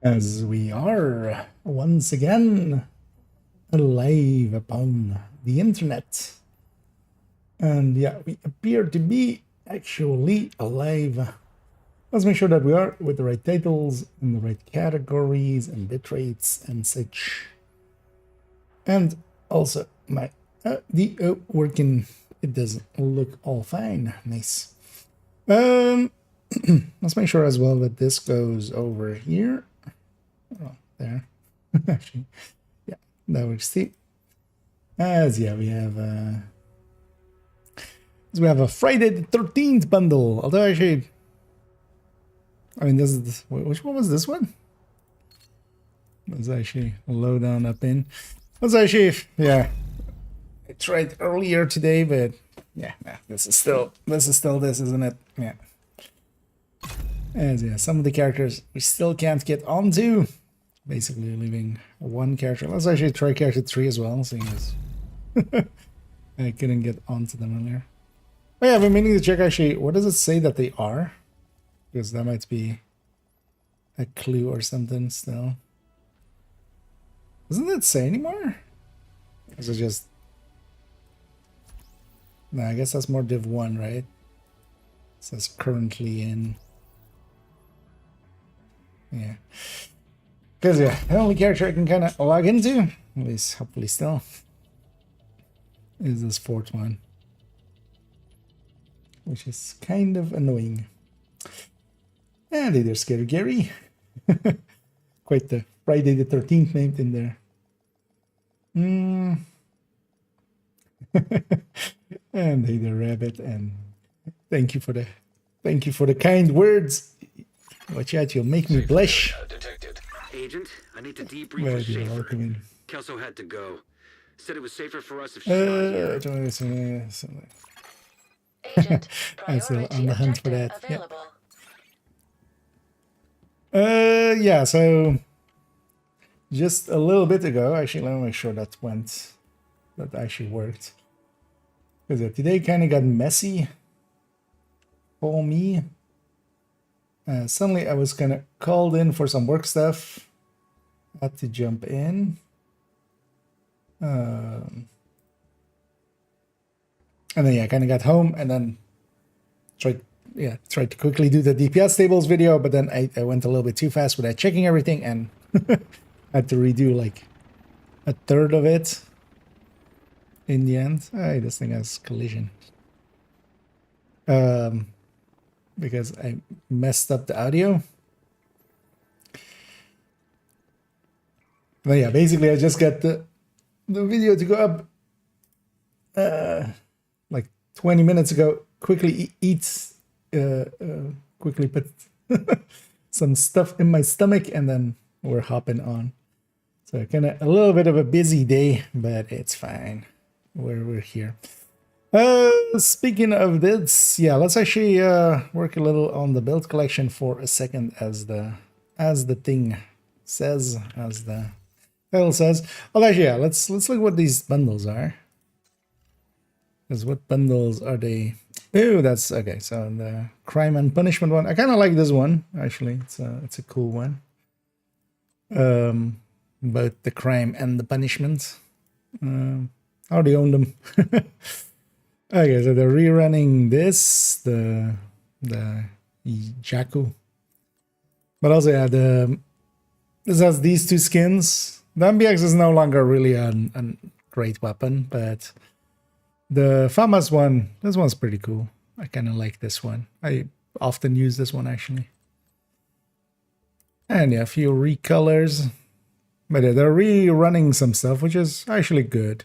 As we are once again alive upon the internet. And yeah, we appear to be actually alive. Let's make sure that we are with the right titles and the right categories and bit rates and such. And also my the working, it doesn't look all fine. Nice. Let's make sure as well that this goes over here. Oh, there. Actually, yeah, that works too. As yeah, we have a Friday the 13th bundle. Although actually, I mean, this is which one was this one? Let's actually load on up in. Let's actually, yeah, I tried earlier today, but yeah, this is still this, isn't it? Yeah. As yeah, some of the characters we still can't get onto. Basically leaving one character. Let's actually try character 3 as well, seeing as I couldn't get onto them earlier. Oh yeah, I've been meaning to check actually, what does it say that they are? Because that might be a clue or something still. Doesn't it say anymore? Or is it just... No, I guess that's more Div 1, right? It says currently in... Yeah. Because yeah, the only character I can kind of log into, at least hopefully still, is this 4th one. Which is kind of annoying. And hey there, Scary Gary. Quite the Friday the 13th named in there. And hey there, Rabbit, and thank you for the kind words. Watch out, you'll make me blush. Agent, I need to debrief with Schaefer. Kelso had to go. Said it was safer for us if she's not here. Agent, I'm still on the hunt for that. Available. Yeah, so just a little bit ago, actually, let me make sure that actually worked. Because today kind of got messy for me. Suddenly I was kind of called in for some work stuff. Had to jump in. And then yeah, I kind of got home and then tried to quickly do the DPS tables video, but then I went a little bit too fast without checking everything and had to redo like a third of it in the end. This thing has collision. Because I messed up the audio. But yeah, basically I just got the video to go up like 20 minutes ago. Quickly quickly put some stuff in my stomach and then we're hopping on. So kind of a little bit of a busy day, but it's fine. We're here. Speaking of this, yeah, let's actually work a little on the build collection for a second, as the thing says, as the title says. Well, actually, yeah, let's look what these bundles are. Because what bundles are they? Oh, that's okay. So the crime and punishment one, I kind of like this one actually. It's a cool one. Both the crime and the punishment. I already own them. Okay, so they're rerunning this, the Jakku. But also, yeah, this has these two skins. The MBX is no longer really a great weapon, but the FAMAS one, this one's pretty cool. I kind of like this one. I often use this one, actually. And yeah, a few recolors. But yeah, they're rerunning some stuff, which is actually good.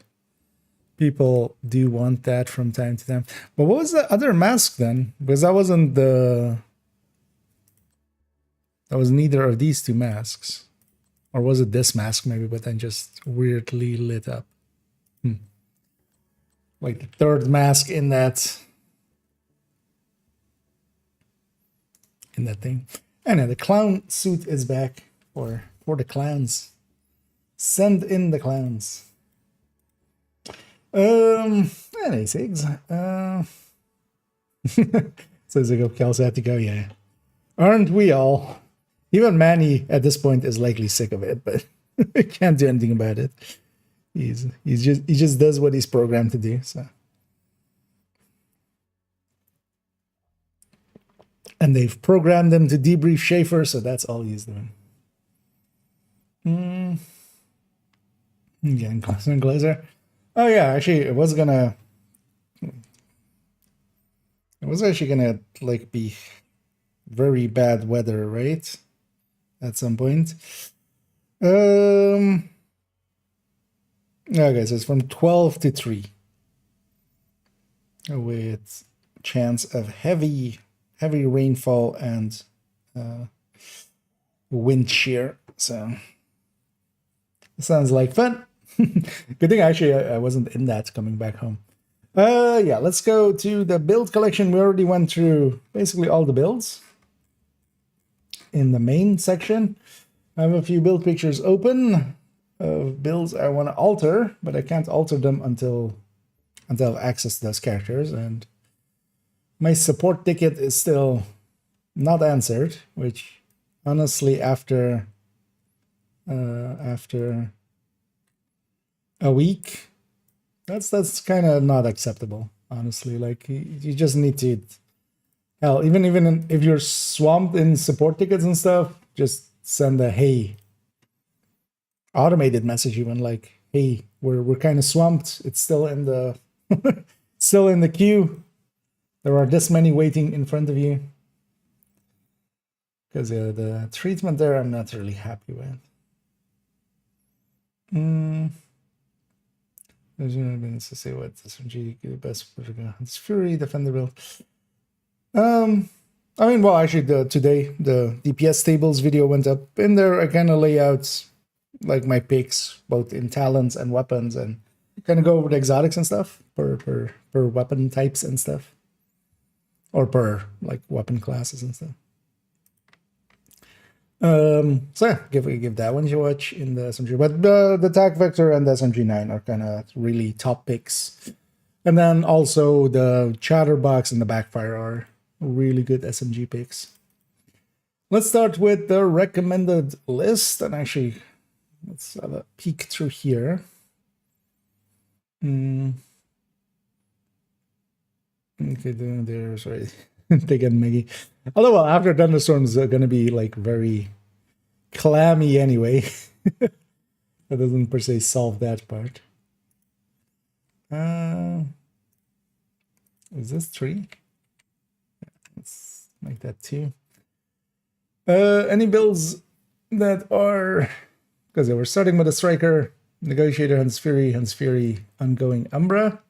People do want that from time to time. But what was the other mask then? Because that wasn't that was neither of these two masks. Or was it this mask maybe, but then just weirdly lit up? Like the third mask in that thing. And then the clown suit is back for the clowns. Send in the clowns. Anyways, says Kelso had to go, yeah. Aren't we all? Even Manny at this point is likely sick of it, but can't do anything about it. He just does what he's programmed to do. So, and they've programmed him to debrief Schaefer, so that's all he's doing. Getting closer and closer. Oh yeah, actually, it was actually gonna like be very bad weather, right? At some point. Okay, so it's from 12 to 3. With chance of heavy rainfall and wind shear. So it sounds like fun. Good thing actually I wasn't in that coming back home. Yeah, let's go to the build collection. We already went through basically all the builds in the main section. I have a few build pictures open of builds I want to alter, but I can't alter them until I've accessed those characters, and my support ticket is still not answered, which honestly after a week, that's kind of not acceptable, honestly. Like you just need to, hell, even if you're swamped in support tickets and stuff, just send a hey automated message, even like, hey, we're kind of swamped, it's still in the still in the queue, there are this many waiting in front of you. Because the treatment there I'm not really happy with. There's no evidence to say what SMG the best it's Fury defender build. I mean, well, actually, today the DPS tables video went up. In there, I kind of lay out like my picks, both in talents and weapons, and kind of go over the exotics and stuff per weapon types and stuff, or per like weapon classes and stuff. So yeah, give that one a watch in the SMG. But the attack vector and the SMG9 are kind of really top picks, and then also the Chatterbox and the Backfire are really good SMG picks. Let's start with the recommended list, and actually let's have a peek through here. Okay, there's right. Taking Maggie. Although, well, after thunderstorms are going to be like very clammy anyway. That doesn't per se solve that part. Is this 3? Let's make that 2. Any builds that are, because we're starting with a striker, negotiator, Hans Fury, ongoing Umbra.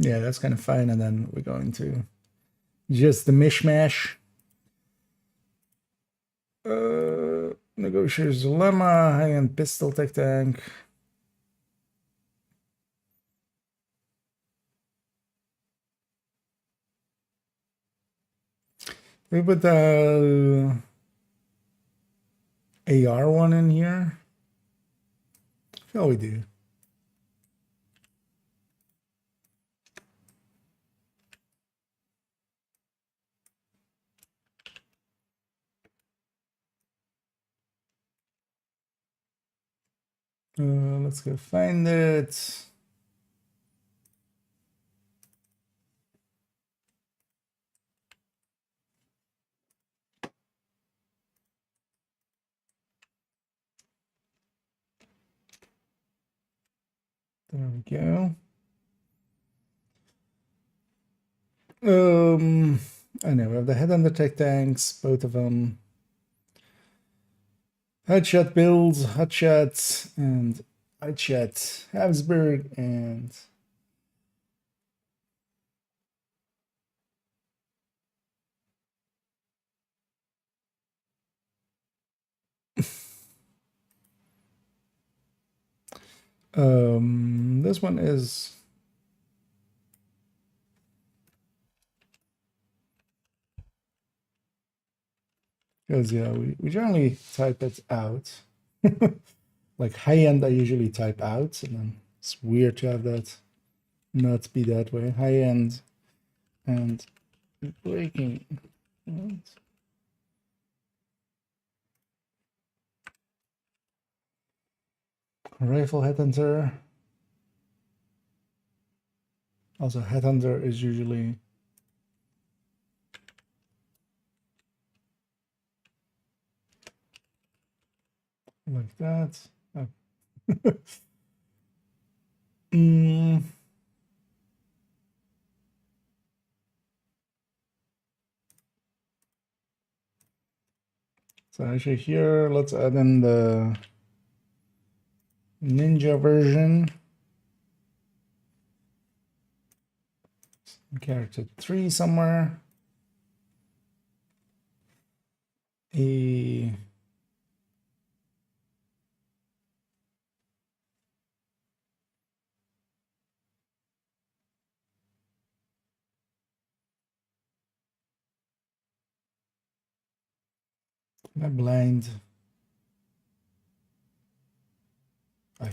Yeah, that's kind of fine. And then we're going to just the mishmash. Negotiator's Dilemma, high-end pistol tech tank. We put the AR one in here. Shall we do? Let's go find it. There we go. I know we have the head on the tech tanks, both of them. Headshot builds, Hotshot, and Hotshot Habsburg, and this one is because yeah, we generally type it out. Like high end I usually type out, and then it's weird to have that not be that way. High end and breaking. Rifle headhunter. Also, headhunter is usually like that. Oh. So actually here, let's add in the ninja version. Character 3 somewhere. A blind. Okay.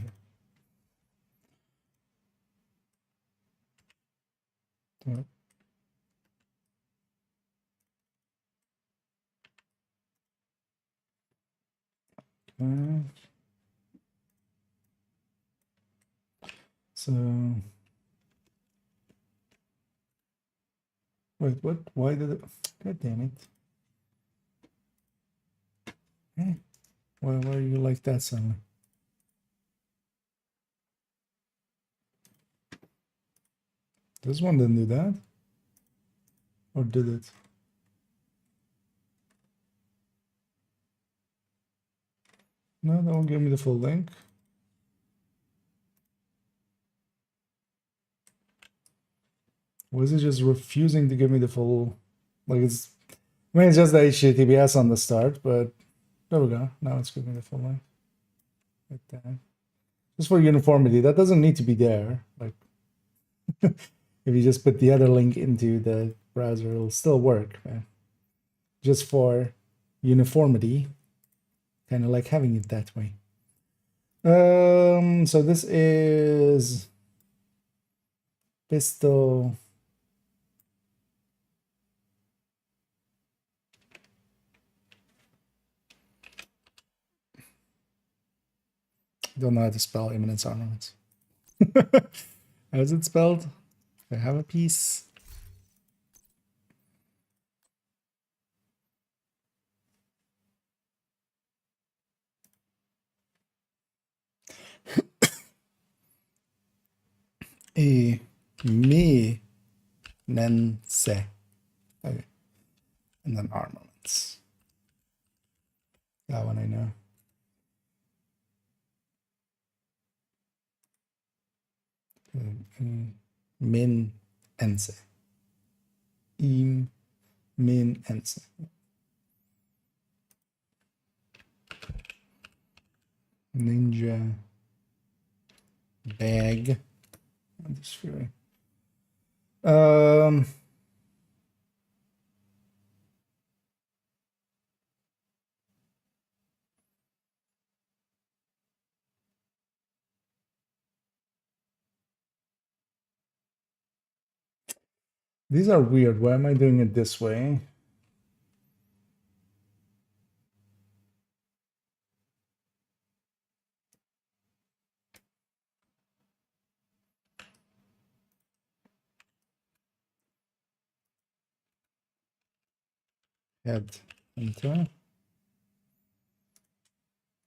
So wait, what? Why did it? God damn it! Hey, why are you like that suddenly? This one didn't do that, or did it? No, that won't give me the full link. Was it just refusing to give me the full? Like it's. I mean, it's just the HTTPS on the start, but there we go. Now it's giving me the full link. Like that. Just for uniformity, that doesn't need to be there. Like, if you just put the other link into the browser, it'll still work. Man. Just for uniformity, kind of like having it that way. So this is pistol. Don't know how to spell imminence armaments. How is it spelled? I have a piece. E me nense. Okay. And then armaments. That one I know. Min ense. Im min ense. Ninja bag. This fury. These are weird. Why am I doing it this way? Head hunter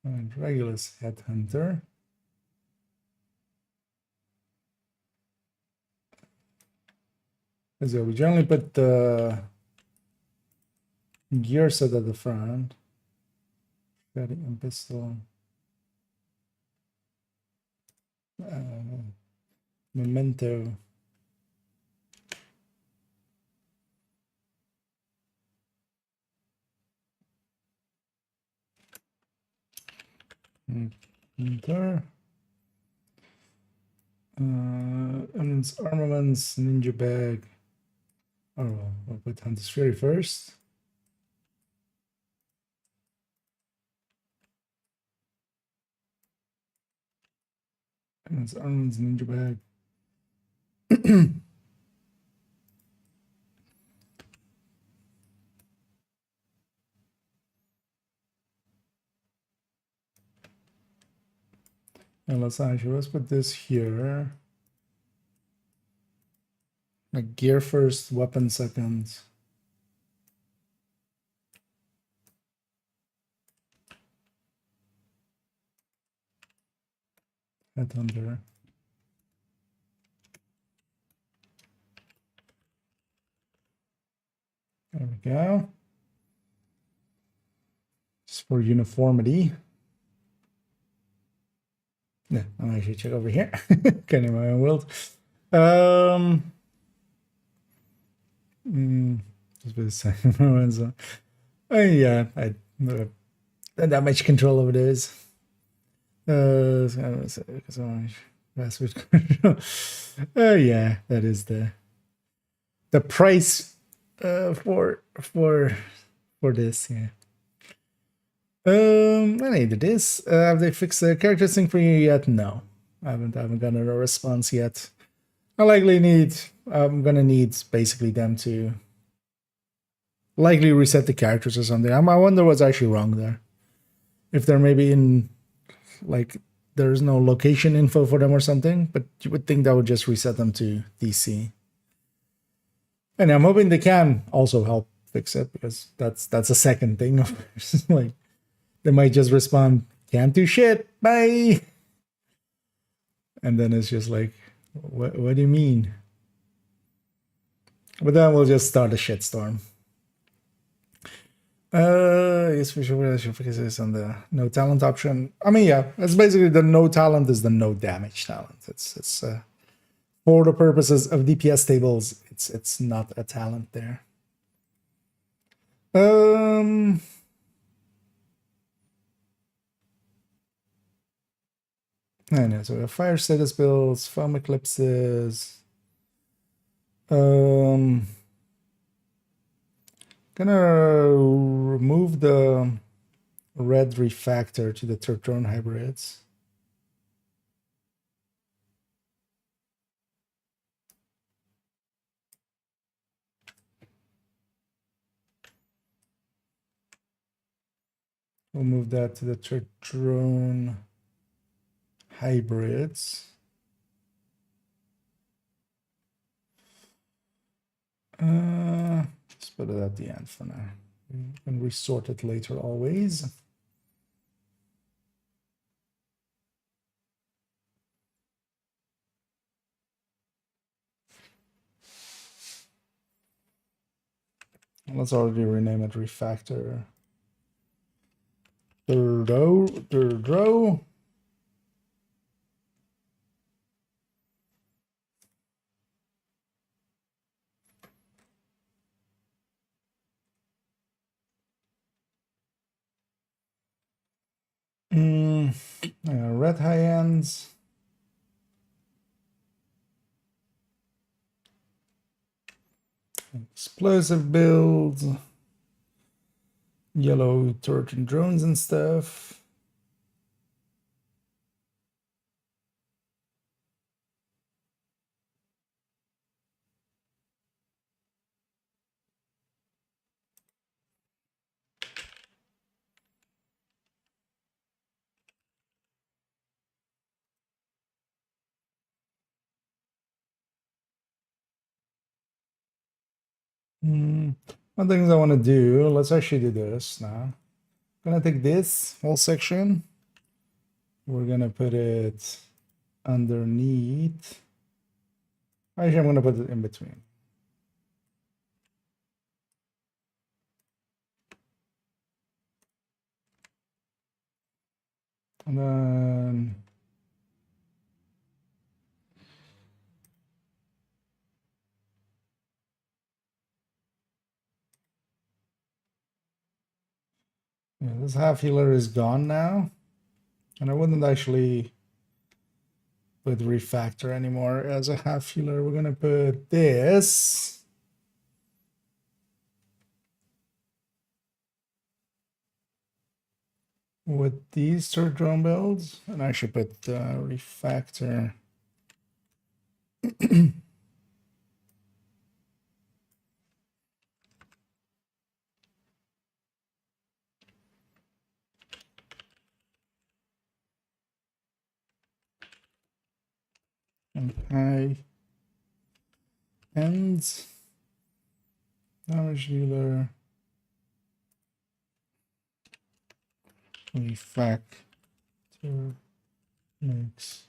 and Regulus head hunter. So we generally put the gear set at the front. Carrying and pistol. Memento. Hunter. Armaments, ninja bag. Oh, we'll put Hunter's Fury first. And it's armaments, ninja bag. And let's put this here. Like gear first, weapon second. Head under. There we go. Just for uniformity. Yeah, I'm actually check over here. Kind of my own world. Just a second. Yeah, I don't have that much control over those. So much password control. Yeah, that is the price for this. Yeah. I needed this. Have they fixed the character sync for you yet? No, I haven't gotten a response yet. I'm gonna need basically them to likely reset the characters or something. I wonder what's actually wrong there. If they're maybe in like there's no location info for them or something, but you would think that would just reset them to DC. And I'm hoping they can also help fix it, because that's a second thing. Like they might just respond, can't do shit, bye. And then it's just like, what do you mean? But then we'll just start a shitstorm. Yes, for sure. I should focus this on the no talent option. I mean, yeah, it's basically the no talent is the no damage talent. It's for the purposes of DPS tables, it's not a talent there. I know. So we have fire status builds, foam eclipses. Gonna remove the red refactor to the third drone hybrids. We'll move that to the third drone hybrids. Just put it at the end for now. We can resort it later always. Let's already rename it refactor. Third row. Red high ends. Explosive builds. Yellow turret and drones and stuff. One things I want to do, let's actually do this now. I'm gonna take this whole section. We're gonna put it underneath. Actually, I'm gonna put it in between. And then yeah, this half healer is gone now. And I wouldn't actually put refactor anymore as a half healer. We're gonna put this. With these third drone builds, and I should put refactor and high end damage dealer refactor makes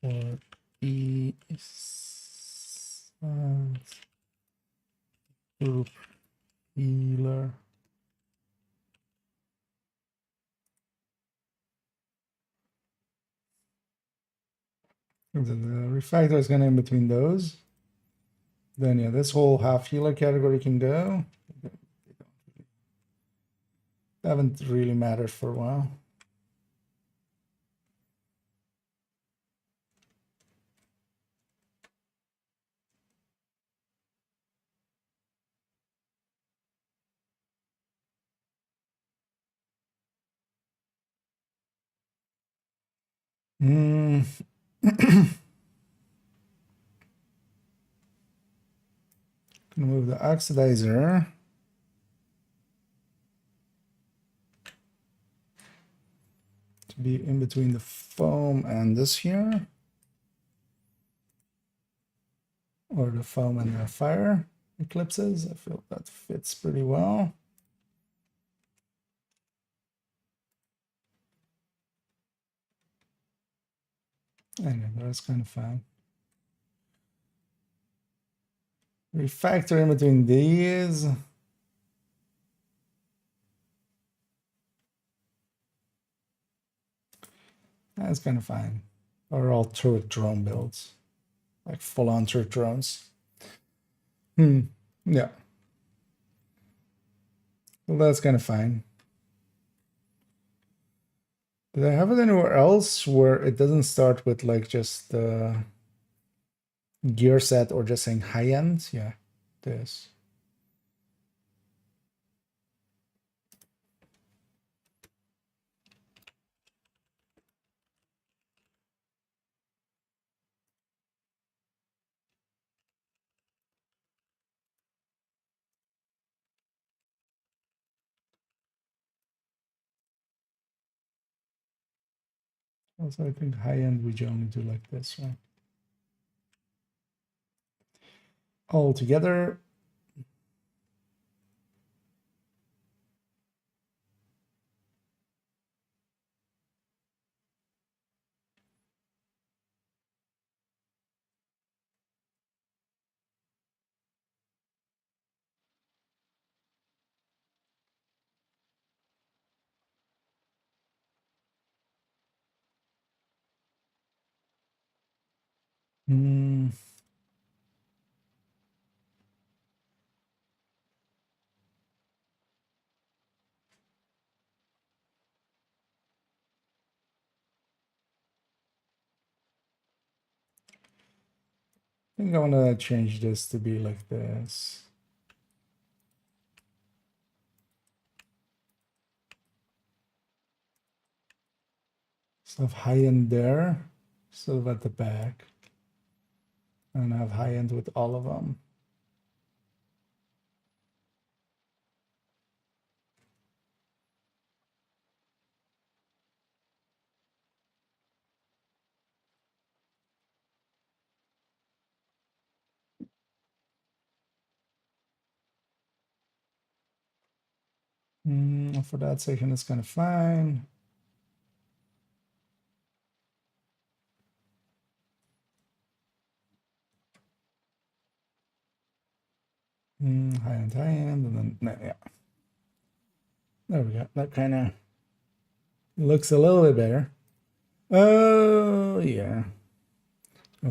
for E group healer. The refactor is going to in between those. Then yeah, this whole half healer category can go. They haven't really mattered for a while. Gonna move the oxidizer to be in between the foam and this here, or the foam and the fire eclipses. I feel that fits pretty well. Anyway, that's kind of fine. Refactor in between these. That's kind of fine. Or all turret drone builds, like full-on turret drones. Yeah. Well, that's kind of fine. Did I have it anywhere else where it doesn't start with like just the gear set or just saying high end? Yeah, this. Also, I think high end we generally do like this, right? All together. I think I want to change this to be like this. So have high end there, sort of at the back. And I have high end with all of them. For that section, it's kind of fine. High end, and then yeah. There we go. That kind of looks a little bit better. Oh yeah.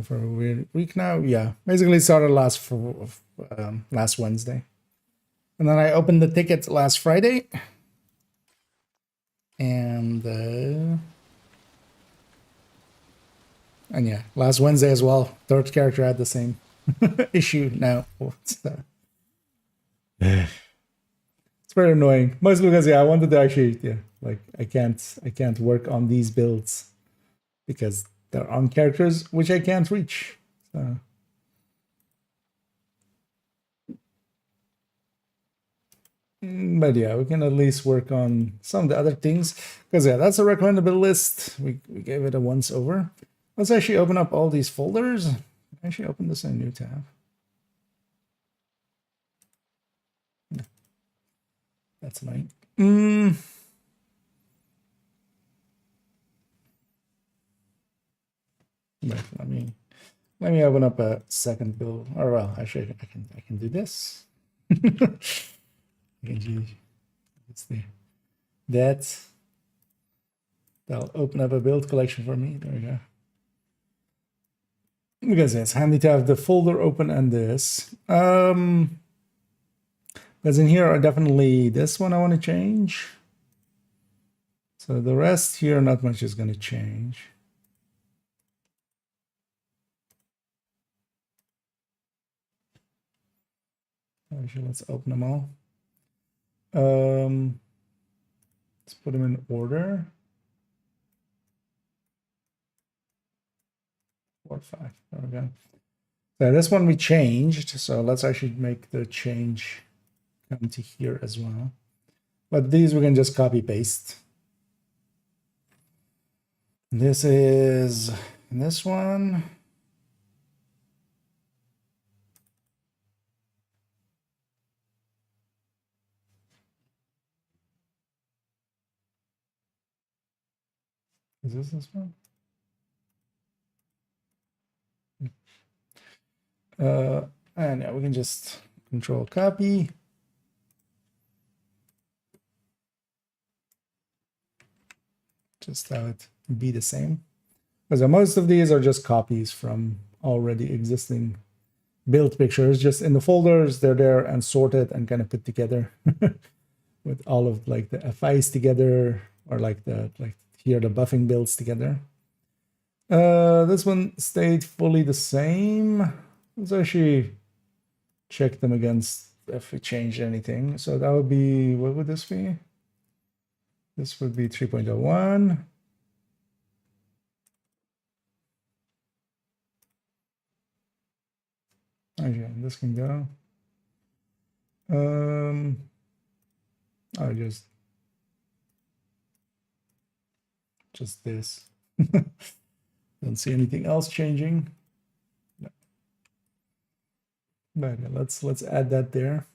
For a weird week now, yeah. Basically started last Wednesday, and then I opened the ticket last Friday, and yeah, last Wednesday as well. Third character had the same issue now. It's very annoying. Mostly because I wanted to actually like I can't work on these builds because they're on characters which I can't reach. So but yeah, we can at least work on some of the other things because that's a recommendable list. We gave it a once over. Let's actually open up all these folders. Actually open this in a new tab. No. That's annoying. Wait, let me open up a second build. Or well, actually I can do this. I can do it's the that'll open up a build collection for me. There we go. Because it's handy to have the folder open and this. Because in here are definitely this one I want to change. So the rest here, not much is going to change. Actually, let's open them all. Let's put them in order. 4, 5. There we go. So this one we changed. So let's actually make the change come to here as well. But these we can just copy paste. This is this one. Is this one? And yeah, we can just control copy. Just have it be the same. Because most of these are just copies from already existing build pictures. Just in the folders, they're there and sorted and kind of put together with all of like the FIs together, or like here the buffing builds together. This one stayed fully the same. Let's actually check them against if we changed anything. So that would be, what would this be? This would be 3.01. Okay, this can go. I just this. Don't see anything else changing. No. But let's add that there.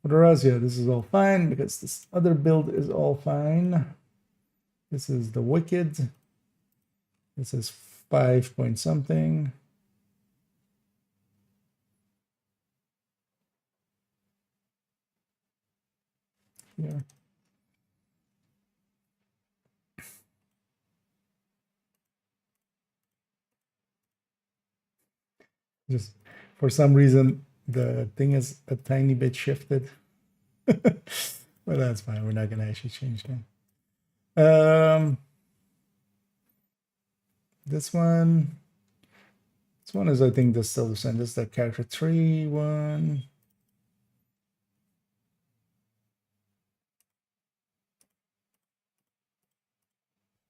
Otherwise, yeah, this is all fine because this other build is all fine. This is the Wicked. This is 5 point something. Yeah. Just for some reason, the thing is a tiny bit shifted. But that's fine. We're not going to actually change that. This one is, I think, the still the same. This is the character 3 one.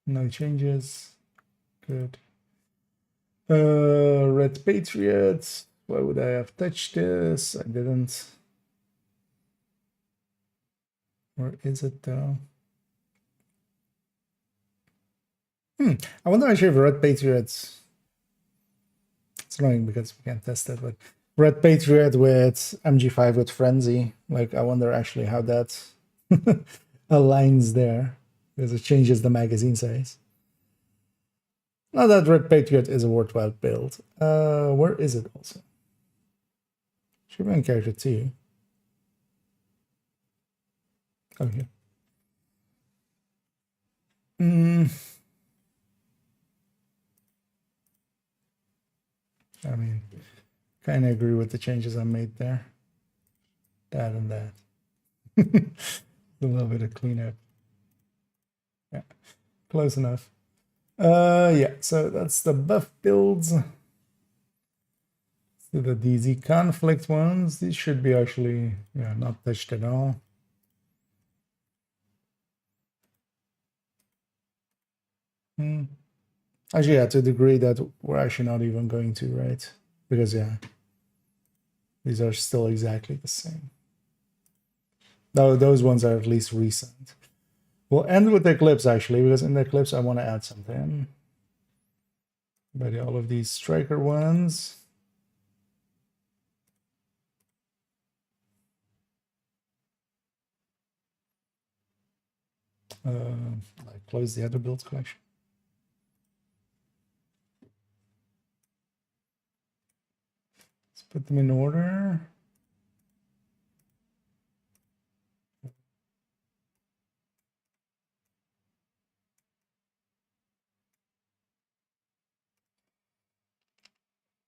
No changes. Good. Red Patriots. Why would I have touched this? I didn't. Where is it though? I wonder actually if Red Patriots. It's annoying because we can't test it, but Red Patriot with MG5 with Frenzy. Like, I wonder actually how that aligns there, because it changes the magazine size. Now that Red Patriot is a worthwhile build. Where is it also? Should be on character 2. Oh, here. I mean, kind of agree with the changes I made there. That and that. A little bit of cleanup. Yeah, close enough. Yeah, so that's the buff builds. So the DZ conflict ones, these should be actually, yeah, not touched at all. Actually, yeah, to a degree that we're actually not even going to, right? Because, yeah, these are still exactly the same. Though those ones are at least recent. We'll end with the Eclipse, actually, because in the Eclipse I want to add something. But all of these striker ones. Like close the other builds collection. Let's put them in order.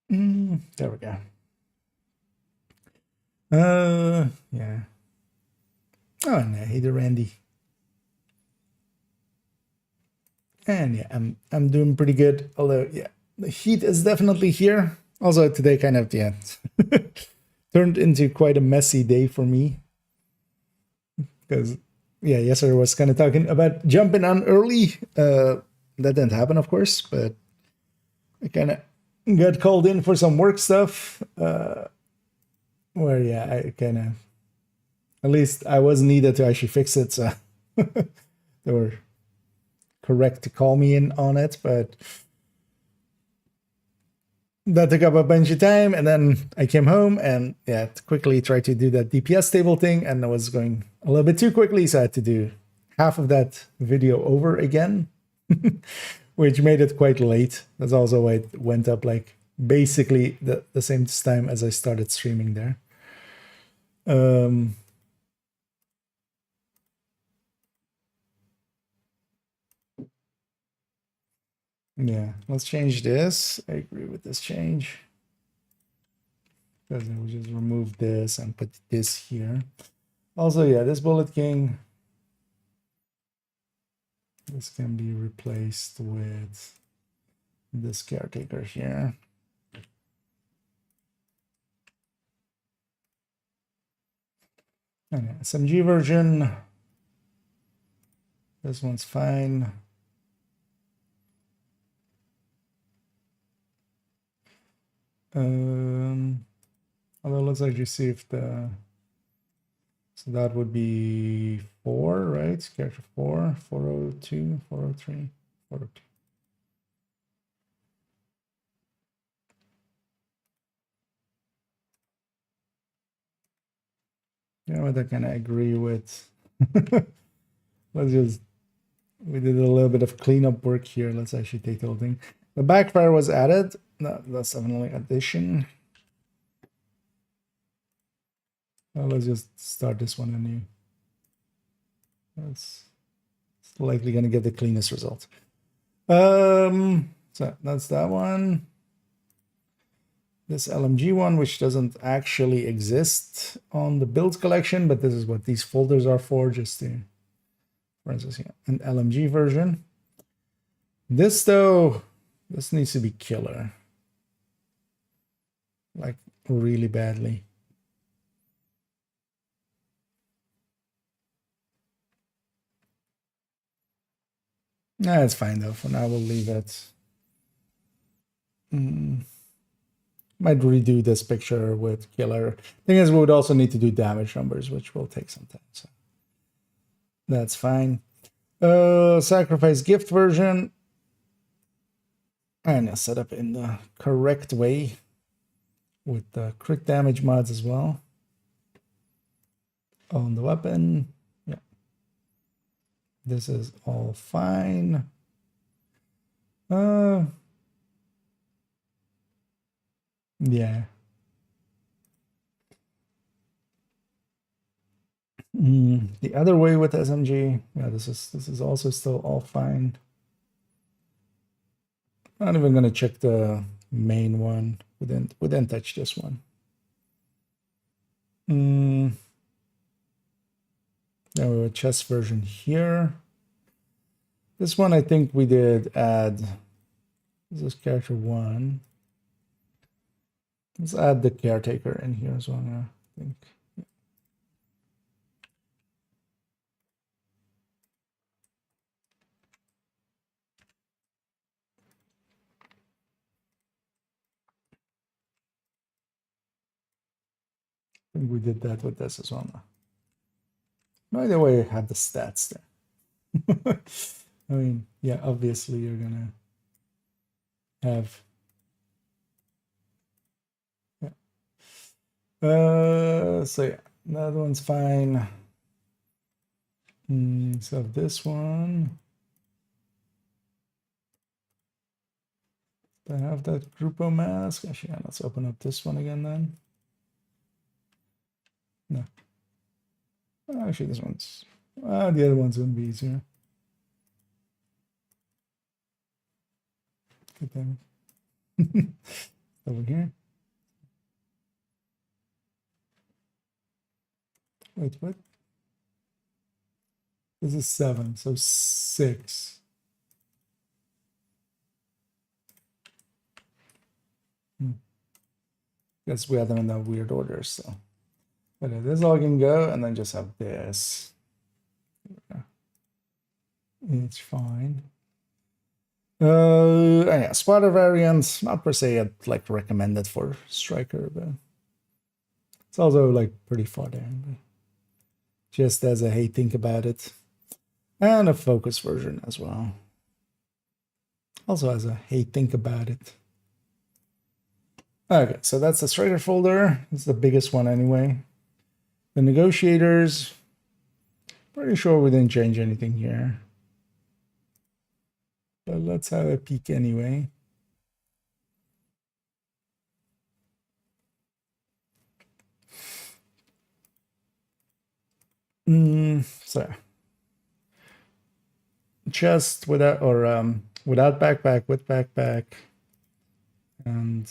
There we go. Yeah. Oh, and hey there, Randy. And yeah, I'm doing pretty good. Although, yeah, the heat is definitely here. Also, today kind of, yeah, turned into quite a messy day for me. Because, yeah, yesterday I was kind of talking about jumping on early. That didn't happen, of course, but I kind of got called in for some work stuff. Where, yeah, I kind of, at least I was needed to actually fix it. So they were correct to call me in on it, but that took up a bunch of time. And then I came home and yeah, quickly tried to do that DPS table thing, and I was going a little bit too quickly, so I had to do half of that video over again, which made it quite late. That's also why it went up like basically the same time as I started streaming there. Yeah, let's change this. I agree with this change. Because we just remove this and put this here. Also, yeah, this Bullet King, this can be replaced with this Caretaker here. And yeah, SMG version. This one's fine. Although let's actually see if the, so that would be 4, right? Character 4, 402, 403, 402. You know what I kind of agree with. Let's just, we did a little bit of cleanup work here. Let's actually take the whole thing. The backfire was added. No, that's definitely addition. Let's just start this one anew. That's likely going to get the cleanest result. So that's that one. This LMG one, which doesn't actually exist on the build collection, but this is what these folders are for, just to, for instance, yeah, an LMG version. This though, this needs to be killer. Like really badly. Nah, it's fine though. For now, we'll leave it. Might redo this picture with killer. Thing is, we would also need to do damage numbers, which will take some time. So that's fine. Sacrifice gift version. And set up in the correct way with the crit damage mods as well. On the weapon. Yeah. This is all fine. Yeah. The other way with SMG, yeah, this is also still all fine. Not even gonna check the main one. We didn't touch this one. Then we have a chest version here. This one I think we did add. This is character 1. Let's add the caretaker in here as well. Yeah, I think. I think we did that with this as well. No idea why I had the stats there. I mean, yeah, obviously you're gonna have. So yeah, that one's fine. So this one, do I have that Grupo mask? Actually, yeah, let's open up this one again then. No. Actually, this one's, the other one's gonna be easier. Good damn it. Over here. Wait, what? This is 7, so 6. Guess we have them in that weird order, so. But this all can go, and then just have this. It's fine. Yeah, spotter variants, not per se like recommended for Striker, but it's also like pretty far down. Just as a hey, think about it. And a focus version as well. Also as a hey, think about it. Okay, so that's the Striker folder. It's the biggest one anyway. The negotiators, pretty sure we didn't change anything here. But let's have a peek anyway. So just without without backpack, with backpack, and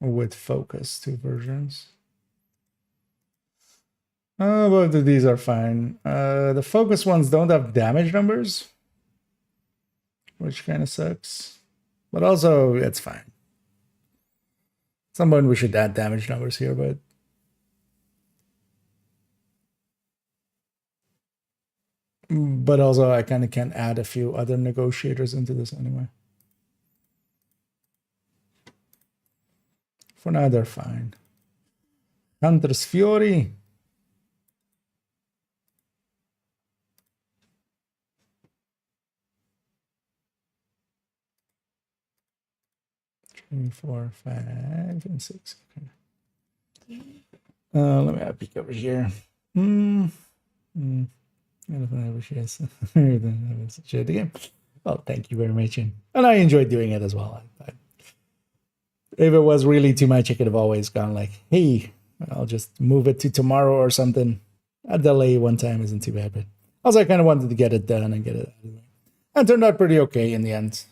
with focus, 2 versions. Both of these are fine. The focus ones don't have damage numbers, which kind of sucks, but also it's fine. At some point we should add damage numbers here, but also I kind of can add a few other negotiators into this anyway. For now, they're fine. Hunter's Fury. Three, 4, 5, and 6. Okay. Let me have a peek over here. Again. Well, thank you very much, and I enjoyed doing it as well. If it was really too much, I could have always gone like, hey, I'll just move it to tomorrow or something. A delay one time isn't too bad, but also I kind of wanted to get it done and get it out of the way. And it turned out pretty okay in the end.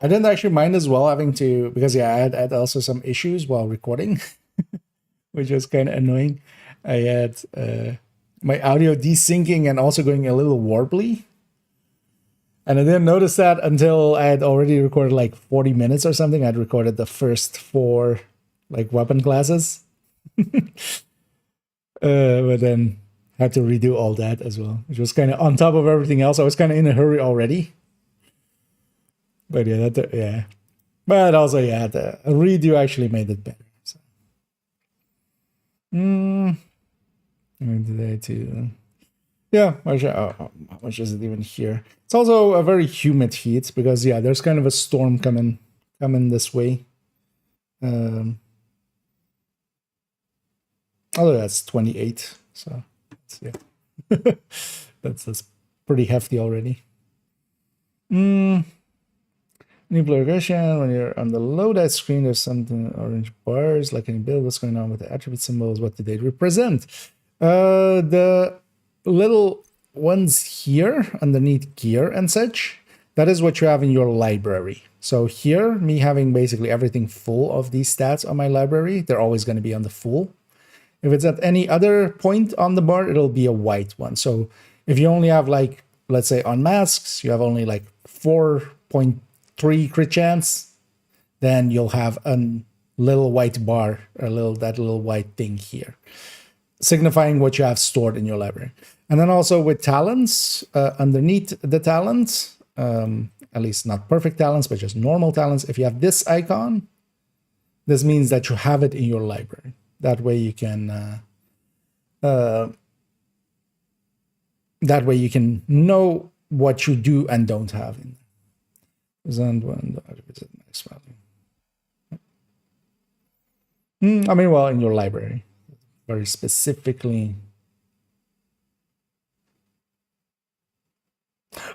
I didn't actually mind as well having to, because yeah, I had also some issues while recording, which was kind of annoying. I had my audio desyncing and also going a little warbly. And I didn't notice that until I had already recorded like 40 minutes or something. I'd recorded the first 4 like weapon classes. But then had to redo all that as well, which was kind of on top of everything else. I was kind of in a hurry already. But yeah, yeah. But also, yeah, the redo actually made it better. So. Today too. Yeah, how much is it even here? It's also a very humid heat because yeah, there's kind of a storm coming this way. Although that's 28, so yeah, that's pretty hefty already. New progression. When you're on the loadout screen, there's something orange bars. Like any build, what's going on with the attribute symbols? What do they represent? The little ones here underneath gear and such, that is what you have in your library. So here, me having basically everything full of these stats on my library, they're always going to be on the full. If it's at any other point on the bar, it'll be a white one. So if you only have like, let's say on masks, you have only like 4.3 crit chance, then you'll have a little white bar, that little white thing here, signifying what you have stored in your library. And then also with talents, underneath the talents, at least not perfect talents, but just normal talents, if you have this icon, this means that you have it in your library. That way you can know what you do and don't have in there. Present when the is at max value. I mean, well, in your library, very specifically.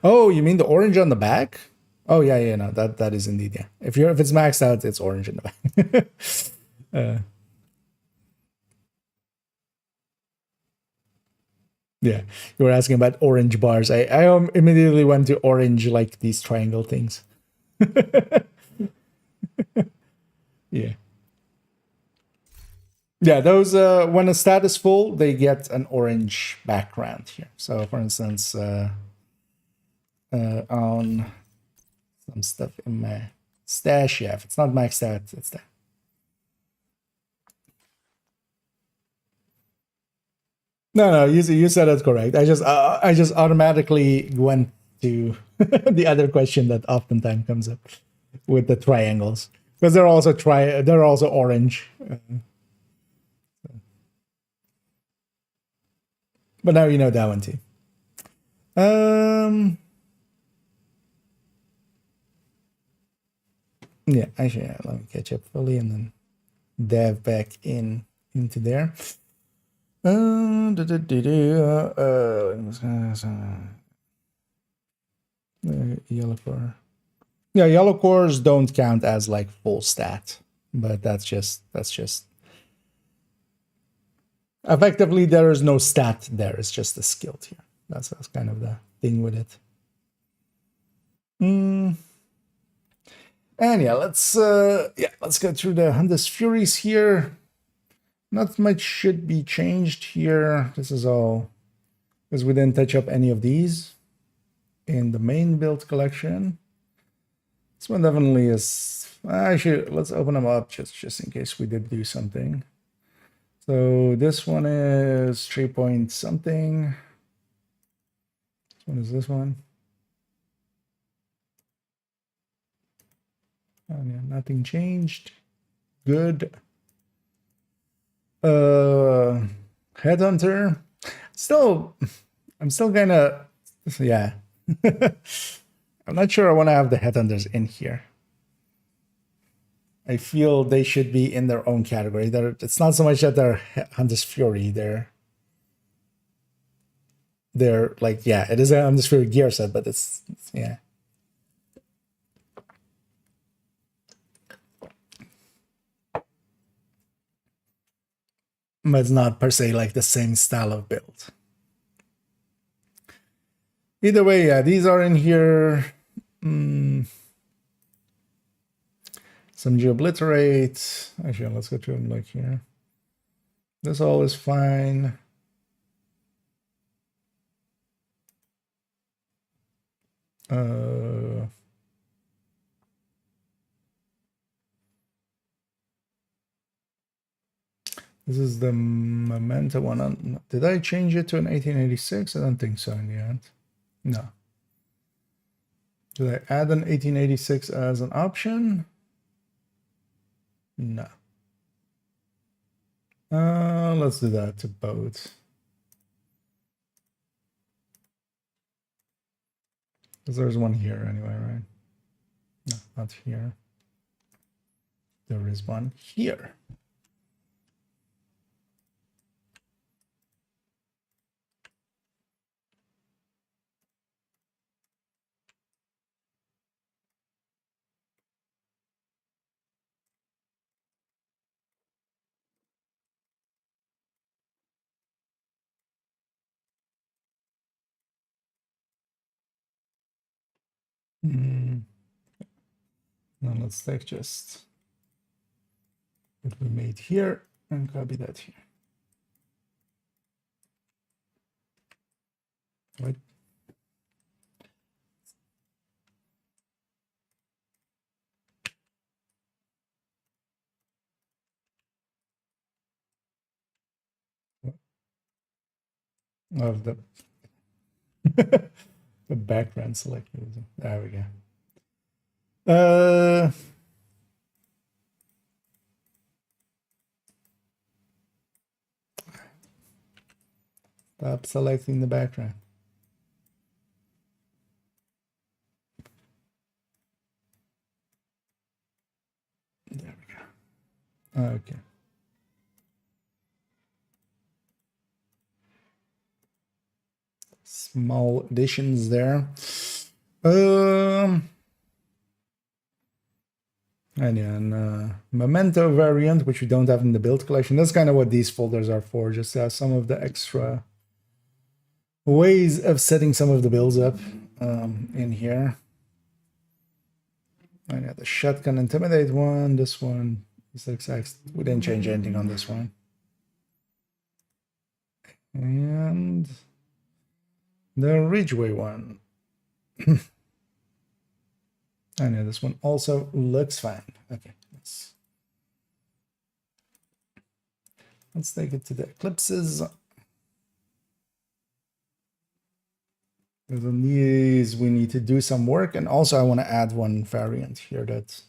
Oh, you mean the orange on the back? Oh yeah, yeah, no, that is indeed, yeah. If it's maxed out, it's orange in the back. Yeah, you were asking about orange bars. I immediately went to orange, like these triangle things. Yeah. Yeah, those when a stat is full, they get an orange background here. So for instance, on some stuff in my stash, yeah, if it's not maxed out, it's that. No, you said it correct. I just automatically went to the other question that oftentimes comes up with the triangles, because they're also orange. But now you know that one too. Yeah, actually, yeah, let me catch up fully and then dive back into there. Yellow core. Yeah, yellow cores don't count as like full stat, but that's just effectively there is no stat there. It's just a skill here. That's kind of the thing with it. And yeah, let's go through the Hunter's Furies here. Not much should be changed here. This is all because we didn't touch up any of these in the main build collection. This one definitely is. Actually, let's open them up just in case we did do something. So this one is 3 point something. What is this one? Oh, yeah, nothing changed. Good. Headhunter. I'm still gonna, yeah. I'm not sure I want to have the headhunters in here. I feel they should be in their own category. It's not so much that they're Hunter's Fury. They're like, yeah, it is a Hunter's Fury gear set, but it's yeah. But it's not per se like the same style of build. Either way, yeah, these are in here. Some geobliterate. Actually, let's go to them like here. This all is fine. This is the Memento one. Did I change it to an 1886? I don't think so in the end. No. Did I add an 1886 as an option? No. Let's do that to both. Because there's one here anyway, right? No, not here. There is one here. Now let's take just what we made here and copy that here. Right. Of the the background selected. There we go. Stop selecting the background. Okay. Small additions there. And yeah, memento variant, which we don't have in the build collection. That's kind of what these folders are for, just some of the extra ways of setting some of the builds up in here. And yeah, the shotgun intimidate one, this one is exact. We didn't change anything on this one. And the Ridgeway one. I know this one also looks fine. Okay, let's take it to the Eclipses. Because on these, we need to do some work. And also I want to add one variant here that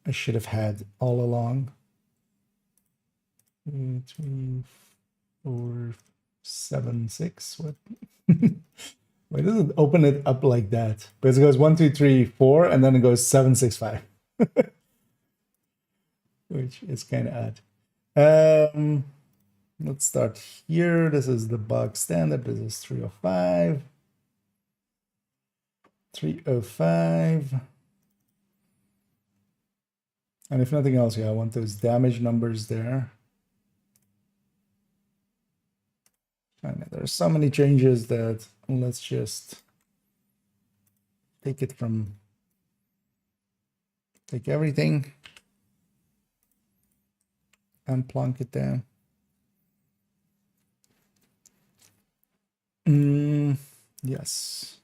I should have had all along. 2, 3, 4, 7, 6. What? Why does it open it up like that? Because it goes 1, 2, 3, 4, and then it goes 7, 6, 5. Which is kind of odd. Let's start here. This is the bog standard. This is 305. 305. And if nothing else, yeah, I want those damage numbers there. And there are so many changes that let's just take everything and plonk it down. Yes.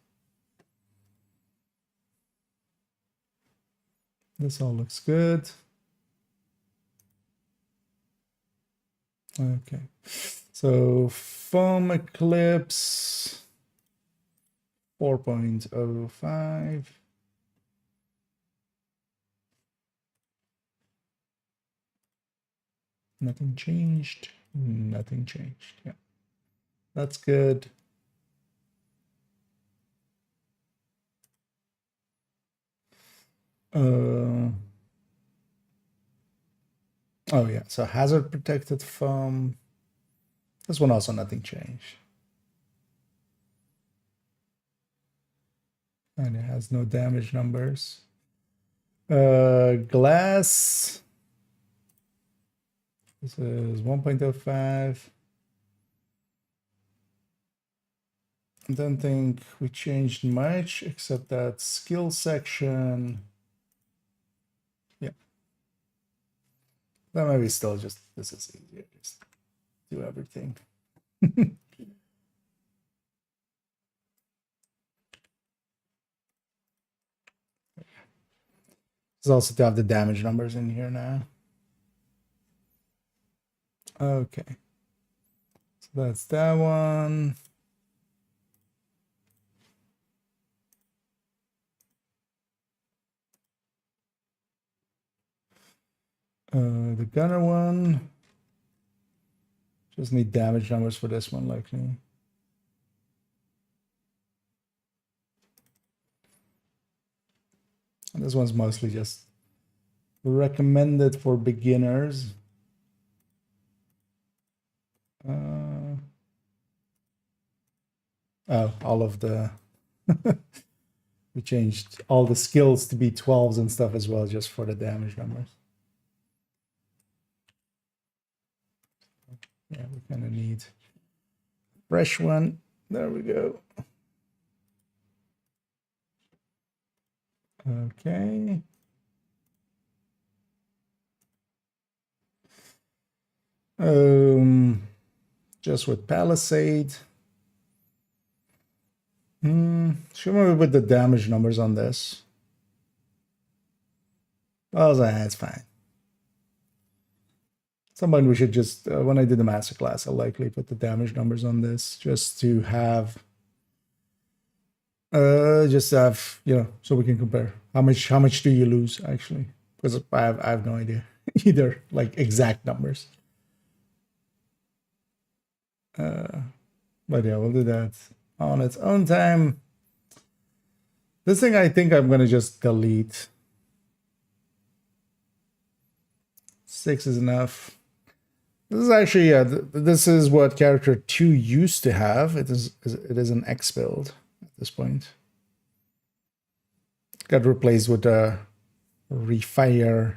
This all looks good. Okay. So foam Eclipse 4.05. Nothing changed. Nothing changed. Yeah. That's good. Oh yeah, so hazard protected foam. This one also nothing changed. And it has no damage numbers. Glass. This is 1.05. I don't think we changed much except that skill section. Yeah. That might be still just, this is easier. Just do everything. There's also to have the damage numbers in here now. Okay. So that's that one. The gunner one. Just need damage numbers for this one, likely. And this one's mostly just recommended for beginners. Oh, all of the we changed all the skills to be 12s and stuff as well, just for the damage numbers. Yeah, we kind of need a fresh one. There we go. Okay. Just with Palisade. Should we put the damage numbers on this? Oh, that's fine. Somebody we should just, when I did the masterclass, I'll likely put the damage numbers on this just to have, you know, so we can compare. How much do you lose actually? Because I have no idea either, like exact numbers. But yeah, we'll do that on its own time. This thing I think I'm gonna just delete. 6 is enough. This is actually, this is what character 2 used to have. It is an X build at this point. Got replaced with a refire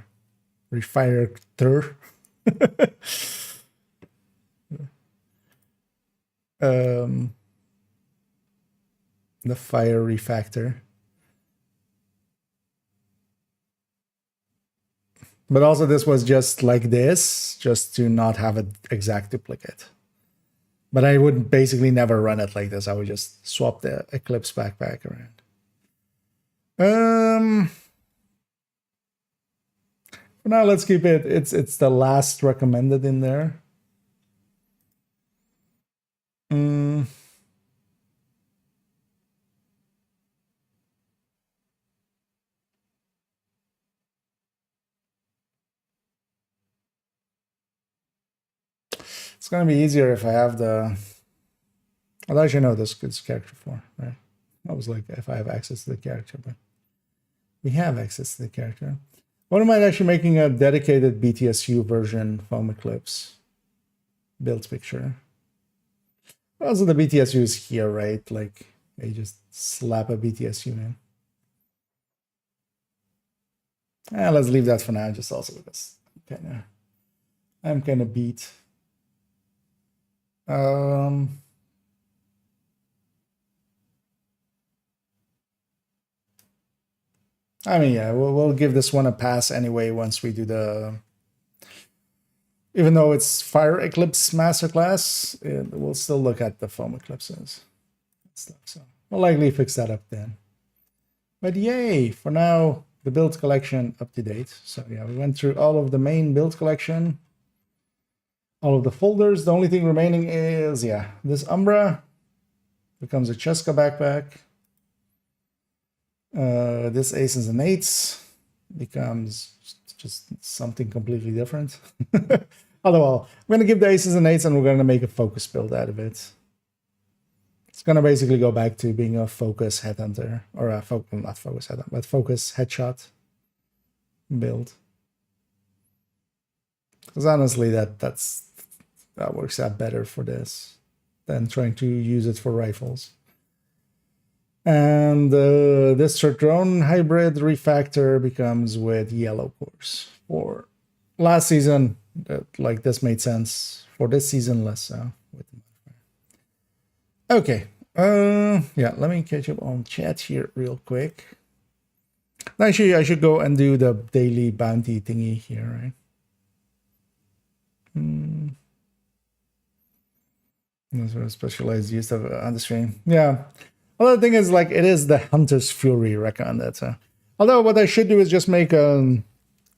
the fire refactor. But also this was just like this, just to not have an exact duplicate. But I would basically never run it like this. I would just swap the Eclipse backpack around. For now, let's keep it. It's the last recommended in there. It's gonna be easier if I have the. I'll actually know this character for, right? I was like, if I have access to the character, but we have access to the character. What am I actually making a dedicated BTSU version foam Eclipse build picture? Also, the BTSU is here, right? Like, you just slap a BTSU in. Let's leave that for now, just also because I'm kind of beat. I mean, yeah, we'll give this one a pass anyway once we do the. Even though it's Fire Eclipse Masterclass, we'll still look at the foam eclipses stuff. So we'll likely fix that up then. But yay! For now, the build collection up to date. So yeah, we went through all of the main build collection, all of the folders. The only thing remaining is this Umbra becomes a Cheska backpack. This Aces and Eights becomes just something completely different. Otherwise, I'm going to give the Aces and Eights and we're going to make a focus build out of it. It's going to basically go back to being a focus headhunter, or a not focus headhunter, but focus headshot build. Because honestly, that works out better for this than trying to use it for rifles. And this drone hybrid refactor becomes with yellow cores. For last season, like this made sense. For this season, less so. Okay. Yeah, let me catch up on chat here real quick. Actually, I should go and do the daily bounty thingy here, right? Those are specialized use of on the stream. Yeah. Well, the thing is, like, it is the Hunter's Fury recommended. So, although what I should do is just make an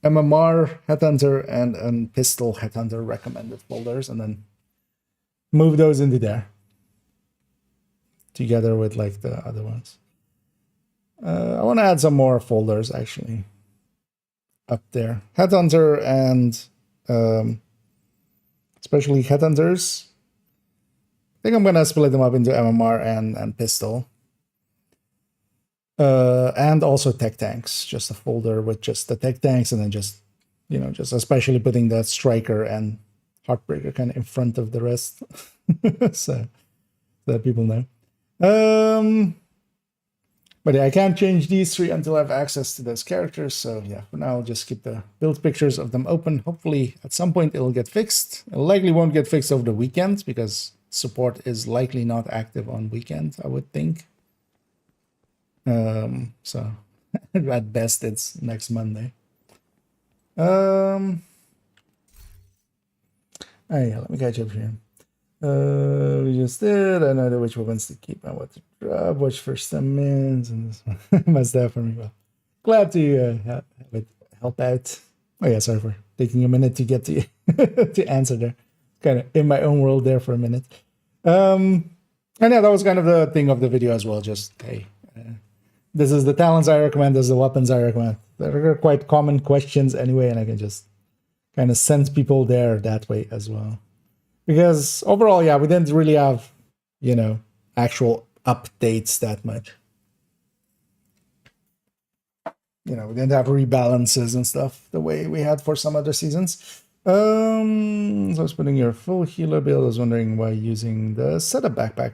MMR Headhunter and a Pistol Headhunter recommended folders, and then move those into there together with like the other ones. I want to add some more folders actually up there. Headhunter and especially Headhunters. I think I'm gonna split them up into MMR and Pistol. And also tech tanks, just a folder with just the tech tanks, and then just, just especially putting that striker and heartbreaker kind of in front of the rest, so that people know. But yeah, I can't change these three until I have access to those characters. So yeah, for now I'll just keep the build pictures of them open. Hopefully at some point it'll get fixed. It likely won't get fixed over the weekend because support is likely not active on weekends, I would think. So at best it's next Monday. Oh yeah, let me catch up here. We just did. I know which weapons to keep and what to drop. Watch for summons, and this one must have for me. Well, glad to have it help out. Oh yeah, sorry for taking a minute to get to to answer there. Kind of in my own world there for a minute. And yeah, that was kind of the thing of the video as well. Just hey. This is the talents I recommend, this is the weapons I recommend. They're quite common questions anyway, and I can just kind of send people there that way as well. Because overall, yeah, we didn't really have, actual updates that much. you know, we didn't have rebalances and stuff the way we had for some other seasons. So I was putting your full healer build. I was wondering why using the setup backpack.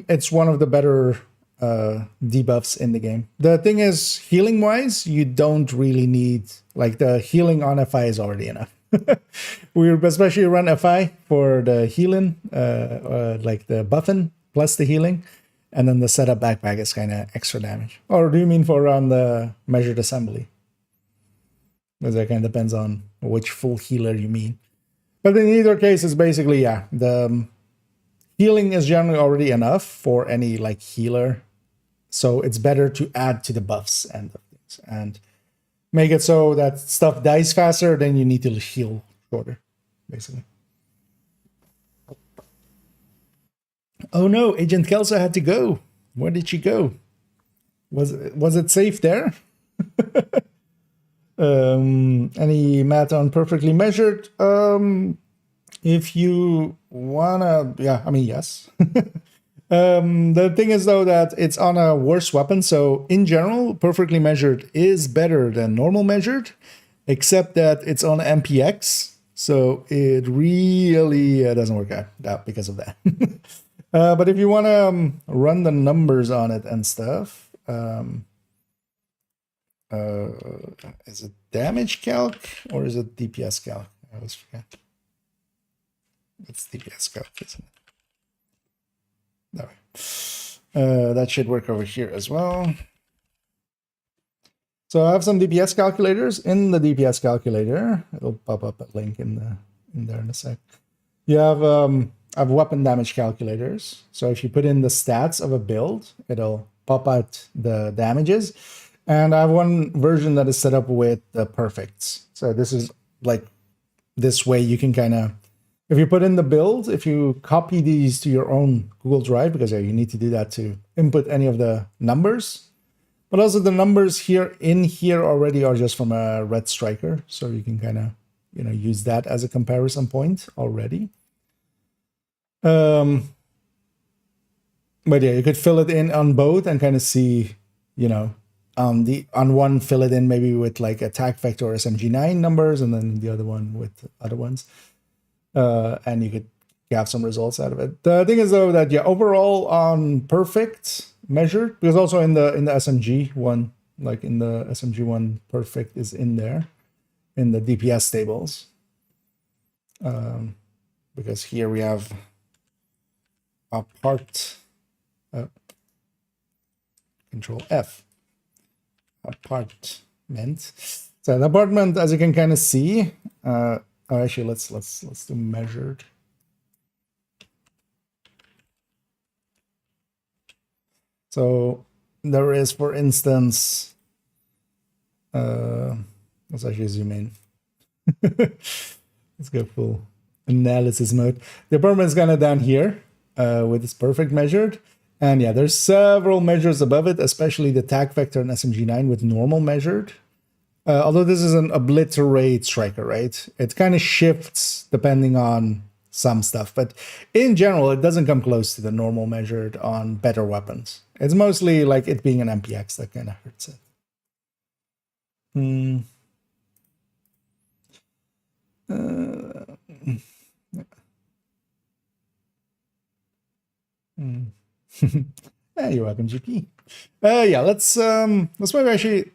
It's one of the better debuffs in the game. The thing is, healing wise, you don't really need, like, the healing on FI is already enough. We especially run FI for the healing, like the buffing plus the healing, and then the setup backpack is kind of extra damage. Or do you mean for around the measured assembly? Because that kind of depends on which full healer you mean. But in either case, it's basically, yeah, the healing is generally already enough for any like healer. So it's better to add to the buffs and things and make it so that stuff dies faster, then you need to heal shorter, basically. Oh no, Agent Kelso had to go. Where did she go? Was it safe there? Any math on perfectly measured? If you wanna, yeah, I mean, yes. The thing is though that it's on a worse weapon, so in general, perfectly measured is better than normal measured, except that it's on MPX, so it really doesn't work out because of that. But if you want to run the numbers on it and stuff, is it damage calc or is it DPS calc? I always forget. It's DPS calc, isn't it? That should work over here as well. So I have some DPS calculators. In the DPS calculator, it'll pop up a link in there in a sec. You have I have weapon damage calculators. So if you put in the stats of a build, it'll pop out the damages. And I have one version that is set up with the perfects. So this is like this way you can kind of, if you put in the build, if you copy these to your own Google Drive, because yeah, you need to do that to input any of the numbers. But also the numbers here already are just from a Red Striker. So you can kind of, you know, use that as a comparison point already. But yeah, you could fill it in on both and kind of see, you know, on one fill it in maybe with like attack vector or SMG9 numbers, and then the other one with other ones. And you could have some results out of it. The thing is though that yeah, overall on perfect measured, because also in the SMG one, like in the SMG one, perfect is in there in the DPS tables. Because here we have apart Control F apartment. So the apartment, as you can kind of see, actually let's do measured. So there is, for instance, let's actually zoom in. Let's go full analysis mode. The apartment is kind of down here with this perfect measured. And yeah, there's several measures above it, especially the attack vector and SMG9 with normal measured. Although this is an obliterate striker, right? It kind of shifts depending on some stuff. But in general, it doesn't come close to the normal measured on better weapons. It's mostly like it being an MPX that kind of hurts it. You're welcome, GP. Yeah, let's maybe actually.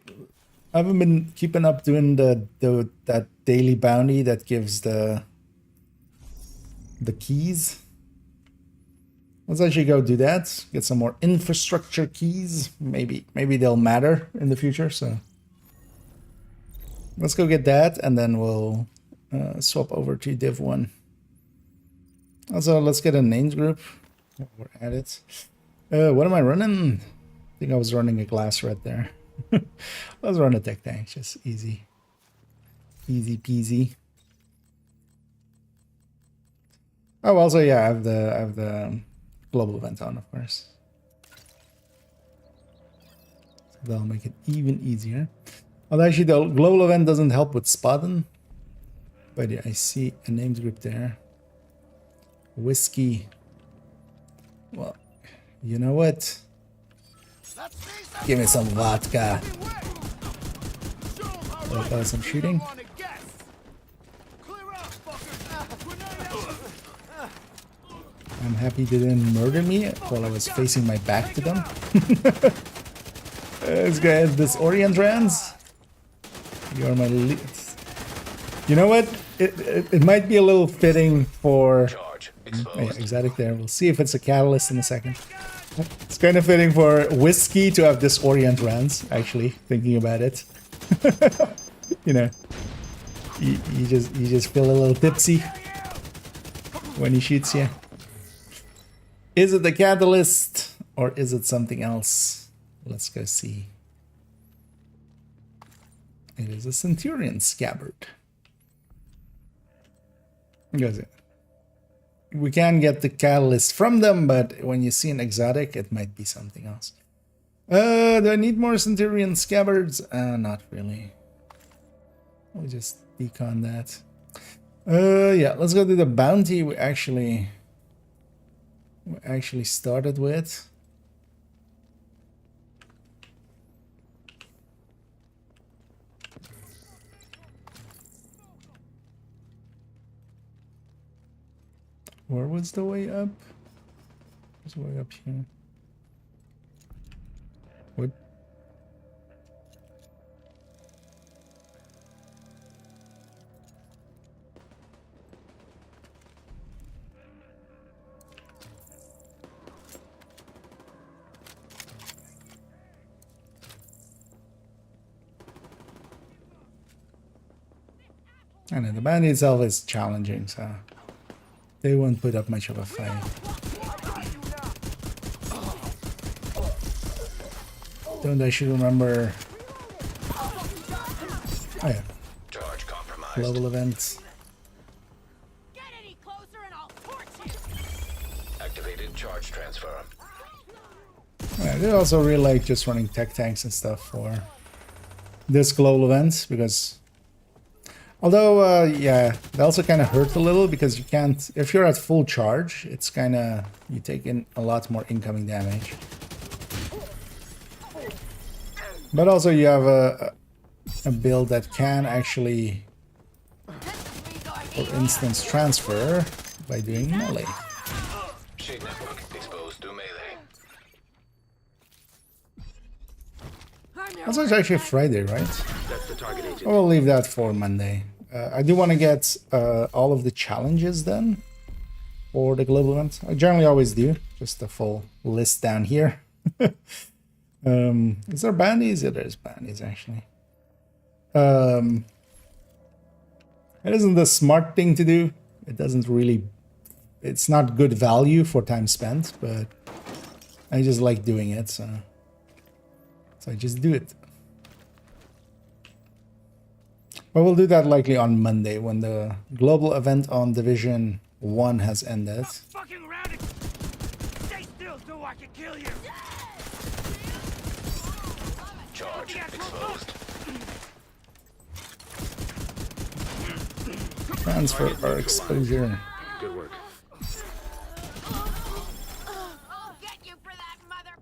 I haven't been keeping up doing that daily bounty that gives the keys. Let's actually go do that. Get some more infrastructure keys. Maybe they'll matter in the future. So let's go get that, and then we'll swap over to Div1. Also, let's get a names group. We're at it. What am I running? I think I was running a glass red there. Let's run a tech tank, just easy peasy. Oh, also yeah, I have the global event on, of course. So that'll make it even easier. Although actually the global event doesn't help with spotting, but yeah, I see a names group there. Whiskey. Well, you know what? Give me some vodka. That was some shooting. I'm happy they didn't murder me while I was facing my back to them. This guy has this Orient Rans. You are my lead. You know what? It might be a little fitting for exotic there. We'll see if it's a catalyst in a second. It's kind of fitting for whiskey to have this Orient Rans, actually, thinking about it. You know, you just feel a little tipsy when he shoots you. Is it the catalyst or is it something else? Let's go see. It is a Centurion scabbard. We can get the catalyst from them, but when you see an exotic, it might be something else. Do I need more Centurion scabbards? Not really. We'll just decon that. Yeah, let's go to the bounty we actually started with. Where was the way up? It's way up here. What? I know the band itself is challenging, so they won't put up much of a fight. Don't I should remember. Oh yeah. Charge compromised. Global events. Get any closer and I'll torch you. Activated charge transfer. Yeah, they also really like just running tech tanks and stuff for this global event because although yeah, they also kind of hurt a little because you can't, if you're at full charge, it's kind of, you take in a lot more incoming damage. But also you have a build that can actually, for instance, transfer by doing melee. Shade network exposed to melee. Also, it's actually Friday, right? That's the target agent. We'll leave that for Monday. I do want to get all of the challenges done for the global event. I generally always do. Just a full list down here. Is there bandies? Yeah, there's bandies actually. It isn't the smart thing to do. It doesn't really... It's not good value for time spent, but I just like doing it, so I just do it. But we'll do that likely on Monday when the global event on Division 1 has ended. Fucking around and stay still so I can kill you. Charge exposed. Transfer our exposure. Good work. I'll get you for that, mother.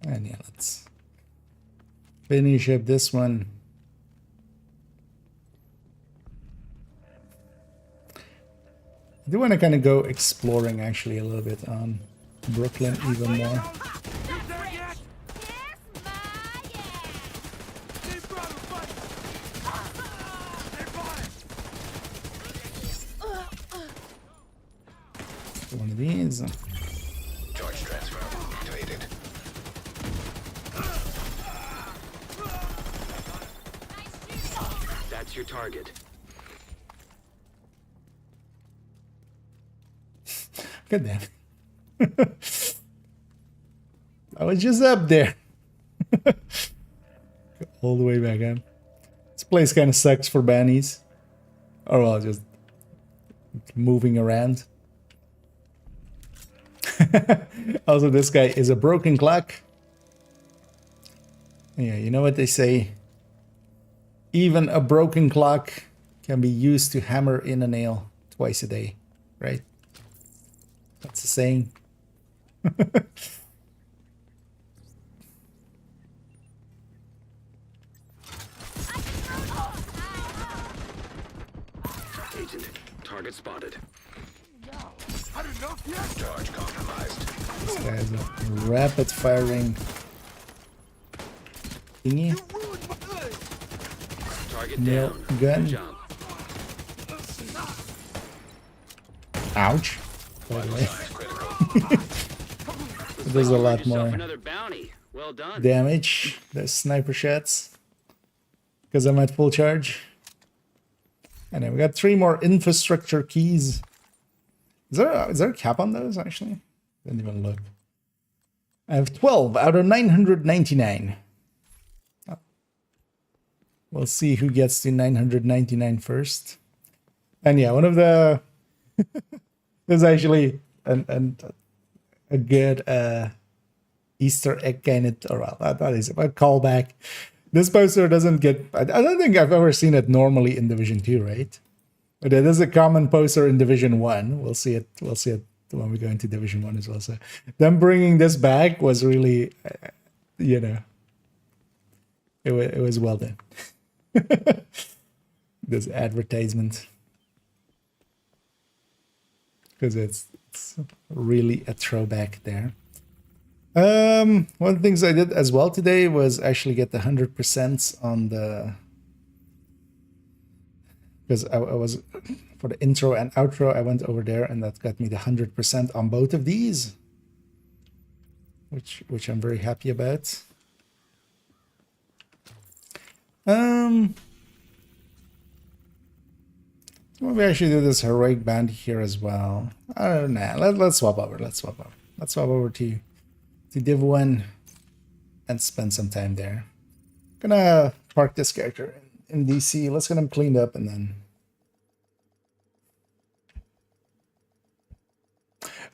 And yeah, let's finish up this one. I do want to kind of go exploring actually a little bit on Brooklyn even more. One of these. Charge transfer activated. That's your target. Good damn. I was just up there. All the way back up. This place kind of sucks for bannies. Or well, just moving around. Also, this guy is a broken clock. Yeah, you know what they say? Even a broken clock can be used to hammer in a nail twice a day. right? That's the saying. Agent, target spotted. Had enough yet? Charge compromised. This guy's a rapid firing thingy. You ruined my leg. Target Nail down. gun. Good job. Ouch. By the way, Signs critical. it does a lot Yourself more another bounty. Well done. damage. The sniper shots. Because I'm at full charge. And then we got 3 more infrastructure keys. Is there a cap on those, actually? Didn't even look. I have 12 out of 999. Oh. We'll see who gets to 999 first. And yeah, one of the... There's actually a good Easter egg kind of... Or well, that is a callback. This poster doesn't get... I don't think I've ever seen it normally in Division 2, right? But it is a common poster in Division 1. We'll see it when we go into Division 1 as well. So them bringing this back was really, you know, it was well done. This advertisement. Because it's really a throwback there. One of the things I did as well today was actually get the 100% on the... Because I was, for the intro and outro, I went over there and that got me the 100% on both of these. Which I'm very happy about. Maybe I should do this heroic bounty here as well. Oh, nah, let's swap over. Let's swap over to Div1 and spend some time there. Gonna park this character in DC. Let's get him cleaned up and then...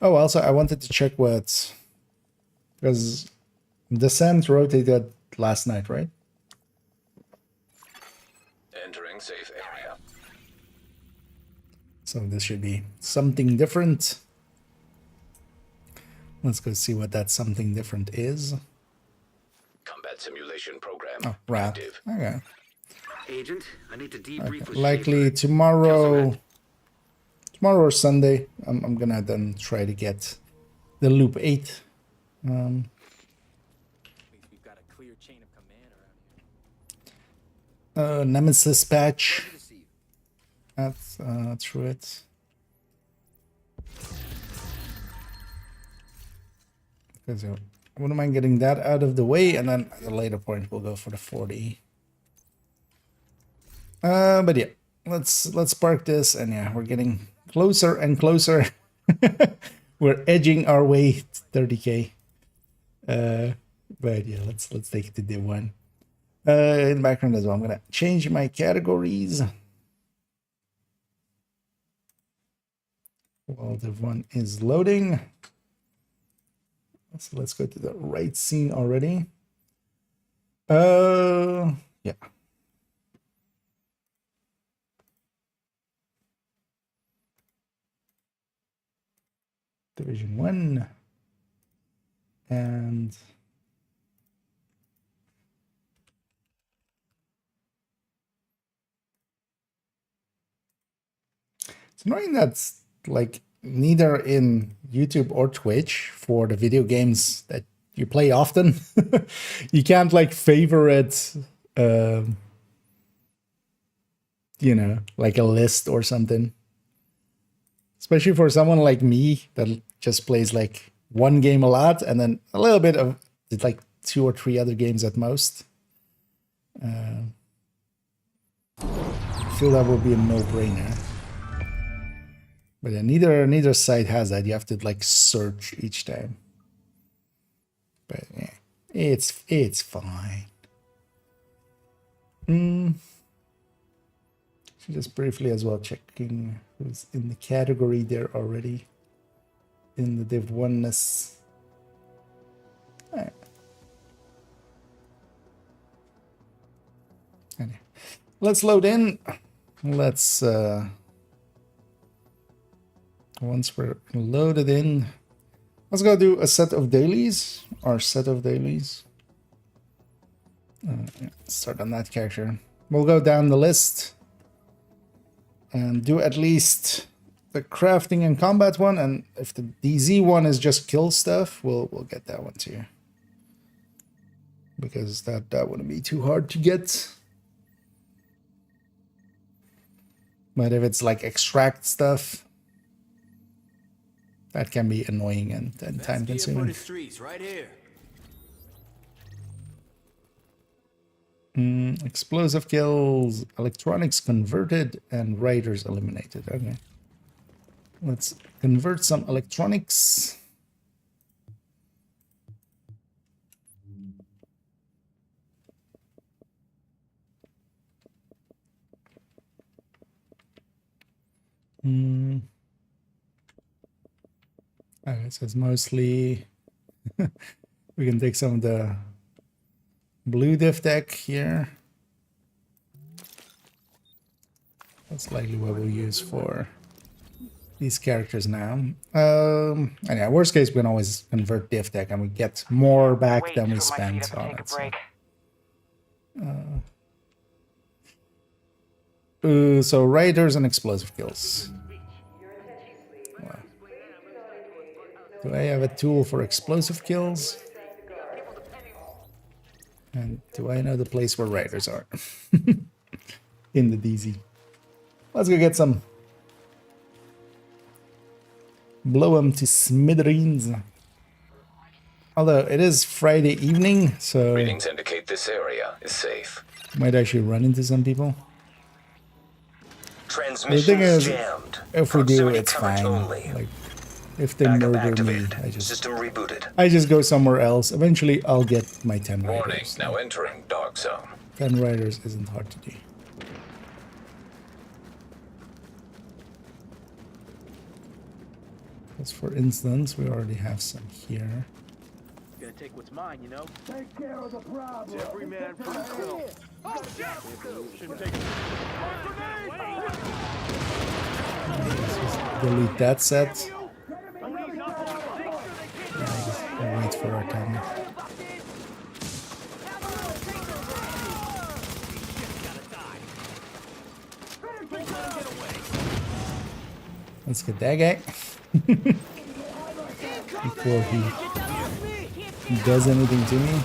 Oh, also, I wanted to check what... Because Descent rotated last night, right? Entering safe area. So this should be something different. Let's go see what that something different is. Combat simulation program. Oh, right. Active. Okay. Agent, I need to debrief with Likely Schaefer. tomorrow or Sunday, I'm gonna then try to get the loop 8. We've got a clear chain of command around here. Nemesis patch. That's through it. Because I wouldn't mind getting that out of the way, and then at a later point we'll go for the 40. But yeah, let's park this, and yeah, we're getting closer and closer. We're edging our way to 30k. But yeah, let's take it to Div1. In the background as well, I'm gonna change my categories. While Div1 is loading. So let's go to the right scene already. Yeah. Division 1 and it's annoying that's like neither in YouTube or Twitch for the video games that you play often. You can't like favorite you know, like a list or something. Especially for someone like me that just plays like one game a lot and then a little bit of like 2 or 3 other games at most. I feel that would be a no-brainer. But yeah, neither site has that. You have to like search each time. But yeah, it's fine. Just briefly as well, checking who's in the category there already in the Div1-ness. Right. Anyway, let's load in. Let's Once we're loaded in, let's go do a set of dailies. Our set of dailies. Yeah, start on that character. We'll go down the list and do at least the crafting and combat one. And if the DZ one is just kill stuff, we'll get that one too. Because that wouldn't be too hard to get. But if it's like extract stuff, that can be annoying and time consuming. For the streets, right here. Explosive kills, electronics converted, and raiders eliminated. Okay. Let's convert some electronics. Okay, so it's mostly we can take some of the blue diff deck here. That's likely what we'll use for these characters now. And yeah, worst case, we can always convert diff deck and we get more back than we spent on it. So raiders and explosive kills. Wow. Do I have a tool for explosive kills? And do I know the place where raiders are? In the DZ. Let's go get some. Blow them to smithereens. Although it is Friday evening, so Readings indicate this area is safe. might actually run into some people. Transmission The thing is, jammed. if we do, Proximity it's coverage fine. only. Like, if they Backup murder me, activated. System rebooted. I just go somewhere else. Eventually, I'll get my 10 Warning, riders. now entering dog zone. 10 riders isn't hard to do. Because for instance, we already have some here. Gonna take what's mine, you know? Take care of the problem. Every man for himself. Oh, shouldn't take Delete that set. We'll wait for our time. Let's get that guy. Before he does anything to me.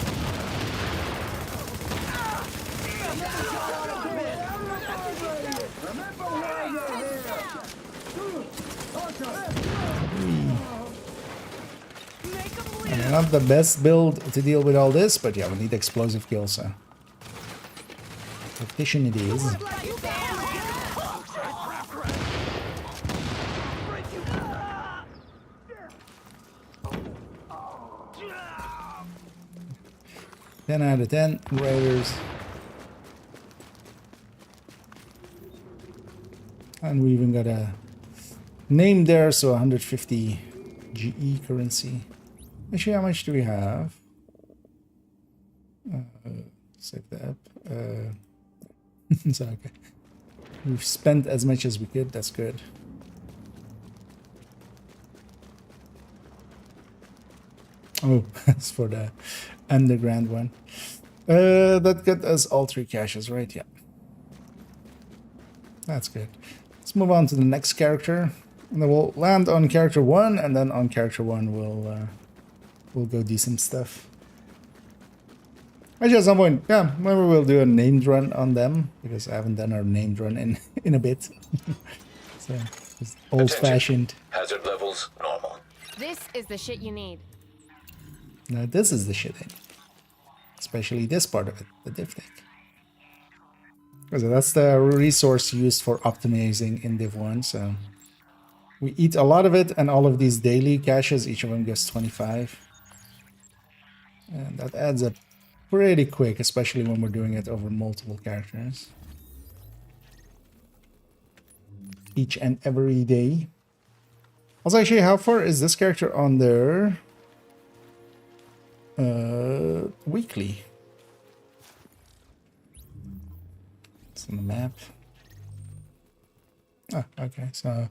And not the best build to deal with all this, but yeah, we need explosive kills, so. Tactician it is. Ten out of 10 raiders. And we even got a name there, so 150 GE currency. Actually, how much do we have? Save that. So okay. We've spent as much as we could, that's good. Oh, that's for the underground one. That got us all 3 caches, right? Yeah. That's good. Let's move on to the next character. And then we'll land on character 1, and then on character 1 we'll go do some stuff. Actually, at some point, yeah, maybe we'll do a named run on them, because I haven't done our named run in a bit. So, it's old-fashioned. Hazard levels normal. This is the shit you need. Now this is the shit I need. Especially this part of it, the div deck. Because that's the resource used for optimizing in Div1, so we eat a lot of it, and all of these daily caches, each of them gives 25. And that adds up pretty quick, especially when we're doing it over multiple characters. Each and every day. Also, actually, how far is this character on their weekly? It's on the map. Ah, okay, so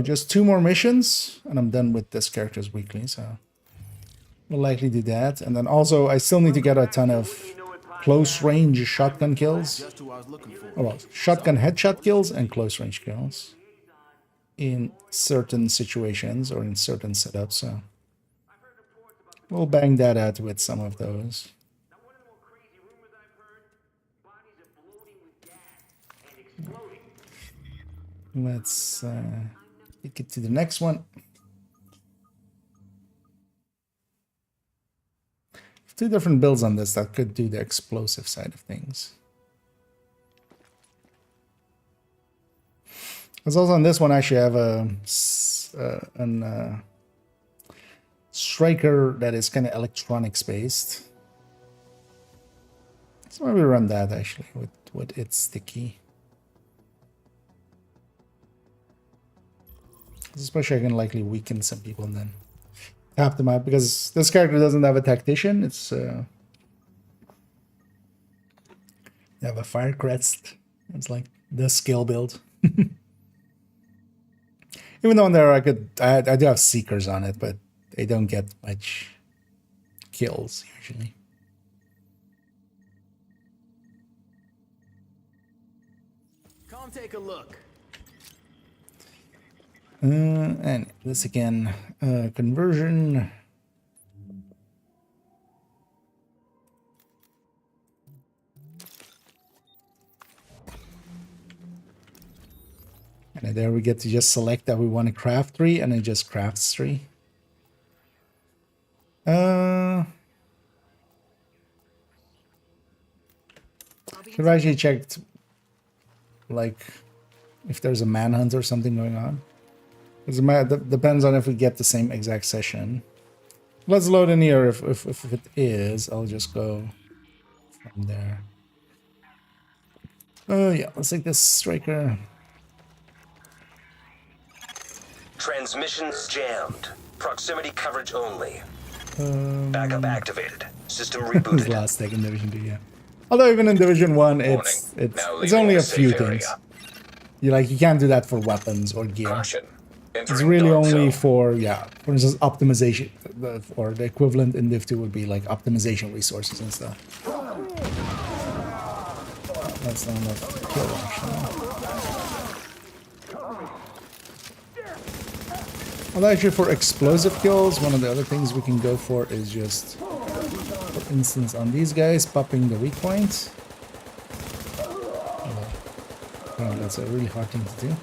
just 2 more missions and I'm done with this character's weekly, so we'll likely do that. And then also I still need to get a ton of close range shotgun kills. Just who I was looking for. Oh, well, shotgun headshot kills and close range kills in certain situations or in certain setups, so we'll bang that out with some of those. Let's get to the next one. 2 different builds on this that could do the explosive side of things. Because also on this one, I actually have a striker that is kind of electronics based. So maybe run that actually with its sticky. Especially I can likely weaken some people and then tap them out, because this character doesn't have a tactician. It's they have a fire crest. It's like the skill build. Even though in there I do have seekers on it, but they don't get much kills usually. Come take a look. And this again, conversion. And there we get to just select that we want to craft 3, and it just crafts 3. Should I actually check, like, if there's a manhunt or something going on? Because it depends on if we get the same exact session. Let's load in here. If it is, I'll just go from there. Oh yeah, let's take this striker. Transmissions jammed. Proximity coverage only. Backup activated. System rebooted. Last tech in Division 2, yeah. Although even in Division 1, it's only a few things. You can't do that for weapons or gear. Caution. It's really only for, for instance, optimization, or the equivalent in Div 2 would be like optimization resources and stuff. That's not enough to kill, actually. Well, actually, for explosive kills, one of the other things we can go for is just, for instance, on these guys, popping the weak point. Oh, that's a really hard thing to do.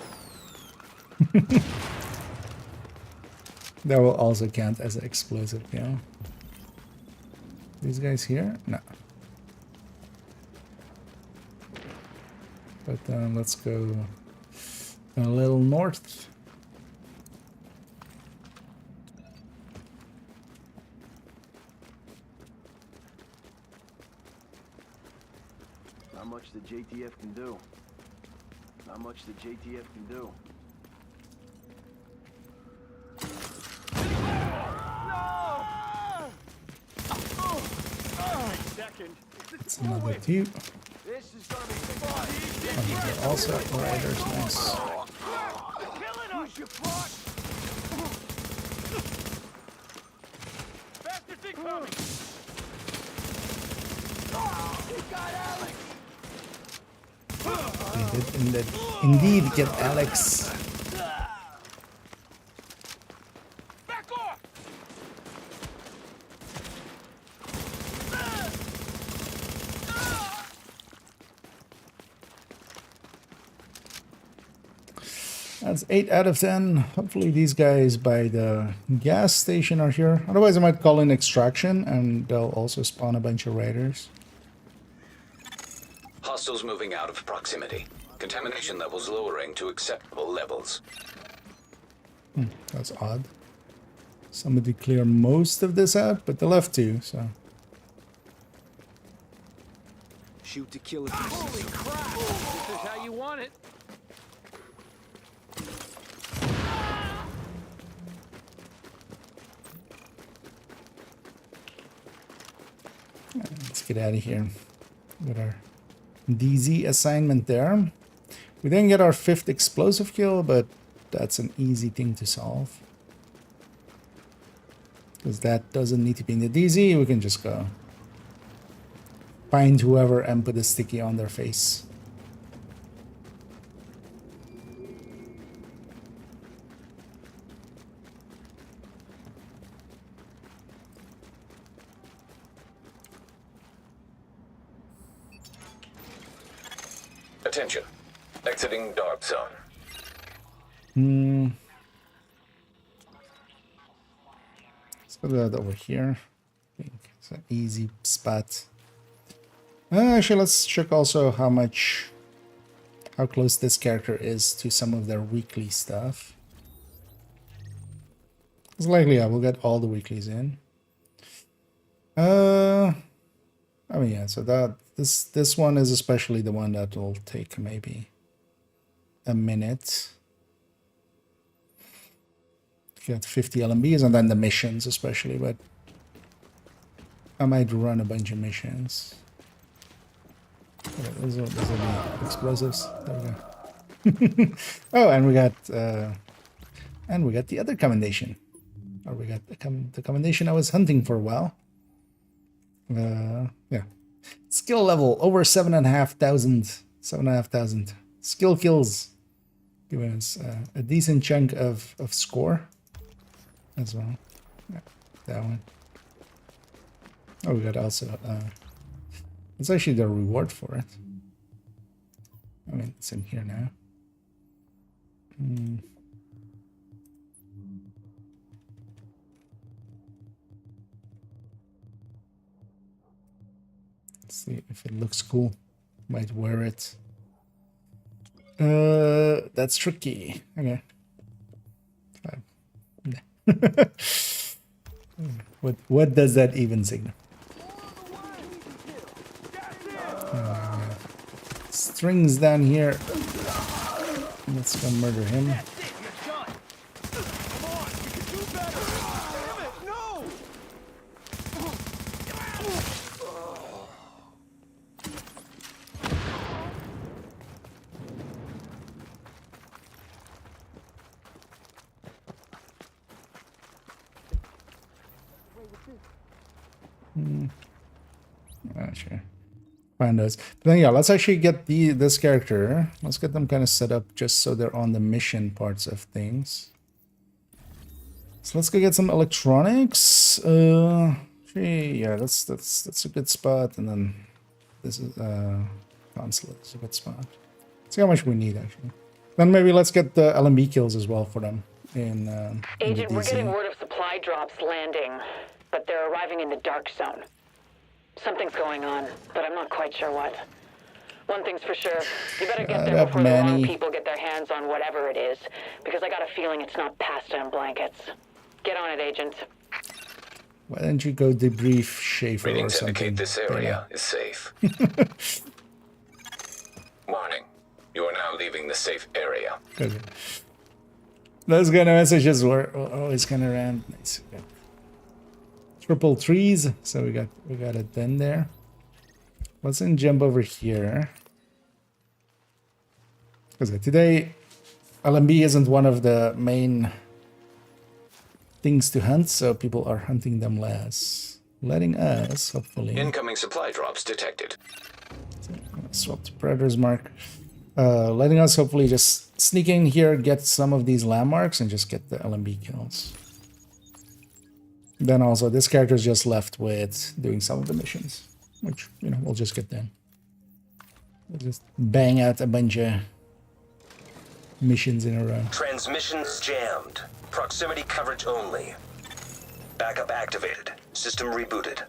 That will also count as an explosive kill. These guys here? No. But let's go a little north. Not much the JTF can do. Not much the JTF can do. It's another two. This is gonna be fun. Also, riders, nice. Killing us, you fuck! Bastards incoming! You got Alex! They did indeed get Alex. Back off! That's 8 out of 10. Hopefully these guys by the gas station are here. Otherwise I might call in extraction and they'll also spawn a bunch of raiders. Hostiles moving out of proximity. Contamination levels lowering to acceptable levels. That's odd. Somebody clear most of this out, but they left 2, so. Shoot to kill if you Holy crap! This is how you want it. Let's get out of here with our DZ assignment there. We didn't get our 5th explosive kill, but that's an easy thing to solve. Because that doesn't need to be in the DZ, we can just go find whoever and put a sticky on their face. Attention. Exiting dark zone. Let's put that over here. I think it's an easy spot. Actually, let's check also how close this character is to some of their weekly stuff. It's likely I will get all the weeklies in. I mean, yeah, so that this one is especially the one that will take maybe a minute. Get 50 LMBs and then the missions especially, but I might run a bunch of missions. Okay, those are the explosives. There we go. Oh, and we got the other commendation. Or we got the commendation I was hunting for a while. Yeah. Skill level over 7,500 skill kills, giving us a decent chunk of score as well. Yeah, that one. Oh, we got also it's actually the reward for it. I mean, it's in here now. See if it looks cool. Might wear it. That's tricky. Okay. What does that even signal? Strings down here. Let's go murder him. Sure. Find those. But then yeah, let's actually get this character. Let's get them kind of set up just so they're on the mission parts of things. So let's go get some electronics. Yeah, that's a good spot. And then this is consulate is a good spot. Let's see how much we need actually. Then maybe let's get the LMB kills as well for them. Agent, we're getting word of supply drops landing, but they're arriving in the dark zone. Something's going on, but I'm not quite sure what. One thing's for sure, you better get there before the wrong people get their hands on whatever it is, because I got a feeling it's not pasta and blankets. Get on it, Agent. Why don't you go debrief Schaefer or something? Indicate this area is safe. Warning. You are now leaving the safe area. Okay. Those kind of messages were always kind of around. Nice. Okay. Triple trees, so we got it then there. Let's then jump over here. Because today LMB isn't one of the main things to hunt, so people are hunting them less. Letting us, hopefully. Incoming supply drops detected. So swap to Predator's mark. Letting us hopefully just sneak in here, get some of these landmarks, and just get the LMB kills. Then also, this character is just left with doing some of the missions, which, you know, we'll just get done. We'll just bang out a bunch of missions in a row. Transmissions jammed. Proximity coverage only. Backup activated. System rebooted.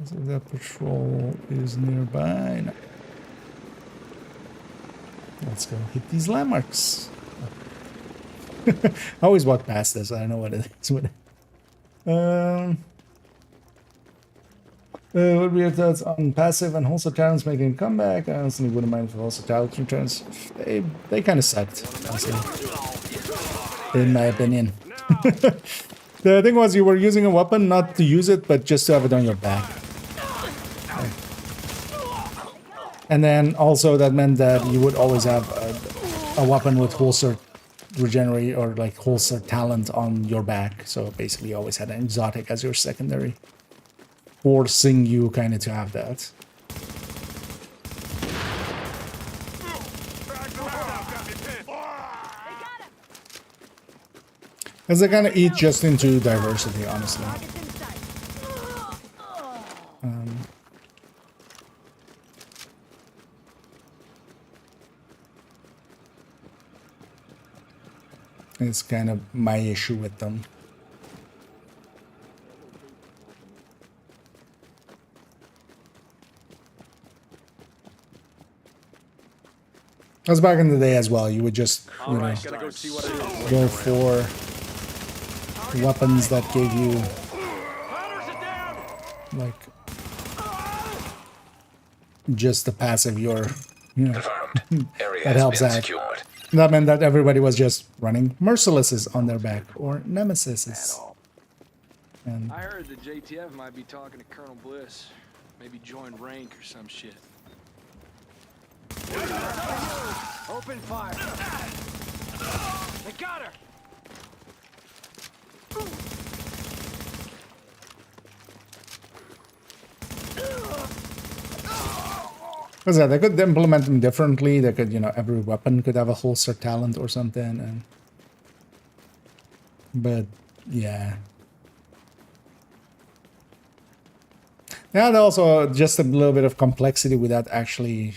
So that patrol is nearby. No. Let's go hit these landmarks. I always walk past this. I don't know what it is. What would be your thoughts on passive and wholesale talents making a comeback? I honestly wouldn't mind if wholesale talent returns. They kind of sucked, honestly, in my opinion. The thing was, you were using a weapon not to use it, but just to have it on your back. And then also that meant that you would always have a weapon with holster regenerate or like holster talent on your back. So basically you always had an exotic as your secondary, forcing you kind of to have that. As they kind of eat just into diversity, honestly. It's kind of my issue with them. Because back in the day as well, you would just, you know, go for weapons that gave you, like, just the passive your, you know, that helps out. That meant that everybody was just running Mercilesses on their back, or Nemesises. And I heard the JTF might be talking to Colonel Bliss. Maybe join rank or some shit. Open fire. They got her. Because yeah, they could implement them differently. They could, you know, every weapon could have a holster talent or something. And but yeah, and also just a little bit of complexity without actually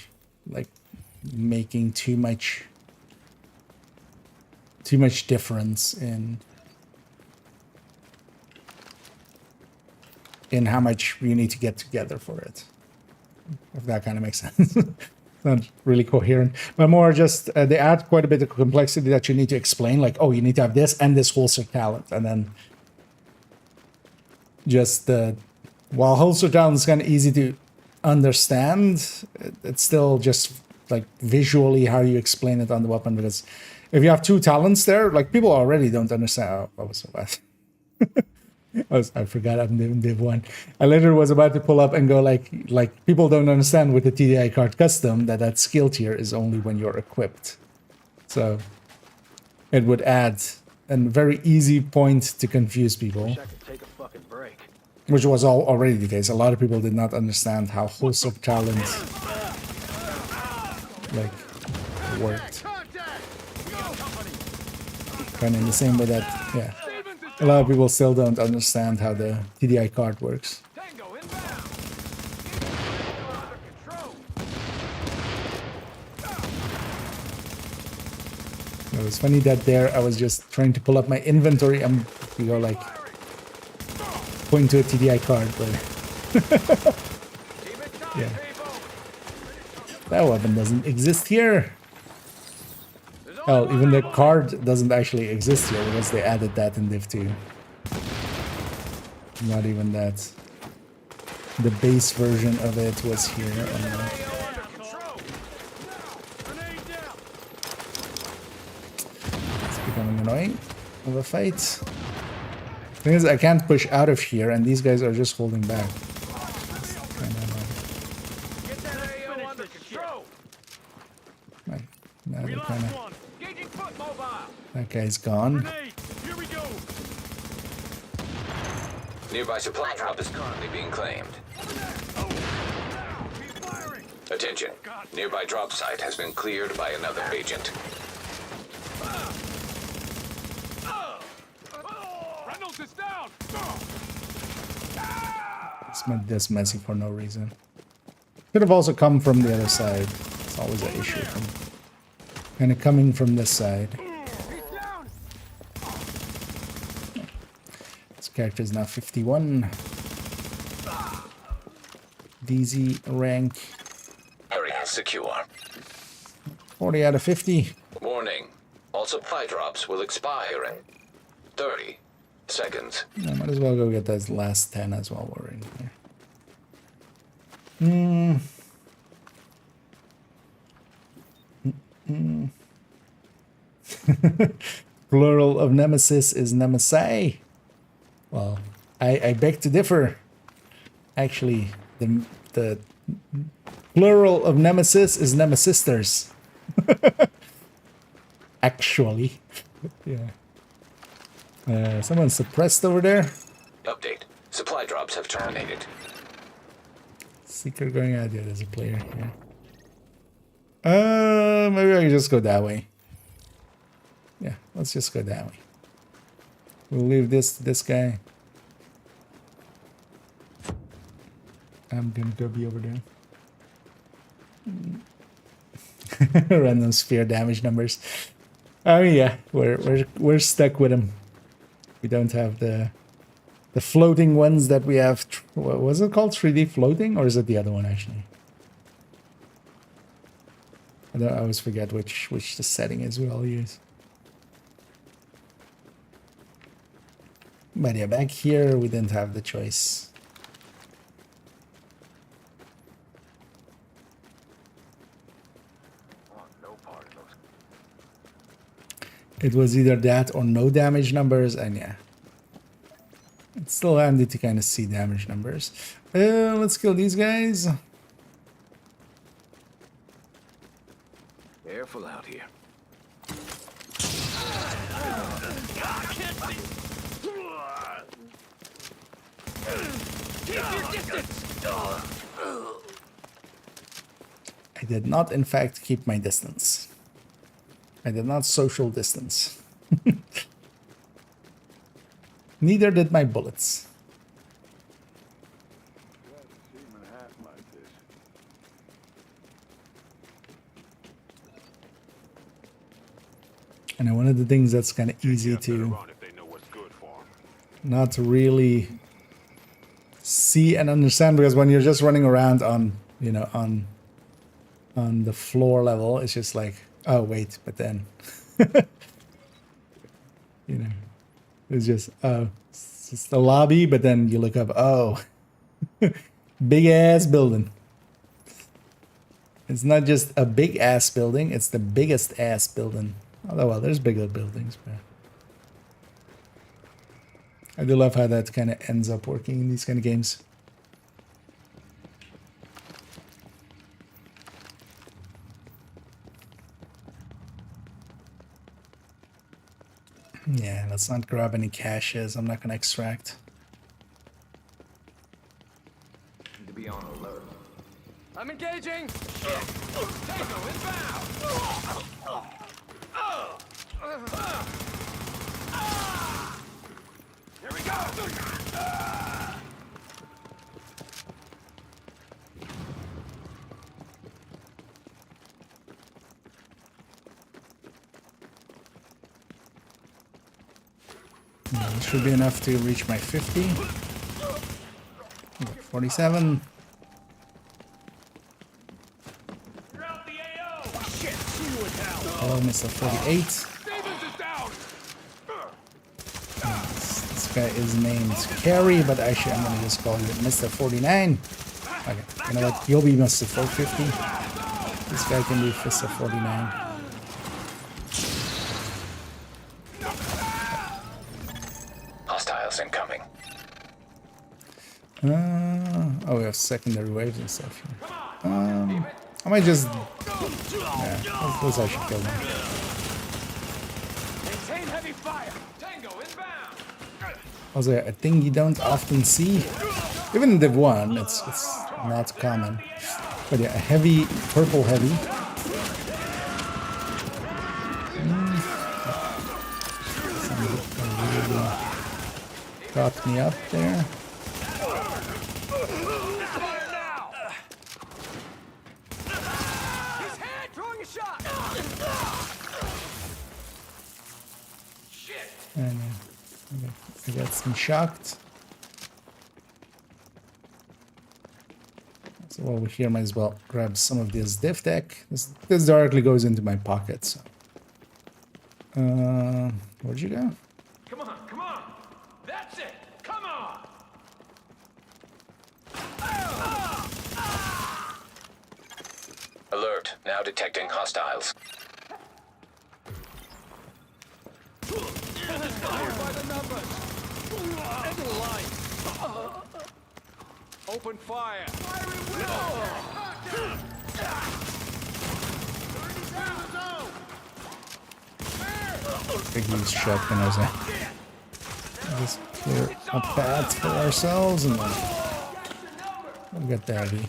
like making too much difference in how much you need to get together for it. If that kind of makes sense. Not really coherent, but more just they add quite a bit of complexity that you need to explain, like, oh, you need to have this and this holster talent, and then just while holster talent is kind of easy to understand, it's still just like visually how you explain it on the weapon, because if you have two talents there, like people already don't understand. Oh, I was so bad. I forgot I'm doing Div1. I literally was about to pull up and go like people don't understand with the TDI card custom that skill tier is only when you're equipped. So it would add a very easy point to confuse people. Wish I could take a fucking break. Which was already the case. A lot of people did not understand how holster talent like worked. Kind of in the same way that, yeah. A lot of people still don't understand how the TDI card works. It was funny that there I was just trying to pull up my inventory and you go like point to a TDI card, but yeah. That weapon doesn't exist here. Oh, even the card doesn't actually exist here because they added that in Div 2. Not even that. The base version of it was here. It's becoming annoying of a fight. Thing is, I can't push out of here, and these guys are just holding back. Now they're kind of. That guy's gone. Nearby supply drop is currently being claimed. Attention. Nearby drop site has been cleared by another agent. Reynolds is down. It's made this messy for no reason. Could have also come from the other side. It's always an issue. Kind of coming from this side. This character is now 51. DZ rank. Area secure. 40 out of 50. Warning. All supply drops will expire in 30 seconds. I might as well go get those last 10 as well we're in here. Plural of nemesis is nemesi. Well, I beg to differ. Actually, the Plural of nemesis is nemesisters. Actually. Yeah. Someone's suppressed over there. Update. Supply drops have terminated. Seeker going out. Yeah, there's a player here. Maybe I can just go that way. Yeah, let's just go that way. We'll leave this to this guy. I'm gonna go be over there. Random sphere damage numbers. Oh yeah, we're stuck with them. We don't have the floating ones that we have. What was it called? 3D floating, or is it the other one actually? I always forget which the setting is we all use. But yeah, back here we didn't have the choice. It was either that or no damage numbers, and yeah. It's still handy to kind of see damage numbers. Let's kill these guys. Careful out here. I did not, in fact, keep my distance. I did not social distance. Neither did my bullets. And one of the things that's kind of easy to not really see and understand, because when you're just running around on, you know, on the floor level, it's just like, oh wait, but then you know, it's just it's just the lobby, but then you look up, oh, big ass building. It's not just a big ass building, it's the biggest ass building. Although, well, there's bigger buildings, but I do love how that kind of ends up working in these kind of games. Yeah, let's not grab any caches. I'm not going to extract. Need to be on alert. I'm engaging! Tango inbound! Here we go! This should be enough to reach my 50. 47. Oh, Mr. 48. This guy is named Carrie, but actually I'm gonna just call you Mr. 49. Okay, you know what? You'll be Mr. 450. This guy can be Mr. 49. Hostiles incoming. Oh, we have secondary waves and stuff here. I might just... Yeah, let's actually kill them. Maintain heavy fire! Tango inbound! Also, a thing you don't often see, even in Div1, it's not common. But yeah, a heavy, purple heavy. Somebody really got me up there. And I got some shocked. So over here, might as well grab some of this div tech. This directly goes into my pocket. So, where'd you go? Come on, come on! That's it! Come on! Alert. Now detecting hostiles. Fire by the numbers! End of the line! Open fire! Fire big use shotgunners. Just clear a path for ourselves and then we'll get the heavy.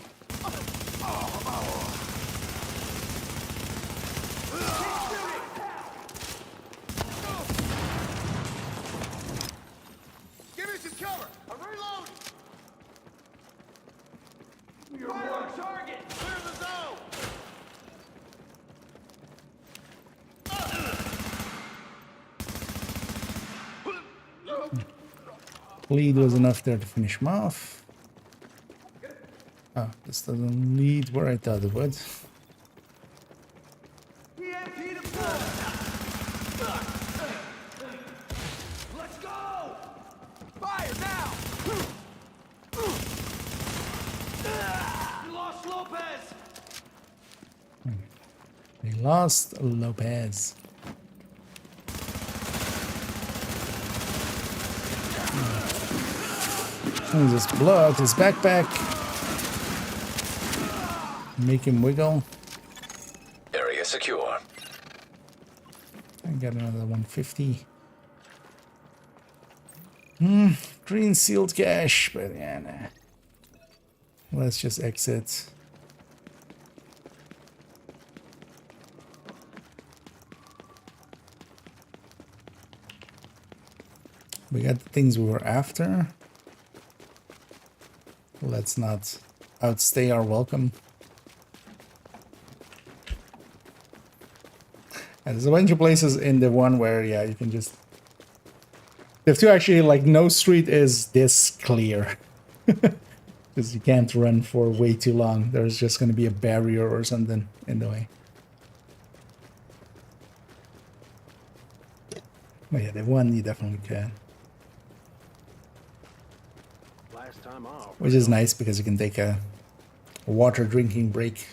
Give me some cover. I'm reloading. You're on target. Clear the zone. Bleed was enough there to finish him off. Oh, this doesn't lead where I thought it would. Let's go. Fire now. We lost Lopez. We lost Lopez. And just blow out his backpack. Make him wiggle. Area secure. I got another 150. Green sealed cache, but yeah, nah. Let's just exit. We got the things we were after. Let's not outstay our welcome. And there's a bunch of places in the one where, yeah, you can just... Div2 actually, like, no street is this clear. Because you can't run for way too long. There's just going to be a barrier or something in the way. But yeah, the one you definitely can. Time off. Which is nice because you can take a water drinking break.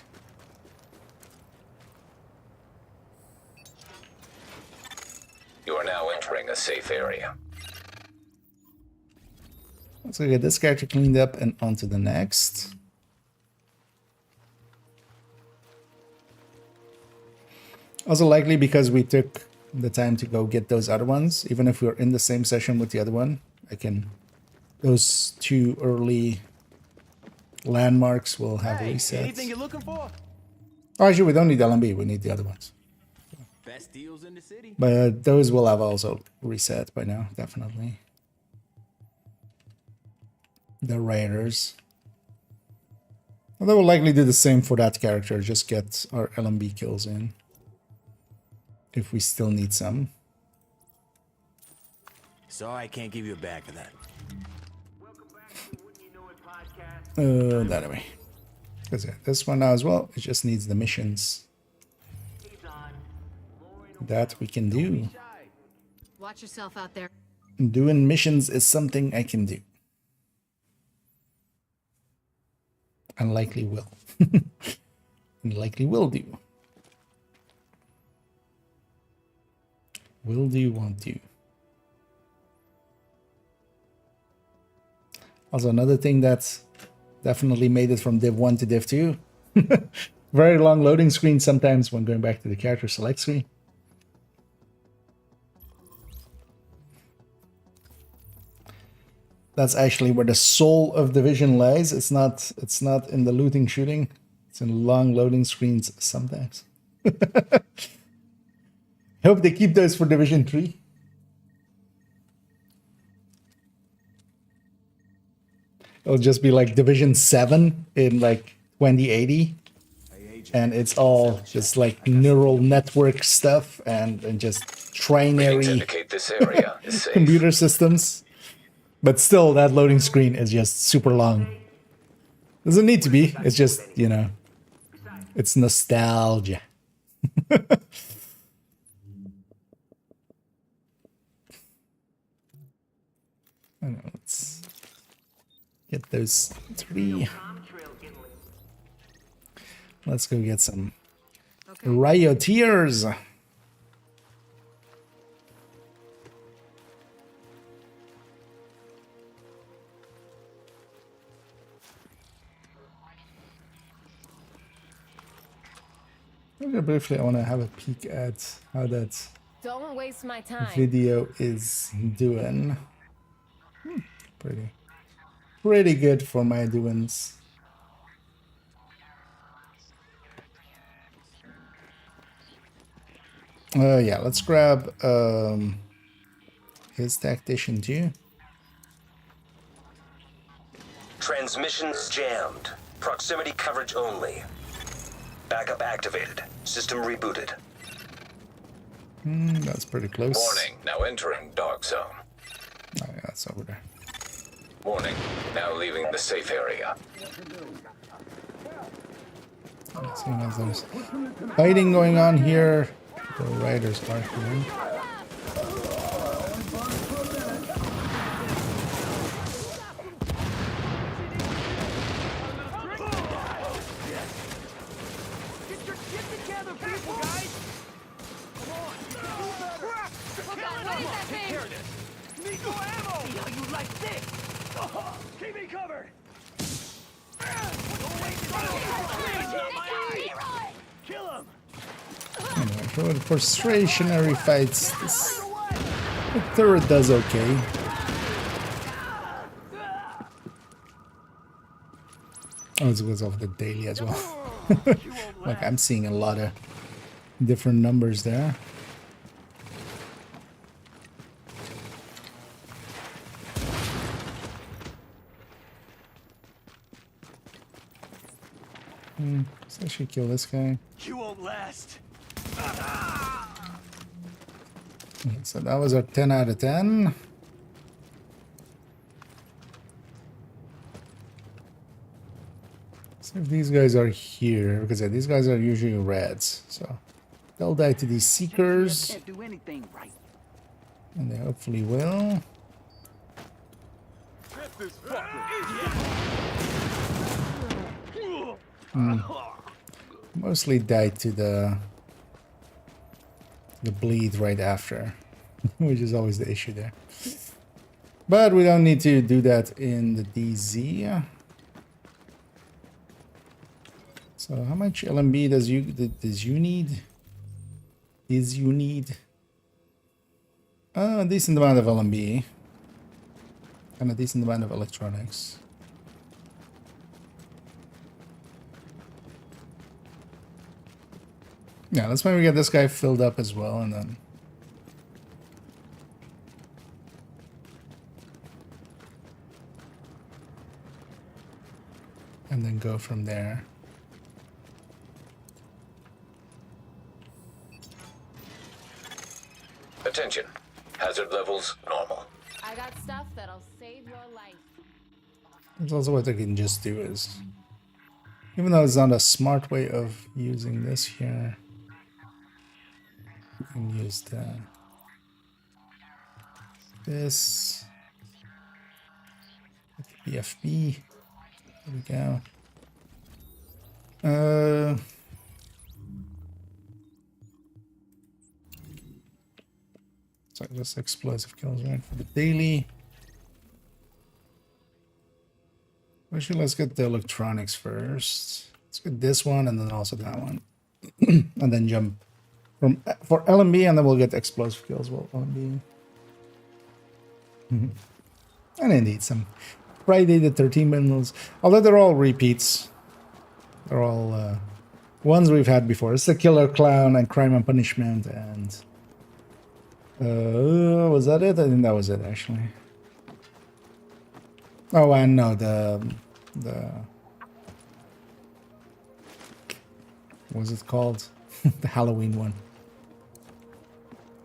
You are now entering a safe area. Let's go get this character cleaned up and onto the next. Also likely because we took the time to go get those other ones. Even if we're in the same session with the other one, I can... Those two early landmarks will have resets. Anything you're looking for? Oh, actually, we don't need LMB. We need the other ones. Best deals in the city. But those will have also reset by now, definitely. The Raiders. Although we'll likely do the same for that character. Just get our LMB kills in. If we still need some. Sorry I can't give you a bag of that. That way. Because yeah, this one now as well, it just needs the missions. That we can do. Watch yourself out there. Doing missions is something I can do. And likely will. And likely will do. Will do, won't do. Also, another thing that's definitely made it from Div 1 to Div 2. Very long loading screen sometimes when going back to the character select screen. That's actually where the soul of Division lies. It's not in the looting shooting. It's in long loading screens sometimes. Hope they keep those for Division 3. It'll just be like Division 7 in like 2080. And it's all just like neural network stuff and just trinary Indicate this area is safe. computer systems. But still, that loading screen is just super long. Doesn't need to be. It's just, you know, it's nostalgia. I don't know, let's get those 3. Let's go get some rioters. Briefly, I want to have a peek at how that Don't waste my time. video is doing. Pretty good for my doings. Yeah, let's grab his tactician too. Transmissions jammed. Proximity coverage only. Backup activated. System rebooted. That's pretty close. Warning, now entering dark zone. Oh, yeah, that's over there. Warning, now leaving the safe area. Seeing as there's fighting going on here, the riders are here. Keep me covered! Kill him! Anyway, for the frustrationary fights, this the turret does okay. Oh, it's because of the daily as well. Like, I'm seeing a lot of different numbers there. So I should kill this guy. You won't last. Okay, so that was our 10 out of 10. So if these guys are here, because these guys are usually reds, so they'll die to these seekers. Can't do anything right. And they hopefully will. Mostly died to the bleed right after, which is always the issue there. But we don't need to do that in the DZ. So how much LMB does you need? You need a decent amount of LMB and a decent amount of electronics. Yeah, let's maybe get this guy filled up as well, and then go from there. Attention. Hazard levels normal. I got stuff that'll save your life. There's also what I can just do is, even though it's not a smart way of using this here, you can use this BFB. There we go. So just explosive kills, right? For the daily. Actually, let's get the electronics first. Let's get this one and then also that one. And then jump for LMB, and then we'll get the explosive kills. Well, LMB. And indeed, some Friday the 13th minerals. Although they're all repeats. They're all ones we've had before. It's the Killer Clown and Crime and Punishment and... was that it? I think that was it, actually. Oh, and no, the what's it called? The Halloween one.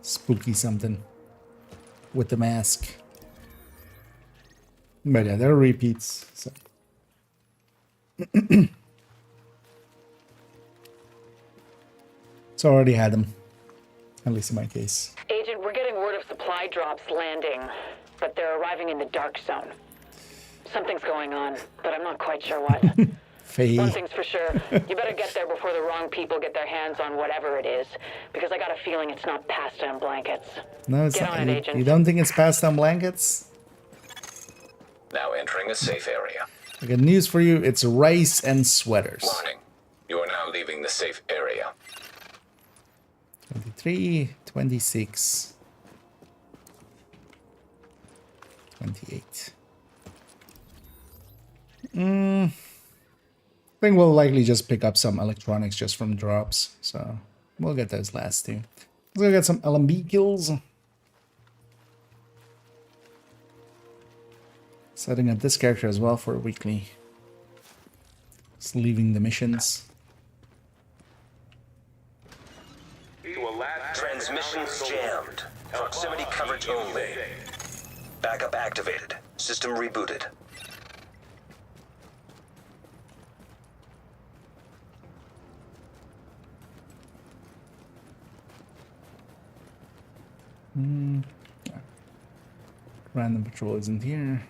Spooky something. With the mask. But yeah, they're repeats, so. So I already had them. At least in my case. Agent, we're getting word of supply drops landing, but they're arriving in the dark zone. Something's going on, but I'm not quite sure what. Faye. One thing's for sure, you better get there before the wrong people get their hands on whatever it is, because I got a feeling it's not pasta and blankets. No, it's Get not. on it, Agent. You don't think it's pasta and blankets? Now entering a safe area. I got news for you. It's rice and sweaters. Warning. You are now leaving the safe area. 23, 26, 28. I think we'll likely just pick up some electronics just from drops, so we'll get those last two. Let's go get some LMB kills. Setting up this character as well for a weekly. Just leaving the missions. Transmissions jammed. Proximity coverage only. Backup activated. System rebooted. Yeah. Random patrol isn't here.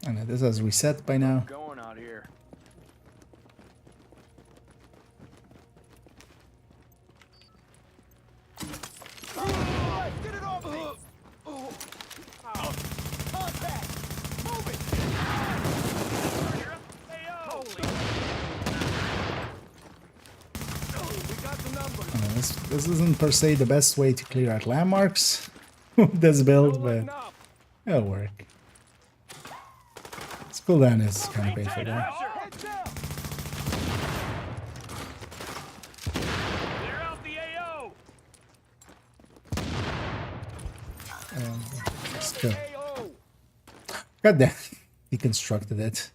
I know this has reset by now. Going out here. Get it off me! Contact! Move it! Holy! We got the numbers. This isn't per se the best way to clear out landmarks with this build, but it'll work. This cooldown is kind of painful though. Heads down! Clear out the AO! Let's go. God damn, deconstructed it.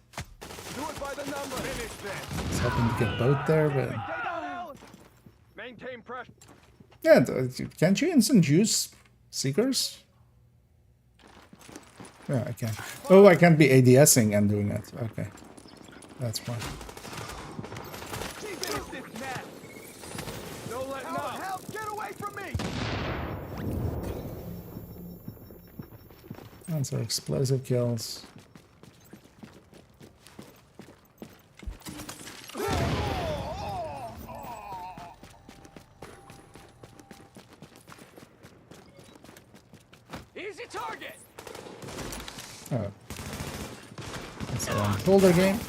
Do it by the number. Finish this. I was hoping to get both there, but Maintain pressure. yeah, can't you instant use seekers? Yeah, I can. Oh, I can't be ADSing and doing it. Okay, that's fine. Don't let help! Get away from me! And so explosive kills. Easy target! Oh, that's a long shoulder game.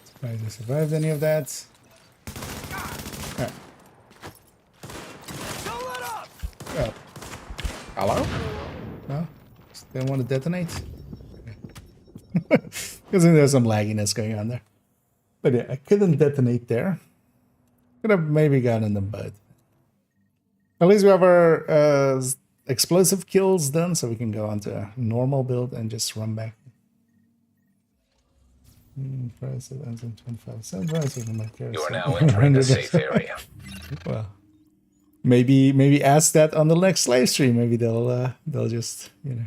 Surprised I survived any of that. Oh. Don't let up! Oh. Hello? No? Didn't want to detonate? Because there's some lagginess going on there. But yeah, I couldn't detonate there. Could have maybe gotten them, but at least we have our explosive kills done, so we can go on to normal build and just run back. Price of 25 cents. You are now entering the safe area. Well, maybe ask that on the next live stream. Maybe they'll just, you know.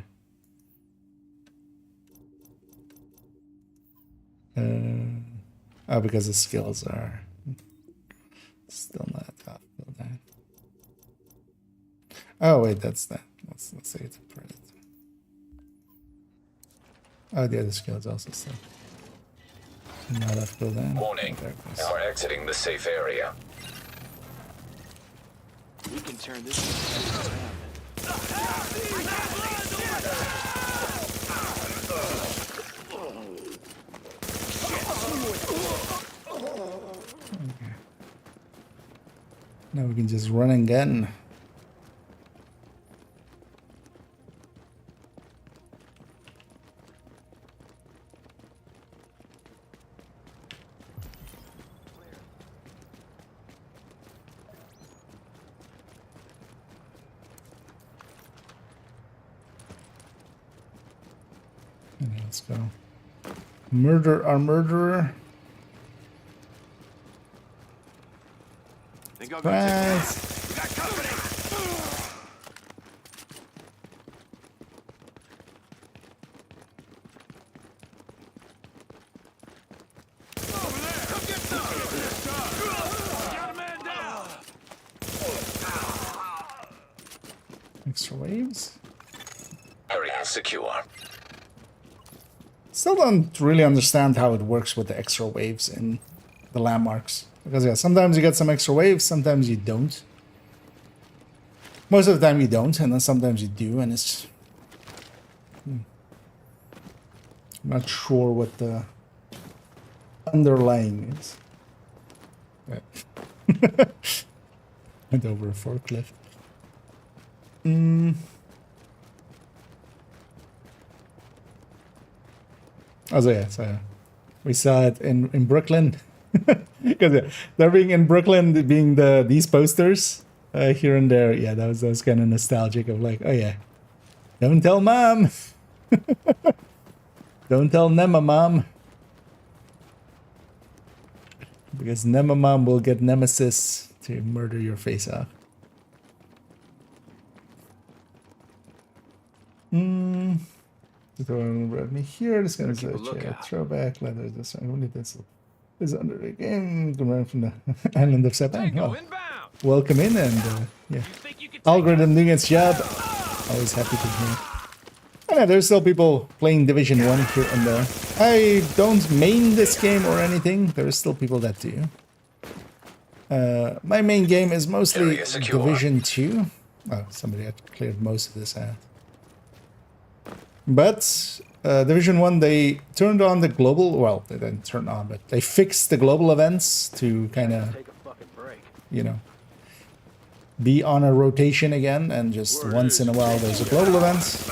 Oh, because the skills are still not top. Oh wait, that's that. Let's say it's a predator. Oh, the other skill is also still not up till then. Warning. Oh, We're exiting the safe area. We can turn this into okay. Now we can just run and gun. Let's go. Murder our murderer. Think I'll get you. You got company. Over there. Come get some. Got a man down. Extra waves. Area secure. Still don't really understand how it works with the extra waves in the landmarks. Because yeah, sometimes you get some extra waves, sometimes you don't. Most of the time you don't, and then sometimes you do, and it's... Not sure what the underlying is. Went over a forklift. Oh, so yeah, so we saw it in Brooklyn. Because they're being in Brooklyn, being these posters here and there. Yeah, that was kind of nostalgic of like, oh yeah, don't tell mom. Don't tell Nema mom. Because Nema mom will get Nemesis to murder your face off. Read me here. This gonna say throwback letter. This only this is under the game. Come from the island of Sepang. Oh, welcome in and yeah. Algorithm doing its job. Always happy to hear. And yeah, there's still people playing Division 1 here and there. I don't main this game or anything. There's still people that do. My main game is mostly Division 2. Oh, somebody had cleared most of this out. But Division 1, they turned on the global... Well, they didn't turn on, but they fixed the global events to kind of, you know, be on a rotation again. And just once in a while, there's a global event.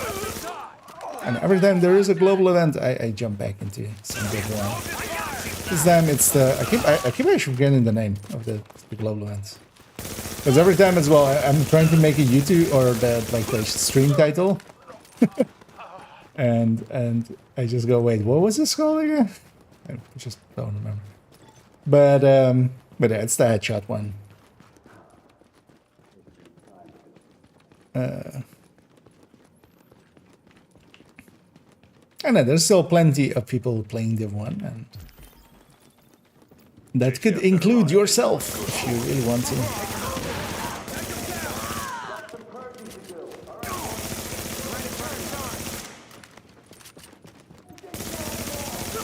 And every time there is a global event, I jump back into some Div 1. This time it's the... I keep actually forgetting the name of the global events. Because every time as well, I'm trying to make a YouTube or the stream title. and I just go, wait, what was this called again? I just don't remember. But yeah, it's the headshot one. And there's still plenty of people playing Div 1, and that could include yourself if you really want to.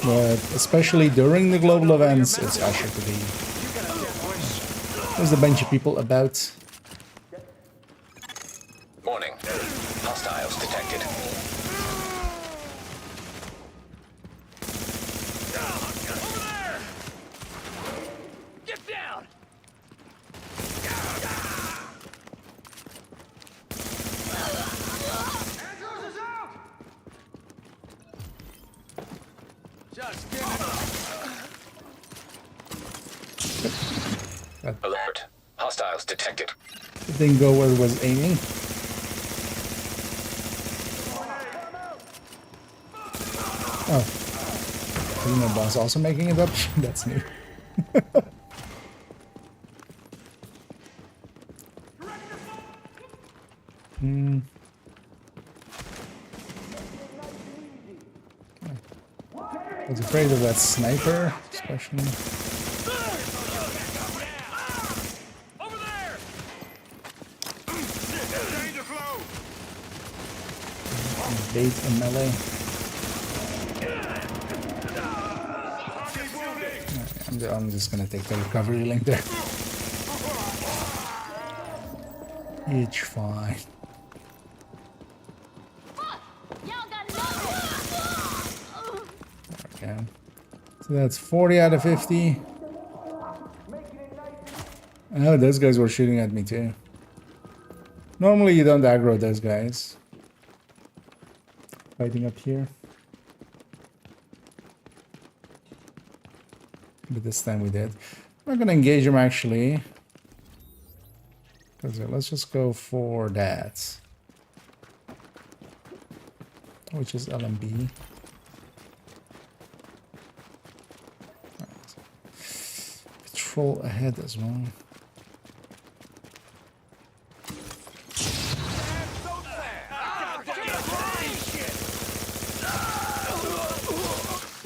But especially during the global events, it's actually to be. There's a bunch of people about. Warning. Hostiles detected. Alert. Hostiles detected. It didn't go where it was aiming. Oh. Isn't the boss also making it up? That's new. I was afraid of that sniper, especially. Bait and melee. I'm just gonna take the recovery link there. It's fine. Okay. So that's 40 out of 50. Oh, those guys were shooting at me too. Normally you don't aggro those guys. Fighting up here. But this time we did. I'm not gonna engage him actually. Let's just go for that. Which is LMB. Patrol ahead as well.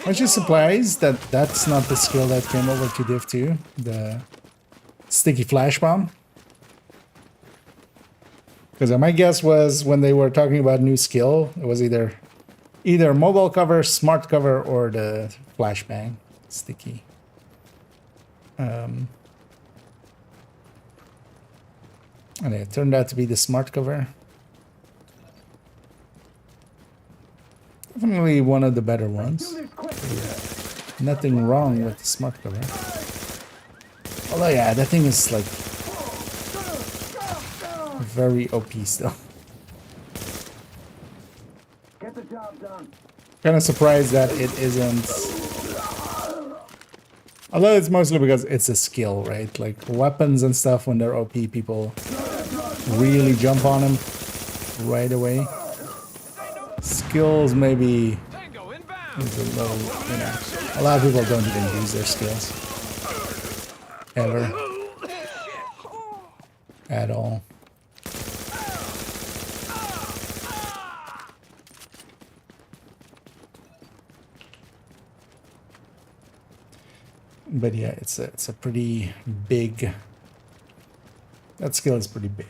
I'm just surprised that that's not the skill that came over to Div 2, the sticky flash bomb. Because my guess was when they were talking about new skill, it was either mobile cover, smart cover, or the flashbang sticky. And it turned out to be the smart cover. Definitely one of the better ones. Nothing wrong with the smart cover. Although yeah, that thing is like very OP still. Get the job done. Kind of surprised that it isn't. Although it's mostly because it's a skill, right? Like weapons and stuff, when they're OP, people really jump on them right away. Skills maybe is a little, you know, a lot of people don't even use their skills ever at all. But yeah, it's a pretty big. That skill is pretty big.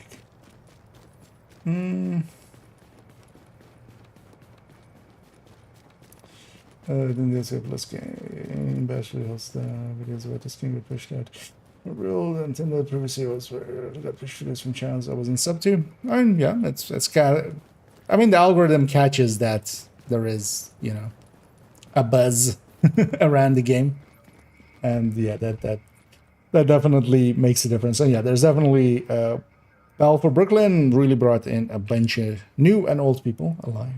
Then there's a plus game. Bachelor host videos about this game get pushed out. Real intended privacy was got pushed videos from channels I wasn't sub to. And yeah, it's kind of. I mean, the algorithm catches that there is, you know, a buzz around the game. And yeah, that definitely makes a difference. And yeah, there's definitely Battle for Brooklyn really brought in a bunch of new and old people alike.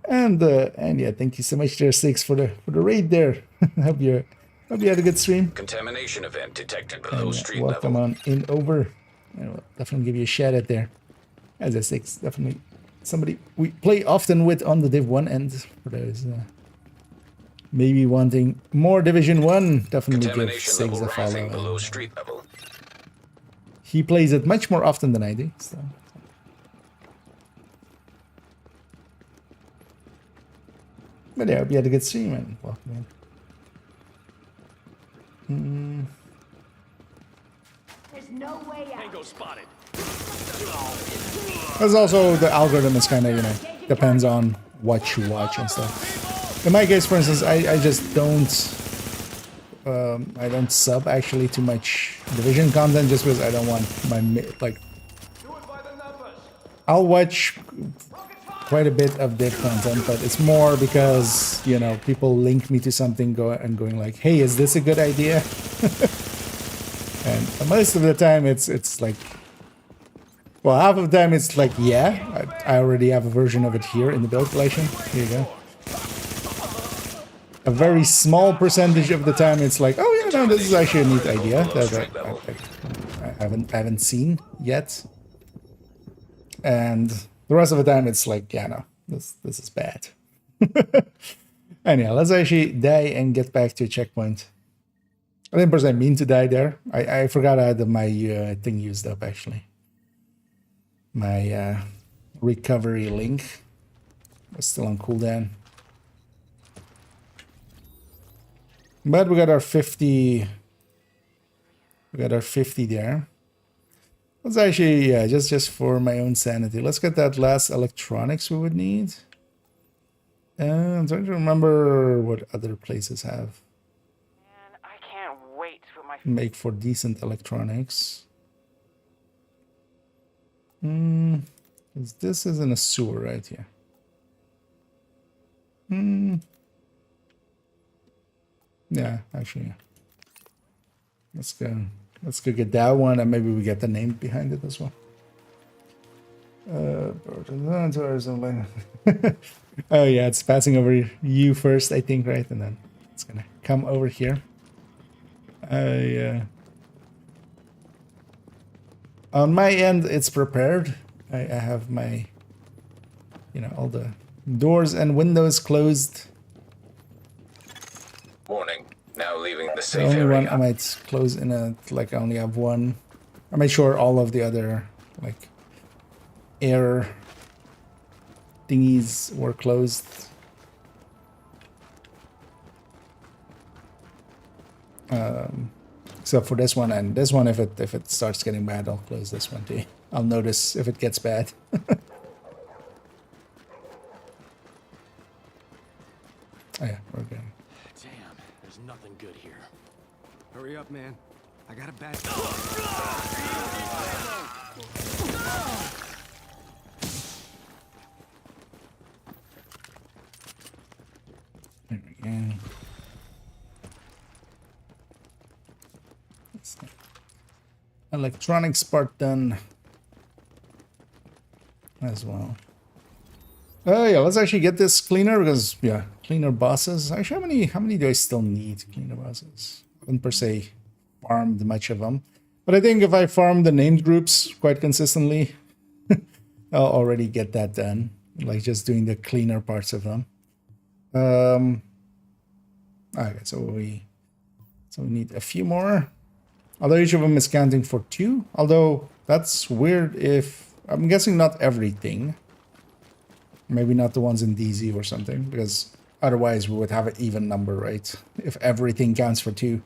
And yeah, thank you so much there, Six, for the raid there. hope you had a good stream. Contamination event detected below And, street welcome level. on in over. And we'll definitely give you a shout out there. As a Six, definitely somebody we play often with on the Div1 end. For those maybe wanting more Division 1, definitely give Contamination Six level a rising follow. below street level. He plays it much more often than I do. So. But yeah, I hope you had a good stream and welcome in. There's no way out. Tango spotted. There's also the algorithm is kind of, you know, depends on what you watch and stuff. In my case, for instance, I just don't I don't sub actually too much Division content just because I don't want my like. I'll watch quite a bit of Div content, but it's more because, you know, people link me to something going like, hey, is this a good idea? And most of the time it's like, well, half of the time it's like, yeah, I already have a version of it here in the build collection. Here you go. A very small percentage of the time it's like, oh yeah, no, this is actually a neat idea that I haven't seen yet. And the rest of the time it's like, yeah, no, this is bad. Anyhow, let's actually die and get back to a checkpoint. I didn't personally mean to die there. I forgot I had my thing used up actually. My recovery link was still on cooldown. But we got our 50. We got our 50 there. Let's actually, yeah, just for my own sanity. Let's get that last electronics we would need. And I'm trying to remember what other places have. Man, I can't wait to put my Make for decent electronics. This is in a sewer right here. Yeah, actually, yeah. Let's go get that one, and maybe we get the name behind it as well. Oh yeah, it's passing over you first, I think, right? And then it's gonna come over here. Yeah. On my end, it's prepared. I have my, you know, all the doors and windows closed. Warning. Now leaving the The safe only area. one I might close in a, like, I only have one. I made sure all of the other, like, air thingies were closed. Except for this one, and this one, if it starts getting bad, I'll close this one too. I'll notice if it gets bad. Oh yeah, we're good. Damn, there's nothing good here. Hurry up, man. I got a bad. Yeah. Electronics part done as well. Oh yeah, let's actually get this cleaner because yeah, cleaner bosses. Actually, how many do I still need? Cleaner bosses. I haven't per se farmed much of them, but I think if I farm the named groups quite consistently, I'll already get that done. Like just doing the cleaner parts of them. Okay, so we need a few more. Although each of them is counting for 2. Although that's weird if I'm guessing not everything. Maybe not the ones in DZ or something, because otherwise we would have an even number, right? If everything counts for 2,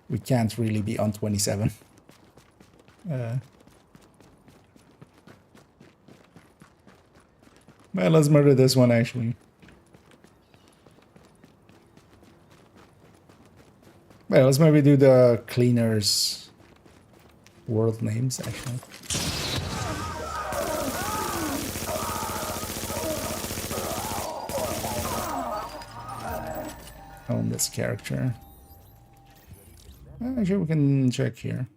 we can't really be on 27. Well, let's murder this one actually. Well, let's maybe do the cleaners world names actually. Own this character. Actually, we can check here.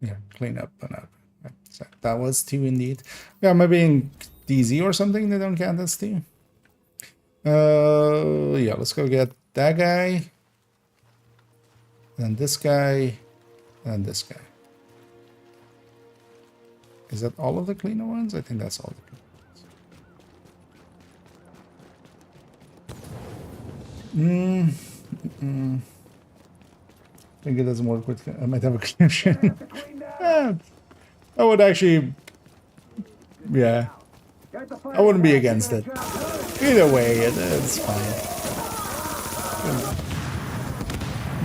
Yeah, clean up and up. That was 2 indeed. Yeah, maybe in DZ or something they don't count as 2. Yeah, let's go get that guy. Then this guy. And this guy. Is that all of the cleaner ones? I think that's all the cleaner ones. I think it doesn't work with... I might have a connection. Yeah, I would actually... Yeah. I wouldn't be against it. Either way, it's fine.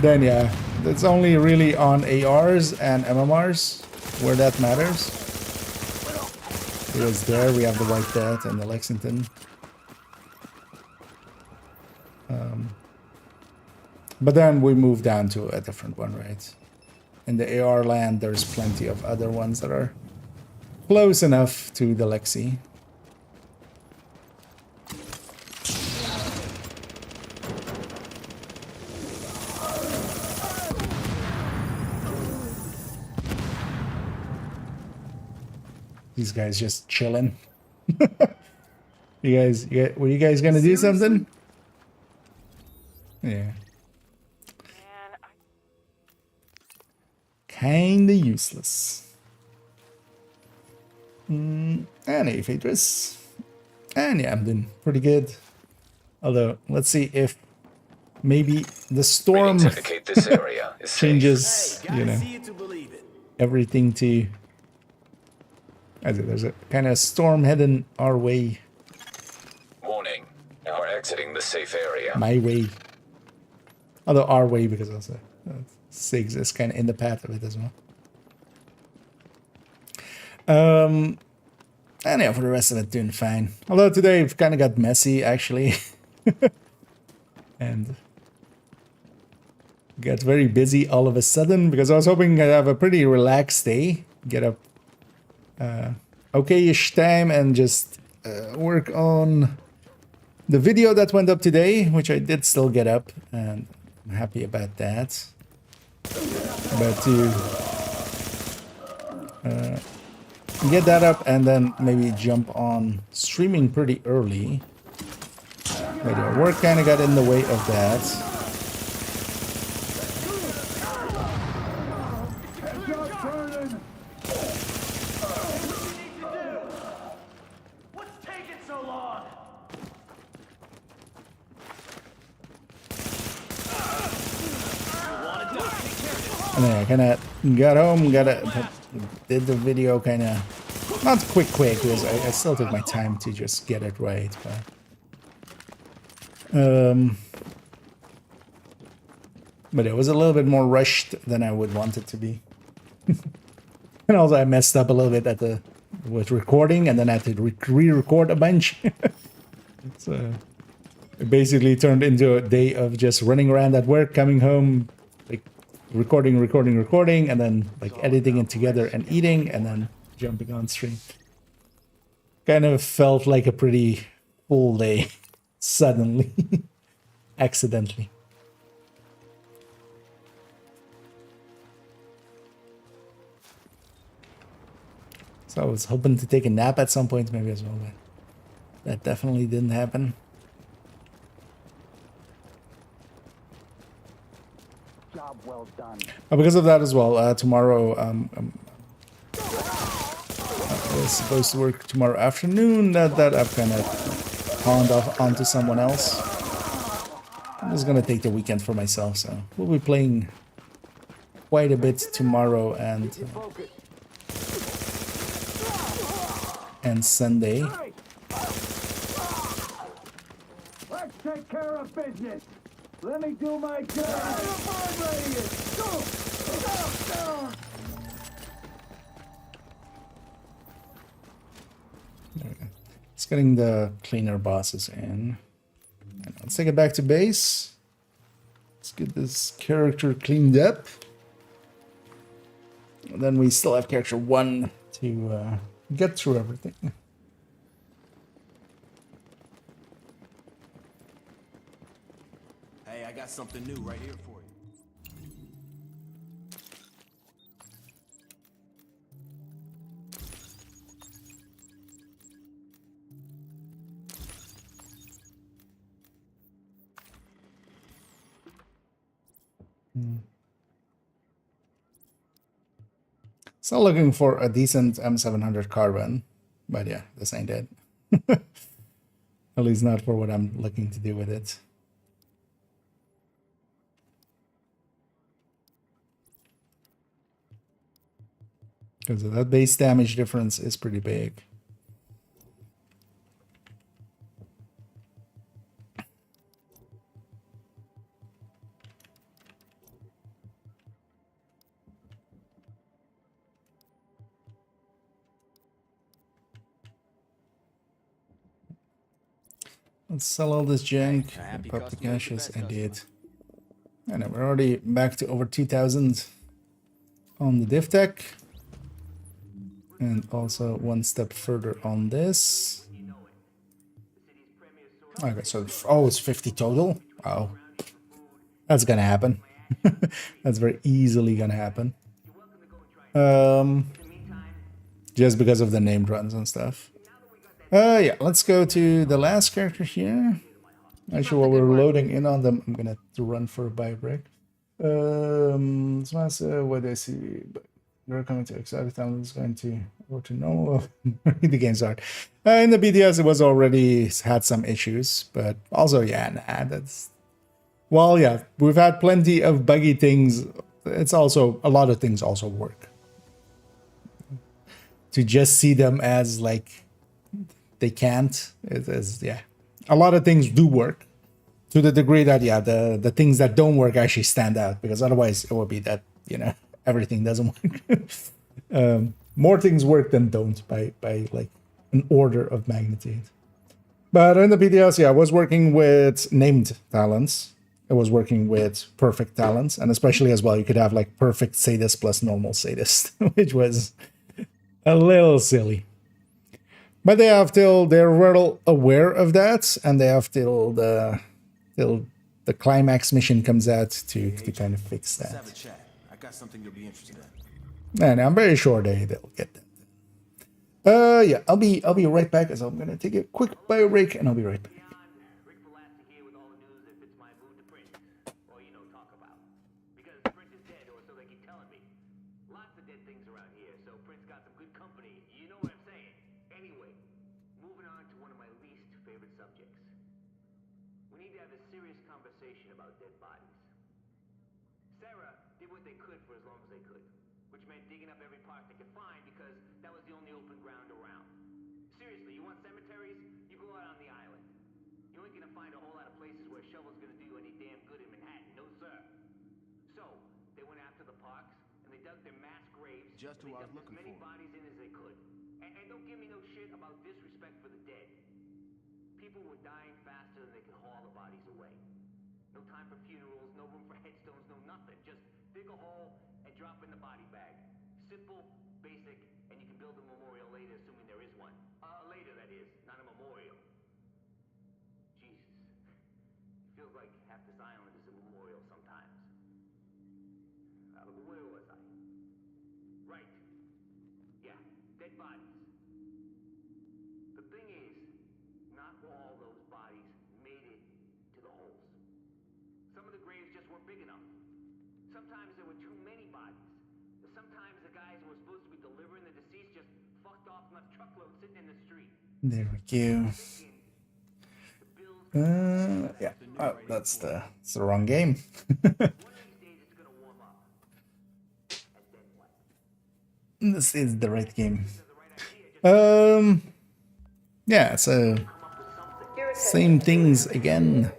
Then yeah, it's only really on ARs and MMRs where that matters. Because there we have the White Death and the Lexington. But then we move down to a different one, right? In the AR land, there's plenty of other ones that are close enough to the Lexi. These guys just chilling. Were you guys gonna do something? Yeah. Kinda useless. And a Phaedrus. And yeah, I'm doing pretty good. Although, let's see if maybe the storm This area is changes, you know, everything to... There's a kind of storm heading our way. Warning. Now we're exiting the safe area. My way. Although our way, because also SIGs is kind of in the path of it as well. And yeah, for the rest of it, doing fine. Although today it kind of got messy, actually. And got very busy all of a sudden, because I was hoping I'd have a pretty relaxed day. Get up okay-ish time and just work on the video that went up today, which I did still get up, and I'm happy about that. But to get that up and then maybe jump on streaming pretty early. But work kind of got in the way of that. And then I kind of got home, did the video kind of, not quick, because I still took my time to just get it right, but it was a little bit more rushed than I would want it to be. And also I messed up a little bit with recording, and then I had to re-record a bunch. So it basically turned into a day of just running around at work, coming home, like recording, and then like editing it together and eating, and then jumping on stream. Kind of felt like a pretty full day suddenly, accidentally. So I was hoping to take a nap at some point, maybe as well, but that definitely didn't happen. Job well done. Because of that as well, tomorrow I was supposed to work tomorrow afternoon. That I've kind of pawned off onto someone else. I'm just gonna take the weekend for myself, so we'll be playing quite a bit tomorrow and Sunday. Let's take care of business. Let me do my job. There we go. Just getting the cleaner bosses in. And let's take it back to base. Let's get this character cleaned up. And then we still have character 1 to get through everything. Hey, I got something new right here for you. Still looking for a decent M700 carbine, but yeah, this ain't it. At least not for what I'm looking to do with it. Because that base damage difference is pretty big. Let's sell all this junk, pop the caches, I did. And we're already back to over 2,000 on the div tech. And also one step further on this. Okay, so, oh, it's 50 total? Oh, that's gonna happen. That's very easily gonna happen. Just because of the named runs and stuff. Yeah, let's go to the last character here. Actually, while we're loading in on them, I'm gonna have to run for a bio break. What do I see? They're coming to excited town. Is going to go to normal. The game's hard. In the BDS, it was already had some issues, but also, yeah, nah, that's. Well, yeah, we've had plenty of buggy things. It's also a lot of things also work. To just see them as like. They can't. It is, yeah. A lot of things do work to the degree that, yeah, the things that don't work actually stand out, because otherwise it would be that, you know, everything doesn't work. More things work than don't by like an order of magnitude. But in the PDS, yeah, I was working with named talents. I was working with perfect talents, and especially as well, you could have like perfect sadist plus normal sadist, which was a little silly. But they have till they're well aware of that, and they have till the climax mission comes out to kind of fix that. Let's have a chat. I got something you'll be interested in. And I'm very sure they'll get that. Yeah, I'll be right back, as I'm gonna take a quick bio break, and I'll be right back. Just who I was looking for. Bodies in as they could. And don't give me no shit about disrespect for the dead. People were dying faster than they could haul the bodies away. No time for funerals, no room for headstones, no nothing. Just dig a hole and drop in the body bag. Simple, basic, and you can build a memorial later, assuming there is one. Later, that is, not a memorial. Jesus. It feels like half this island is a memorial sometimes. Where was I? Right. Yeah, dead bodies. The thing is, not all those bodies made it to the holes. Some of the graves just weren't big enough. Sometimes there were too many bodies. Sometimes the guys who were supposed to be delivering the deceased just fucked off and left truckloads sitting in the street. There we go. Yeah. Oh, that's the wrong game. This is the right game. Yeah, so same things again.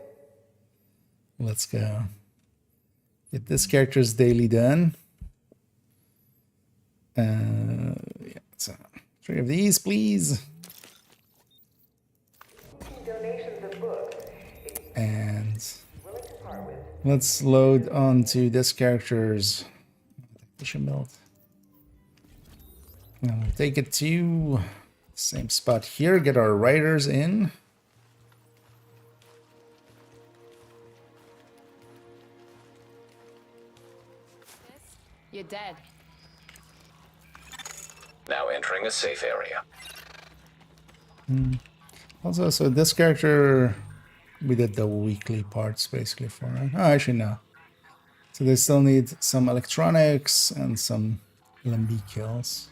Let's go. Get this character's daily done. Yeah, so 3 of these, please. And let's load onto this character's tissue melt. We'll take it to same spot here, get our riders in. You're dead. Now entering a safe area. Also, so this character, we did the weekly parts basically for it. Oh, actually no. So they still need some electronics and some LMB kills.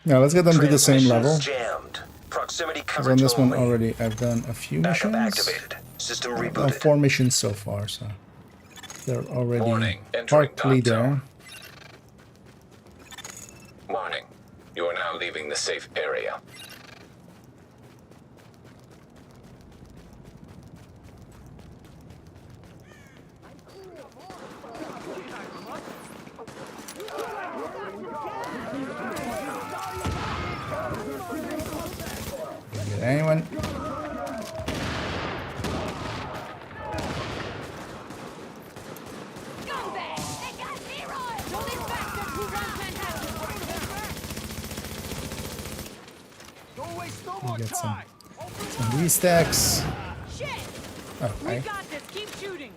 Yeah, let's get them to the same level. Jammed. Proximity So coverage on this one only. already, I've done a few Backup missions. activated. System Well, rebooted. 4 missions so far, so they're already Warning, entering partly dark there. zone. Warning. You are now leaving the safe area. Get anyone? We'll get some restacks. Shit! Oh, We right. got this. Keep shooting.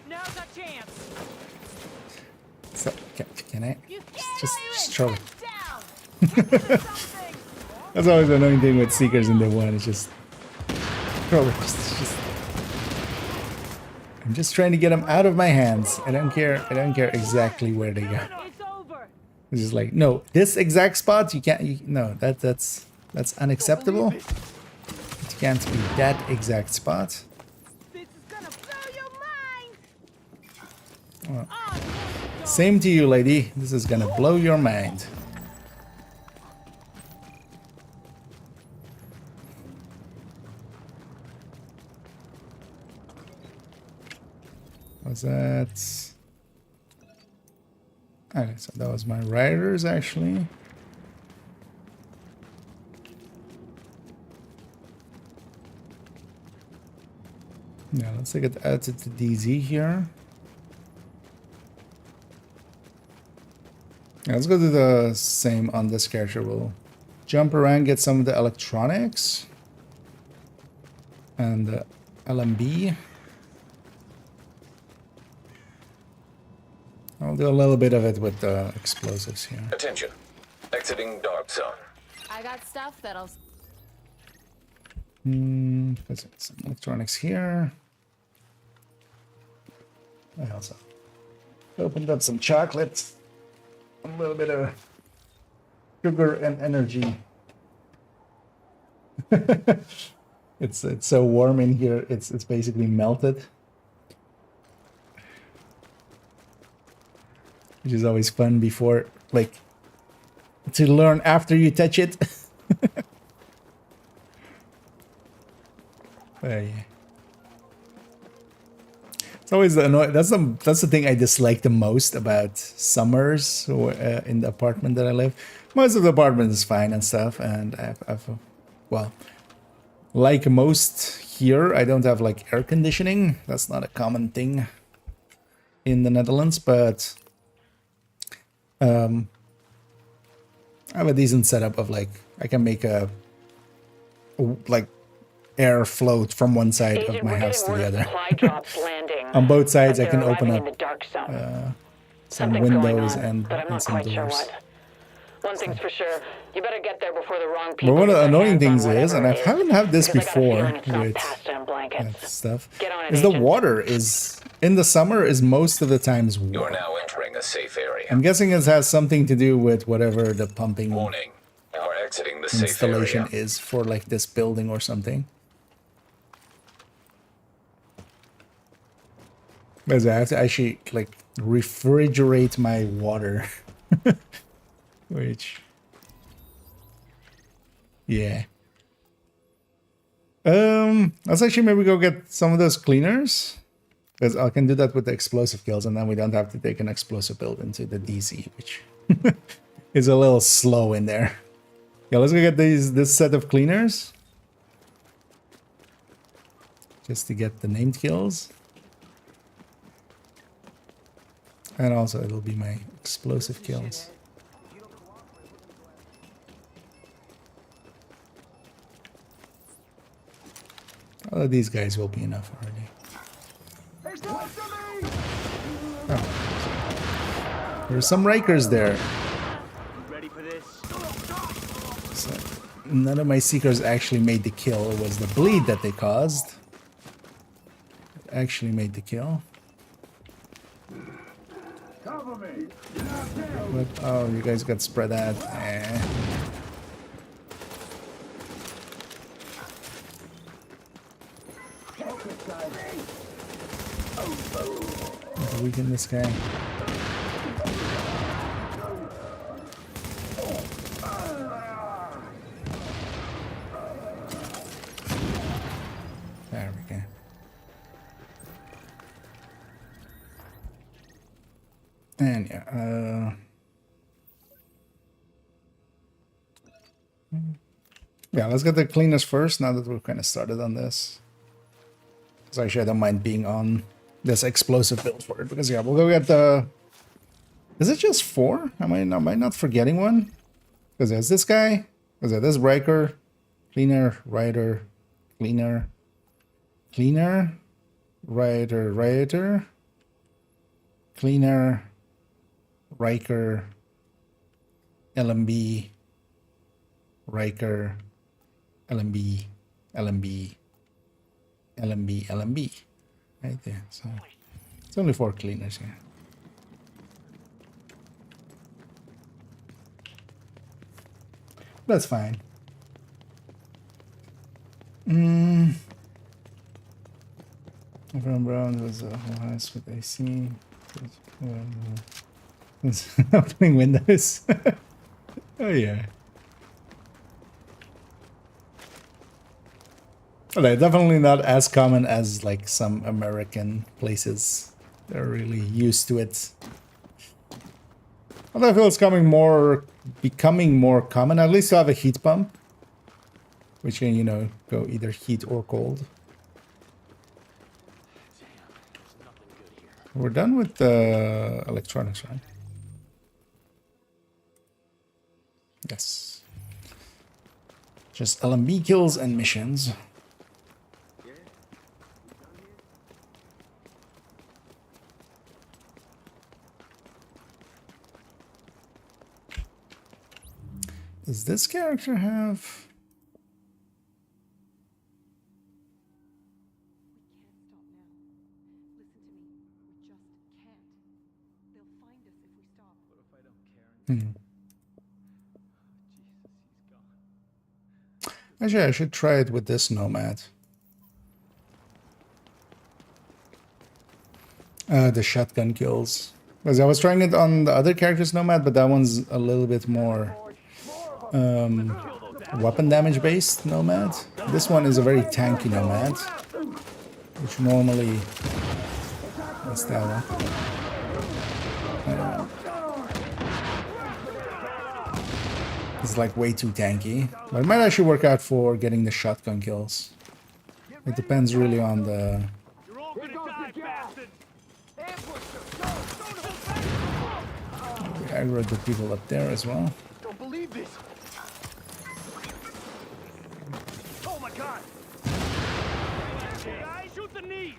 Now's our chance. So, can I You just throw it? down. That's always the annoying thing with Seekers in Div 1. It's just throw it. Just I'm just trying to get them out of my hands. I don't care. I don't care exactly where they go. It's over. It's just like, no, this exact spot you can't. No, that's unacceptable. It can't be that exact spot. This is gonna blow your mind. Well, same to you, lady. This is gonna blow your mind. Was that? Okay, so that was my riders actually. Yeah, let's take it added to DZ here. Yeah, let's go do the same on this character. We'll jump around, get some of the electronics and the LMB. I'll do a little bit of it with the explosives here. Attention. Exiting dark zone. I got stuff that'll. Put some electronics here. I also opened up some chocolate. A little bit of sugar and energy. It's so warm in here. It's basically melted. Which is always fun before, like, to learn after you touch it. Yeah. It's always annoying. That's the thing I dislike the most about summers in the apartment that I live. Most of the apartment is fine and stuff, and I've well, like most here, I don't have like air conditioning. That's not a common thing in the Netherlands, but I have a decent setup of like I can make a like air float from one side Agent, of my we're house to getting the word of other. supply drops landing. On both sides, but I can they're open arriving up in the dark zone. some Something's going windows on, and but I'm not some quite sure doors. what. One thing's for sure, you better get there before the wrong But people one of get the their annoying hands things on is, and whatever I it haven't had this because I got a before feeling it's not with pasta and blankets. that stuff, Get on it, is the Agent. water is, in the summer, is most of the times You are warm. now entering a safe area. I'm guessing it has something to do with whatever the pumping Warning. You are exiting the safe installation area. is for like this building or something. Because I have to actually like refrigerate my water. Which, yeah. Let's actually maybe go get some of those cleaners. Because I can do that with the explosive kills, and then we don't have to take an explosive build into the DC, which is a little slow in there. Yeah, let's go get this set of cleaners. Just to get the named kills. And also it'll be my explosive kills. All of these guys will be enough already. Oh. There's some Rikers there. Ready for this? So none of my Seekers actually made the kill. It was the bleed that they caused. It actually made the kill. But, oh, you guys got spread out. Weaken this guy. There we go. And yeah, let's get the cleaners first now that we've kind of started on this. Because actually I don't mind being on this explosive build for it. Because yeah, we'll go get the... Is it just 4? Am I not forgetting one? Because there's this guy. Because there's Riker, cleaner, rider, cleaner, cleaner, rider, cleaner, Riker, LMB, Riker, LMB, LMB, LMB, LMB. Right there. So it's only 4 cleaners here. That's fine. Everyone Brown was a whole house with AC. Opening windows. Oh yeah. Well, they're definitely not as common as like some American places. They're really used to it. Although I feel it's becoming more common, at least to have a heat pump, which can, you know, go either heat or cold. We're done with the electronics, right? Yes. Just LMB kills and missions. Does this character have... Actually, I should try it with this Nomad. The shotgun kills. Because I was trying it on the other character's Nomad, but that one's a little bit more weapon damage based Nomad. This one is a very tanky Nomad, which normally... What's that one? is like way too tanky. But it might actually work out for getting the shotgun kills. It depends really on the... You're all gonna die, bastard! We aggro the people up there as well. Don't believe this. Oh my god! Guys, shoot the knees!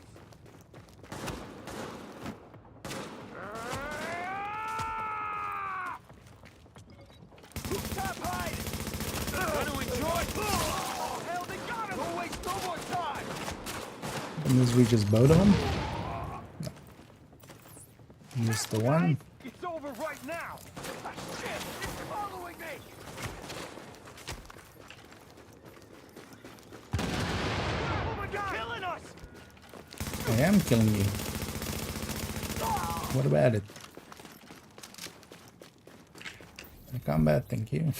Stop hiding! Want to enjoy? Oh, hell, they got him! Don't waste no more time! And this reaches both of them. No. Missed the one. It's over right now! Ah, shit! It's following me! Oh my god! Killing us! I am killing you. What about it? Combat, thank you.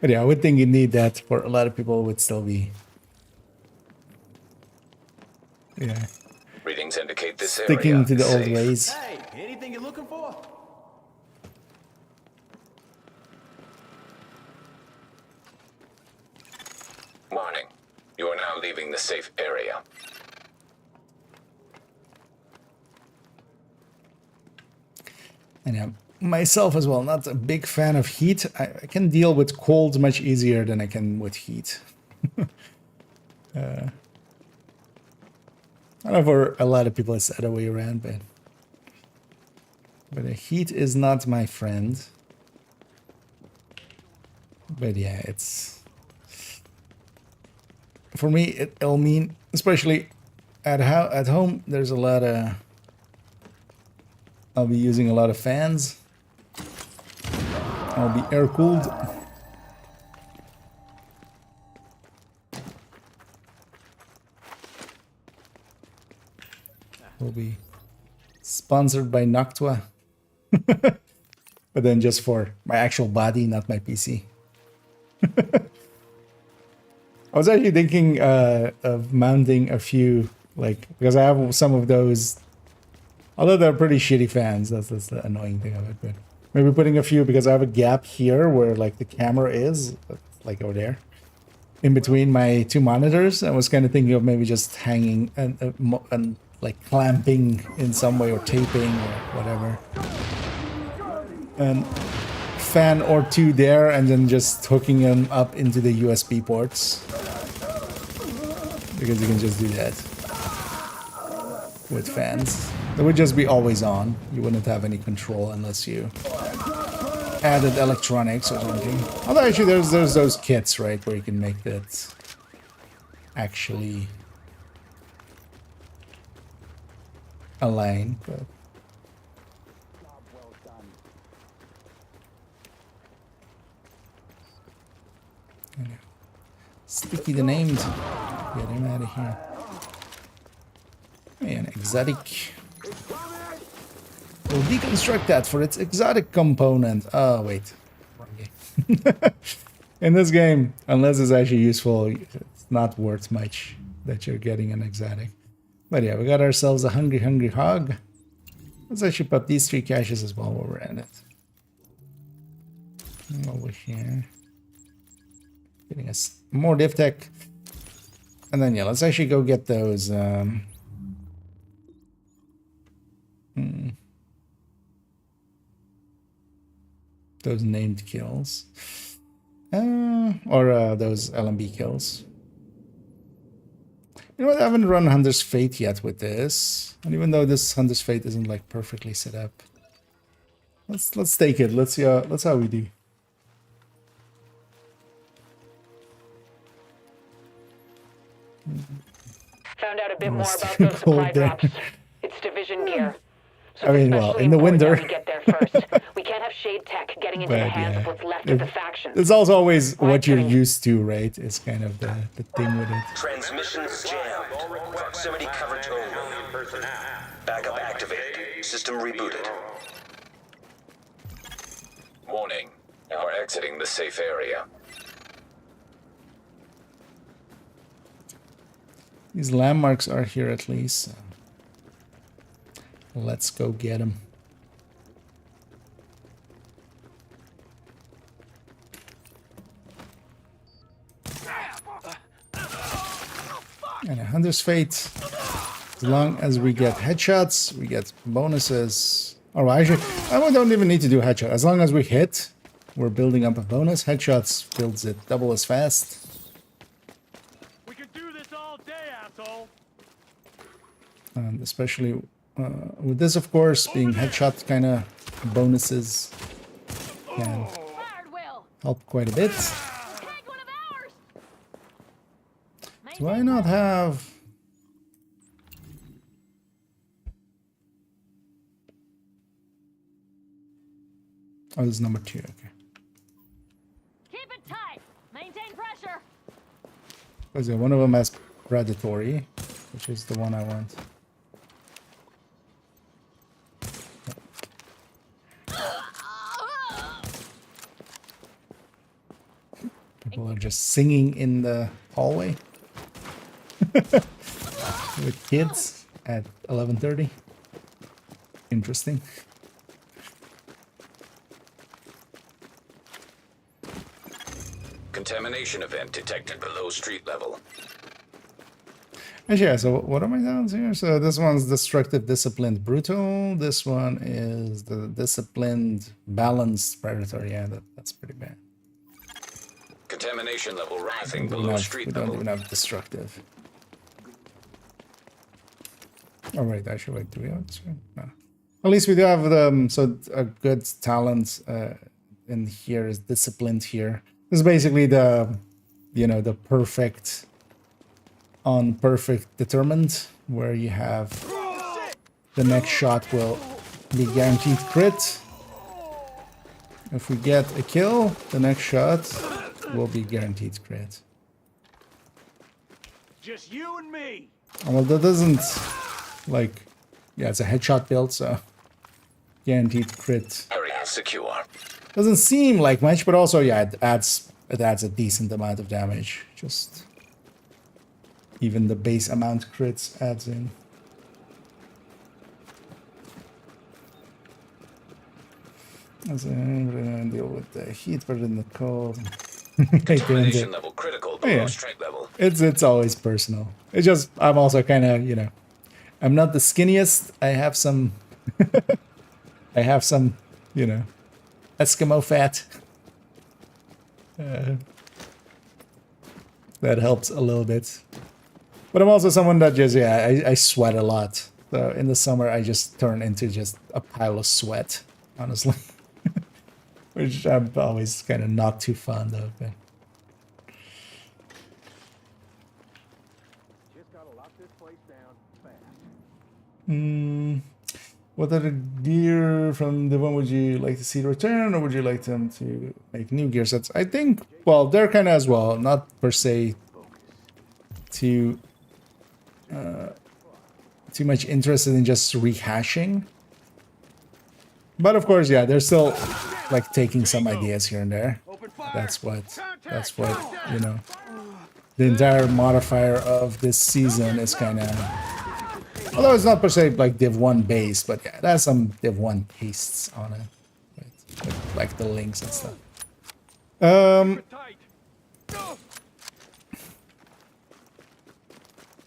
But yeah, I would think you need that for a lot of people would still be. Yeah. Readings indicate this Sticking area to the is old safe. ways. Hey, anything you're looking for? Warning. You are now leaving the safe area. And yeah, myself as well, not a big fan of heat. I can deal with cold much easier than I can with heat. I don't know for a lot of people it's the other way around, but the heat is not my friend. But yeah, it's for me. It'll mean, especially at home, there's a lot of. I'll be using a lot of fans. I'll be air cooled. Will be sponsored by Noctua. But then just for my actual body, not my PC. I was actually thinking of mounting a few, like, because I have some of those, although they're pretty shitty fans, that's the annoying thing of it, but maybe putting a few, because I have a gap here where like the camera is, like over there, in between my two monitors. I was kind of thinking of maybe just hanging and like clamping in some way, or taping or whatever. And fan or two there, and then just hooking them up into the USB ports, because you can just do that with fans. They would just be always on. You wouldn't have any control unless you added electronics or something. Although actually there's those kits, right, where you can make that actually align, but Sticky the named. Get him out of here. An exotic. We'll deconstruct that for its exotic component. Oh, wait. In this game, unless it's actually useful, it's not worth much that you're getting an exotic. But yeah, we got ourselves a hungry hog. Let's actually pop these 3 caches as well while we're at it. Over here. Getting us more div tech. And then yeah, let's actually go get those those named kills. Or those LMB kills. You know what, I haven't run Hunter's Fate yet with this. And even though this Hunter's Fate isn't like perfectly set up. Let's take it. Let's see how we do. Found out a bit more about those supply drops. It's division gear. So I mean, well, in the winter. We get there first. We can't have shade tech getting into the hands of what's left of the faction. It's also always what you're used to, right? It's kind of the thing with it. Transmissions jammed. Proximity coverage only. Backup activated. System rebooted. Warning. Now we're exiting the safe area. These landmarks are here at least. So Let's go get him. And a Hunter's Fate. As long as we get headshots, we get bonuses. Oh, actually, I don't even need to do headshot. As long as we hit, we're building up a bonus. Headshots builds it double as fast. We could do this all day, asshole. And especially with this, of course, being headshot kind of bonuses can help quite a bit. Do I not have... Oh, this is number 2, okay. Keep it tight. Maintain pressure. Because one of them has predatory, which is the one I want. People are just singing in the hallway with kids at 11:30. Interesting. Contamination event detected below street level. Actually, yeah, so what are my downs here? So this one's destructive, disciplined, brutal. This one is the disciplined, balanced, predatory. Yeah, that's pretty bad. Contamination level rising below street we level. don't even have destructive. Oh, right, actually, wait, do we have this one? No. At least we do have so a good talent in here is disciplined here. This is basically the, you know, the perfect on perfect determined, where you have the next shot will be guaranteed crit. If we get a kill, the next shot will be guaranteed crit. Just you and me. Well, that doesn't, like, yeah, it's a headshot build, so guaranteed crit. Area secure. Doesn't seem like much, but also, yeah, it adds a decent amount of damage. Just even the base amount crits adds in. As in, deal with the heat, but in the cold. Contamination level critical below strike level. It's always personal. It's just I'm also kind of, you know, I'm not the skinniest. I have some I have some, you know, Eskimo fat. That helps a little bit. But I'm also someone that just, yeah, I sweat a lot. So in the summer, I just turn into just a pile of sweat, honestly. Which I'm always kind of not too fond of. But. Just gotta lock this place down fast. What other gear from Div1 would you like to see return, or would you like them to make new gear sets? I think, well, they're kind of as well, not per se too much interested in just rehashing. But of course, yeah, they're still like taking some ideas here and there. That's what, you know, the entire modifier of this season is kind of, although it's not per se like Div1 based, but yeah, it has some Div1 tastes on it, with, like the links and stuff.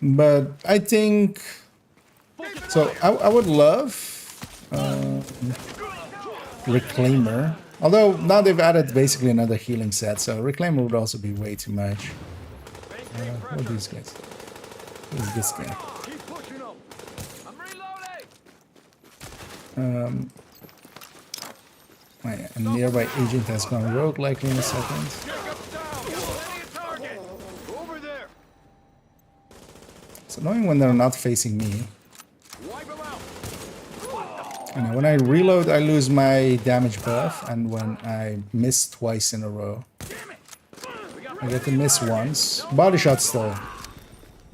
But I think, so I would love Reclaimer. Although now they've added basically another healing set, so Reclaimer would also be way too much. What are these guys? What is this guy? A nearby agent has gone rogue, likely in a second. It's annoying when they're not facing me. And when I reload, I lose my damage buff, and when I miss twice in a row, I get to miss once. Body shots still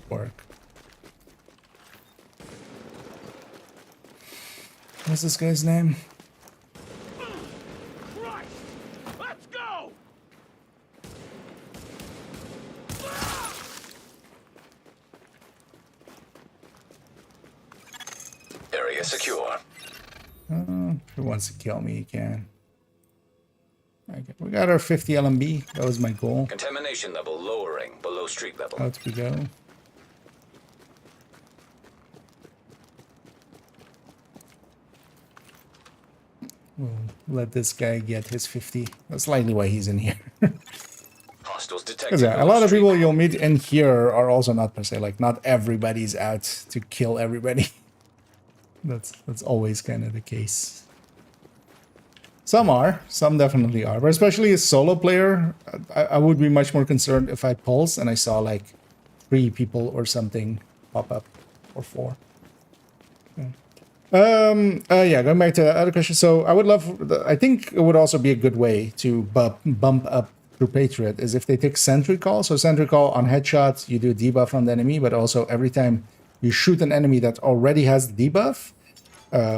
work. What's this guy's name? Let's go. Area secure. secure. If he wants to kill me, he can. Okay, we got our 50 LMB. That was my goal. Contamination level lowering below street level. Out we go. We'll let this guy get his 50. That's likely why he's in here. Hostiles detected. Yeah, a lot of people you'll meet in here are also not per se, like, not everybody's out to kill everybody. That's always kind of the case. Some are, some definitely are, but especially a solo player, I would be much more concerned if I pulse and I saw like 3 people or something pop up, or 4. Yeah, going back to the other question. So I would love, I think it would also be a good way to bump up through Patriot is if they take Sentry Call. So Sentry Call on headshots, you do a debuff on the enemy, but also every time you shoot an enemy that already has the debuff,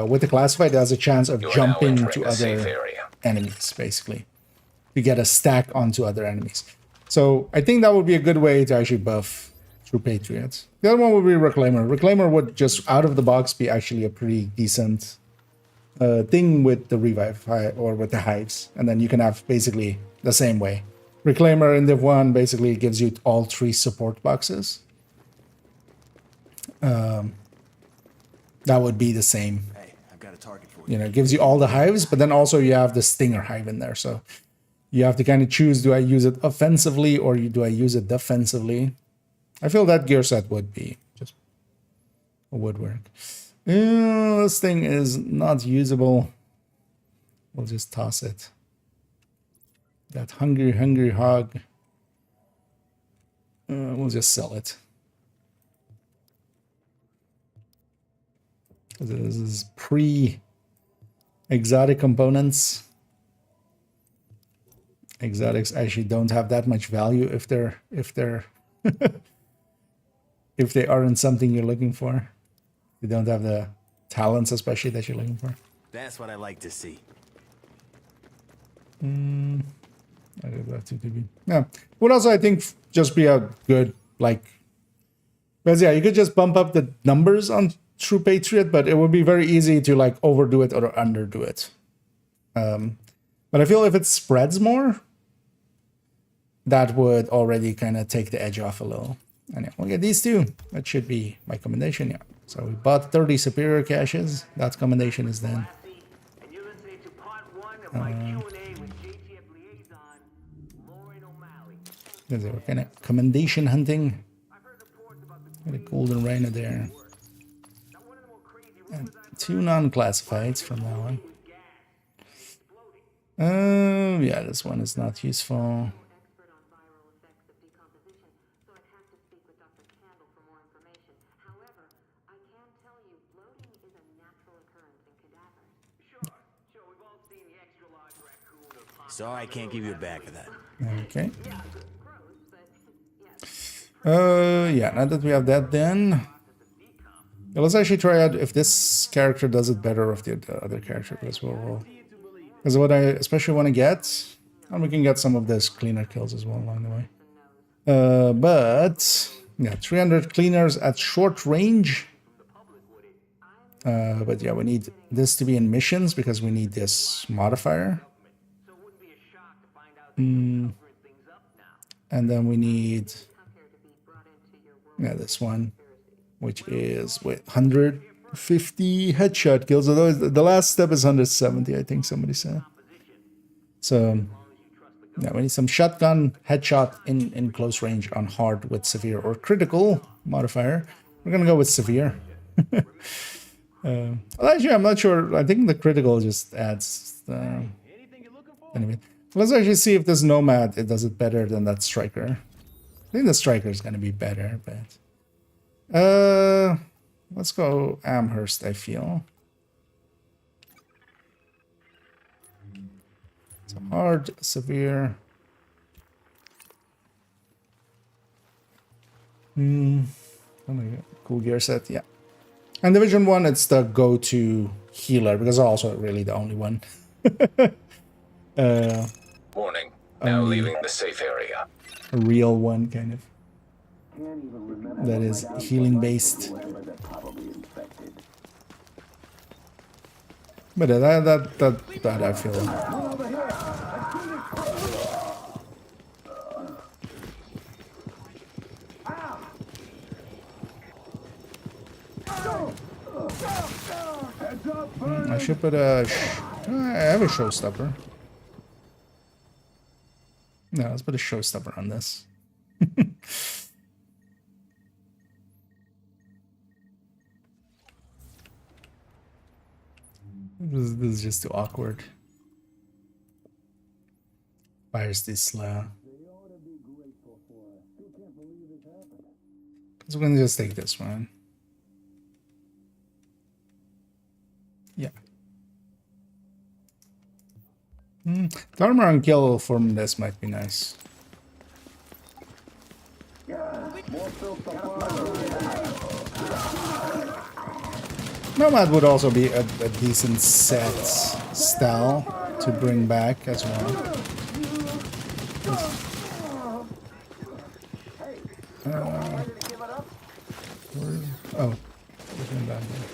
with the classified, there's a chance of jumping to other enemies, basically, to get a stack onto other enemies. So I think that would be a good way to actually buff through Patriots. The other one would be Reclaimer. Reclaimer would just out of the box be actually a pretty decent thing with the revive or with the hives, and then you can have basically the same way. Reclaimer in Div1 basically gives you all 3 support boxes. That would be the same. Hey, I've got a target for you. You know, it gives you all the hives, but then also you have the Stinger hive in there. So you have to kind of choose, do I use it offensively or do I use it defensively? I feel that gear set would be just a woodwork. This thing is not usable. We'll just toss it. That hungry hog. We'll just sell it. This is pre-exotic components. Exotics actually don't have that much value if they're if they aren't something you're looking for. They don't have the talents, especially, that you're looking for. That's what I like to see. I did that to be. Yeah. Would also, I think, just be a good, like, because yeah, you could just bump up the numbers on True Patriot, but it would be very easy to like overdo it or underdo it. But I feel if it spreads more, that would already kind of take the edge off a little. And yeah, we'll get these 2. That should be my commendation, yeah. So we bought 30 superior caches. That commendation is then. And you're listening to part 1 of my Q&A with JTF liaison Lauren O'Malley. We're kind of commendation hunting. Got a golden rhino there. And 2 non-classifieds from that one. Yeah, this one is not useful. Sorry, I can't give you a bag for that. Okay. Yeah, now that we have that then, yeah, let's actually try out if this character does it better or if the other character does well. Because what I especially want to get, and we can get some of those cleaner kills as well along the way. But yeah, 300 cleaners at short range. But yeah, we need this to be in missions because we need this modifier. And then we need this one, which is with 150 headshot kills. Although the last step is 170, I think somebody said. So yeah, we need some shotgun headshot in close range on hard with severe or critical modifier. We're gonna go with severe. Actually, I'm not sure. I think the critical just adds. Anyway, let's actually see if this nomad does it better than that striker. I think the striker is gonna be better, but let's go Amherst. I feel so hard, severe. Cool gear set, yeah. And Division 1, it's the go-to healer because also really the only one. Warning. Now leaving the safe area. A real one, kind of. That is healing based. But that I feel. I should put a. I have a showstopper. No, let's put a showstopper on this. This is just too awkward. Fire's too slow. So we're gonna just take this one. Yeah. The armor on kill from this might be nice. Nomad would also be a decent set style to bring back as well. Oh, down here.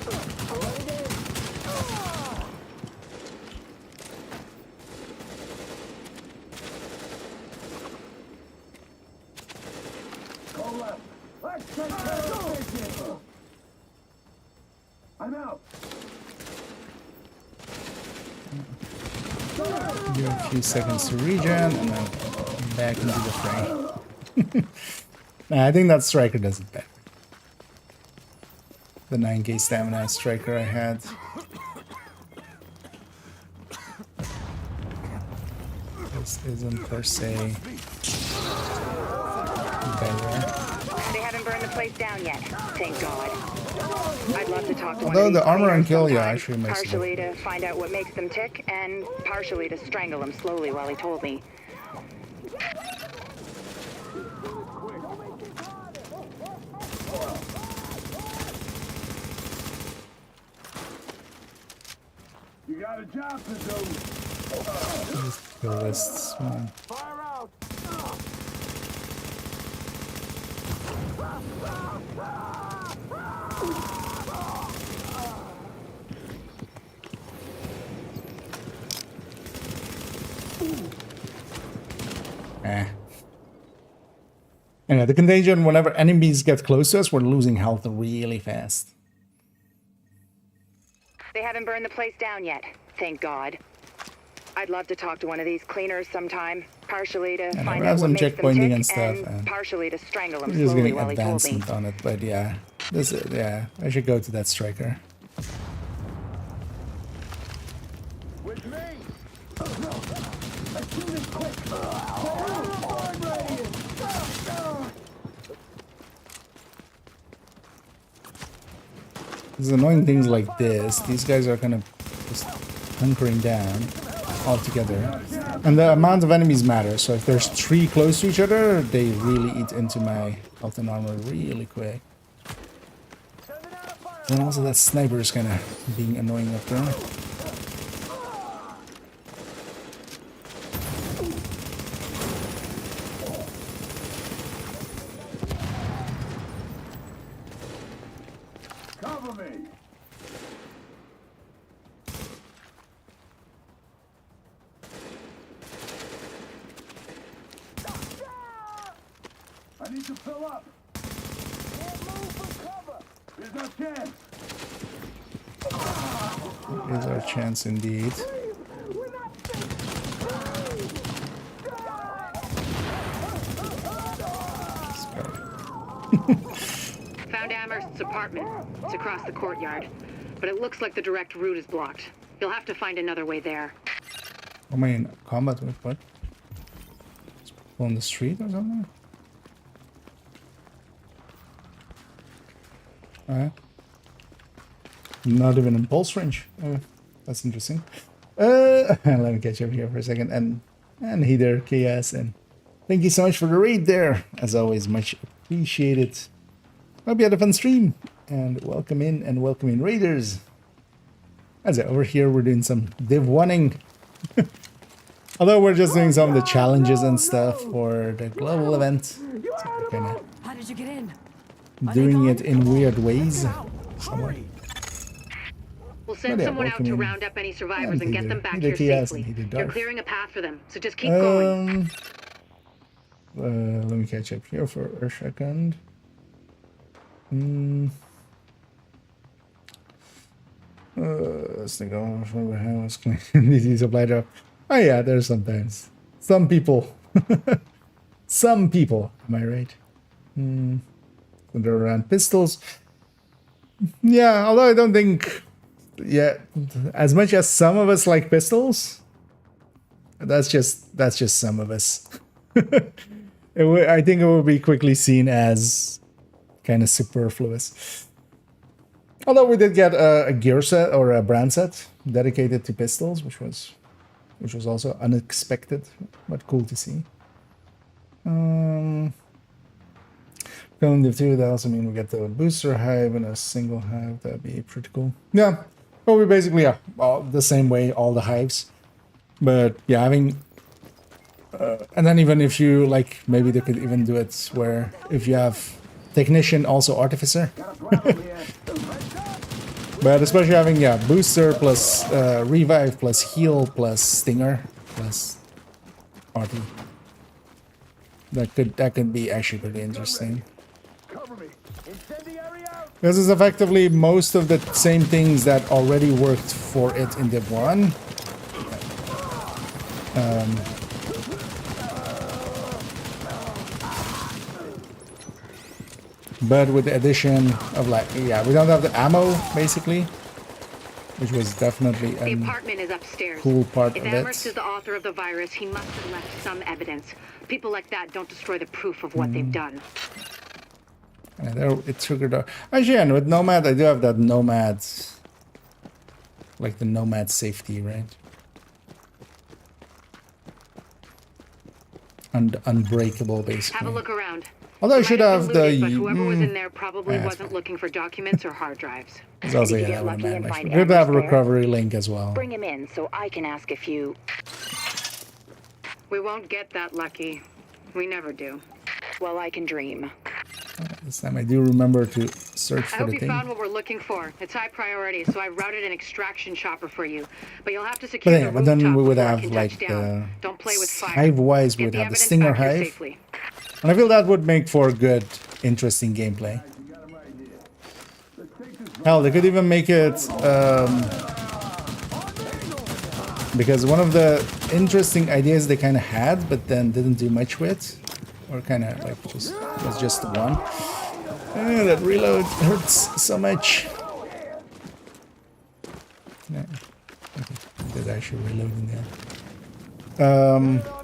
I'm out. Give it a few seconds to regen and then back into the fray. Nah, I think that striker does it better. The 9k stamina striker I had. This isn't per se better. They haven't burned the place down yet, thank God. I'd love to talk to Although one of the these armor and cleaners kill, yeah, sometime, actually makes it partially to find out what makes them tick, and partially to strangle them slowly while he told me. You got a job to do. Just kill this one. Fire out. Anyway, the contagion, whenever enemies get close to us, we're losing health really fast. They haven't burned the place down yet, thank God. I'd love to talk to one of these cleaners sometime, partially to And find I have out what some makes them checkpointing tick, and stuff, and partially to strangle them we're just slowly getting while he told me. advancement on it, but yeah, I should go to that striker. With me. Let's do this quick. There's annoying things like this. These guys are kind of just hunkering down altogether. And the amount of enemies matter. So if there's 3 close to each other, they really eat into my health and armor really quick. And also that sniper is kind of being annoying up there. Cover me. I need to fill up. Can't move for cover. There's no chance. Here's our chance indeed. Let's go. Found Amherst's apartment. It's across the courtyard. But it looks like the direct route is blocked. You'll have to find another way there. Am I in combat with what? On the street or something? Alright. Not even in pulse range. That's interesting. Let me catch up here for a second. And hey there, KS, and thank you so much for the raid there. As always, much appreciated. Hope you had a fun stream. And welcome in raiders. As over here, we're doing some Div1-ing. Although we're just doing some of the challenges and stuff for the global event. So we're kinda How did you get in? doing it in weird ways. We'll send yeah, someone out to welcoming. round up any survivors and get them back Either here TS and safely. either You're Darth. clearing a path for them, so just keep going. Let me catch up here for a second. Let's think of how it's clean. These supply drop. Oh yeah, there's sometimes some people. Some people, am I right? When they're around pistols. Yeah, although I don't think, yeah, as much as some of us like pistols, that's just some of us. I think it will be quickly seen as kind of superfluous. Although we did get a gear set or a brand set dedicated to pistols, which was also unexpected, but cool to see. Filling Div 2, that also means we get the booster hive and a single hive. That'd be pretty cool. Yeah, but we basically all the same way, all the hives. But yeah, having and then even if you like, maybe they could even do it where if you have technician also artificer. But especially having booster plus revive plus heal plus stinger plus arty. That could be actually pretty interesting. This is effectively most of the same things that already worked for it in Div1. But with the addition of we don't have the ammo basically, which was definitely The apartment is upstairs. cool part If of Amherst it. is the author of the virus, he must have left some evidence. People like that don't destroy the proof of what they've done. And there it triggered. Actually, and with Nomad, I do have that Nomad, like the Nomad safety, right? And unbreakable, basically. Have a look around. Although I should have the. But whoever was in there probably wasn't looking for documents or hard drives. It's also Did you yeah, get lucky and man. find Good to have a Amherst there? recovery link as well. Bring him in so I can ask a few. We won't get that lucky. We never do. Well, I can dream. This time I do remember to search I for hope the you thing. found what we're looking for. It's high priority, so I routed an extraction chopper for you. But you'll have to secure But yeah, the but then rooftop we would before it have can like touch down. the Don't play with fire. hive-wise, we Get would the have the evidence stinger back here hive, safely. and I feel that would make for good, interesting gameplay. Hell, they could even make it because one of the interesting ideas they kind of had, but then didn't do much with, or kind of like was just the one. That reload hurts so much. Yeah, okay. I did actually reload in there.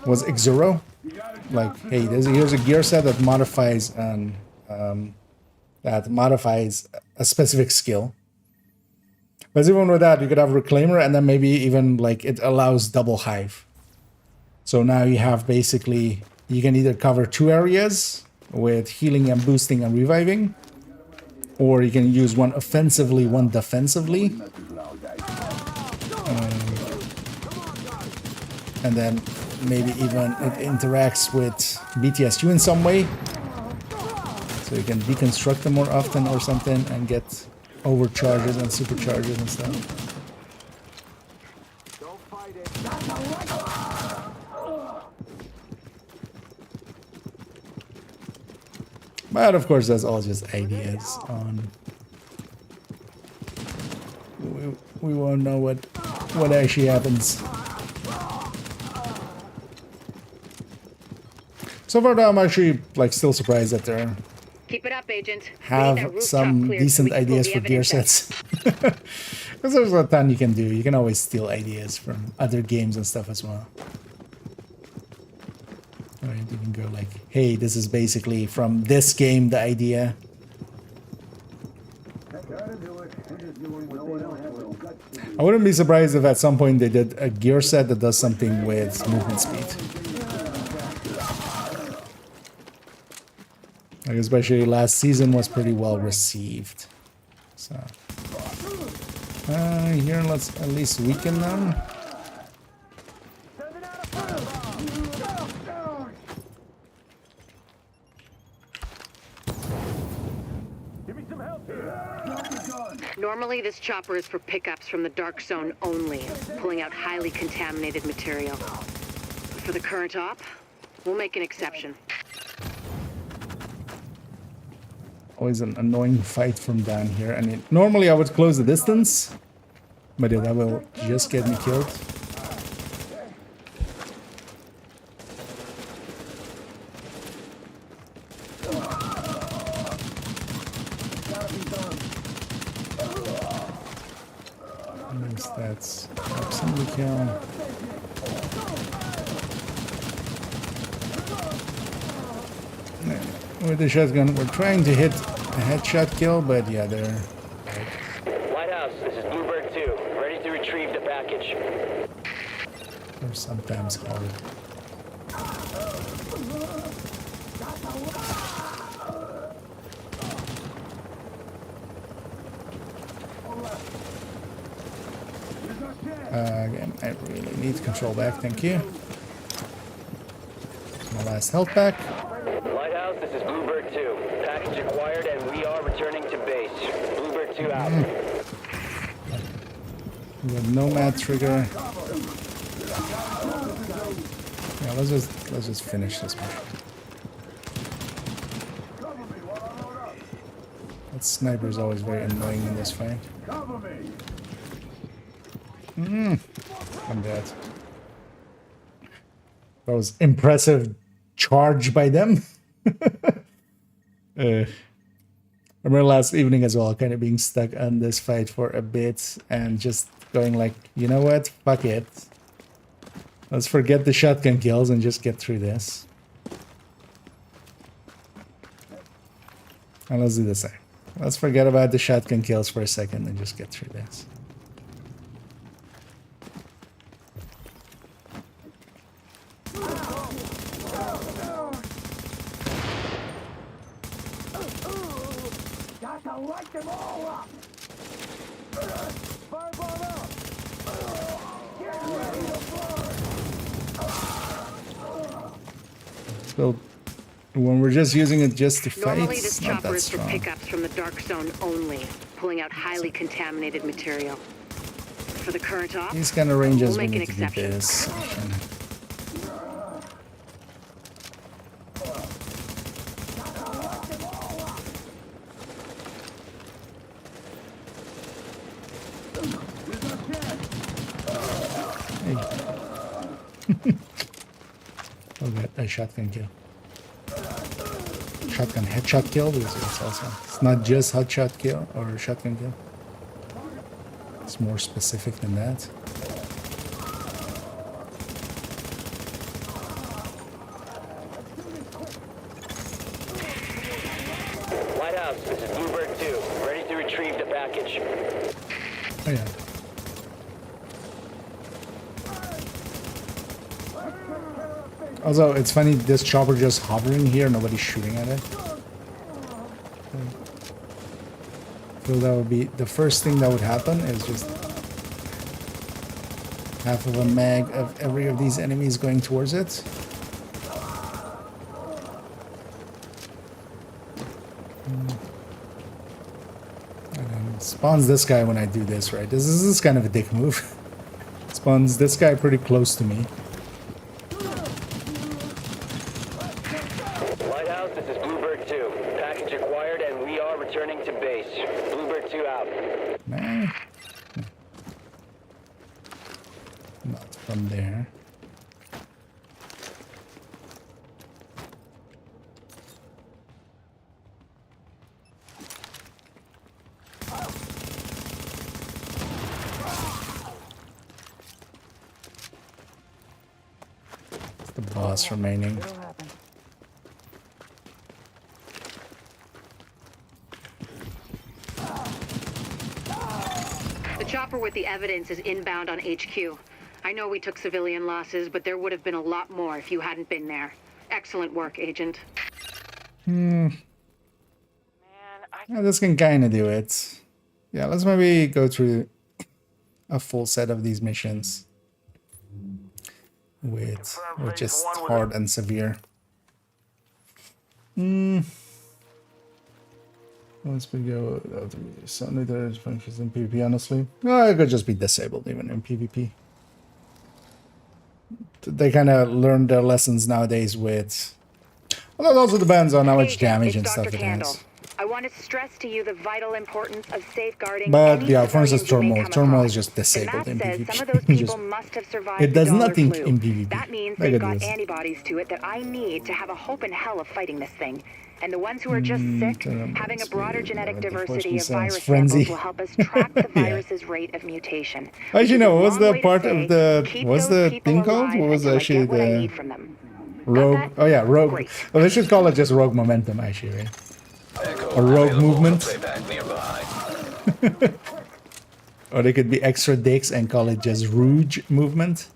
Was Xero? Like, hey, here's a gear set that modifies a specific skill. But even with that, you could have Reclaimer, and then maybe even like it allows double hive. So now you have basically, you can either cover 2 areas with healing and boosting and reviving, or you can use one offensively, one defensively. And then maybe even it interacts with BTSU in some way. So you can deconstruct them more often or something and get overcharges and supercharges and stuff. But of course, that's all just ideas on. We won't know what actually happens. So far, though, I'm actually like still surprised that they're Keep it up, Agent. have some decent ideas for gear sets. Because there's a ton you can do. You can always steal ideas from other games and stuff as well. Right, you can go like, hey, this is basically from this game, the idea. I wouldn't be surprised if at some point they did a gear set that does something with movement speed. Like especially last season was pretty well received. So here, let's at least weaken them. Normal Normally, this chopper is for pickups from the dark zone only, pulling out highly contaminated material. For the current op, we'll make an exception. Always an annoying fight from down here. I mean, normally I would close the distance, but yeah, that will just get me killed. That's absolutely kill. With the shotgun, we're trying to hit a headshot kill, but yeah, they're... Lighthouse, this is Bluebird 2. Ready to retrieve the package. They're sometimes hard. Again, I really need control back, thank you. My last health pack. Lighthouse, this is Bluebird 2. Package acquired and we are returning to base. Bluebird 2 out. We have nomad trigger. Yeah, let's just finish this mission. That sniper is always very annoying in this fight. I'm dead. That was impressive charge by them. I remember last evening as well, kind of being stuck on this fight for a bit and just going like, you know what, fuck it. Let's forget the shotgun kills and just get through this. And let's do the same. Let's forget about the shotgun kills for a second and just get through this. So when we're just using it just to fight, Normally, this it's not chopper that is for strong. pickups from the dark zone only, pulling out highly contaminated material. For the current op, These kind of ranges we'll we make an need to do exception. this. Oh, a shotgun kill. Shotgun headshot kill because it's not just headshot kill or shotgun kill. It's more specific than that. Lighthouse, this is Bluebird 2. Ready to retrieve the package. Oh yeah. Also, it's funny, this chopper just hovering here, nobody's shooting at it. So that would be the first thing that would happen is just half of a mag of every of these enemies going towards it. And then spawns this guy when I do this, right? This is kind of a dick move. Spawns this guy pretty close to me. Lighthouse, this is Bluebird 2. Package acquired and we are returning to base. Bluebird 2 out. Nah. Not from there. It's the boss remaining. The chopper with the evidence is inbound on HQ. I know we took civilian losses, but there would have been a lot more if you hadn't been there. Excellent work, Agent. Yeah, this can kind of do it. Yeah, let's maybe go through a full set of these missions with just hard and severe. Once we go, suddenly there's functions in PvP, honestly. No, it could just be disabled even in PvP. They kind of learn their lessons nowadays with... Well, it also depends on how much damage and stuff it has. I want to stress to you the vital importance of safeguarding. But yeah, for instance, turmoil. Turmoil is just disabled in PvP. Some of those people must have survived it does the dollar nothing flu. in PvP. That means they've got antibodies to it that I need to have a hope in hell of fighting this thing. And the ones who are just sick, having a broader genetic diversity of virus samples will help us track the virus's rate of mutation. Actually, no, what was the part of the... What's the thing called? What was actually the... Rogue... Oh yeah, rogue... Well, let's just call it just rogue momentum, actually, right? Or rogue movement. Or they could be extra dicks and call it just rouge movement.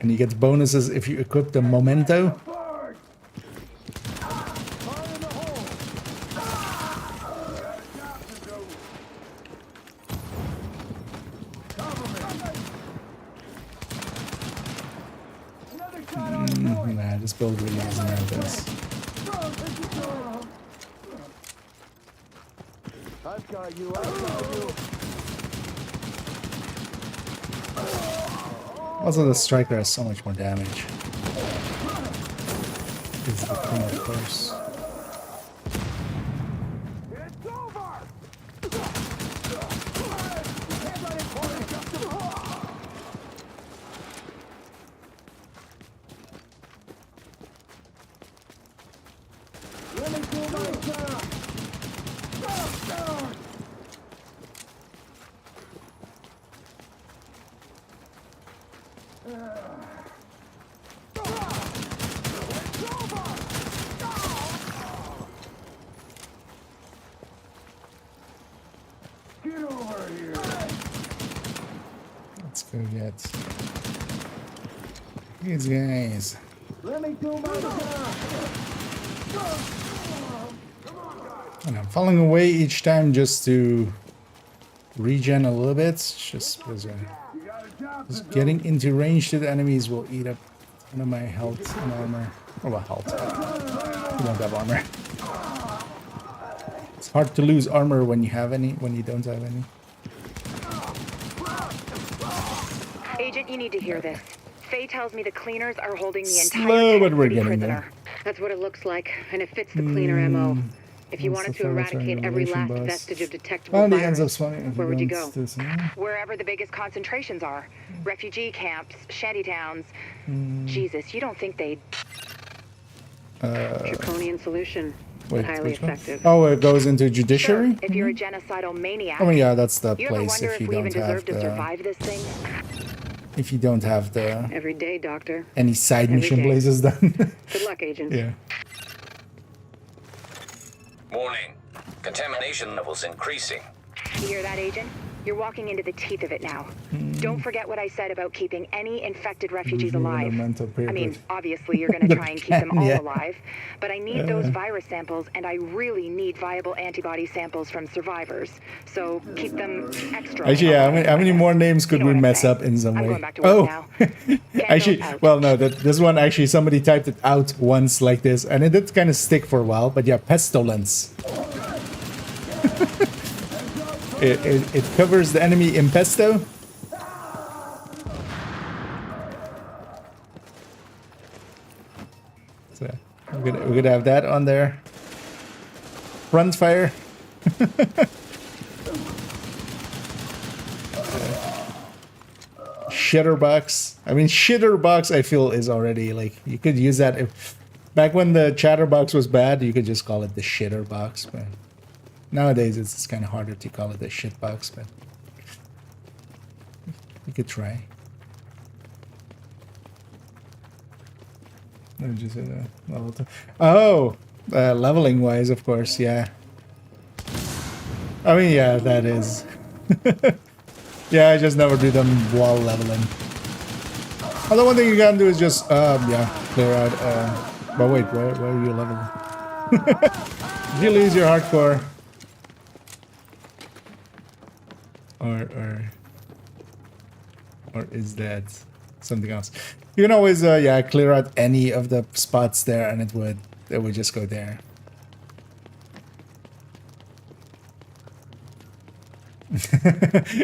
And you get bonuses if you equip the memento. Nah, this build really isn't like this. I've got you, I've got you. Also, the striker has so much more damage. Is the thing, of course. It's over! Let me do my job. Get over here. Let's go get these guys. Let me do my job. And I'm falling away each time just to regen a little bit. Just because just getting into range to the enemies will eat up one of my health and armor. Oh, well, health. You don't have armor. It's hard to lose armor when you have any, when you don't have any. Agent, you need to hear this. Faye tells me the cleaners are holding the entire Slow, but we're city getting prisoner. there. That's what it looks like, and it fits the cleaner MO. If you wanted to eradicate every last vestige of detectable Only virus, ends up spawning if where you would you don't go? do something. Wherever the biggest concentrations are. Refugee camps, shantytowns. Jesus, you don't think they'd... Draconian solution, but highly effective. Oh, it goes into judiciary? Sure, if you're a genocidal maniac. I mean, yeah, that's the You ever place wonder if you we don't even have deserve to the... survive this thing? If you don't have the... Every day, Doctor. Any side Every mission day. blazes done. Good luck, Agent. Yeah. Warning. Contamination levels increasing. You hear that, Agent? You're walking into the teeth of it now. Don't forget what I said about keeping any infected refugees alive. I mean, obviously you're going to try and keep them all alive, but I need those virus samples, and I really need viable antibody samples from survivors. So keep them extra. Actually, yeah, how many more names could we mess up in some way? Oh, actually, well, no, this one actually somebody typed it out once like this, and it did kind of stick for a while. But yeah, pestilence. It covers the enemy in pesto. So we're gonna have that on there. Front fire. Shitterbox. I mean, shitterbox I feel is already like, you could use that if back when the chatterbox was bad, you could just call it the shitterbox, but nowadays it's kind of harder to call it the shitbox, but you could try. Just level 2. Oh, leveling wise, of course, yeah. I mean, yeah, that is. Yeah, I just never do them while leveling. Although one thing you can do is just, yeah, clear out. But wait, where are you leveling? Did you lose your hardcore? Or is that something else? You can always, yeah, clear out any of the spots there, and it would just go there.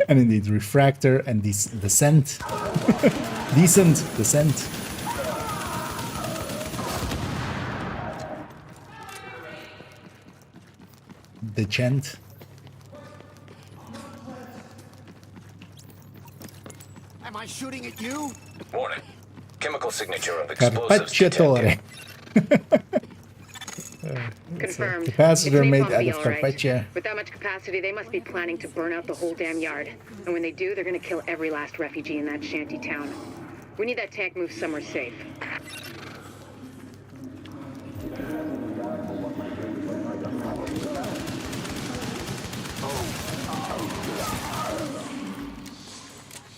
And indeed, refractor and descent. Decent descent. Decent. Am I shooting at you? Warning. Chemical signature of explosives Carpaccio detected. Confirmed. Capacitor It's made napalm out be of all right. carpaccio. With that much capacity, they must be planning to burn out the whole damn yard. And when they do, they're gonna kill every last refugee in that shanty town. We need that tank moved somewhere safe.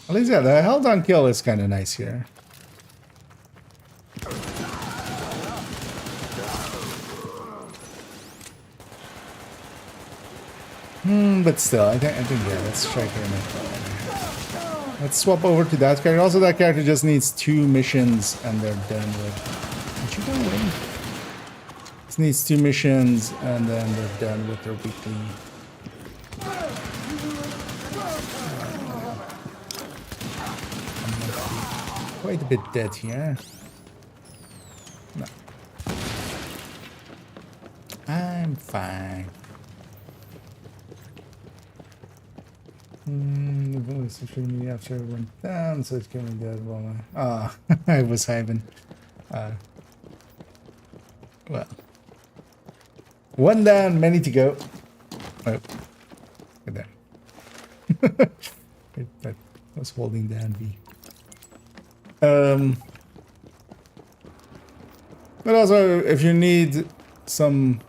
At least, yeah, the held on kill is kind of nice here. But still, I think yeah, let's try here. Let's swap over to that character. Also, that character just needs 2 missions and they're done with. Did you go away? Just needs 2 missions and then they're done with their weekly. Quite a bit dead here. No. I'm fine. The voice social media after it went down, so it's coming dead while I was hiving. Well. 1 down, many to go. Oh. Good there. That was holding down B. But also, if you need some,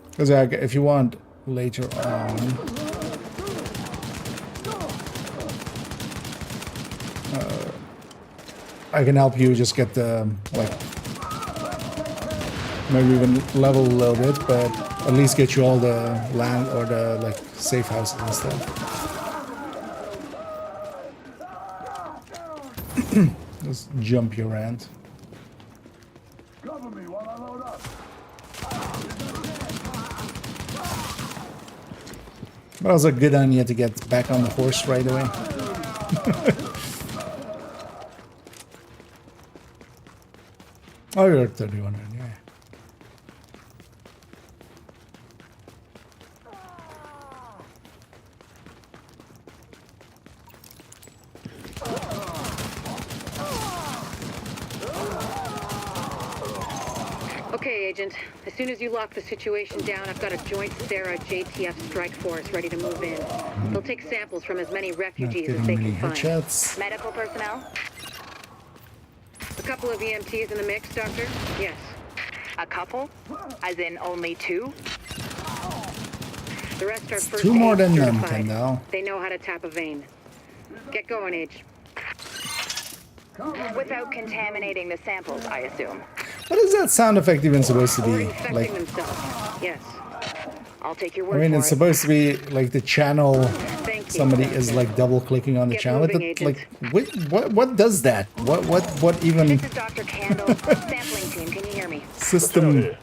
because if you want later on, I can help you just get the like maybe even level a little bit, but at least get you all the land or the like safe houses and stuff. Just jump you around. Cover me while I load up. But also good on you to get back on the horse right away. Oh, you're 31, yeah. Okay, Agent. As soon as you lock the situation down, I've got a joint Sarah JTF strike force ready to move in. They'll take samples from as many refugees as they can find. Headshots. Medical personnel? A couple of EMTs in the mix, Doctor? Yes. A couple? As in only 2? The rest are first 2 more aid than them, certified. Kendall. They know how to tap a vein. Get going, Age. Without contaminating the samples, I assume. What is that sound effect even supposed to Or be? infecting Like, themselves. Yes. I'll take your I word mean, for it's it. supposed to be like the channel. Thank you. Somebody is like double clicking on the Get channel. moving, Like, what does that? What even This is Dr. Candle, sampling team. Can you hear me? system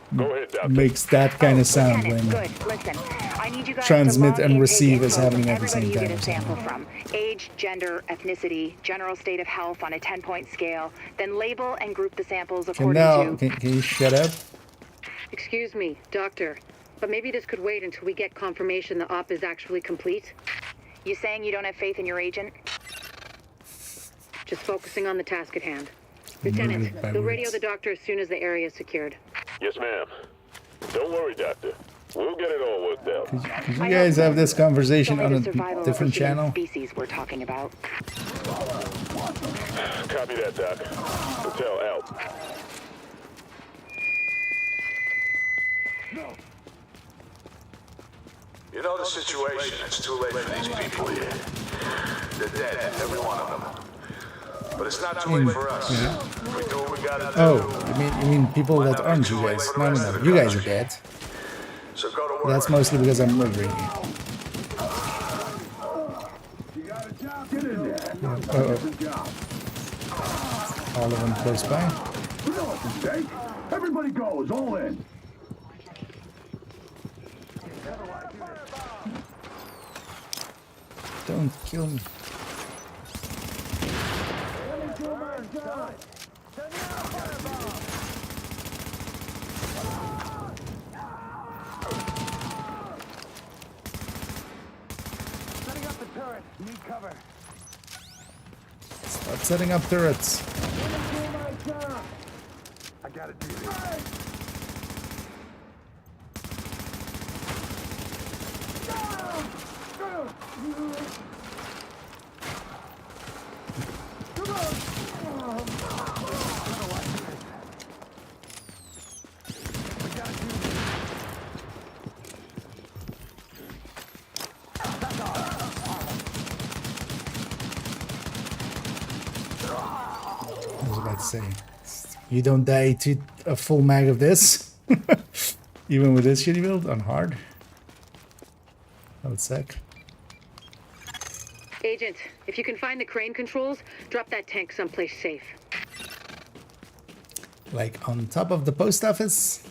makes that kind of sound Lieutenant, when good. Listen, I need you guys transmit to log and in, receive take is info happening from at the same everybody time you or get a sample something. from. Age, gender, ethnicity, general state of health on a 10-point scale. Then label and group the samples according Now, to... can you shut up? Excuse me, Doctor. But maybe this could wait until we get confirmation the op is actually complete. You saying you don't have faith in your agent? Just focusing on the task at hand. Lieutenant, they'll radio the doctor as soon as the area is secured. Yes, ma'am. Don't worry, Doctor. We'll get it all worked out. Could you guys have this conversation on Only the a survival different of the human channel? species we're talking about. Copy that, Doc. Hotel out. You know the situation. It's too late for these people here. They're dead, every one of them. But it's not too late for us. We do what we gotta do. Oh, you mean people that aren't you guys? No. You guys are dead. So go to work. That's mostly because I'm murdering you. All of them close by. You know what's at stake? Everybody goes, all in. Don't kill me. Setting up the turret. Need cover. Stop setting up turrets. I gotta do this. I was about to say, you don't die to a full mag of this, even with this shitty build on hard. That would suck. Agent, if you can find the crane controls, drop that tank someplace safe. Like on top of the post office?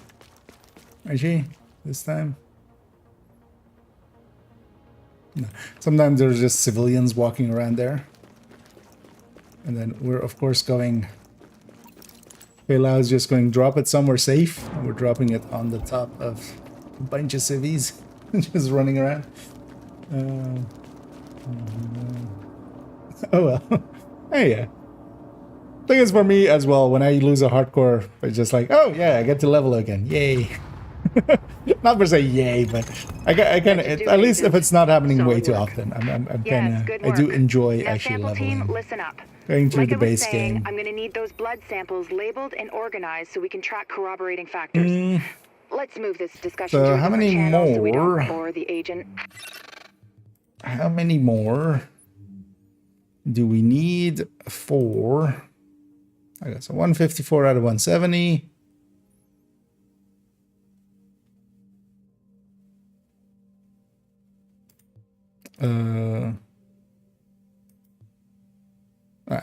Actually, this time? No. Sometimes there's just civilians walking around there. And then we're of course going... Beilao just going drop it somewhere safe. And we're dropping it on the top of a bunch of civvies. Just running around. Oh well. Hey, yeah. Thing is for me as well, when I lose a hardcore, it's just like, oh yeah, I get to level again. Yay. Not per se yay, but I kind of, at least if it's not happening way too often, I'm kind of, I do enjoy actually leveling. Listen up. Going through Like the I was base saying, game. I'm going to need those blood samples labeled and organized so we can track corroborating factors. Let's move this discussion So to a how many different channel so we more? don't bore the agent. How many more do we need for... Okay, so 154 out of 170.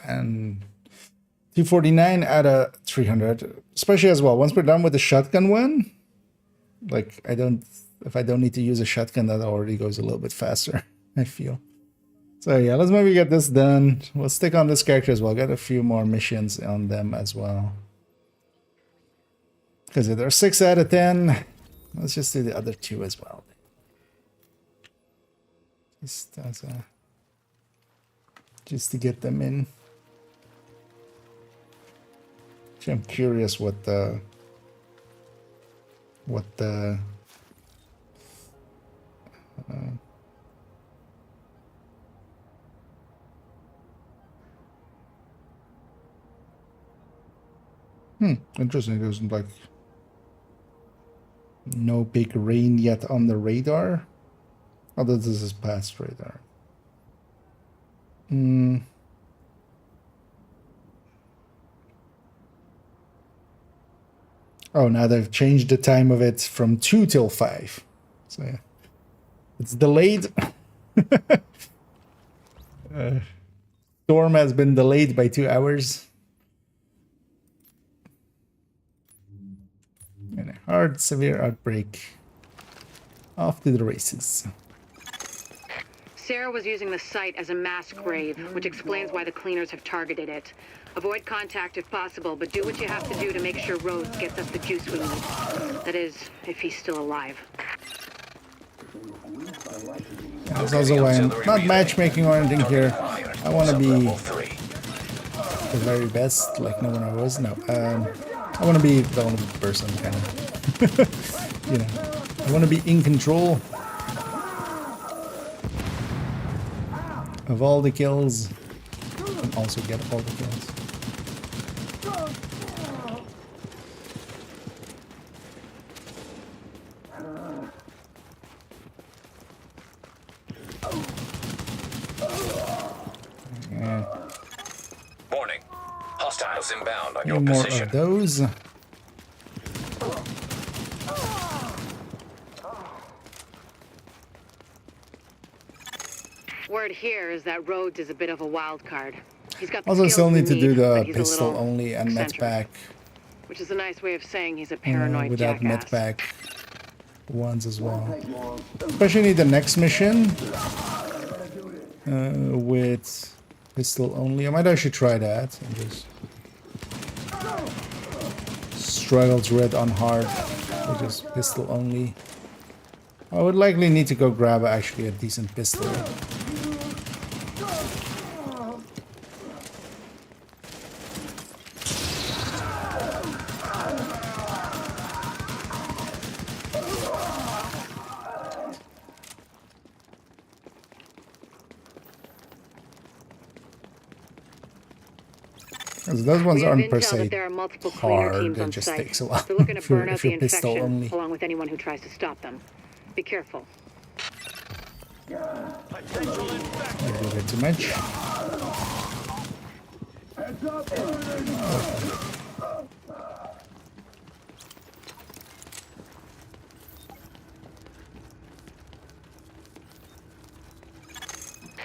And 249 out of 300. Especially as well, once we're done with the shotgun one, like if I don't need to use a shotgun, that already goes a little bit faster, I feel. So yeah, let's maybe get this done. We'll stick on this character as well. Got a few more missions on them as well. Because if they're 6 out of 10, let's just do the other 2 as well. Just to get them in. Actually, I'm curious what the interesting. There's like no big rain yet on the radar. Although this is past radar. Oh, now they've changed the time of it from 2 till 5. So yeah, it's delayed. Storm has been delayed by 2 hours. And a hard, severe outbreak. Off to the races. Sarah was using the site as a mass grave, which explains why the cleaners have targeted it. Avoid contact if possible, but do what you have to do to make sure Rhodes gets us the juice we need. That is, if he's still alive. That's also why I'm not matchmaking or anything here. I want to be the very best, like no one ever was. No, I want to be the only person, kind of. You know, I want to be in control of all the kills and also get all the kills. Warning. Hostiles inbound on your More position. of those. Word here is that Rhodes is a bit of a wild card. He's got the Also skills still we need to do but the he's a pistol little only and eccentric, medpack. which is a nice way of saying he's a paranoid Without jackass. medpack ones as well. Especially need the next mission. with pistol only. I might actually try that and just struggle through it on hard with just pistol only. I would likely need to go grab actually a decent pistol. Those ones aren't per se there are multiple hard, teams on it just site. takes a while. They're looking to if you're, burn out if the you're pistol infection, only. along with anyone who tries to stop them. Be careful. Potential infection. Maybe a bit too much.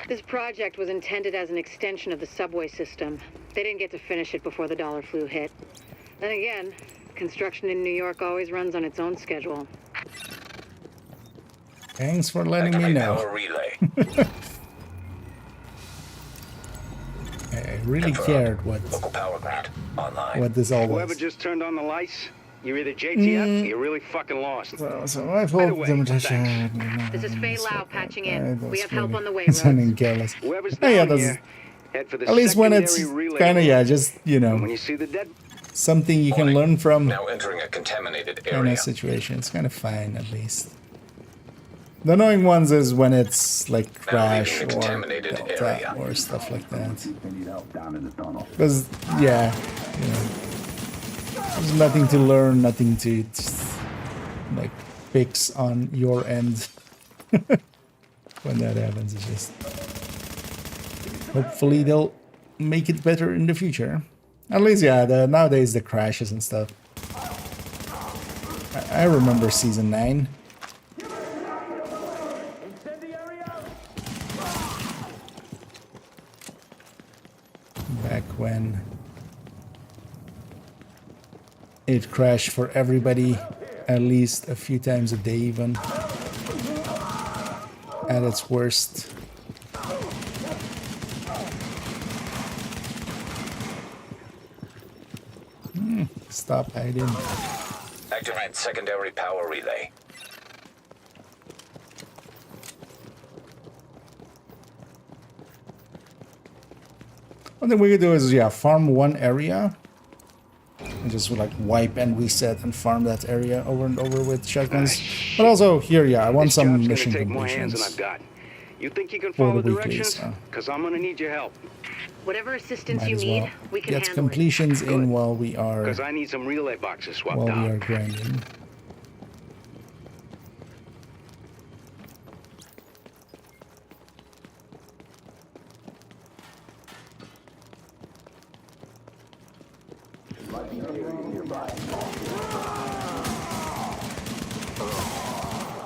This project was intended as an extension of the subway system. They didn't get to finish it before the dollar flu hit. Then again, construction in New York always runs on its own schedule. Thanks for letting me know. Power relay. I really cared what Local power grid online. this all Whoever was. just turned on the lights, you're either JTF or you're really fucking lost. So I've hoped This is Faye Lau patching in. We have help on the way, sounding Rose. careless. Whoever's Oh, yeah, down that's, here, head for the at least when it's secondary relay kind of, yeah, room. just, you know, When you see the dead, something you can learn from Now entering a contaminated in area. a situation. It's kind of fine, at least. The annoying ones is when it's like crash leaving the or contaminated delta area. or stuff like that. Because, yeah, you know, there's nothing to learn, nothing to like fix on your end when that happens. It's just hopefully they'll make it better in the future. At least, yeah, nowadays the crashes and stuff. I remember season 9. Back when it crashed for everybody at least a few times a day, even at its worst. Stop hiding. Activate secondary power relay. One thing we could do is, yeah, farm one area and just like wipe and reset and farm that area over and over with shotguns. But also here, yeah, I want this some job's gonna mission take more hands than I've completions. got. You think you can For follow the weekly, directions? so. Because I'm gonna need your help. Whatever assistance Might you as need, well we can get handle it. completions in while we are Because I need some relay boxes swapped out. grinding.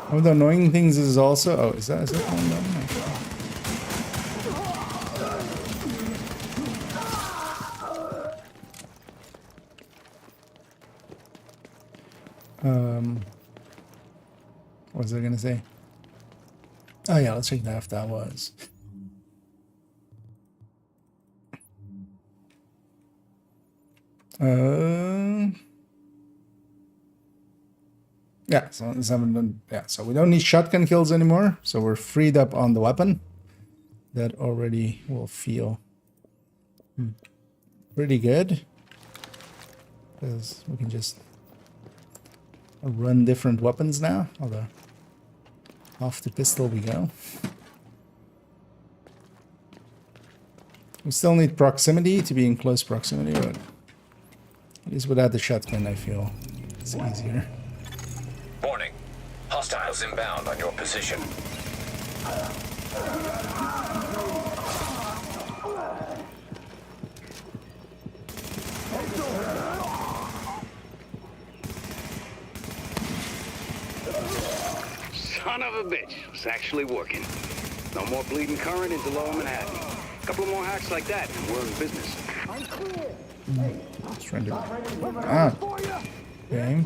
One of the annoying things is also, oh, is that going down? What was I gonna say? Oh yeah, let's check that if that was. Yeah, so we don't need shotgun kills anymore, so we're freed up on the weapon. That already will feel pretty good, because we can just run different weapons now. Although off the pistol we go. We still need proximity to be in close proximity, but at least without the shotgun I feel it's easier. Warning. Hostiles inbound on your position. Son of a bitch. It's actually working. No more bleeding current into Lower Manhattan. A couple more hacks like that, and we're in business. Just trying to... Okay.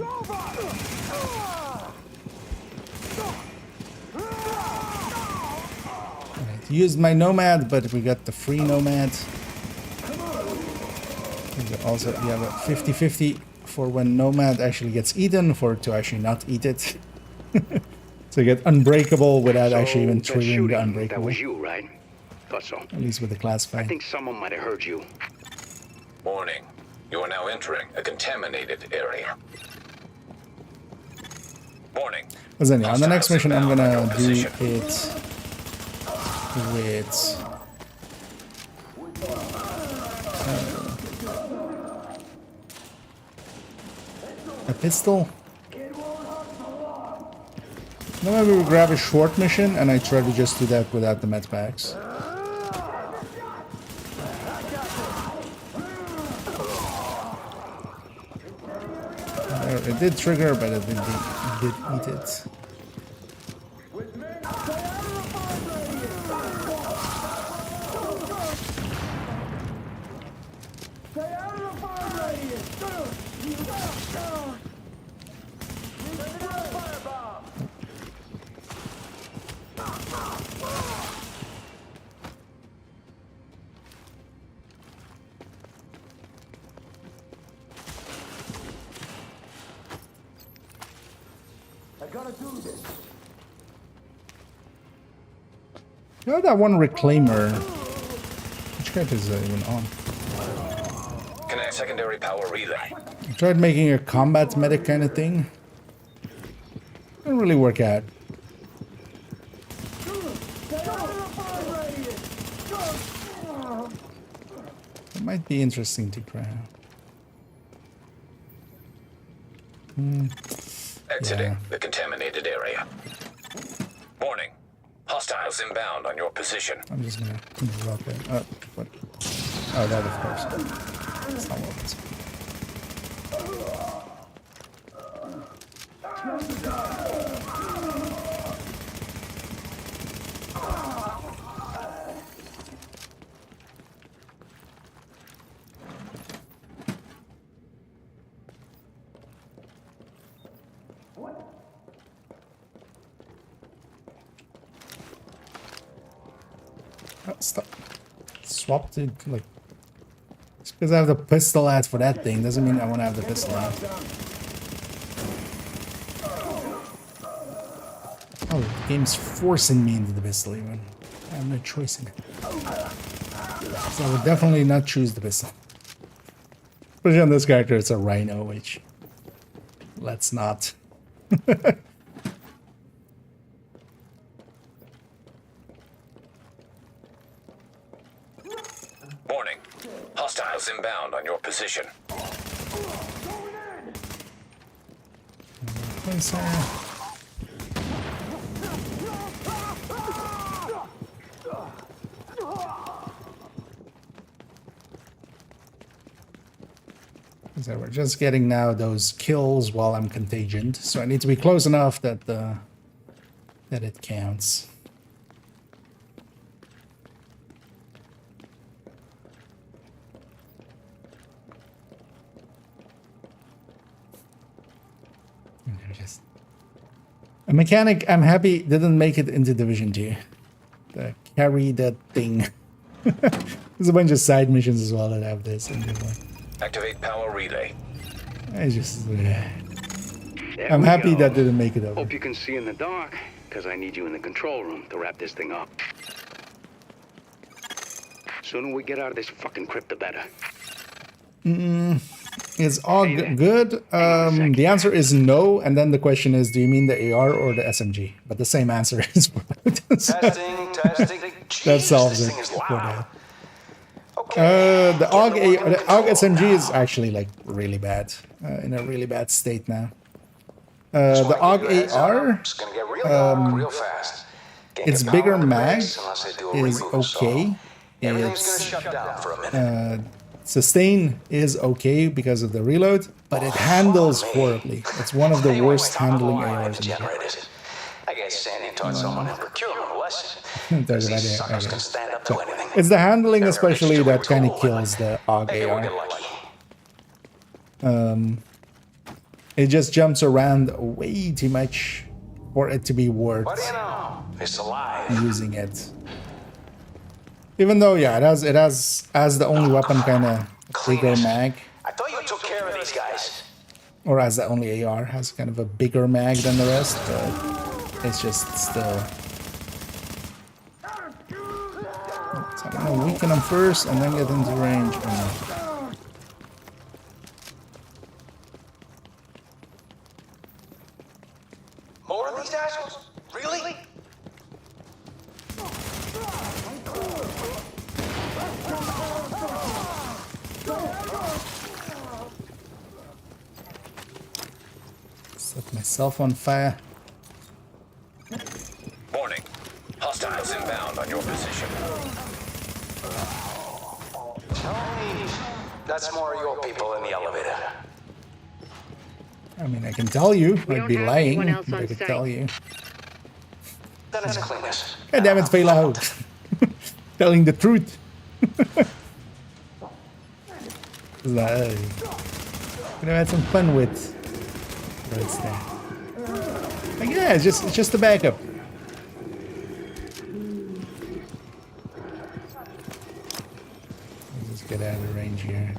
Right. used my nomad, but we got the free nomad. Also, you have a 50-50 for when nomad actually gets eaten, for it to actually not eat it. So you get unbreakable without actually even triggering the unbreakable. That was you, right? Thought so. At least with the classified. I think someone might have heard you. Warning. You are now entering a contaminated area. Warning. But anyway, on the next mission, I'm gonna do it with a pistol. Then maybe we grab a short mission, and I try to just do that without the med packs. It did trigger, but it did eat it. You know that one reclaimer? Which character is that even on? Connect secondary power relay. I tried making a combat medic kind of thing. Didn't really work out. It might be interesting to try out. Exiting the contaminated area. Warning. Hostiles inbound on your position. I'm just gonna drop it. What? Oh, that of course. That's not what it's. Stop. Swapped it, like, just because I have the pistol ad for that thing doesn't mean I want to have the pistol ad. Oh, the game's forcing me into the pistol even. I have no choice in it. So I would definitely not choose the pistol. Especially on this character, it's a rhino, which let's not. Warning. Hostiles inbound on your position. So we're just getting now those kills while I'm contagioned, so I need to be close enough that that it counts. A mechanic, I'm happy, didn't make it into Division 2. Carry that thing. There's a bunch of side missions as well that have this. Activate power relay. I just... I'm happy that didn't make it over. Hope you can see in the dark, because I need you in the control room to wrap this thing up. Sooner we get out of this fucking crypt, the better. Is AUG good? The answer is no, and then the question is, do you mean the AR or the SMG? But the same answer is for both. Testing. That solves it. The AUG SMG is actually like really bad, in a really bad state now. The AUG AR, its bigger mag is okay. It's sustain is okay because of the reload, but it handles horribly. It's one of the worst handling ARs in the game. I guess Sandy taught someone in procurement a lesson. It's the handling especially that kind of kills the AUG AR. It just jumps around way too much for it to be worth It's alive. using it. Even though, yeah, it has as the only weapon kind of bigger mag. I thought you took care of these guys. Or as the only AR has kind of a bigger mag than the rest, but it's just still. So I'm gonna weaken them first and then get into range. More of these assholes? Really? Set myself on fire. Warning. Hostiles inbound on your position. Tony, that's more of your people in the elevator. I mean, I can tell you. I'd be lying, but I could tell you. Then it's cleanest. God damn it, fail out. Telling the truth. Like, could have had some fun with. What's that? Like, yeah, it's just a backup. Let's just get out of range here.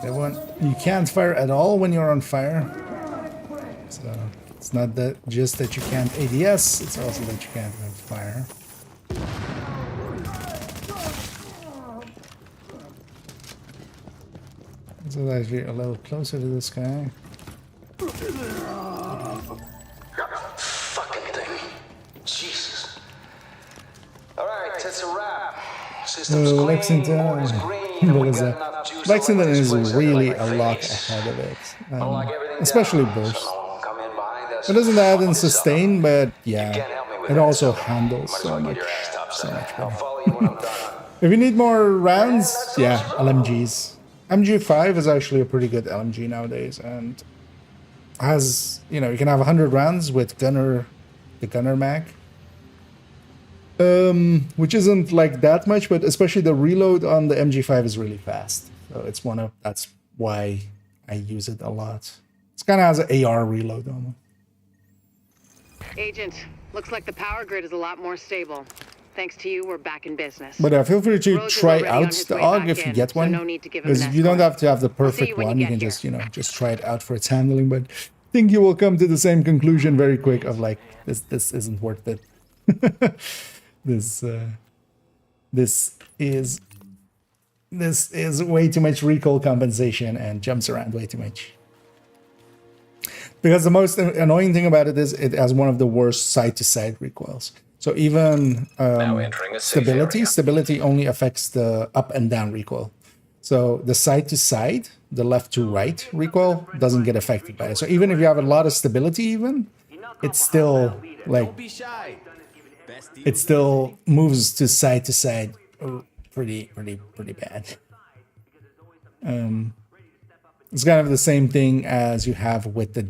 Everyone, you can't fire at all when you're on fire. So it's not that just that you can't ADS, it's also that you can't have fire. So that you're a little closer to this guy. Fucking thing. Jesus. Alright, that's a wrap. System's clean, Lexington. board is green, What is that? Lexington is really a lot ahead of it. Especially burst. It doesn't add in sustain, but yeah, it also handles so much better. If you need more rounds, yeah, LMGs. MG5 is actually a pretty good LMG nowadays, and has, you know, you can have 100 rounds with the gunner mag. Which isn't like that much, but especially the reload on the MG5 is really fast. So it's that's why I use it a lot. It's kind of has an AR reload almost. Agent, looks like the power grid is a lot more stable. Thanks to you, we're back in business. But feel free to try out the AUG if you get one. Because you don't have to have the perfect one. You can just, you know, just try it out for its handling. But I think you will come to the same conclusion very quick of like, this isn't worth it. This is way too much recoil compensation and jumps around way too much. Because the most annoying thing about it is it has one of the worst side-to-side recoils. So even stability only affects the up and down recoil. So the side-to-side, the left to right recoil doesn't get affected by it. So even if you have a lot of stability, even it's still like it still moves to side pretty bad. It's kind of the same thing as you have with the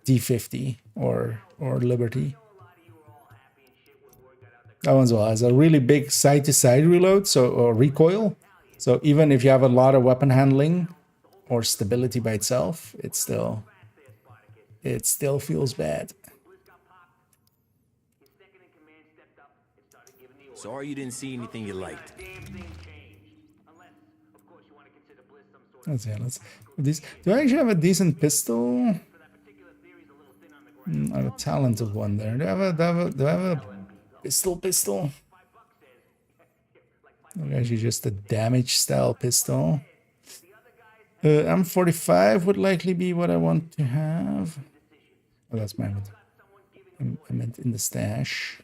D50 or Liberty. That one's well has a really big side-to-side reload, or recoil. So even if you have a lot of weapon handling or stability by itself, it still feels bad. Sorry you didn't see anything you liked. Let's this. Do I actually have a decent pistol? I have a talented one there. Do I have a pistol? Actually, just a damage style pistol. M45 would likely be what I want to have. Oh, that's my one. I meant in the stash.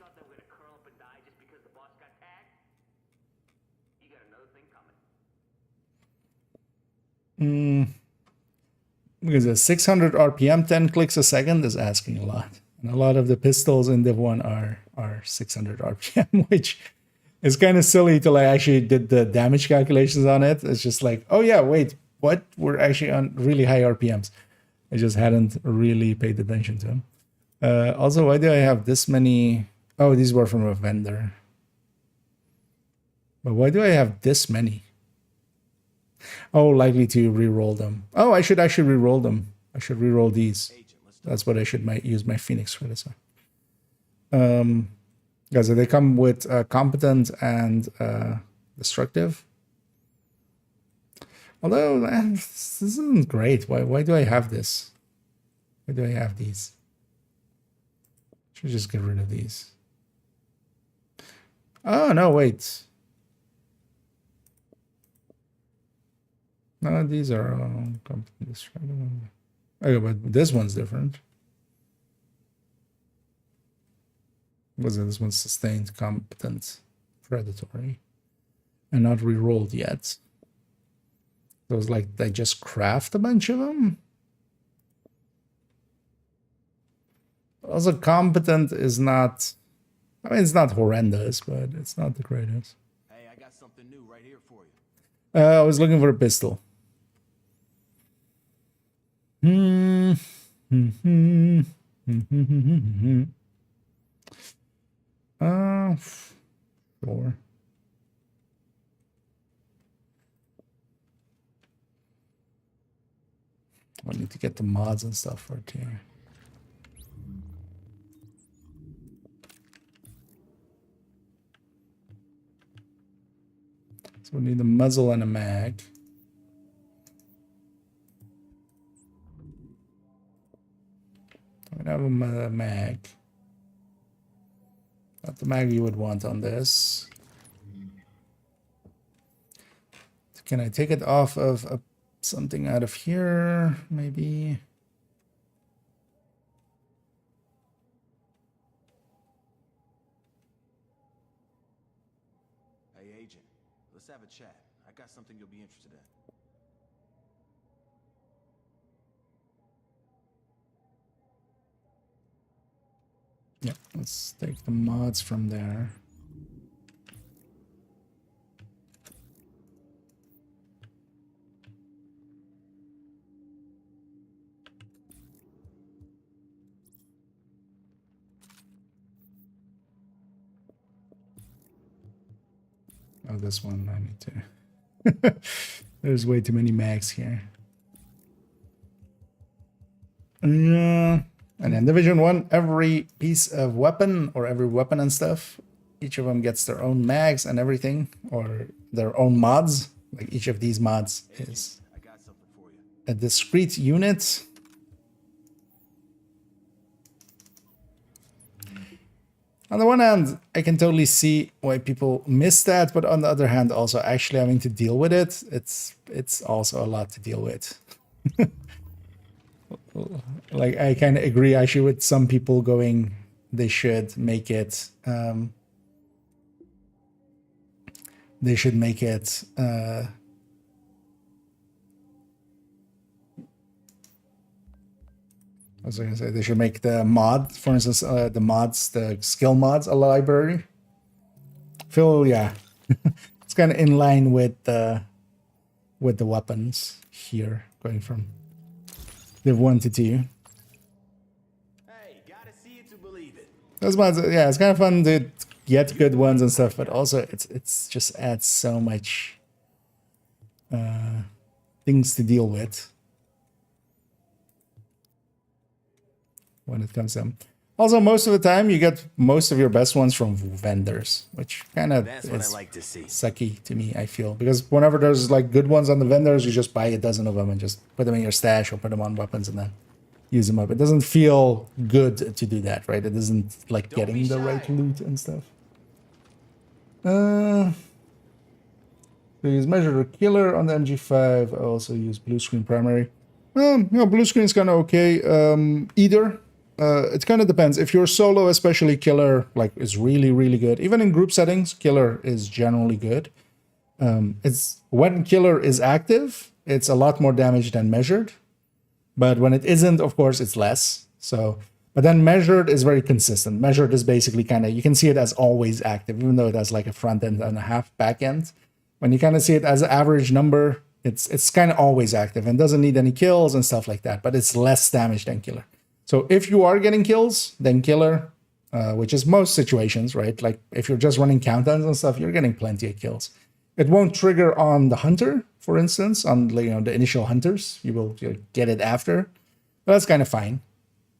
Because a 600 RPM, 10 clicks a second is asking a lot. And a lot of the pistols in Div1 are 600 RPM, which is kind of silly till I actually did the damage calculations on it. It's just like, oh yeah, wait, what? We're actually on really high RPMs. I just hadn't really paid attention to them. Also, why do I have this many? Oh, these were from a vendor. But why do I have this many? Oh, likely to re-roll them. Oh, I should re-roll them. I should re-roll these. That's what I should use my Phoenix for this one. Because they come with competent and destructive. Although this isn't great. Why do I have this? Why do I have these? Should just get rid of these. Oh no, wait. No, these are competent destructive. Okay, but this one's different. Was it? This one's sustained, competent, predatory, and not re-rolled yet. So it's like they just craft a bunch of them. Also, competent is not. I mean, it's not horrendous, but it's not the greatest. Hey, I got something new right here for you. I was looking for a pistol. Sure. I need to get the mods and stuff for it here. So we need a muzzle and a mag. I have a mag. Not the mag you would want on this. Can I take it off of something out of here? Maybe. Hey, Agent, let's have a chat. I got something you'll be interested in. Yeah, let's take the mods from there. Oh, this one I need to. There's way too many mags here. And in Division 1, every piece of weapon or every weapon and stuff, each of them gets their own mags and everything, or their own mods. Like each of these mods is a discrete unit. On the one hand, I can totally see why people miss that, but on the other hand, also actually having to deal with it, it's also a lot to deal with. Like, I kind of agree actually with some people going, they should make it, I was going to say they should make the mod, for instance, the skill mods, a library. Phil, yeah, it's kind of in line with the weapons here, going from Div 1 to 2. Hey, gotta see it to believe it. Those mods, yeah, it's kind of fun to get good ones and stuff, but also it's just adds so much things to deal with when it comes to them. Also, most of the time, you get most of your best ones from vendors, which kind of is what I like to see. Sucky to me, I feel. Because whenever there's like good ones on the vendors, you just buy a dozen of them and just put them in your stash or put them on weapons and then use them up. It doesn't feel good to do that, right? It isn't like getting the right loot and stuff. So use measure or killer on the MG5. I also use blue screen primary. Blue screen is kind of okay. Either. It kind of depends. If you're solo, especially killer, like, is really, really good. Even in group settings, killer is generally good. It's when killer is active, it's a lot more damage than measured. But when it isn't, of course, it's less. So, but then measured is very consistent. Measured is basically kind of, you can see it as always active, even though it has like a front end and a half back end. When you kind of see it as an average number, it's kind of always active and doesn't need any kills and stuff like that. But it's less damage than killer. So if you are getting kills, then killer, which is most situations, right? Like if you're just running countdowns and stuff, you're getting plenty of kills. It won't trigger on the hunter, for instance, on the initial hunters. You will get it after. But that's kind of fine.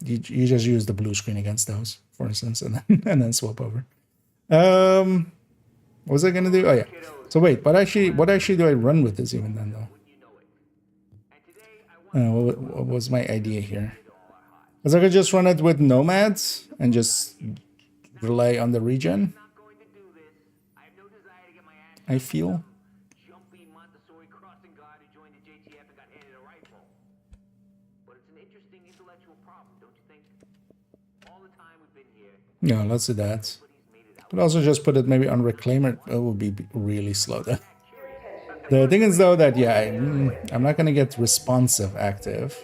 You just use the blue screen against those, for instance, and then swap over. What was I gonna do? Oh yeah. So wait, what actually do I run with this even then though? What was my idea here? Because I could just run it with nomads and just rely on the regen. I feel. Yeah, let's do that. But also just put it maybe on reclaimer. It will be really slow though. The thing is though that yeah, I'm not gonna get responsive active.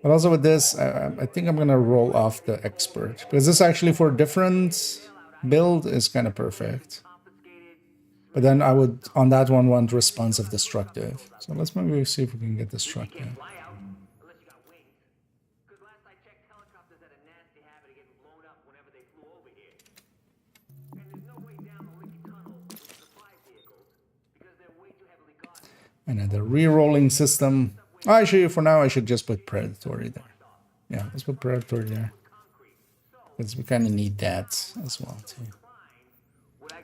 But also with this, I think I'm gonna roll off the expert because this actually for different build is kind of perfect. But then I would on that one want responsive destructive. So let's maybe see if we can get destructive. And then the re-rolling system. Actually, for now, I should just put predatory there. Yeah, let's put predatory there. Because we kind of need that as well, too.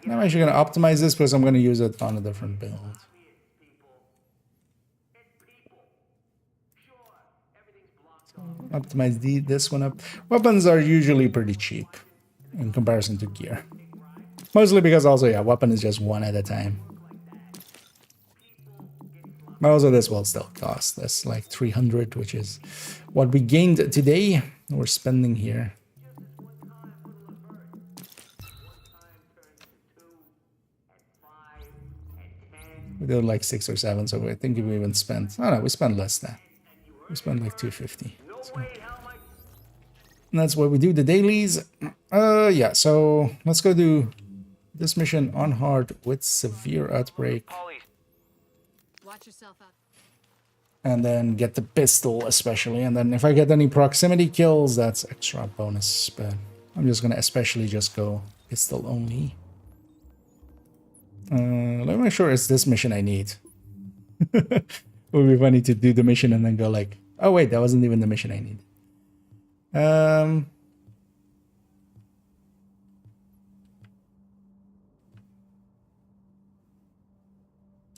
Now I'm actually going to optimize this because I'm going to use it on a different build. So optimize this one up. Weapons are usually pretty cheap in comparison to gear. Mostly because also, yeah, weapon is just one at a time. But also this will still cost us like 300, which is what we gained today. We're spending here. We did like 6 or 7, so I think we even spent, oh no, we spent less than. We spent like 250. So. And that's what we do, the dailies. Yeah, so let's go do this mission on hard with severe outbreak. Watch yourself out. And then get the pistol especially. And then if I get any proximity kills, that's extra bonus. But I'm just gonna especially just go pistol only. Let me make sure it's this mission I need. It would be funny to do the mission and then go like, oh wait, that wasn't even the mission I need.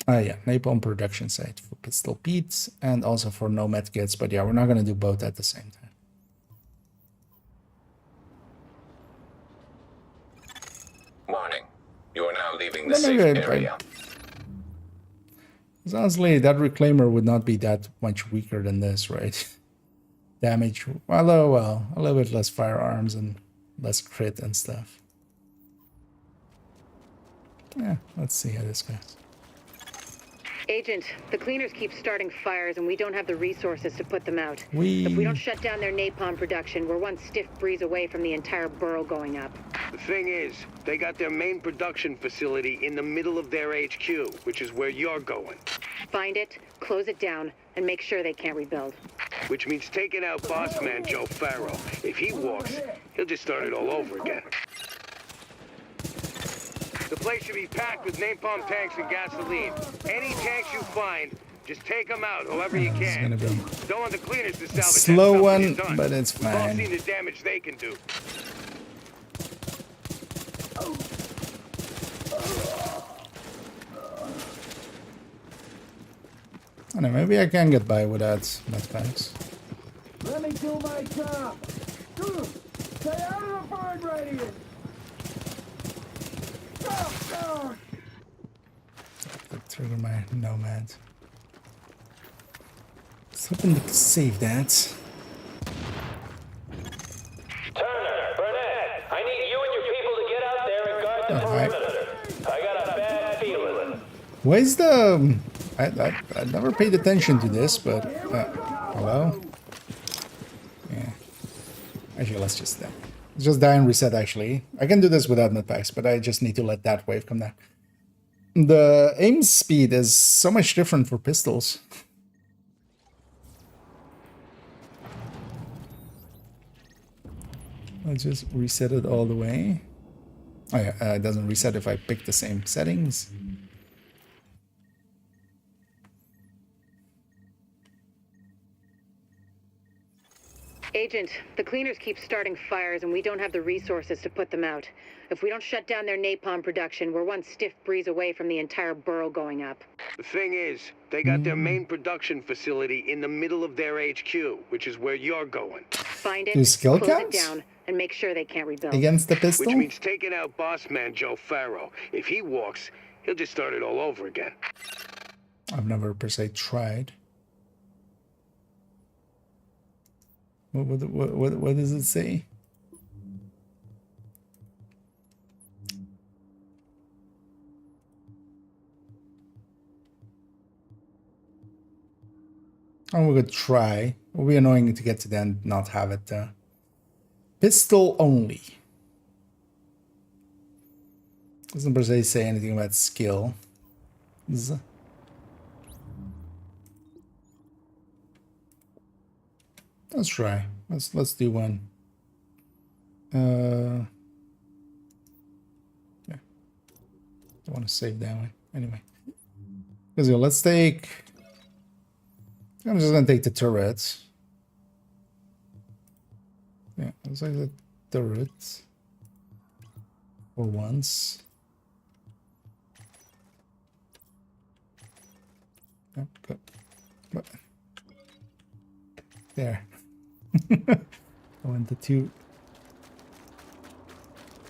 Yeah, napalm production site for pistol Pete and also for nomad kits, but yeah, we're not gonna do both at the same time. Warning. You are now leaving the safe area. Honestly, that reclaimer would not be that much weaker than this, right? Damage, although, well, a little bit less firearms and less crit and stuff. Yeah, let's see how this goes. Agent, the cleaners keep starting fires and we don't have the resources to put them out. If we don't shut down their napalm production, we're one stiff breeze away from the entire borough going up. The thing is, they got their main production facility in the middle of their HQ, which is where you're going. Find it, close it down, and make sure they can't rebuild. Which means taking out boss man Joe Farrow. If he walks, he'll just start it all over again. The place should be packed with napalm tanks and gasoline. Any tanks you find, just take them out however you can. Don't want the cleaners to salvage slow one, but it's fine. We've all seen the damage they can do. I don't know, maybe I can get by without medpacks. Let me do my job. Stay out of the burn radius. Trigger my nomad. Let's hoping to save that. Turner, Burnett, I need you and your people to get out there and guard the perimeter. I got a bad feeling. Where's the... I never paid attention to this, but... hello? Yeah. Actually, let's just die. Let's just die and reset, actually. I can do this without medpacks, but I just need to let that wave come down. The aim speed is so much different for pistols. I'll just reset it all the way. Oh yeah, it doesn't reset if I pick the same settings. Agent, the cleaners keep starting fires and we don't have the resources to put them out. If we don't shut down their napalm production, we're one stiff breeze away from the entire borough going up. The thing is, they got their main production facility in the middle of their HQ, which is where you're going. Find it, Do skill close it counts? down, and make sure they can't rebuild. Against the pistol? Which means taking out boss man Joe Farrow. If he walks, he'll just start it all over again. I've never per se tried. What does it say? Oh, we could try. It would be annoying to get to the end, not have it. Pistol only. Doesn't per se say anything about skill. Let's try. Let's do one. Yeah. Don't want to save that one. Anyway. Let's take. I'm just gonna take the turret. Yeah, let's take the turret. For once. Oh, good. But there. I went the two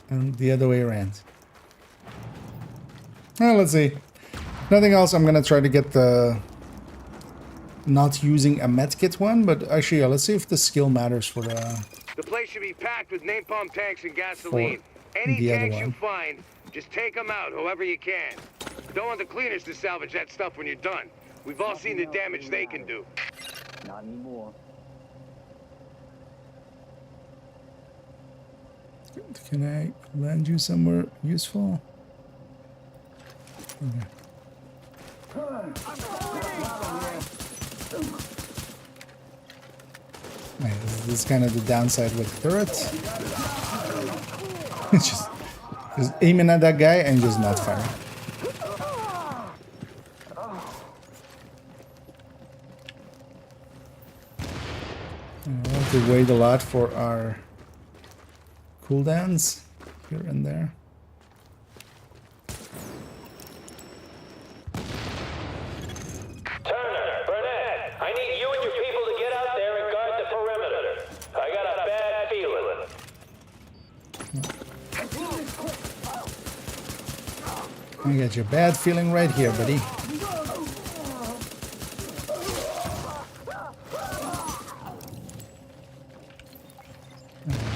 and the other way around. Well, let's see. Nothing else. I'm gonna try to get the not using a medkit one, but actually, yeah, let's see if the skill matters for the. The place should be packed with napalm tanks and gasoline. Any the other tanks one. you find, just take them out however you can. Don't want the cleaners to salvage that stuff when you're done. We've all seen the damage they can do. Not anymore. Can I land you somewhere useful? Okay. Right, this is kind of the downside with turrets. It's just aiming at that guy and just not firing. I have to wait a lot for our cooldowns here and there. Turner, Burnett, I need you and your people to get out there and guard the perimeter. I got a bad feeling. I got your bad feeling right here, buddy.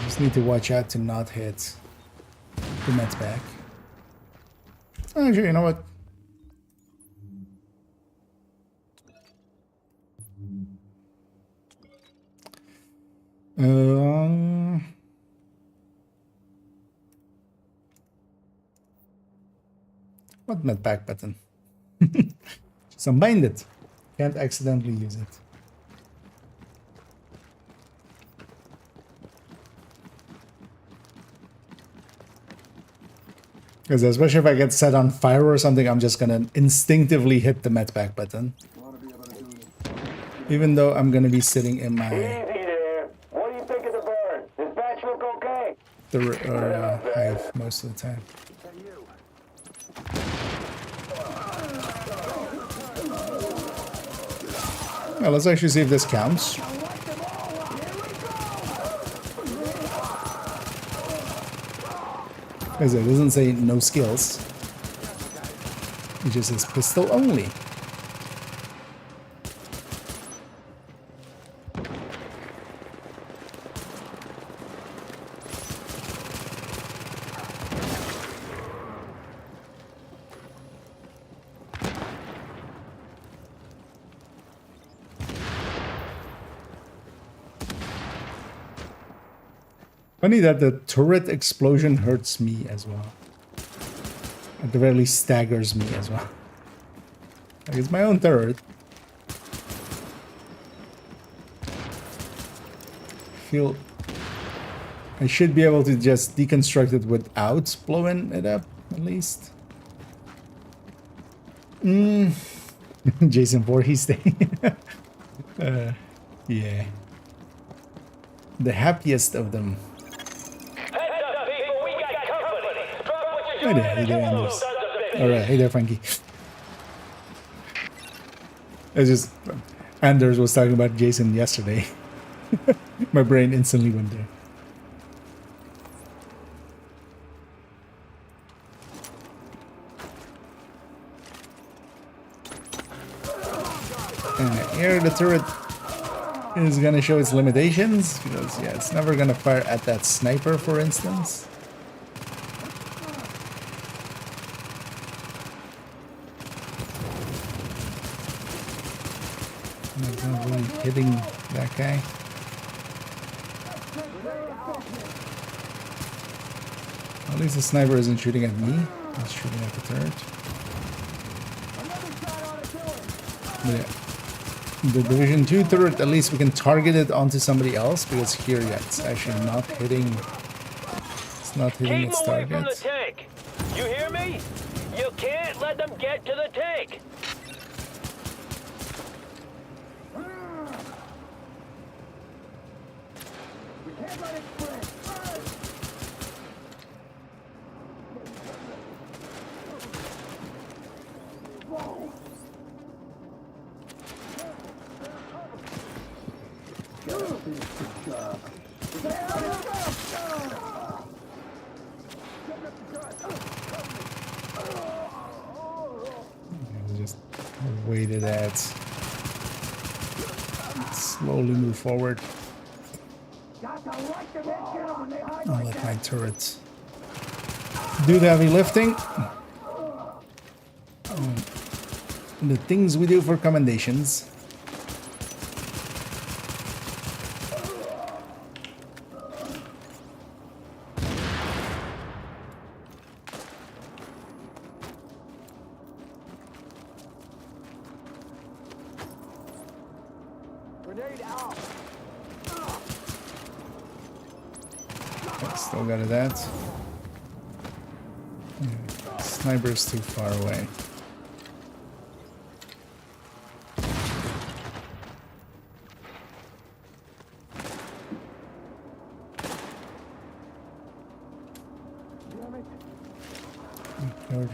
Just need to watch out to not hit the meds back. Actually, you know what? What med pack button? Just unbind it. Can't accidentally use it. Because especially if I get set on fire or something, I'm just gonna instinctively hit the med pack button. Even though I'm gonna be sitting in my What do you think of the burn? Does batch look okay? hive most of the time. Well, let's actually see if this counts. Because it doesn't say no skills. It just says pistol only. Funny that the turret explosion hurts me as well. At the very least staggers me as well. Like, it's my own turret. I should be able to just deconstruct it without blowing it up, at least. Jason Voorhees thing. Yeah. the happiest of them. Hey there, Anders. All right, hey there, Frankie. It's just Anders was talking about Jason yesterday. My brain instantly went there. And here the turret is gonna show its limitations because yeah, it's never gonna fire at that sniper, for instance. Not really hitting that guy. At least the sniper isn't shooting at me. He's shooting at the turret. But yeah. The Division 2 turret, at least we can target it onto somebody else, because here, yeah, it's actually not hitting. It's not hitting its target. From the tank. You hear me? You can't let them get to the tank. Just waited at. Slowly move forward. I'll let my turret do the heavy lifting. The things we do for commendations. Still got it that. Sniper's too far away.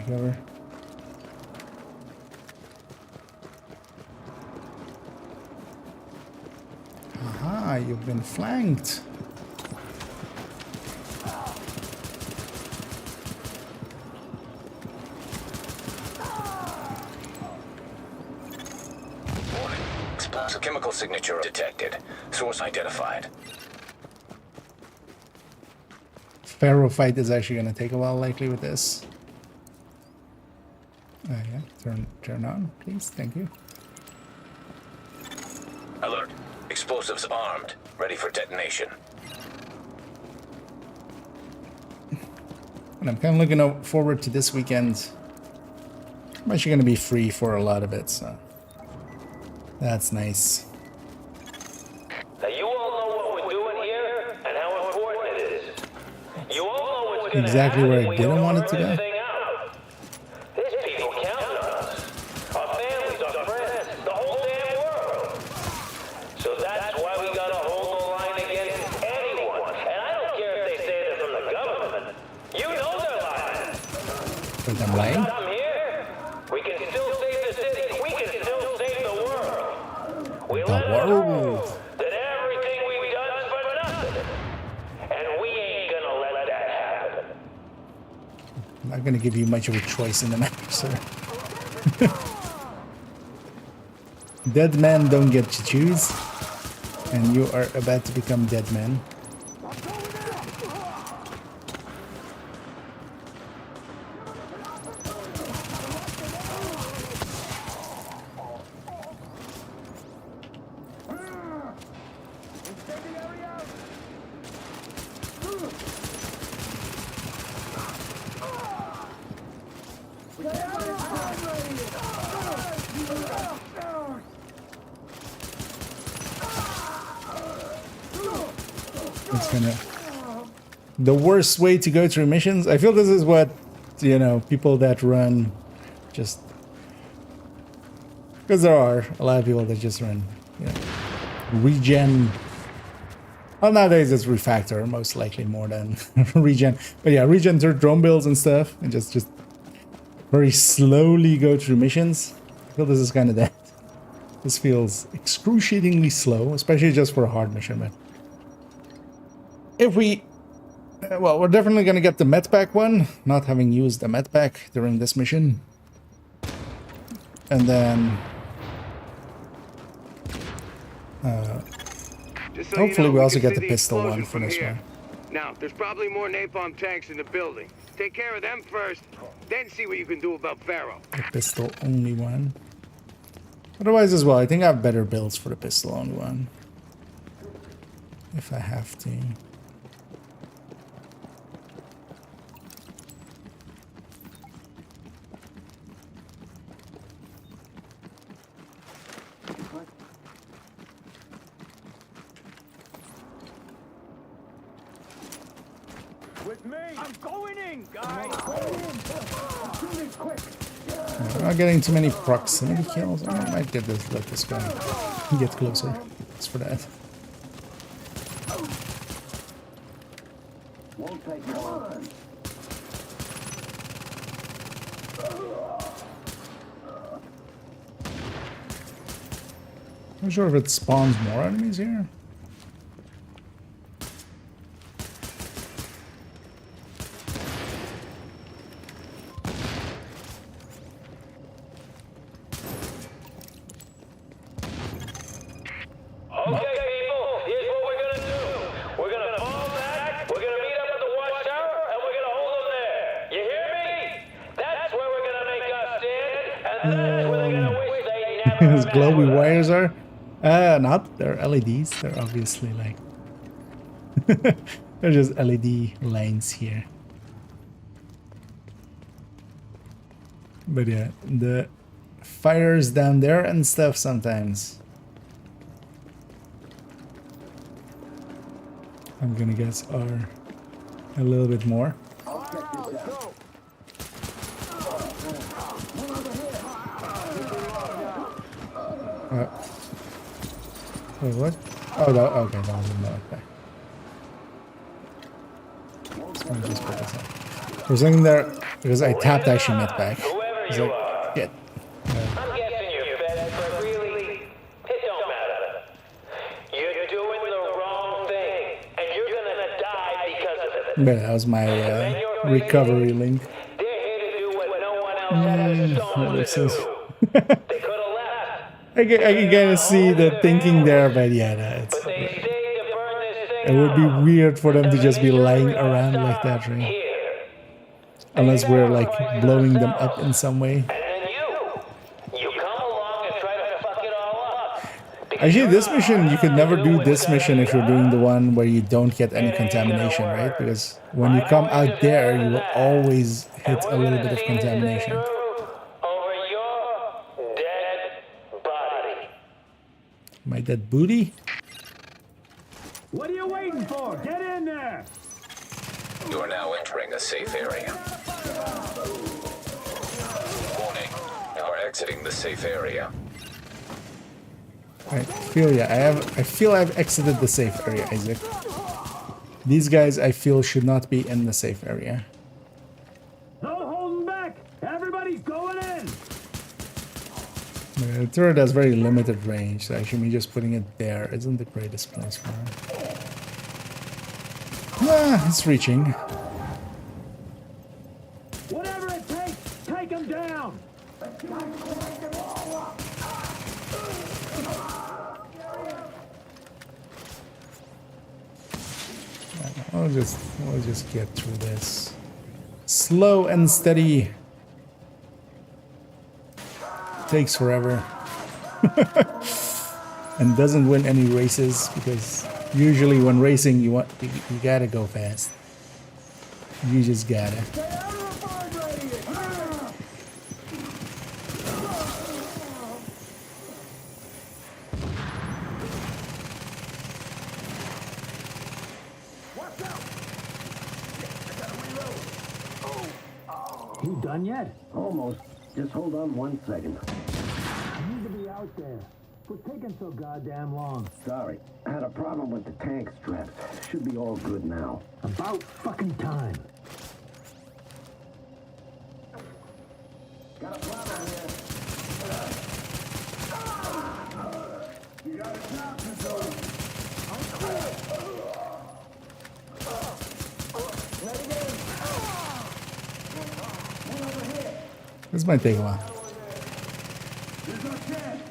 Cover. Aha, you've been flanked. Warning. Explosive chemical signature detected. Source identified. Pharaoh fight is actually going to take a while, likely, with this. Yeah, turn on, please. Thank you. Alert. Explosives armed. Ready for detonation. And I'm kind of looking forward to this weekend. I'm actually going to be free for a lot of it, so that's nice. Now you all know what we're doing here and how important it is. You all know what's going to Exactly happen where if I we didn't don't want it work to go. anything out. These people count on us. Our families, our friends, the whole damn world. So that's why we gotta hold the line against anyone. And I don't care if they say they're from the government. You know they're lying. But I'm lying? I'm here. We can still save the city. We can still save the world. We let them know that everything we've done is for nothing. And we ain't gonna let that happen. I'm not going to give you much of a choice in the matter, sir. Dead men don't get to choose, and you are about to become dead men. It's gonna... The worst way to go through missions, I feel this is what, you know, people that run just... Because there are a lot of people that just run, you know, regen Well, nowadays it's refactor, most likely more than regen. But yeah, regen through drone builds and stuff, and just very slowly go through missions. I feel this is kind of that. This feels excruciatingly slow, especially just for a hard mission. But if we, well, we're definitely gonna get the medpack one, not having used the medpack during this mission, and then. So hopefully you know, we also can get see the pistol explosion one for from this here. one. Now, there's probably more napalm tanks in the building. Take care of them first, then see what you can do about Pharaoh. The pistol only one. Otherwise as well, I think I have better builds for the pistol only one. If I have to. With me! I'm going in, guys! I'm not getting too many proximity kills. I might get this, let this guy get closer. Just for that. Won't take long. I'm not sure if it spawns more enemies here. Okay, people, here's what we're gonna do. We're gonna fall back, we're gonna meet up at the watchtower, and we're gonna hold them there. You hear me? That's where we're gonna make our stand, and that's where they're gonna wish they never His glowy wires are? Not. They're LEDs. They're obviously like... they're just LED lanes here. But yeah, the fires down there and stuff sometimes. I'm gonna guess are a little bit more. Wait, what? Oh, no, okay, that was no, okay. Let me just put this up. I was thinking there because I tapped actually met back. It's like, yeah. I'm guessing you're fed, but really, it don't matter. You're doing the wrong thing, and you're gonna die because of it. But that was my recovery link. They're here to do what no one else had a stone to do. They could have left. I can kind of see the thinking there, but yeah, no, it's, it would be weird for them to just be lying around like that, right? Unless we're like blowing them up in some way. Actually, this mission, you could never do this mission if you're doing the one where you don't get any contamination, right? Because when you come out there, you will always hit a little bit of contamination. My dead booty? What are you waiting for? Get in there! You are now entering a safe area. Warning, you are exiting the safe area. I feel I've exited the safe area, Isaac. These guys I feel should not be in the safe area. No holding back! Everybody's going in! The turret has very limited range, so actually me just putting it there isn't the greatest place for it. Ah, it's reaching. Whatever it takes, take them down! We'll just get through this. Slow and steady. Takes forever. And doesn't win any races because usually when racing you gotta go fast. You just gotta. You done yet? Almost. Just hold on 1 second. I need to be out there. for taking so goddamn long. Sorry, I had a problem with the tank straps. Should be all good now. About fucking time. Got a problem here. You got a job to do. Let it in. One over here. This might take a while. There's no chance.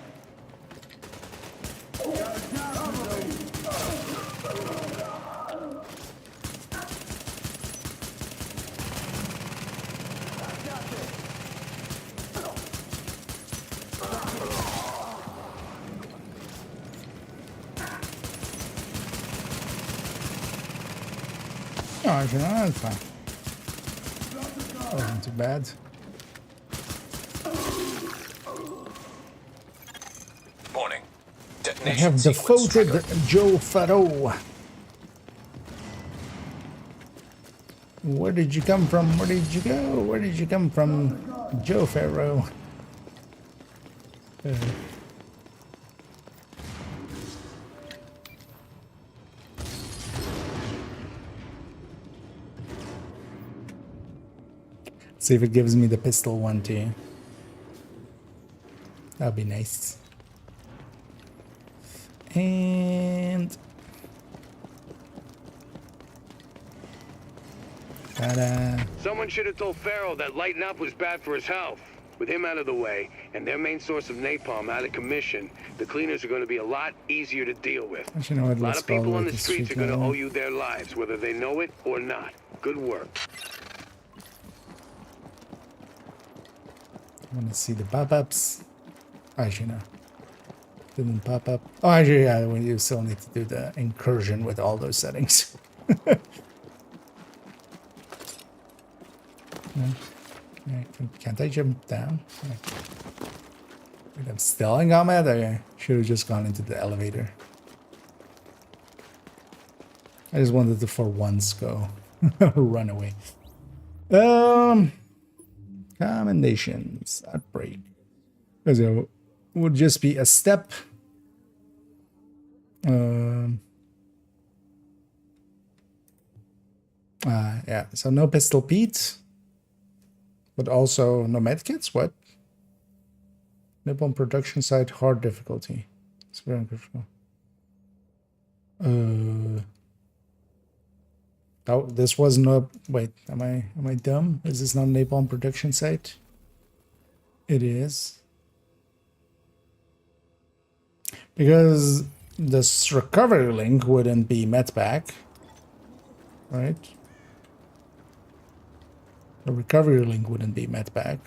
You got a job to do. I got this. Oh, actually, no, that's fine. Wasn't too bad. Morning. I Detonation have sequence defaulted triggered. Joe Farrow. Where did you come from? Where did you go? Where did you come from, Joe Farrow? See if it gives me the pistol one too. That'd be nice. And ta-da. Someone should have told Farrell that lighting up was bad for his health. With him out of the way, and their main source of napalm out of commission, the cleaners are going to be a lot easier to deal with. Actually, no, A lot of people on the streets are going to now. owe you their lives, whether they know it or not. Good work. I want to see the pop-ups. Actually, no. Didn't pop up. Oh, actually, yeah, when you still need to do the incursion with all those settings. No. Yeah, can't I jump down? Yeah. Wait, I'm still in combat? I should have just gone into the elevator. I just wanted to for once go run away. Commendations. Outbreak. Because it would just be a step. Yeah, so no pistol Pete. But also no medkits? What? Nippon production site, hard difficulty. It's very uncomfortable. Oh, this wasn't a... Wait, am I dumb? Is this not a napalm production site? It is. Because this recovery link wouldn't be met back. Right? The recovery link wouldn't be met back.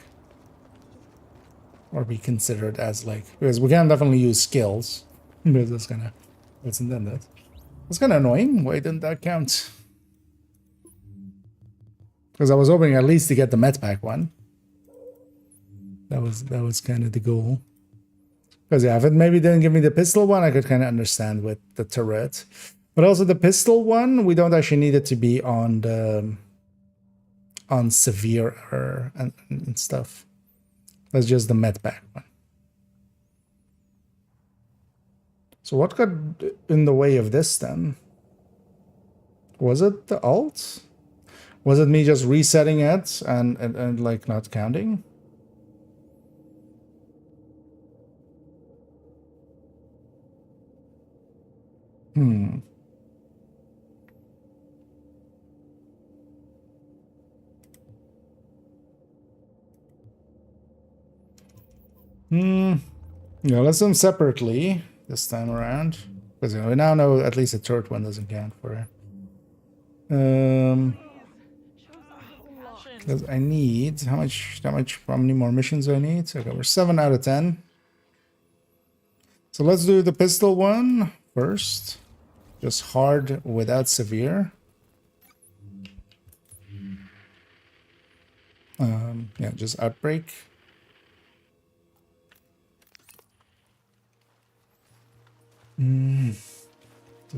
Or be considered as like... Because we can definitely use skills. Because that's kind of... What's intended. It's kind of annoying. Why didn't that count? Because I was hoping at least to get the Metpack one. That was kind of the goal. Because yeah, if it maybe didn't give me the pistol one, I could kind of understand with the turret. But also the pistol one, we don't actually need it to be on the severe error and stuff. That's just the Metpack one. So what got in the way of this then? Was it the alt? Was it me just resetting it and like not counting? Yeah, let's do them separately this time around. Because we now know at least the third one doesn't count for it. Because I need how many more missions do I need? Okay, we're 7 out of 10. So let's do the pistol one first. Just hard without severe. Yeah, just outbreak. Doesn't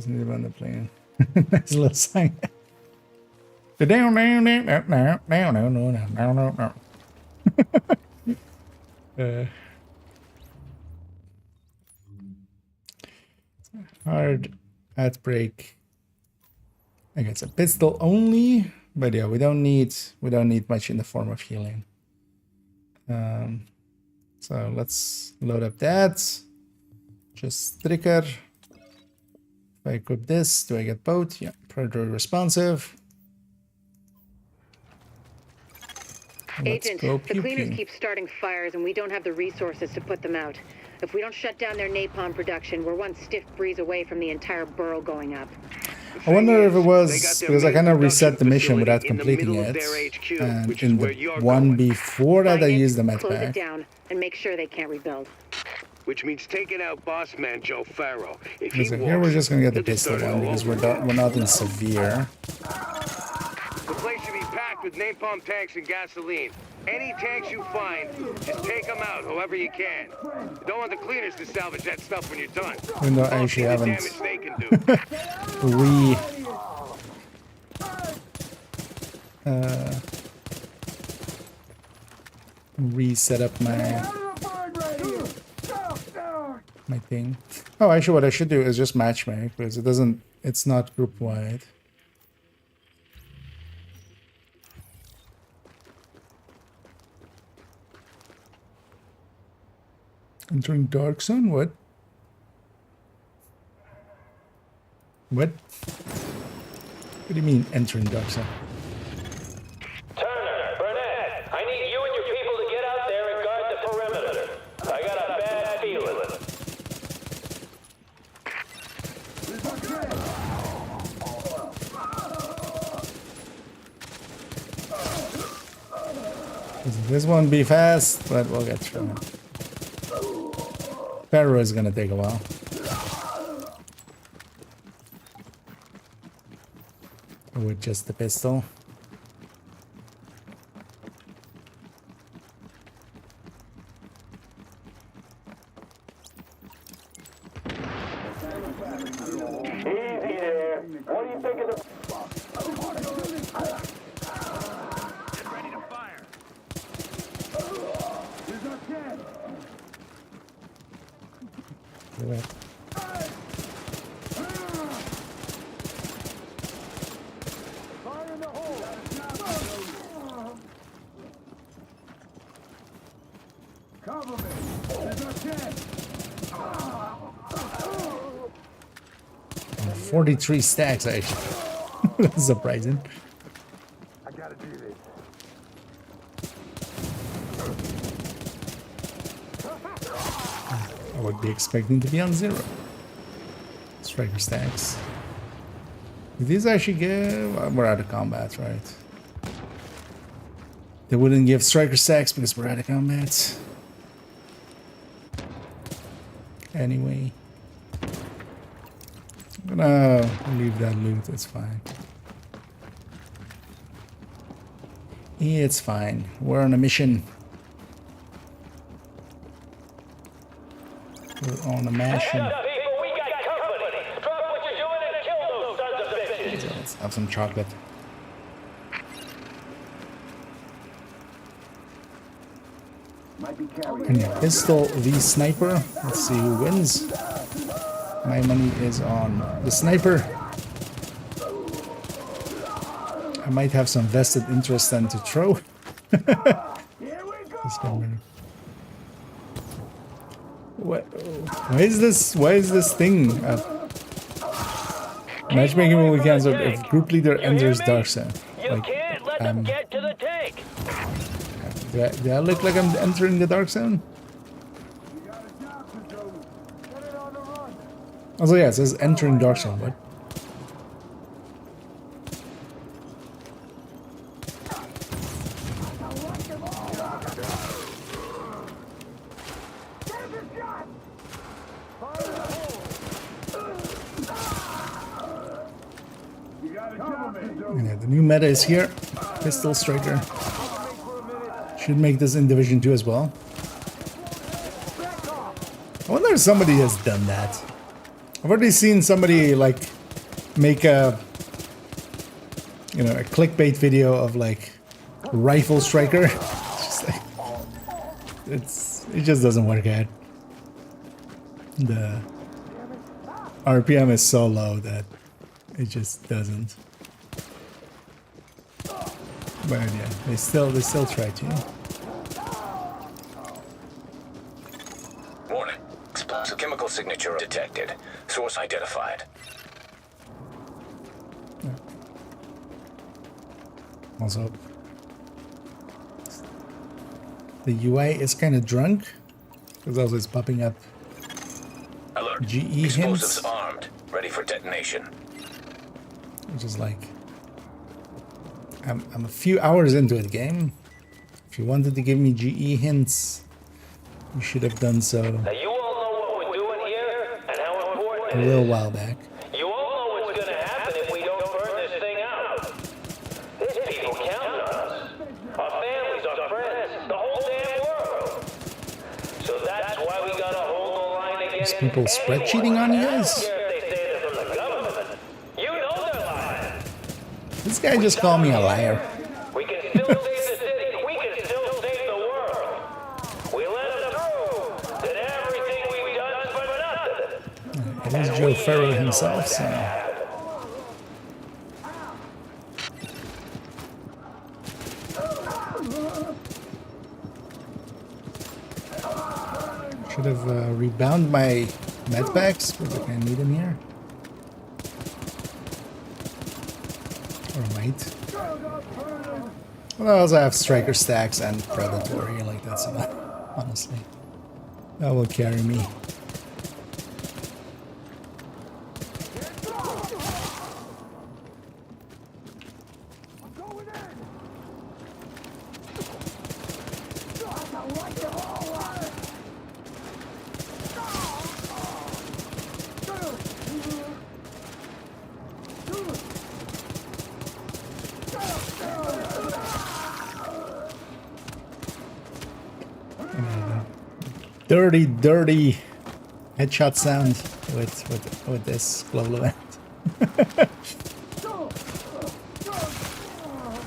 need to run the plane. Nice little sign. Hard outbreak. I guess a pistol only, but yeah, we don't need much in the form of healing. So let's load up that. Just trigger. If I equip this, do I get both? Yeah, predatory responsive. Agent, the cleaners keep starting fires and we don't have the resources to put them out. If we don't shut down their napalm production, we're one stiff breeze away from the entire burrow going up. I wonder if it was because I kind of reset the mission without completing it, and in the one before that I used the med Close it pack. down and make sure they can't rebuild. Which means taking out boss man Joe Farrow. If So here we're just gonna get the pistol one because we're not in severe. The place should be packed with napalm tanks and gasoline. Any tanks you find, just take them out however you can. You don't want the cleaners to salvage that stuff when you're done. Even though I actually haven't Damage they can do. Reset up my thing. Oh, actually what I should do is just matchmake because it's not group wide. Entering dark zone? What? What? What do you mean entering dark zone? Turner, Burnett, I need you and your people to get out there and guard the perimeter. I got a bad feeling. This won't be fast, but we'll get through it. Farrow is gonna take a while. With just the pistol. Easy there. What do you think of the... Ready to fire. Do it. Fire in the hole. Cover me. There's no chance. 43 stacks actually. That's surprising. I gotta do this. I would be expecting to be on 0. Striker stacks. Did these actually give? We're out of combat, right? They wouldn't give striker stacks because we're out of combat. Anyway. I'm gonna leave that loot, it's fine. It's fine. We're on a mission. We're on a mission. Let's have some chocolate. And pistol v sniper. Let's see who wins. My money is on the sniper. I might have some vested interest then to throw. Why is this thing? Matchmaking will be cancelled if group leader enters dark zone. Like, Can't let them get to the tank. do I look like I'm entering the dark zone? Also, yeah, it says entering dark zone, but yeah, the new meta is here. Pistol striker. Should make this in Division 2 as well. I wonder if somebody has done that. I've already seen somebody like make a clickbait video of like rifle striker. It's just like, it just doesn't work out. RPM is so low that it just doesn't. But yeah, they still try to. Warning. Explosive chemical signature detected. Source identified. Also, the UI is kind of drunk because also it's popping up Alert. GE Explosives hints, armed. Ready for detonation. which is like I'm a few hours into the game. If you wanted to give me GE hints, you should have done so Now you all know what we're doing here and how important a it little is. while back. You all know what's going to happen if we don't burn this thing out. There's people counting on us. Our families, our friends, the whole damn world. So that's why we got to hold the line against Is people spreadsheeting on you guys? This guy just called me a liar. We can still save the city. We can still save the world. We let them through. That everything we've done is for nothing. It is Joe Ferro himself, so. Should have rebound my med packs, but I can't need them here. Or might. Well, I also have striker stacks and predatory, like that's enough, honestly. That will carry me. Dirty headshot sound with this global event.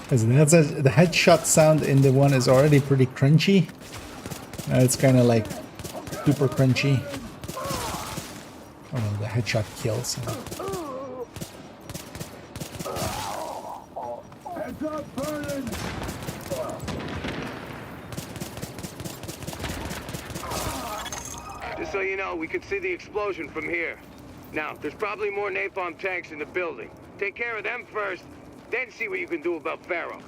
The headshot sound in the one is already pretty crunchy. It's kind of like super crunchy. Oh no, the headshot kills. Heads up, burning! Just so you know, we could see the explosion from here. Now, there's probably more napalm tanks in the building. Take care of them first, then see what you can do about Pharaoh.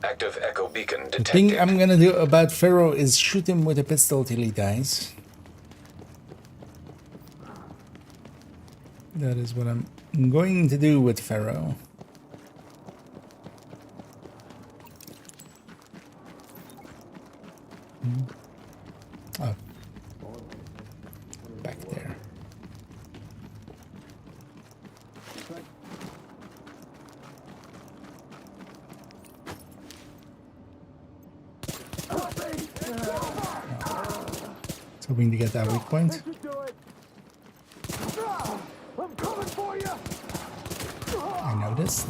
Active echo beacon The detected. thing I'm gonna do about Pharaoh is shoot him with a pistol till he dies. That is what I'm going to do with Pharaoh. Oh. Back there. Hoping to get that weak point. I'm coming for you! I noticed.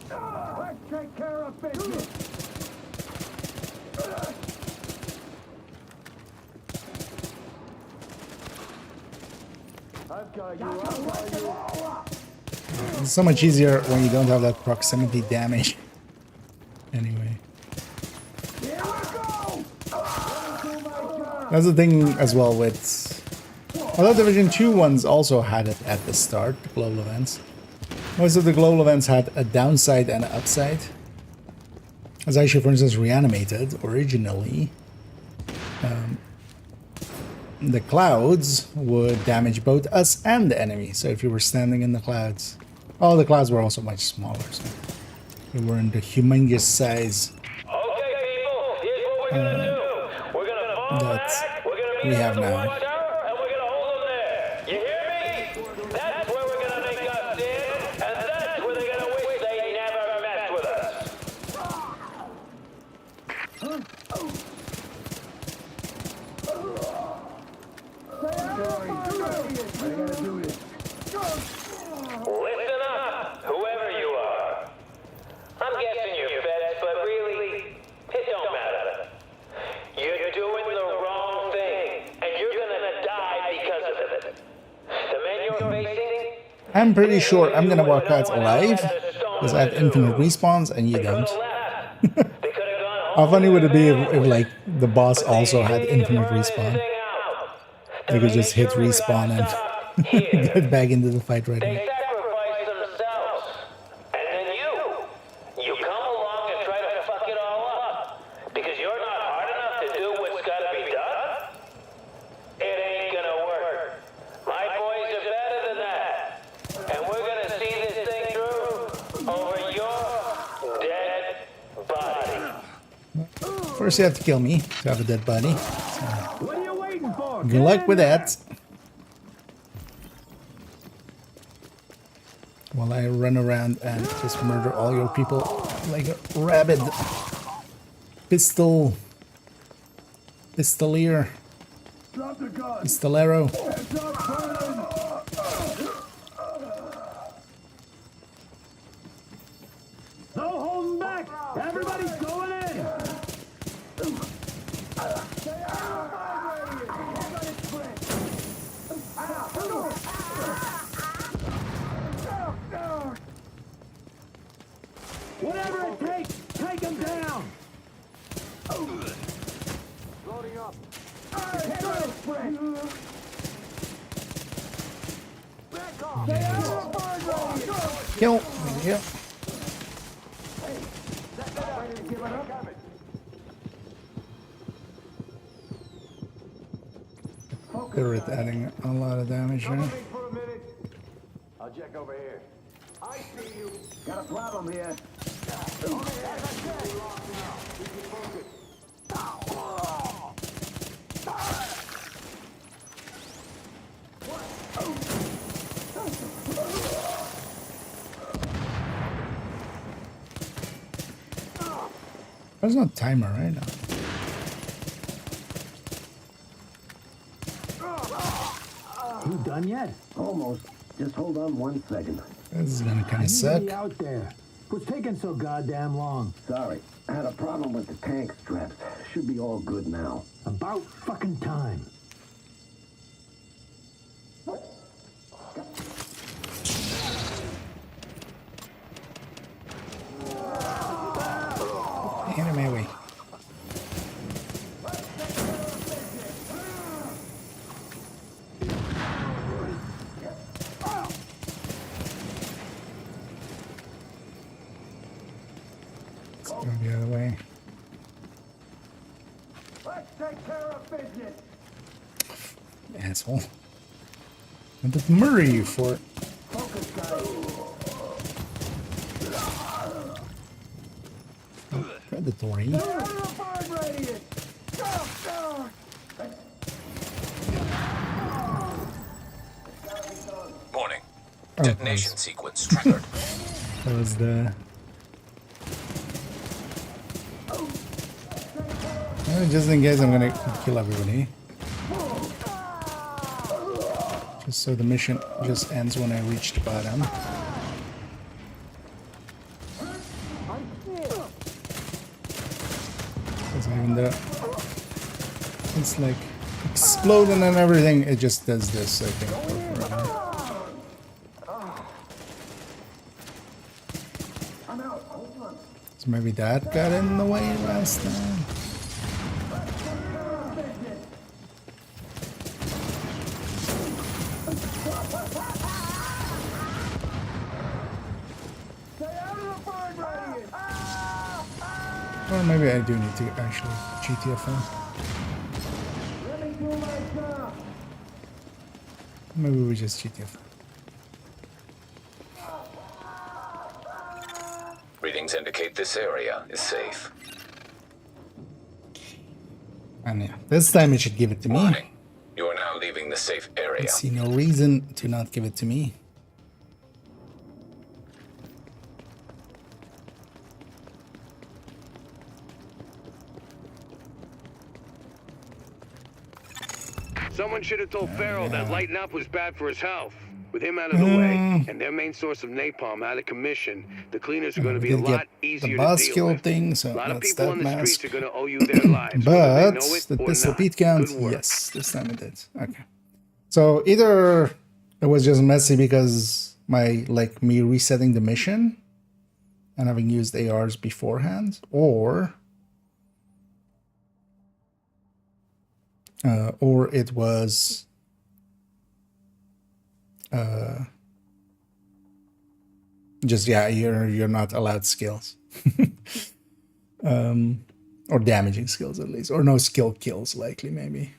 Let's take care of business! I've got you. It's so much easier when you don't have that proximity damage. Anyway. That's the thing as well with... Although Division 2 ones also had it at the start, the global events. Most of the global events had a downside and an upside. As actually, for instance, Reanimated, originally, the clouds would damage both us and the enemy. So if you were standing in the clouds... Oh, the clouds were also much smaller, so they weren't the humongous size that we have now. Listen up, whoever you are. I'm guessing you're feds, but really, it don't matter. You're I'm pretty sure I'm gonna walk out alive because I have infinite respawns and you don't. How funny would it be if like the boss also had infinite respawn? They could just hit respawn and get back into the fight right away. Sacrifice themselves. And then you come along and try to fuck it all up. Because you're not hard enough to do what's gotta be done? It ain't gonna work. My boys are better than that. And we're gonna see this thing through over your dead body. First you have to kill me to have a dead body. What are you waiting for? Good luck with that. While I run around and just murder all your people like a rabid pistolier. Pistolero. No holding back! Everybody's going in! Whatever it takes, take him down! Loading up. Kill. Yep. They're adding a lot of damage here. I'll check over here. I see you. Got a problem here. There's no timer right now. You done yet? Almost. Just hold on 1 second. This is gonna kind I of suck. need to be out there. What's taking so goddamn long? Sorry. I had a problem with the tank straps. Should be all good now. About fucking time. Get him away. Let's go the other way. Let's take care of business. Asshole. I did murder you for it. Focus, guys. Predatory. Warning. Oh, Detonation sequence triggered. That was the... just in case I'm gonna kill everybody. Just so the mission just ends when I reach the bottom. Because even though it's like exploding and everything, it just does this, I think, for forever. So maybe that got in the way last time. Or maybe I do need to actually GTFO. Maybe we just GTFO. Readings indicate this area is safe. And yeah, this time it should give it to me. Warning. You are now leaving the safe area. I see no reason to not give it to me. Someone should have told Farrell that lighting up was bad for his health. With him out of the way and their main source of napalm out of commission, the cleaners are going to be a lot easier to deal with. Thing, so a lot of that's people that on the mask. streets are going to owe you their lives. But the pistol beat count, yes, this time it did. Okay. So either it was just messy because me resetting the mission and having used ARs beforehand, or it was just, yeah, you're not allowed skills. Or damaging skills at least, or no skill kills likely, maybe.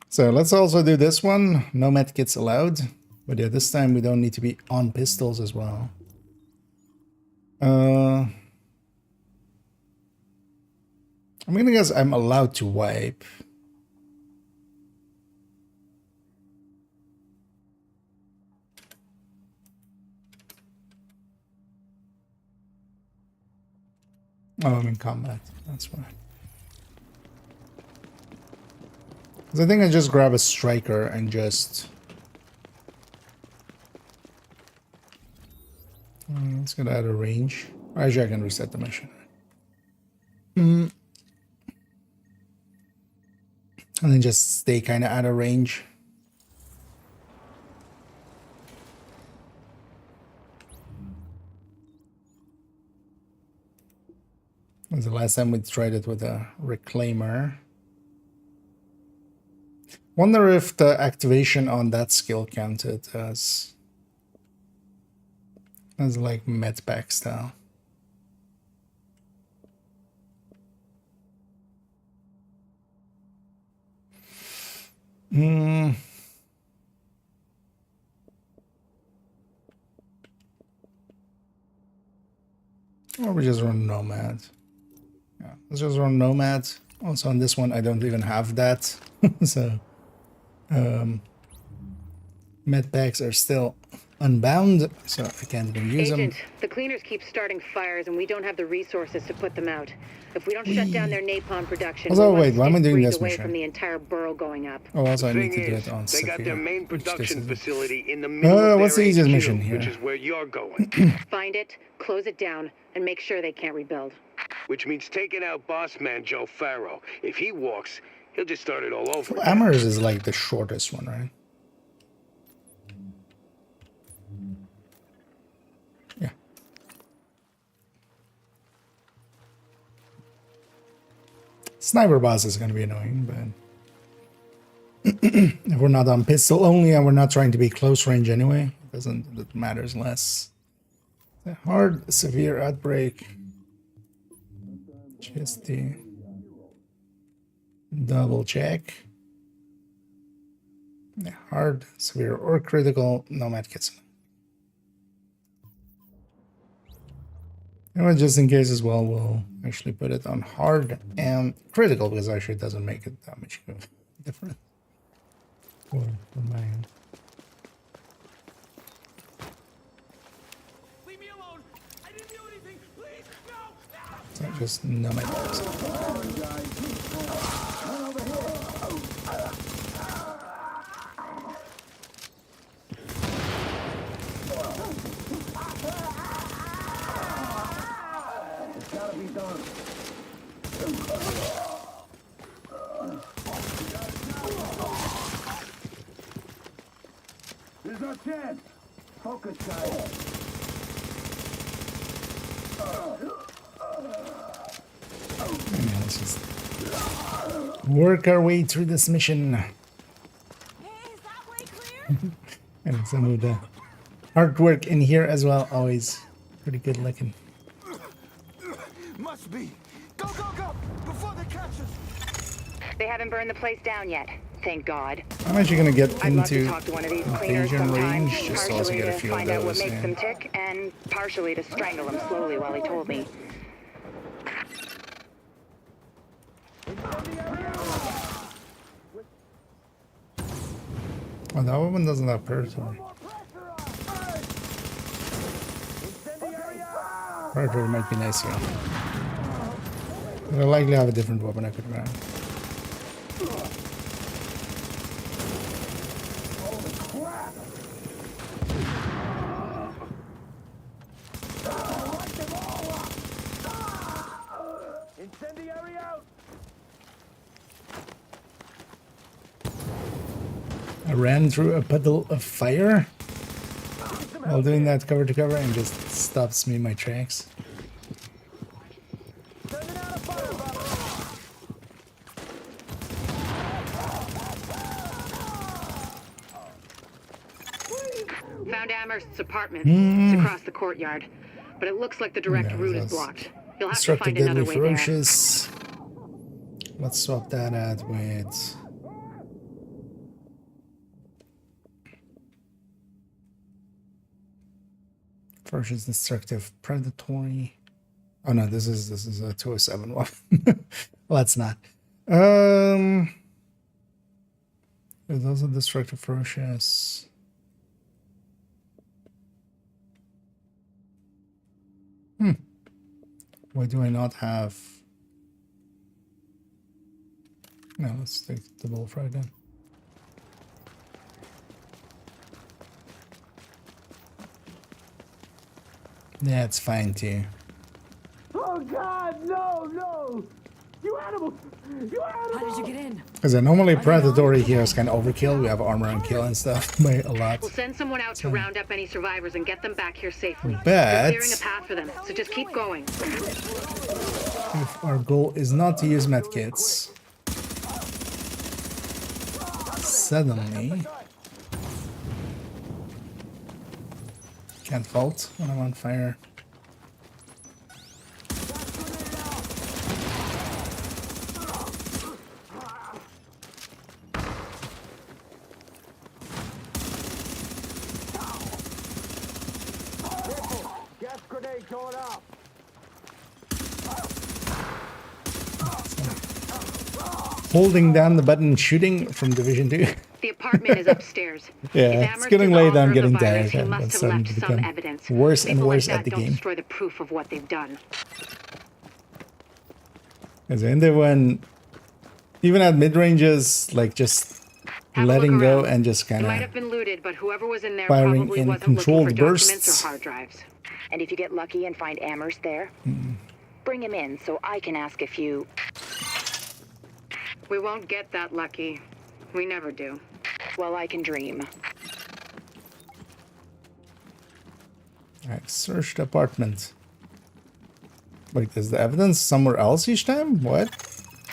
So let's also do this one. No medkits allowed, but yeah, this time we don't need to be on pistols as well. I'm gonna guess I'm allowed to wipe. Oh, I'm in combat. That's why. Because I think I just grab a striker and just... let's get out of range. Actually, I can reset the mission. And then just stay kind of out of range. That was the last time we tried it with a reclaimer. Wonder if the activation on that skill counted as like medpack style. Or we just run Nomad. Yeah, let's just run Nomad. Also on this one, I don't even have that. So, medpacks are still unbound, so I can't even use them. The cleaners keep starting fires and we don't have the resources to put them out. If we don't shut down their napalm production, also, wait, why am I doing this away mission? from the entire burrow going up. Oh, also I need to do it on they got their Sophia, main production facility in the middle of what's the their easiest HQ, mission here? which is where you're going. Find it, close it down, and make sure they can't rebuild. Which means taking out boss man Joe Farrow. If he walks, he'll just start it all over. Amherst is like the shortest one, right? Yeah. Sniper boss is going to be annoying, but if we're not on pistol only and we're not trying to be close range anyway, it matters less. The hard severe outbreak. Just the double check. Yeah, hard, severe, or critical, no medkits. And just in case as well, we'll actually put it on hard and critical, because actually it doesn't make it that much different for my end. Leave me alone. I didn't do anything. Please, no. So just no medkits. There's our chance. Focus, guys. Let's just work our way through this mission. And some of the artwork in here as well, always pretty good looking. Must be. Go, go, go! Before they catch us! They haven't burned the place down yet, thank God. I'm actually going to get I'd love to into talk to one of these cleaners invasion sometime, range just to also partially get a to feel of find out what those. makes them tick, and partially to strangle them slowly while he told me. Oh, that one doesn't have Purgatory. Purgatory might be nice here. But I'll likely have a different weapon I could grab. I ran through a puddle of fire while doing that cover to cover and just stops me in my tracks. Found Amherst's apartment. It's across the courtyard, but it looks like the direct route is blocked. You'll have to find another way there. Ferocious. Let's swap that out with ferocious, destructive, predatory. Oh no, this is a 207 one. Let's not. There's also destructive, ferocious. Why do I not have? No, let's take the bullfrog then. Yeah, it's fine too. Oh God, no, no! You animals! You animals! How did you get in? Because normally predatory here is kind of overkill. We have armor and kill and stuff by a lot. We'll send someone out to round up any survivors and get them back here safely. But We're clearing a path for them, so just keep going. If our goal is not to use medkits, suddenly can't vault when I'm on fire. Gas grenade going up! Holding down the button and shooting from Division 2. The apartment is upstairs. Yeah, it's getting late. I'm getting tired. He I'm must have starting left to some become evidence. worse and People worse like at the that don't game. destroy the proof of what they've done. Because in there when, even at mid ranges, like just letting go and just kind It might of have been looted, but whoever was in there firing probably in wasn't looking for controlled documents bursts. or hard drives. And if you get lucky and find Amherst there, bring him in so I can ask a few. We won't get that lucky. We never do. Well, I can dream. Alright, search the apartment. Wait, is the evidence somewhere else each time? What?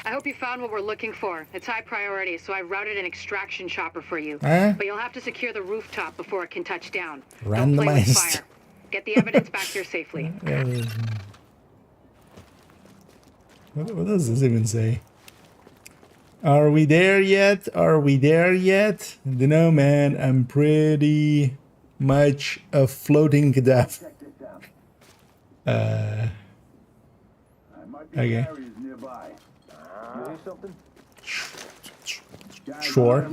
I hope you found what we're looking for. It's high priority, so I've routed an extraction chopper for you. Eh? But you'll have to secure the rooftop before it can touch down. Don't play with Randomized. fire. Get the evidence back here safely. What does this even say? Are we there yet? Are we there yet? I don't know, man. I'm pretty much a floating cadaver. Okay. Sure.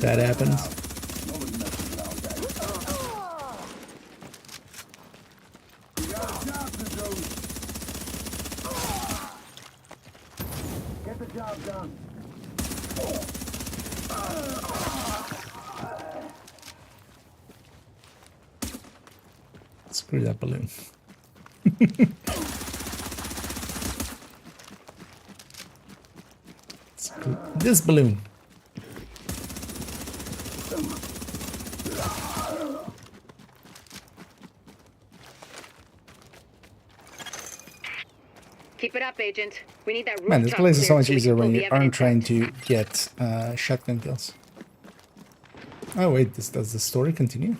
That happens. Get the job done. Screw that balloon. Screw this balloon. Keep it up, Agent. We need that rooftop. Man, this place is so cleared much so we easier can when pull you the aren't evidence trying to get shotgun kills. Oh wait, does the story continue?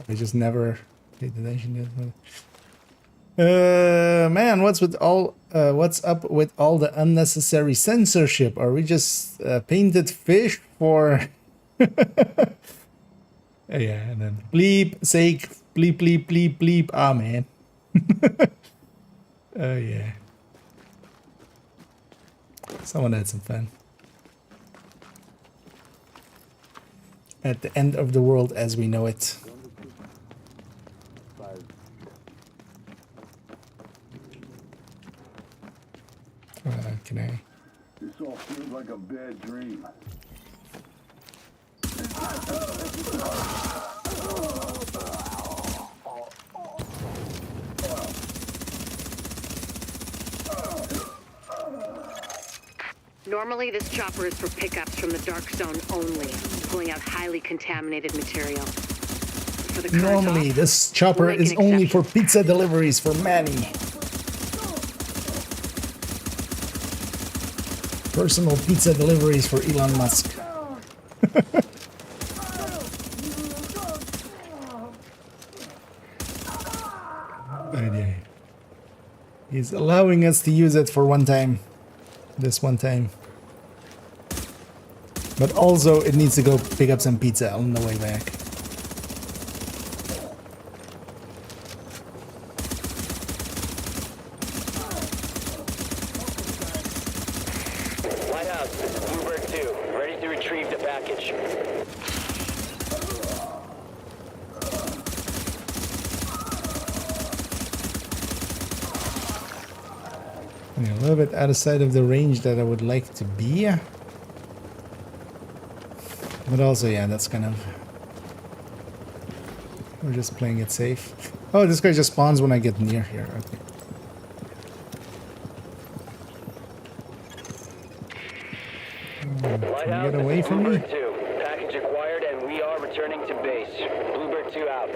I just never paid attention to it. Man, what's up with all the unnecessary censorship? Are we just painted fish for? Yeah, and then bleep, sake, bleep, bleep, bleep, bleep. Ah, man. Oh yeah. Someone had some fun. At the end of the world as we know it. Can I? This all feels like a bad dream. Normally, this chopper is for pickups from the dark zone only, pulling out highly contaminated material. For the current Normally, op, this chopper we'll make is an only exception. for pizza deliveries for Manny. Personal pizza deliveries for Elon Musk. Idea. He's allowing us to use it for one time. This one time. But also, it needs to go pick up some pizza on the way back. Lighthouse, Bluebird 2, ready to retrieve the package. A little bit out of sight of the range that I would like to be. But also, yeah, that's kind of... We're just playing it safe. Oh, this guy just spawns when I get near here. Okay. Can you get away from me? Bluebird 2, package acquired and we are returning to base. Bluebird 2 out.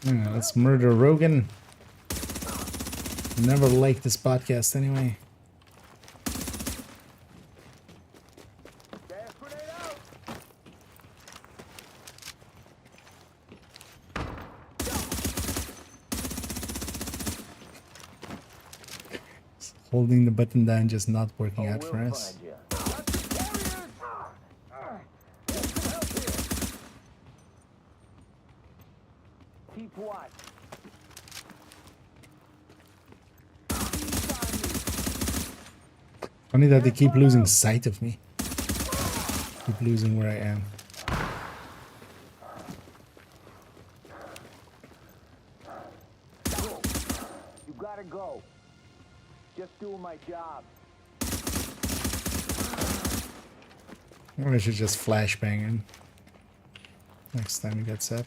Yeah, let's murder Rogan. Never liked this podcast anyway. Holding the button down, just not working out for us. Keep watch. Funny that they keep losing sight of me. Keep losing where I am. You gotta go. Just doing my job. Or I should just flashbang him next time he gets up.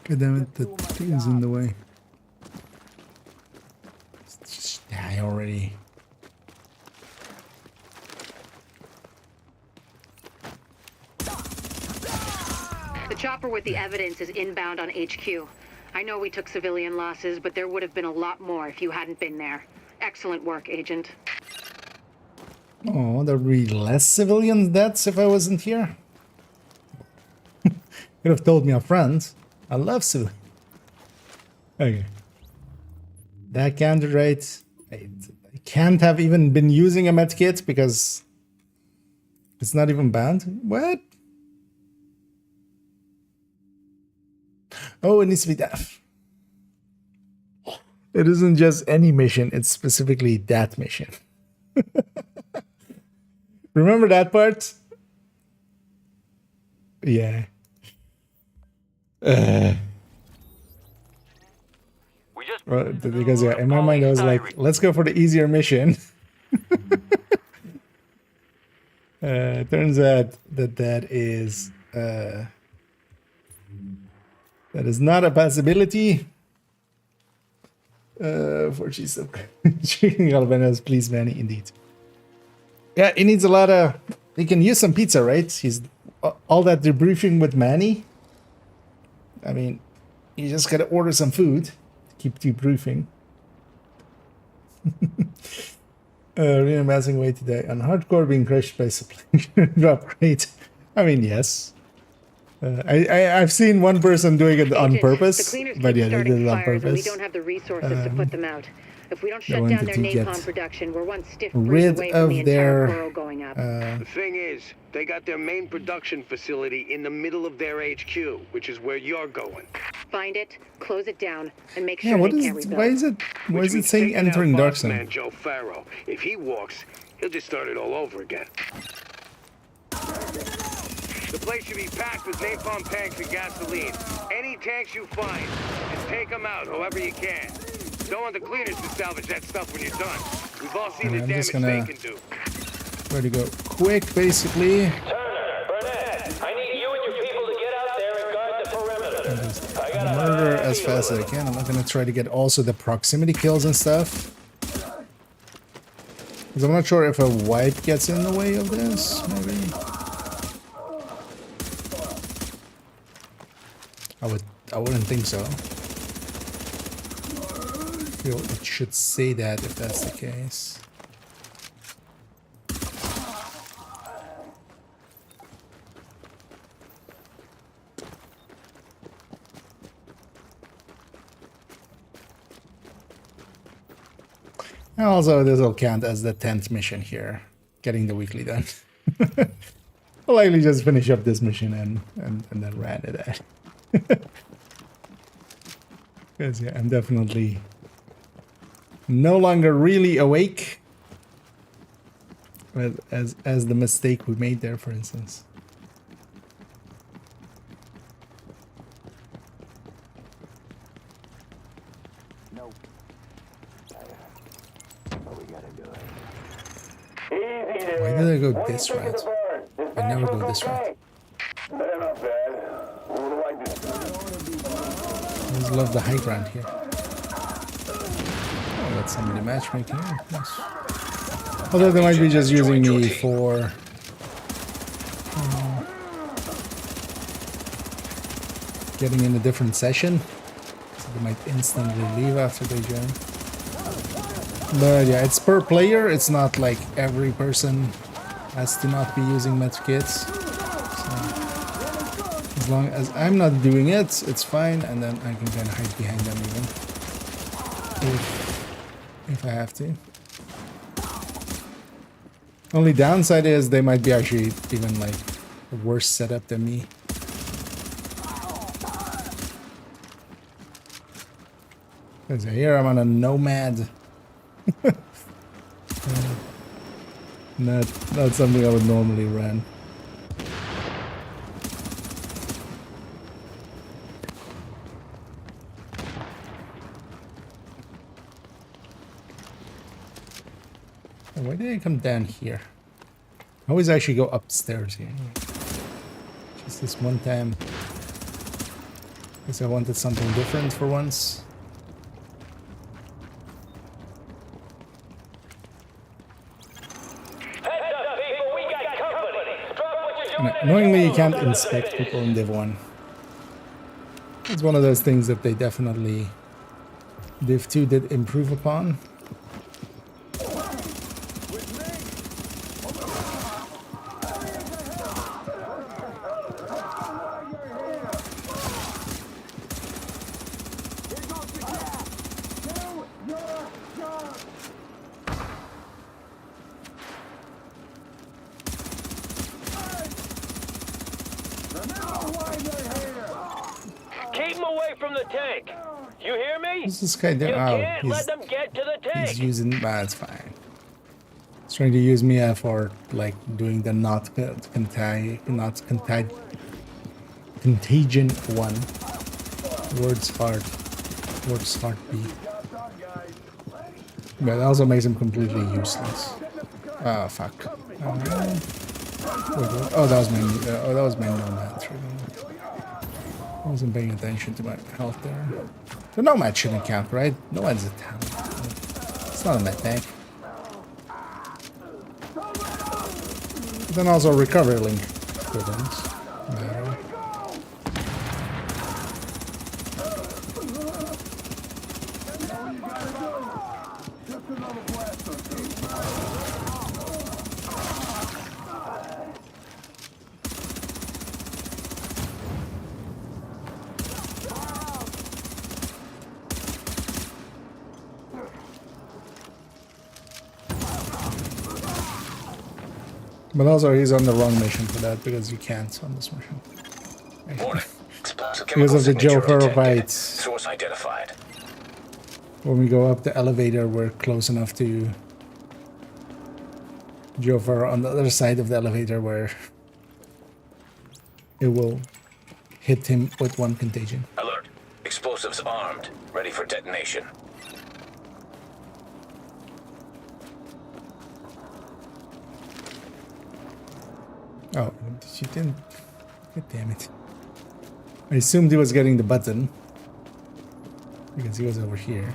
God damn it, the thing's in the way. Just die already. The chopper with the evidence is inbound on HQ. I know we took civilian losses, but there would have been a lot more if you hadn't been there. Excellent work, Agent. Oh, there'd be less civilian deaths if I wasn't here. Could have told me up front. I love civilians. Okay. That counted right. I can't have even been using a medkit because it's not even bound. What? Oh, it needs to be that. It isn't just any mission, it's specifically that mission. Remember that part? Yeah. Well, because yeah, in my mind I was like, let's go for the easier mission. Turns out that is not a possibility. For cheese of chicken Galvanas, please, Manny, indeed. Yeah, he needs a lot of. He can use some pizza, right? He's all that debriefing with Manny. I mean, you just gotta order some food to keep debriefing. Reamassing way today on hardcore being crushed by supply drop crate. I mean, yes. I've seen one person doing it on purpose, but yeah, they did it on purpose. We don't have the resources to put them out. If we don't shut down their napalm production, we're one stiff breeze away from the entire borough going up. The thing is, they got their main production facility in the middle of their HQ, which is where you're going. Find it, close it down, and make Yeah, sure what they is? can't rebuild. Why is it saying entering dark zone? Man Joe Farrow. If he walks, he'll just start it all over again. The place should be packed with napalm tanks and gasoline. Any tanks you find, just take them out however you can. Don't want the cleaners to salvage that stuff when you're done. We've all seen the damage they can do. Try to go quick, basically. Turner, Burnett, I need you and your people to get out there and guard the perimeter. I got Murder as fast as I can. I'm not gonna try to get also the proximity kills and stuff. Because I'm not sure if a wipe gets in the way of this, maybe. I wouldn't think so. I feel it should say that if that's the case. And also, this will count as the 10th mission here, getting the weekly done. I'll likely just finish up this mission and then ran it out. Because yeah, I'm definitely no longer really awake, as the mistake we made there, for instance. No. But we gotta do it. Why did I go this route? I never go this route. Not bad. I I just love the high ground here. Oh, that's somebody matchmaking. Oh, nice. Although they might be just using me for getting in a different session, so they might instantly leave after they join. But yeah, it's per player. It's not like every person has to not be using medkits. As long as I'm not doing it, it's fine, and then I can kind of hide behind them even, if I have to. Only downside is they might be actually even like a worse setup than me. Because here I'm on a nomad. Not something I would normally run. Why did I come down here? I always actually go upstairs here. Just this one time. Guess I wanted something different for once. And annoyingly, you can't inspect people in Div1. It's one of those things that they definitely Div2 did improve upon. Keep him away from the tank. You hear me? What's this guy doing? You Oh, can't let them get to the tank. he's using. It's fine. He's trying to use me for like doing the contagion one. Words hard B. But that also makes him completely useless. Oh fuck. Oh, that was my nomad. I wasn't paying attention to my health there. The nomad shouldn't count, right? Nomad's a talent. It's not a med tank. Then also recovery link couldn't matter. But also he's on the wrong mission for that, because you can't on this mission. Because of the Joker fight. Source identified. When we go up the elevator, we're close enough to Joker on the other side of the elevator where it will hit him with one contagion. Alert. Explosives armed. Ready for detonation. Oh, she didn't. God damn it. I assumed he was getting the button. Because he was over here.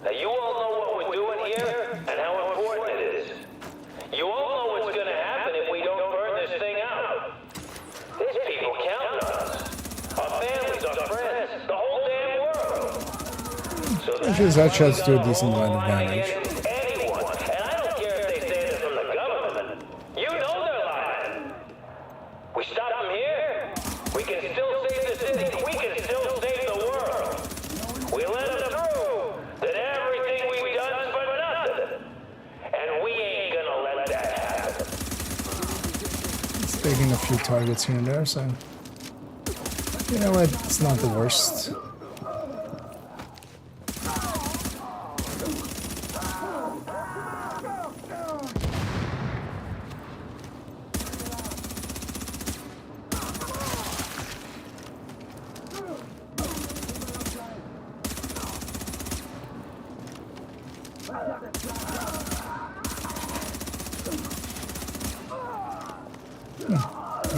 Now you all know what we're doing here and how important it is. You all know what's gonna happen if we don't burn this thing out. There's people counting on us. Our families, our friends, the whole damn world. So That should do a decent amount of damage. anyone, and I don't care if they say they're from the government. You know they're lying. We stop them here, we can still save the city, we can still save the world. We let them through that everything we've done's for nothing. And we ain't gonna let that happen. It's taking a few targets here and there, so you know what? It's not the worst.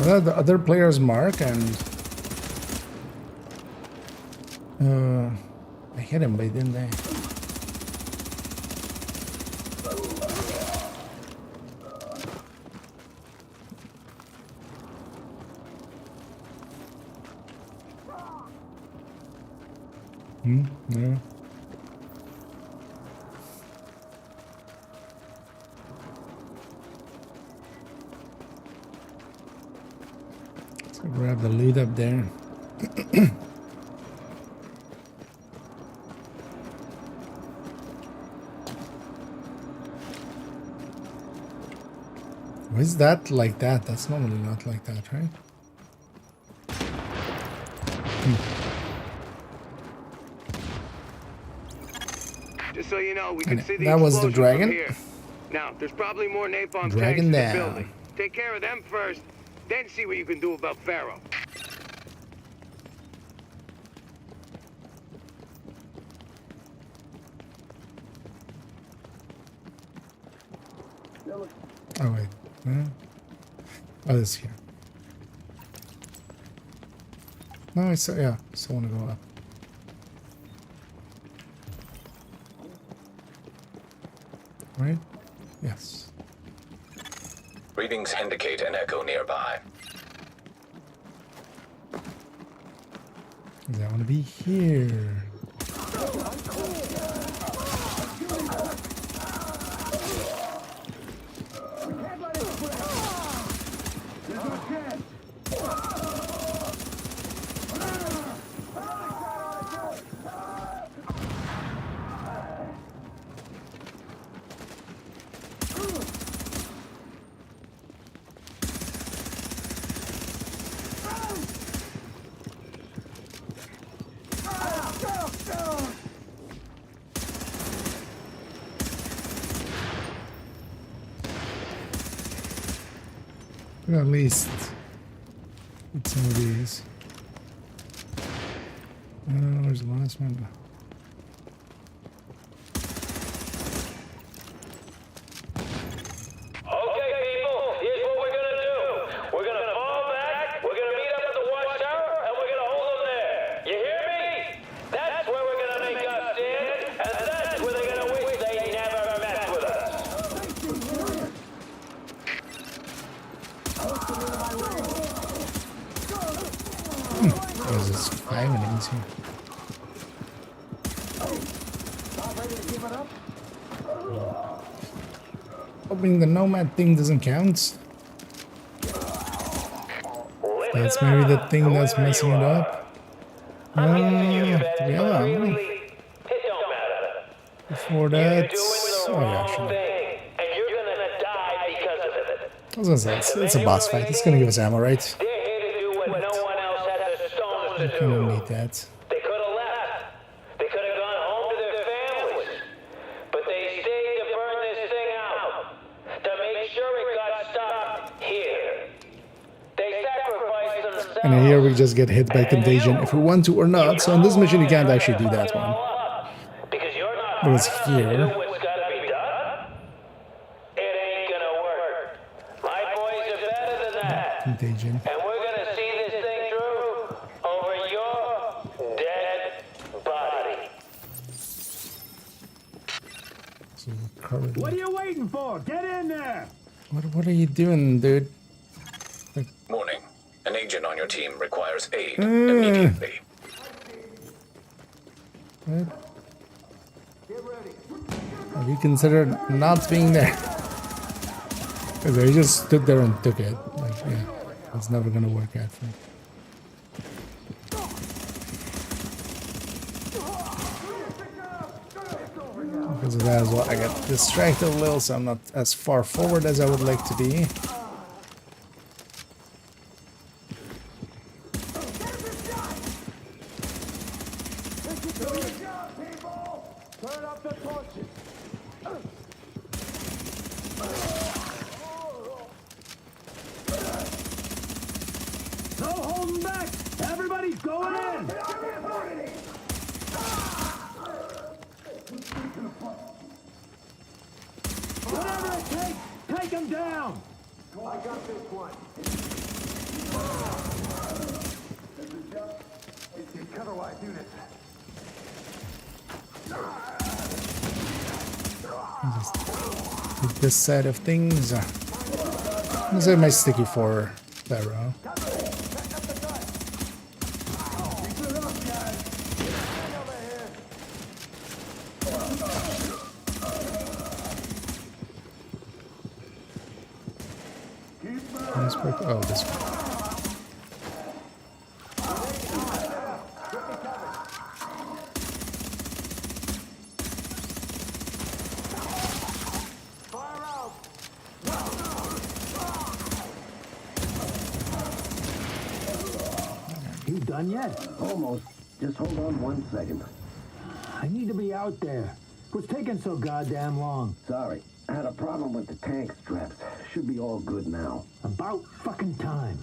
The other player's mark, and I hit him, but didn't I? No. Grab the loot up there. Why is that like that? That's normally not like that, right? Just so you know, we can see the that was the explosion dragon. from here. Now, there's probably more napalm Dragon tanks in the down. building. Take care of them first, then see what you can do about Pharaoh. Oh wait. Oh, this here. No, I still, yeah, I still want to go up. Right? Yes. Readings indicate an echo nearby. I want to be here. At least with some of these. Where's the last one? Okay, people, here's what we're gonna do. We're gonna fall back, we're gonna meet up at the watchtower, and we're gonna hold them there. You hear me? That's where we're gonna make our stand, and that's where they're gonna wish they never messed with us. There's this 5 enemies here. Hoping the nomad thing doesn't count. That's maybe the thing that's messing it up. Yeah. Before that, oh yeah, sure. I was gonna say, it's a boss fight. It's gonna give us ammo, right? I don't need that. They could have left. They could have gone home to their families. But they stayed to burn this thing out. And here we just get hit by contagion if we want to or not. So in this mission, you can't actually do that one. Because here... Contagion. And we're gonna see this thing through over your dead body. So currently... What are you waiting for? Get in there! What are you doing, dude? Morning. An agent on your team requires aid immediately. What? Have you considered not being there? They just stood there and took it. Like, yeah, it's never gonna work out for me. Because of that as well, I got distracted a little, so I'm not as far forward as I would like to be. No holding back! Everybody's going in! Whatever it takes, take him down! I got this one. This is just... You cover while I do this. Just hit this side of things. This is my sticky for Pharaoh. Oh, this one. You done yet? Almost. Just hold on 1 second. I need to be out there. What's taking so goddamn long? Sorry. I had a problem with the tank straps. Should be all good now. About fucking time.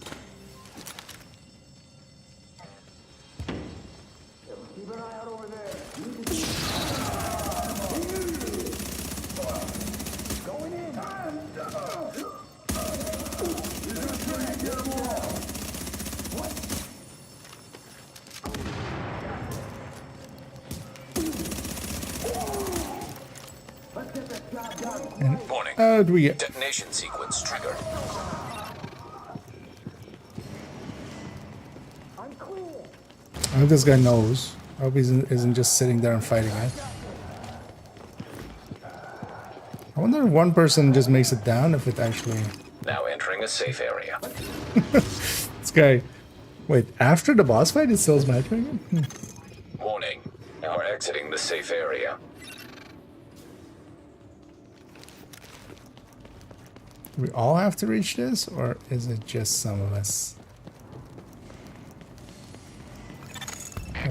Keep an eye out over there. Going in. Warning. How do we get? Detonation sequence triggered. I hope this guy knows. I hope he isn't just sitting there and fighting it. I wonder if one person just makes it down, if it actually... Now entering a safe area. This guy... Wait, after the boss fight, it still is matchmaking? Warning. Now we're exiting the safe area. Do we all have to reach this, or is it just some of us?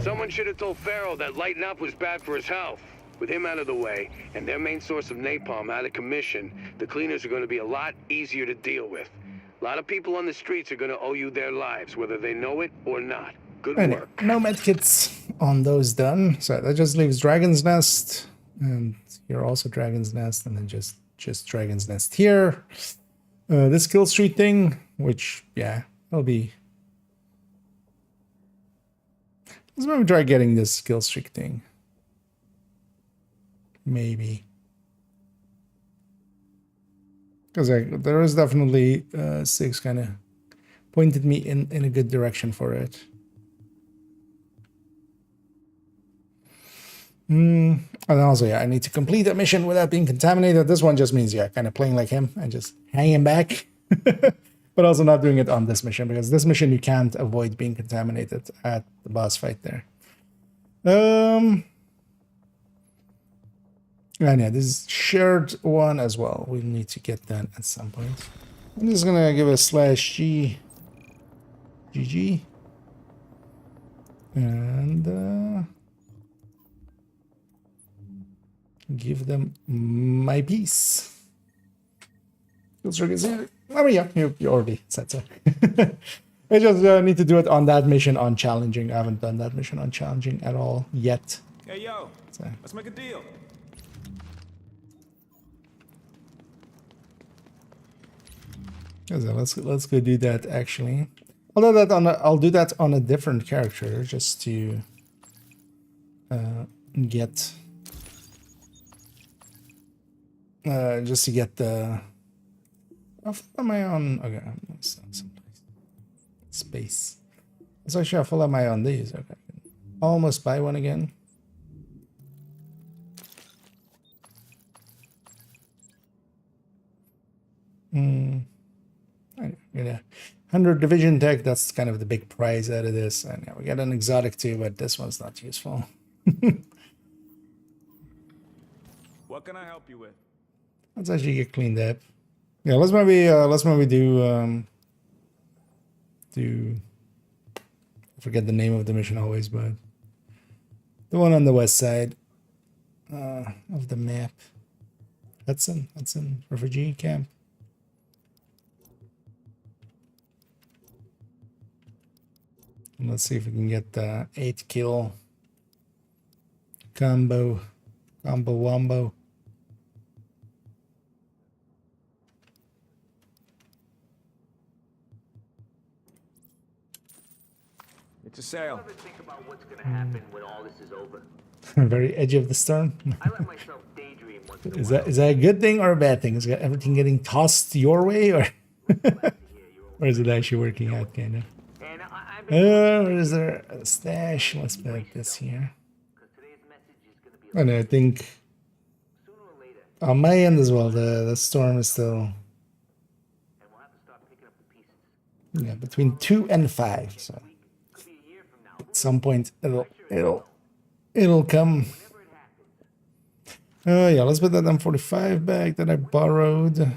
Someone should have told Pharaoh that lighting up was bad for his health. With him out of the way, and their main source of napalm out of commission, the cleaners are going to be a lot easier to deal with. A lot of people on the streets are going to owe you their lives, whether they know it or not. Good Anyway, work. no medkits on those done. So that just leaves Dragon's Nest. And here also Dragon's Nest, and then just Dragon's Nest here. This kill streak thing, which, yeah, will be... Let's maybe try getting this kill streak thing. Maybe. Because there is definitely 6 kind of pointed me in a good direction for it. And also, yeah, I need to complete that mission without being contaminated. This one just means, yeah, kind of playing like him and just hanging back. But also not doing it on this mission, because this mission you can't avoid being contaminated at the boss fight there. And yeah, this is shared one as well. We'll need to get that at some point. I'm just gonna give a /G GG. And give them my piece. Oh yeah, you already said so. I just need to do it on that mission on challenging. I haven't done that mission on challenging at all yet. Hey, yo, So. let's make a deal. So let's go do that actually. I'll do that on a different character just to get the. Am I on? Okay, someplace. Space. Let's actually shuffle am I on these? Okay, almost buy one again. Yeah, 100 division tech, that's kind of the big prize out of this. And yeah, we got an exotic too, but this one's not useful. What can I help you with? Let's actually get cleaned up. Yeah, let's maybe do I forget the name of the mission always, but the one on the west side of the map. Hudson refugee camp. And let's see if we can get the 8 kill combo wombo. It's a sale. Ever think about what's gonna happen when all this is over? Very edge of the storm. I let myself daydream once in a Is that a good thing or a bad thing? Is everything getting tossed your way, or or is it actually working out kind of? Or is there a stash? Let's put this here. And I think on my end as well, the storm is still between 2 and 5. So at some point it'll come. Yeah, let's put that M45 back that I borrowed.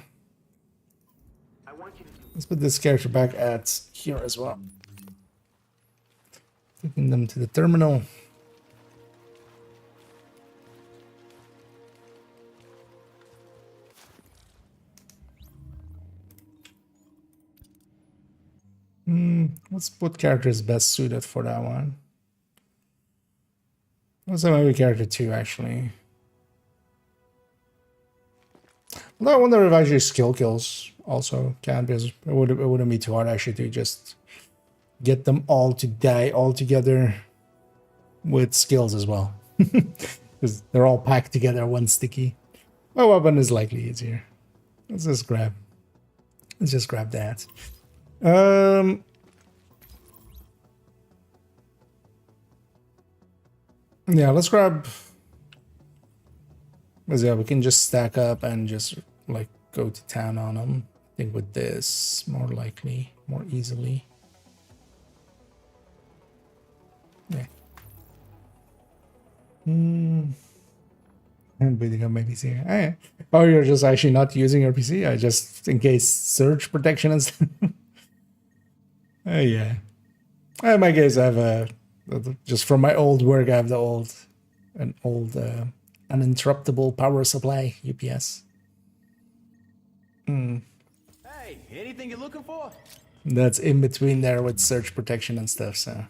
Let's put this character back at here as well. Taking them to the terminal. What character is best suited for that one? What's maybe character 2 actually? Well, I wonder if actually skill kills also can, because it wouldn't be too hard actually to just get them all to die all together with skills as well, because they're all packed together one sticky. My weapon is likely easier. Let's just grab that. Yeah, let's grab. Because yeah, we can just stack up and just like go to town on them. I think with this, more likely, more easily. Yeah. I'm building up my PC. Oh, you're just actually not using your PC? I just in case surge protection and stuff. Oh yeah. In my case, I have just from my old work, I have an old uninterruptible power supply UPS. Hey, anything you're looking for? That's in between there with surge protection and stuff, so.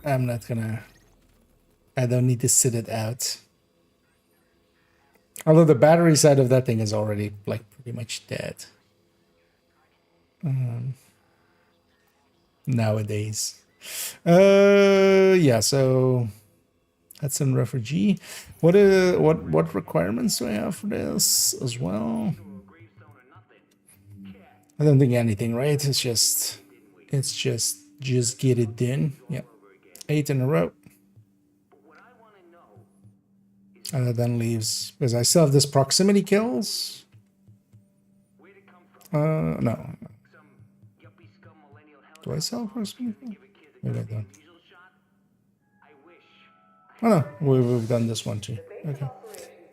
I'm not gonna. I don't need to sit it out. Although the battery side of that thing is already like pretty much dead. Nowadays. Yeah, so that's some refugee. What requirements do I have for this as well? I don't think anything, right? It's just get it done. Yeah. 8 in a row. And that then leaves, because I still have this proximity kills. No. Do I sell proximity kills? Maybe I don't. Oh no, we've done this one too. Okay.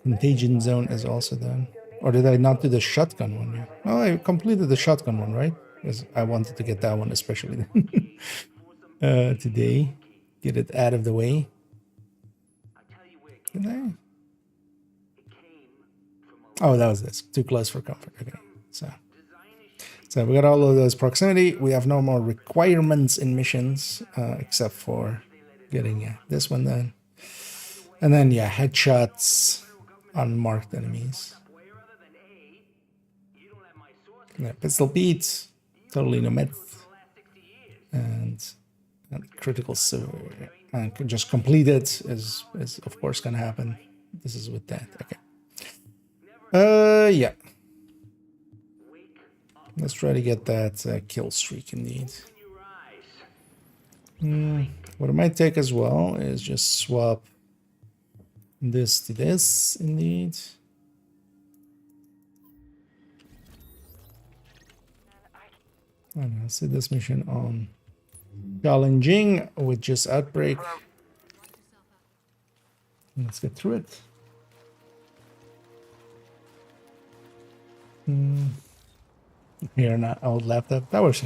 Contagion zone is also done. Or did I not do the shotgun one yet? No, I completed the shotgun one, right? Because I wanted to get that one especially today. Get it out of the way. Did I? Oh, that was this. Too close for comfort. Okay. So we got all of those proximity. We have no more requirements in missions, except for getting this one done. And then, yeah, headshots on marked enemies. Yeah, pistol beats, totally no myth. And critical severe. And just completed is of course gonna happen. This is with that. Okay. Yeah. Let's try to get that kill streak indeed. What I might take as well is just swap this to this indeed. I don't know, set this mission on challenging with just outbreak. Let's get through it. Here, not old laptop. That was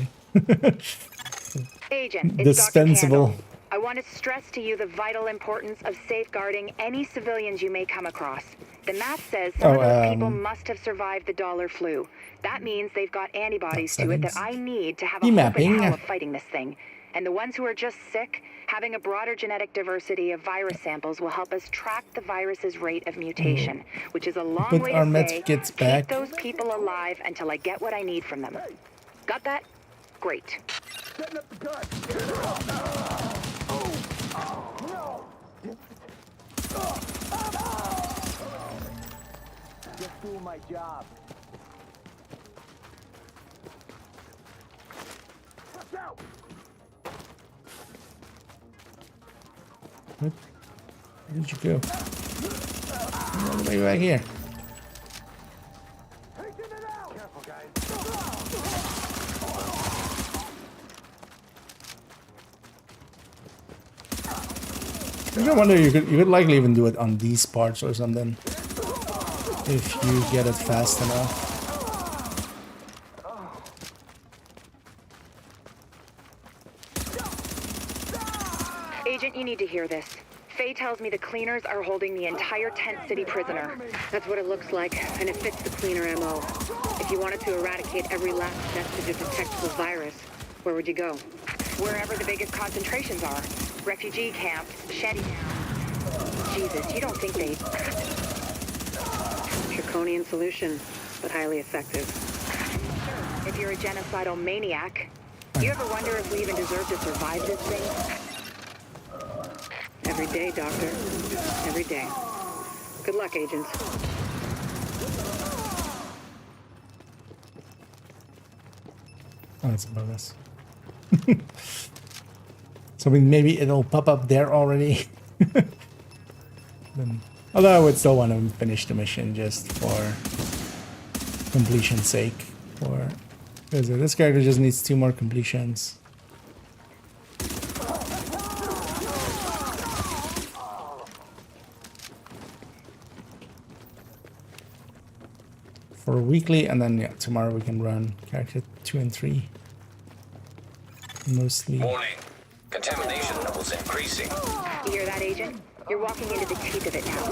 Agent, it's dispensable. Dr. Candle. I want to stress to you the vital importance of safeguarding any civilians you may come across. The math says some of those people must have survived the dollar flu. That means they've got antibodies to it that I need to have a hope in hell of fighting this thing. And the ones who are just sick, having a broader genetic diversity of virus samples will help us track the virus's rate of mutation, which is a long way to say, keep those people alive until I get what I need from them. Got that? Great. Setting up the gun. Just doing my job. Watch out! Where did you go? All the way back here. Careful, guys. I wonder you could likely even do it on these parts or something if you get it fast enough. Agent, you need to hear this. Faye tells me the cleaners are holding the entire Tent City prisoner. That's what it looks like, and it fits the cleaner MO. If you wanted to eradicate every last vestige of detectable virus, where would you go? Wherever the biggest concentrations are. Refugee camps, shanty towns. Jesus, you don't think they'd... Draconian solution, but highly effective. If you're a genocidal maniac, do you ever wonder if we even deserve to survive this thing? Every day, Doctor. Every day. Good luck, agents. Oh, that's a bonus. So I mean, maybe it'll pop up there already. Although I would still want to finish the mission just for completion's sake. Because this character just needs 2 more completions. For a weekly, and then yeah, tomorrow we can run character 2 and 3. Mostly. Warning. Contamination levels increasing. You hear that, Agent? You're walking into the teeth of it now.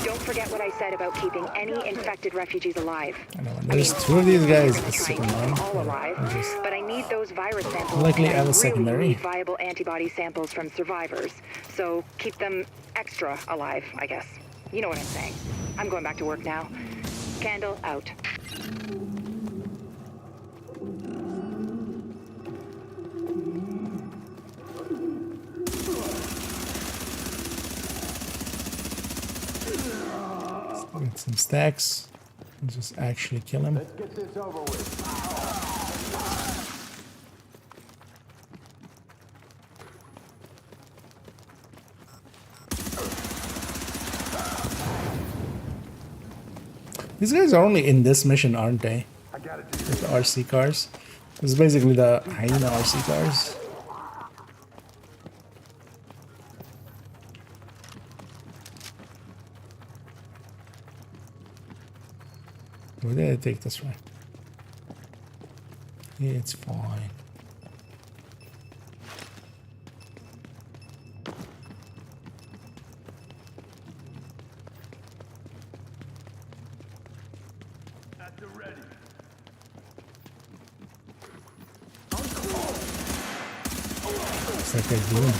Don't forget what I said about keeping any infected refugees alive. I know, there's 2 of these guys. It's super annoying. All alive, but I need those virus samples. Likely and have a I secondary. really need viable antibody samples from survivors. So keep them extra alive, I guess. You know what I'm saying. I'm going back to work now. Candle out. Get some stacks and just actually kill him. Let's get this over with. These guys are only in this mission, aren't they? With the RC cars. This is basically the hyena RC cars. Where did I take this one? It's fine. at the ready. What's that guy doing?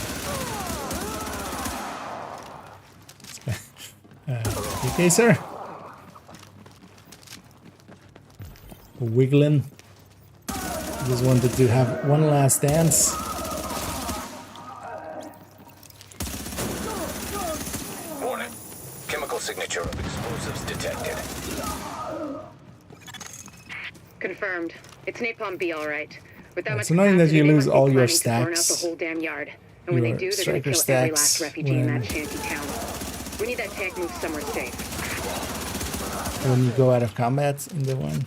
Okay, sir. Wiggling. Just wanted to have one last dance. Warning. Chemical signature of explosives detected. Confirmed. It's napalm B, all right. With that much It's annoying that you capacity, they lose must be all your planning to burn out stacks. the whole damn yard. And when they Your do, they're gonna striker kill every stacks last refugee in when- that shanty town. We need that tank moved somewhere safe. When you go out of combat in the one.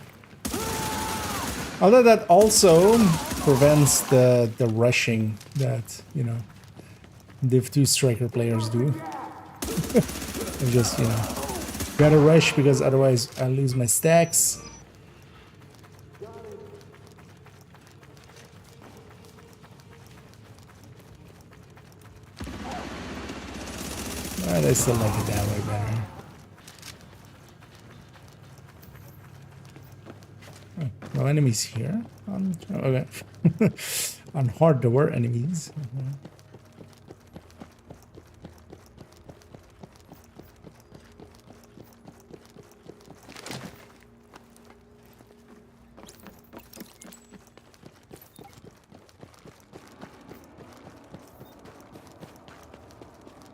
Although that also prevents the rushing that, you know, Div2 striker players do. I just, you know, gotta rush because otherwise I lose my stacks. But I still like it that way better. Oh, no enemies here. Okay. On hard door enemies.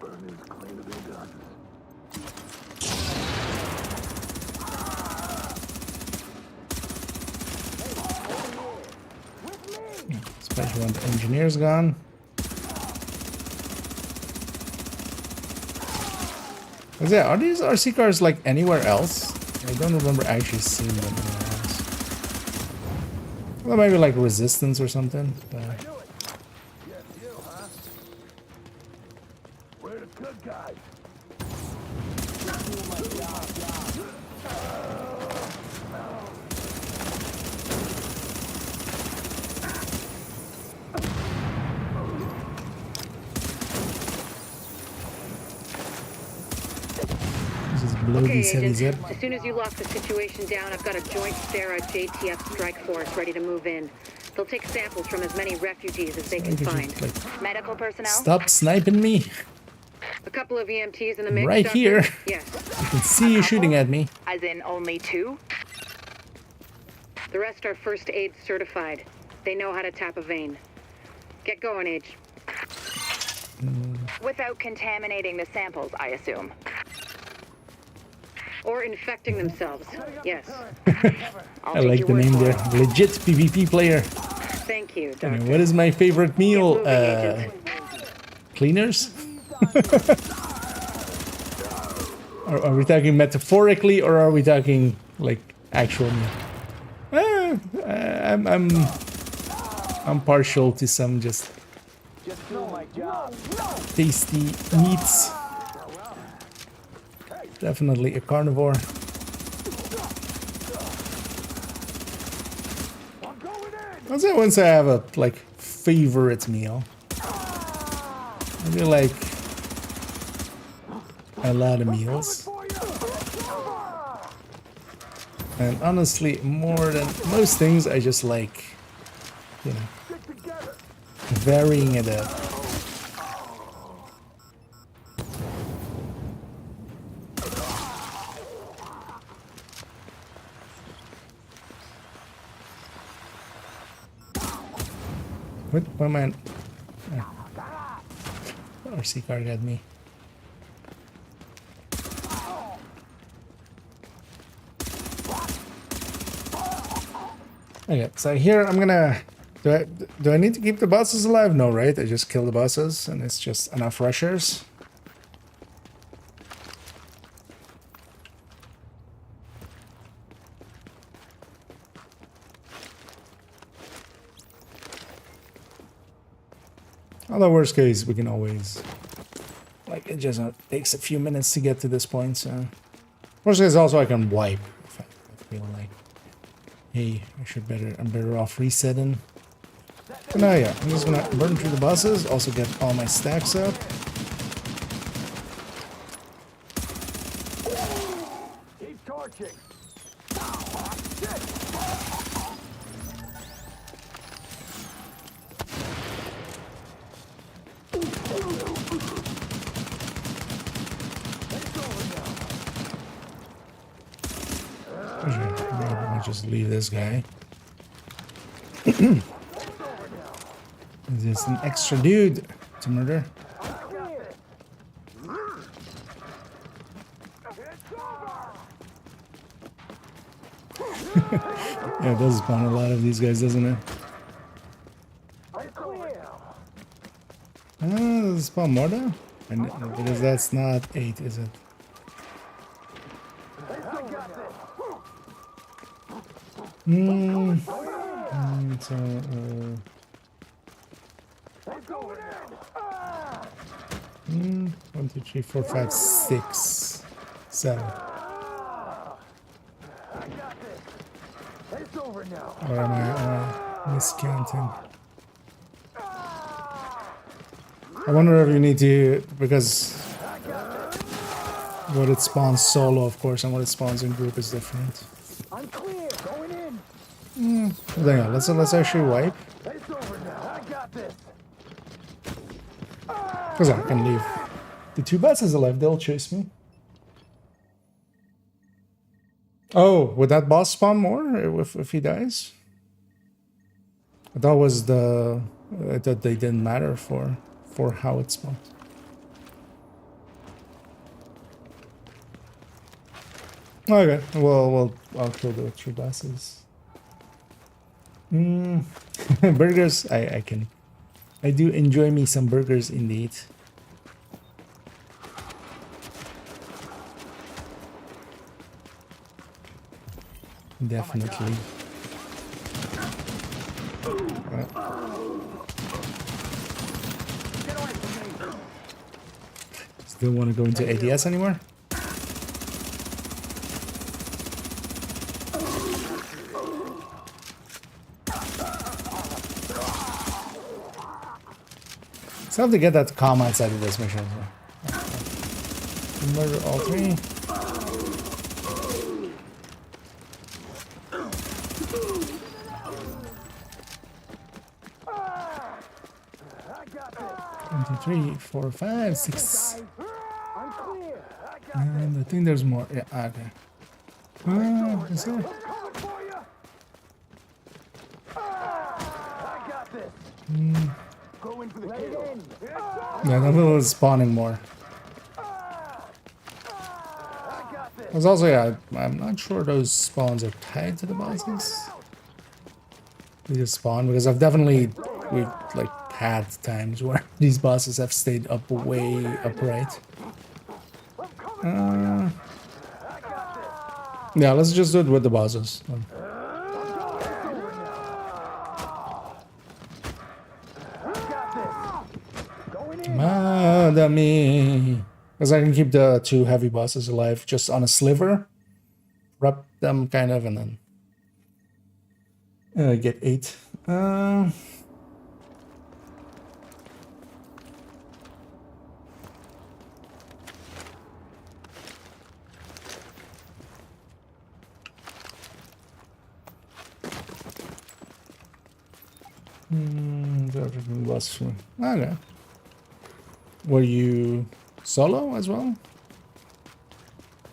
Burn is cleaner than guns. Especially when the engineer's gone. Yeah, are these RC cars like anywhere else? I don't remember actually seeing them anywhere else. Well, maybe like Resistance or something. But We're the good guys. blow these heavies up. As soon as you lock the situation down, I've got a joint Sarah JTF strike force ready to move in. They'll take samples from as many refugees as they can find. Medical personnel? Stop sniping me. A couple of EMTs in the mix. Right Doctor? here. Yes. I can see you shooting at me. As in only two? The rest are first aid certified. They know how to tap a vein. Get going, Age. Without contaminating the samples, I assume. Or infecting themselves. Yes. I like the name there. Legit PvP player. Thank you, Doctor. Anyway, what is my favorite meal? Cleaners? Are we talking metaphorically or are we talking like actual meal? I'm partial to some just tasty meats. Definitely a carnivore. Once I have a like favorite meal, I do like a lot of meals. And honestly, more than most things, I just like, you know, varying it up. What am I? RC car got me. Okay, so here I'm gonna. Do I need to keep the bosses alive? No, right? I just kill the bosses, and it's just enough rushers. Although worst case, we can always, like, it just takes a few minutes to get to this point, so. Worst case also I can wipe if I feel like, hey, I'm better off resetting. But now yeah, I'm just gonna burn through the bosses, also get all my stacks up. Keep torching. I'll just leave this guy. Is this an extra dude to murder? Yeah, it does spawn a lot of these guys, doesn't it? Does it spawn more though? Because that's not 8, is it? So, 1, 2, 3, 4, 5, 6, 7. Or am I miscounting? I wonder if you need to, because what it spawns solo, of course, and what it spawns in group is different. I'm clear. Going in. There you go. Let's actually wipe. It's over now. I got this. Because I can leave. The 2 bosses alive, they'll chase me. Oh, would that boss spawn more if he dies? I thought was I thought they didn't matter for how it spawned. Okay, well I'll kill the 2 bosses. Burgers, I do enjoy me some burgers indeed. Definitely. Still want to go into ADS anymore? Still have to get that calm outside of this mission. Murder all 3. One, 2, 3, 4, 5, 6. And I think there's more. Yeah, okay. Is there? Yeah, that was spawning more. There's also, yeah, I'm not sure those spawns are tied to the bosses. They just spawn because we've like had times where these bosses have stayed up way upright. Yeah, let's just do it with the bosses. Mad at me. Because I can keep the 2 heavy bosses alive just on a sliver. Wrap them kind of and then get 8. Okay. Were you solo as well?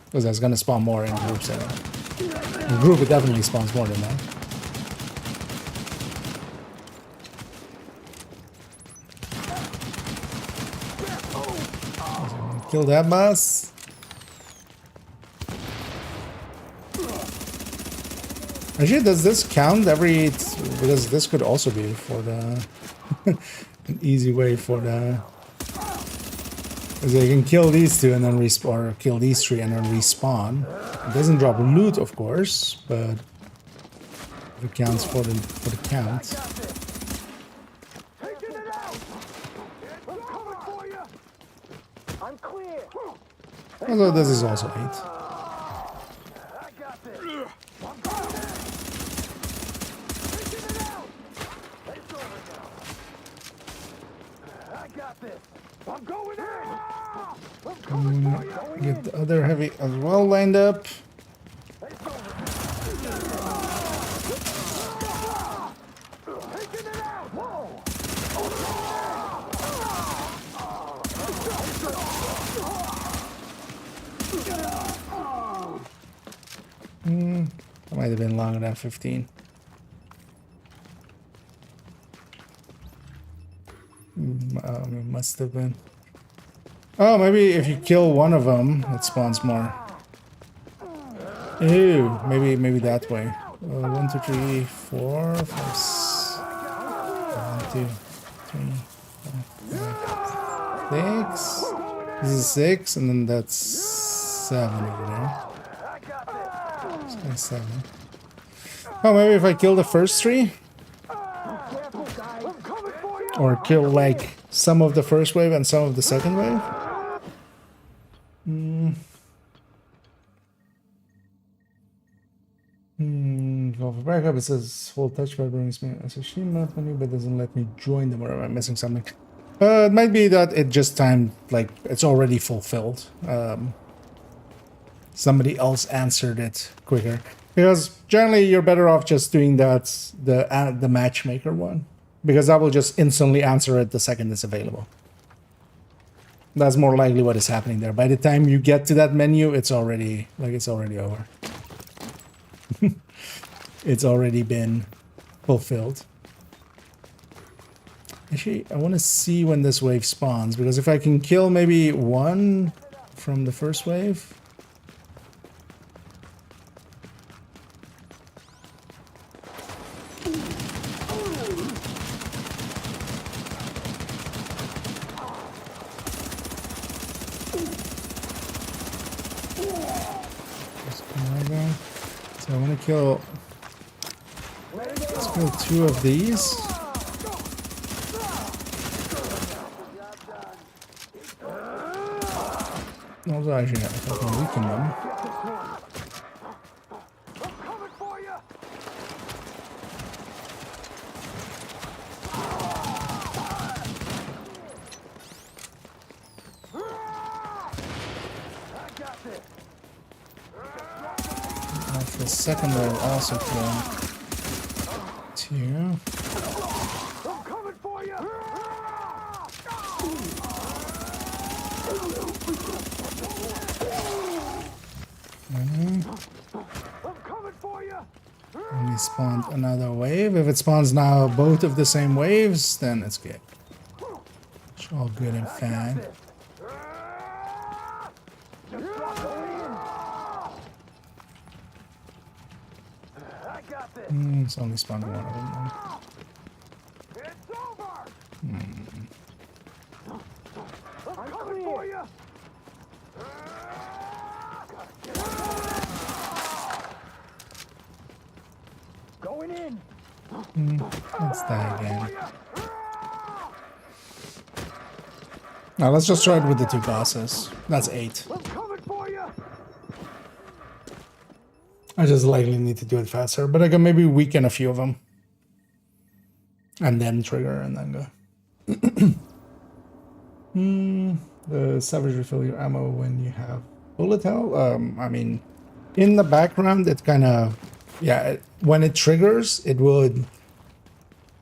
Because that's gonna spawn more in groups. In group, it definitely spawns more than that. Kill that boss. Actually, does this count every? Because this could also be for the an easy way for the. Because they can kill these 2 and then respawn, or kill these 3 and then respawn. It doesn't drop loot, of course, but it counts for the count. Although this is also 8. Get the other heavy as well lined up. That might have been longer than 15. It must have been. Oh, maybe if you kill one of them, it spawns more. Ew, maybe that way. 1, 2, 3, 4, 5, 1, 2, 3, 4, 5, 6. This is 6, and then that's 7 over there. So 7. Oh, maybe if I kill the first 3? Or kill like some of the first wave and some of the second wave? Go for backup. It says full touchpad brings me as a machine map menu, but doesn't let me join them, or am I missing something? It might be that it just timed, like it's already fulfilled. Somebody else answered it quicker. Because generally you're better off just doing that, the matchmaker one. Because that will just instantly answer it the second it's available. That's more likely what is happening there. By the time you get to that menu, it's already over. It's already been fulfilled. Actually, I want to see when this wave spawns, because if I can kill maybe one from the first wave. So I want to kill. Let's kill 2 of these. Also, actually, if I can weaken them. The second wave also kill 2. And we spawned another wave. If it spawns now both of the same waves, then it's good. It's all good and fine. It's only spawned one of them. Going in. Let's die again. Now let's just try it with the 2 bosses. That's 8. I just likely need to do it faster, but I can maybe weaken a few of them. And then trigger and then go. The Savage refill your ammo when you have bullet hell. I mean, in the background, it kind of, yeah, when it triggers, it would,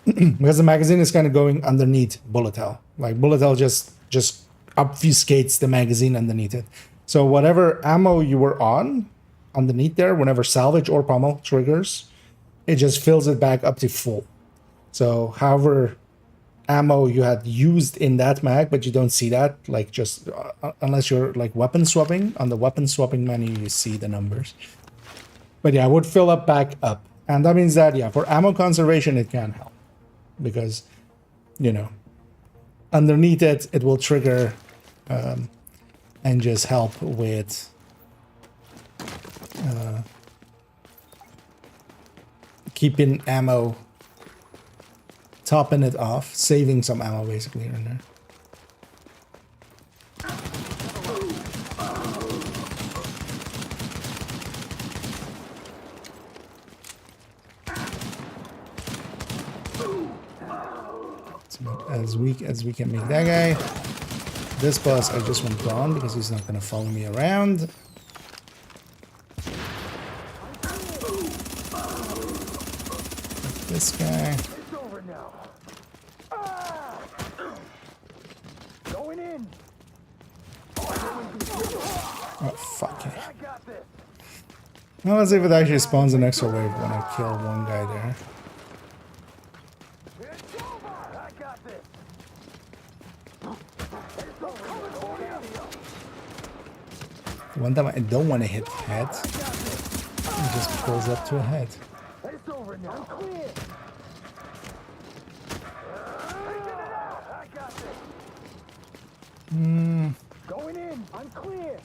because the magazine is kind of going underneath bullet hell. Like bullet hell just obfuscates the magazine underneath it. So whatever ammo you were on, underneath there, whenever salvage or pommel triggers, it just fills it back up to full. So however ammo you had used in that mag, but you don't see that, like just unless you're like weapon swapping. On the weapon swapping menu, you see the numbers. But yeah, I would fill up back up. And that means that, yeah, for ammo conservation, it can help. Because, you know, underneath it, it will trigger and just help with keeping ammo, topping it off, saving some ammo basically in there. It's about as weak as we can make that guy. This boss I just want gone because he's not going to follow me around. This guy. It's over now. Going in. Oh, fuck. Now let's see if it actually spawns an extra wave when I kill one guy there. One time I don't want to hit head. It just pulls up to a head. It's over now. I'm clear. I got this. Going in. I'm clear.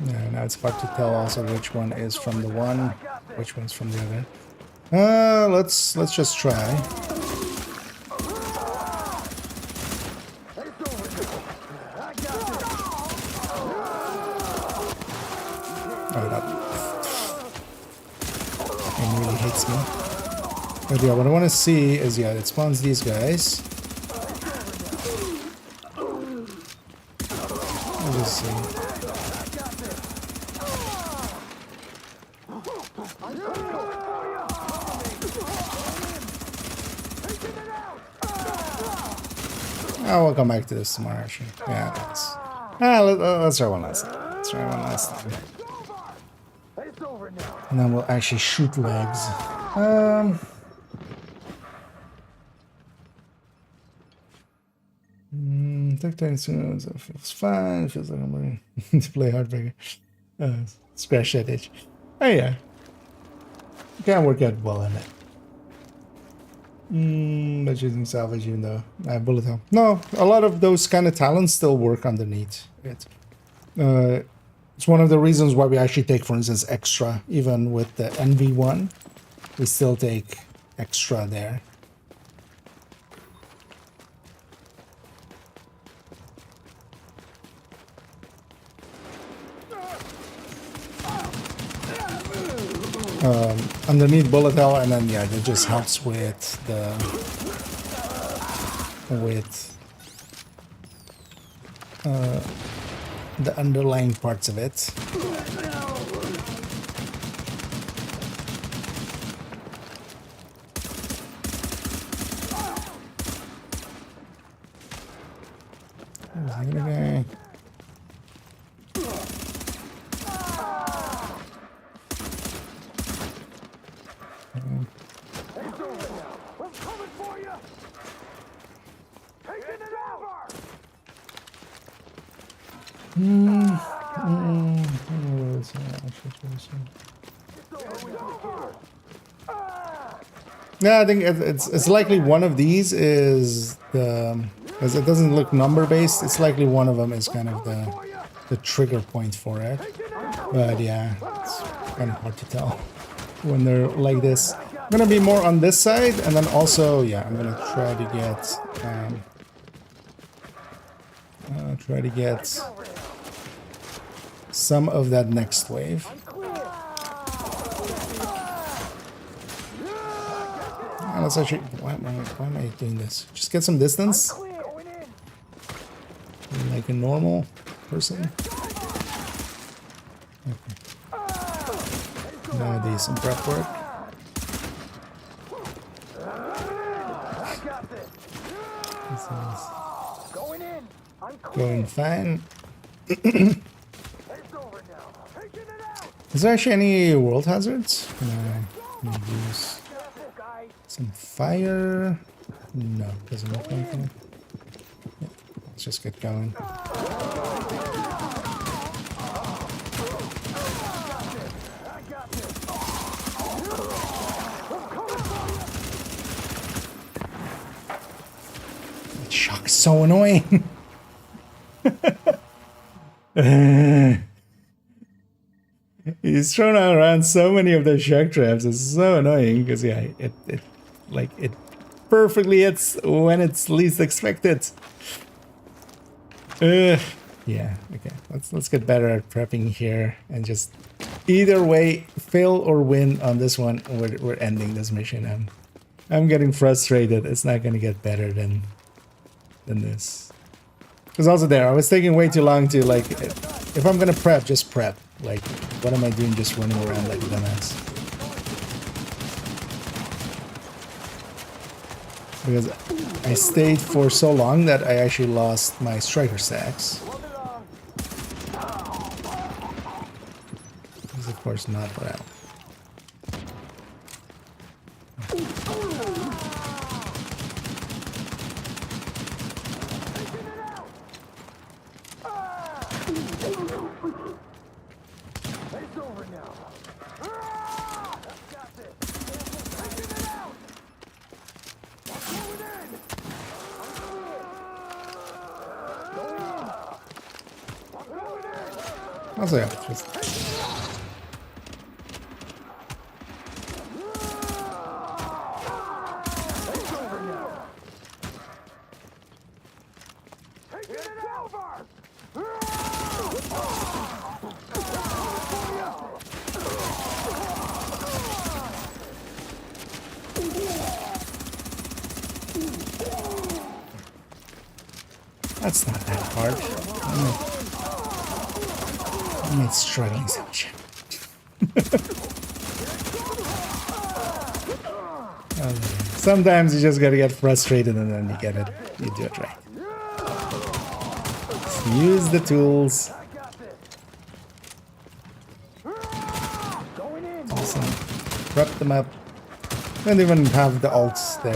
Yeah, now it's hard to tell also which one is from the one, which one's from the other. Let's just try. Oh, that it really hits me. But yeah, what I want to see is, yeah, it spawns these guys. Let's just see. Oh, we'll come back to this tomorrow, actually. Yeah, that's... let's try one last time. Let's try one last time. And then we'll actually shoot legs. Feels fine. Feels like I'm ready to play Heartbreaker. Scratch that itch. Oh yeah. Can't work out well in it. But using salvage, even though I have bullet hell. No, a lot of those kind of talents still work underneath it. It's one of the reasons why we actually take, for instance, extra. Even with the NV1, we still take extra there. Underneath bullet hell, and then yeah, that just helps with the underlying parts of it. Okay. Yeah, I think it's likely one of these is the, because it doesn't look number based. It's likely one of them is kind of the trigger point for it. But yeah, it's kind of hard to tell when they're like this. I'm gonna be more on this side, and then also yeah, I'm gonna try to get some of that next wave. Let's actually, why am I doing this? Just get some distance, like a normal person. Okay. Now do some prep work. This is going fine. Is there actually any world hazards? Can I use some fire? No, doesn't look like it. Yeah, let's just get going. That shock is so annoying. He's thrown around so many of those shock traps. It's so annoying because yeah, it perfectly hits when it's least expected. Yeah, okay. Let's get better at prepping here and just either way, fail or win on this one. We're ending this mission. I'm getting frustrated. It's not gonna get better than this. Because also there, I was taking way too long to like, if I'm gonna prep, just prep. Like, what am I doing just running around like a dumbass? Because I stayed for so long that I actually lost my striker stacks. is of course not what I want. It's over now. Ah! Got this. Taking it out. I'm going in. I'm going in. Also, yeah, just It's over now. Taking it over. that's not that hard. I'm not struggling so much. Sometimes you just gotta get frustrated and then you get it. You do it right. Just use the tools. Awesome. Wrap them up. Don't even have the alts there.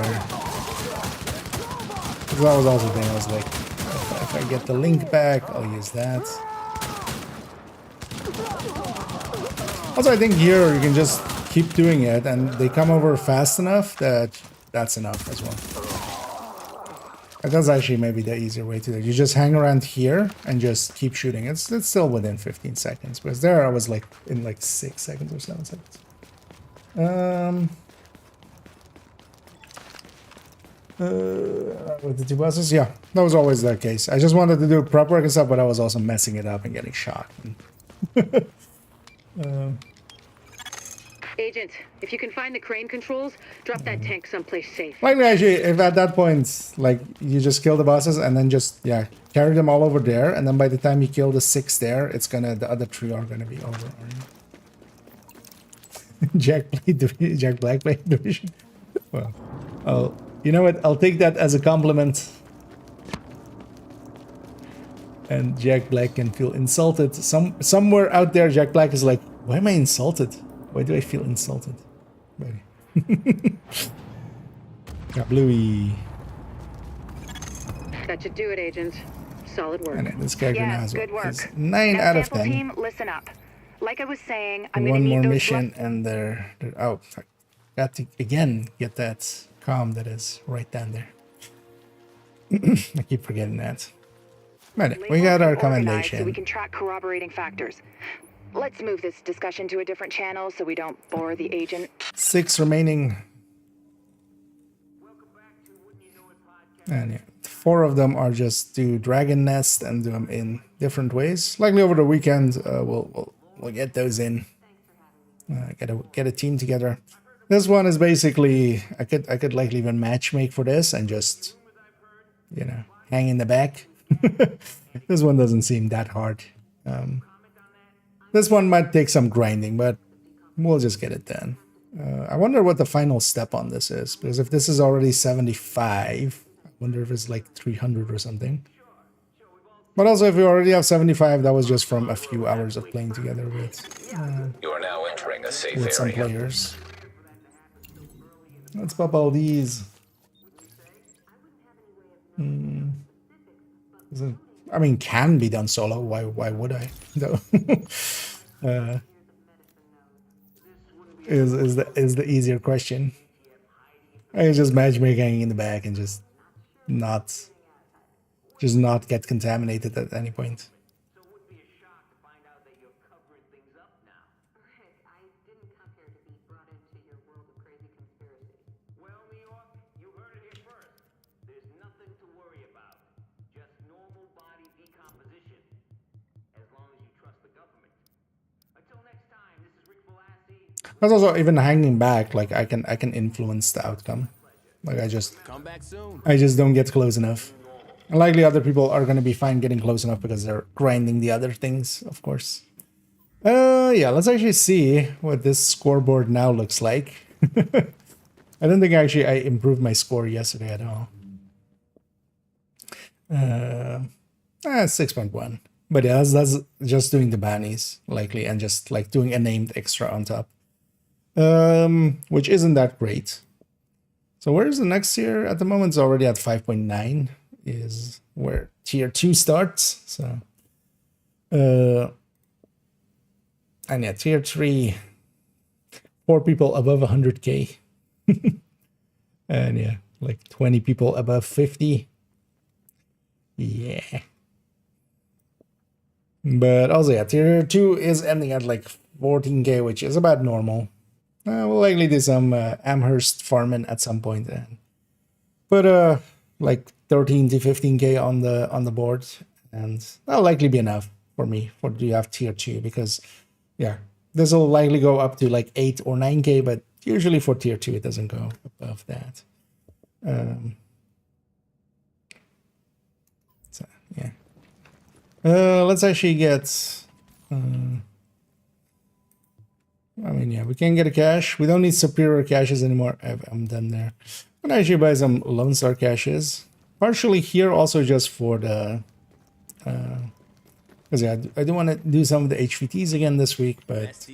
Because that was also the thing. I was like, if I get the link back, I'll use that. Also, I think here you can just keep doing it, and they come over fast enough that that's enough as well. And that's actually maybe the easier way to do it. You just hang around here and just keep shooting. It's still within 15 seconds, because there I was like in like 6 seconds or 7 seconds. With the 2 buses, yeah, that was always the case. I just wanted to do prep work and stuff, but I was also messing it up and getting shot. Agent, if you can find the crane controls, drop that tank someplace safe. Like actually, if at that point, like you just kill the bosses and then just carry them all over there, and then by the time you kill the 6 there, it's gonna the other 3 are gonna be over. Jack Blackblade division. Well, you know what? I'll take that as a compliment. And Jack Black can feel insulted. Somewhere out there, Jack Black is like, why am I insulted? Why do I feel insulted? Got Bluey. That should do it, Agent. Solid work. And this character now has good work. 9 now, out of sample 10. Team, listen up. Like I was saying, I'm going to One need more those mission and they're oh, I got to again get that comm that is right down there. I keep forgetting that. Right, we got our commendation. so we can track corroborating factors. Let's move this discussion to a different channel so we don't bore the agent. 6 remaining. And yeah, 4 of them are just do Dragon Nest and do them in different ways. Likely over the weekend, we'll get those in. Get a team together. This one is basically I could likely even matchmake for this and just hang in the back. This one doesn't seem that hard. This one might take some grinding, but we'll just get it done. I wonder what the final step on this is, because if this is already 75, I wonder if it's like 300 or something. But also, if we already have 75, that was just from a few hours of playing together with You are now entering a safe with some area. players. Let's pop all these. I mean, can be done solo. Why would I? No. Is the easier question. I can just matchmaking in the back and just not get contaminated at any point. But also, even hanging back, like I can influence the outcome. Like I just don't get close enough. And likely other people are gonna be fine getting close enough because they're grinding the other things, of course. Yeah, let's actually see what this scoreboard now looks like. I don't think actually I improved my score yesterday at all. 6.1. But yeah, that's just doing the bannies likely, and just like doing a named extra on top, which isn't that great. So where's the next tier? At the moment it's already at 5.9 is where tier 2 starts. So and yeah, tier 3, 4 people above 100k. And yeah, like 20 people above 50. Yeah. But also, yeah, tier 2 is ending at like 14k, which is about normal. We'll likely do some Amherst farming at some point. But like 13 to 15k on the board. And that'll likely be enough for me for to have tier 2. Because, yeah, this will likely go up to like 8 or 9k. But usually for tier 2, it doesn't go above that. So, yeah. Let's actually get... I mean, yeah, we can get a cache. We don't need superior caches anymore. I'm done there. I'm gonna actually buy some Lone Star caches. Partially here also just for the... because yeah, I do want to do some of the HVTs again this week, but...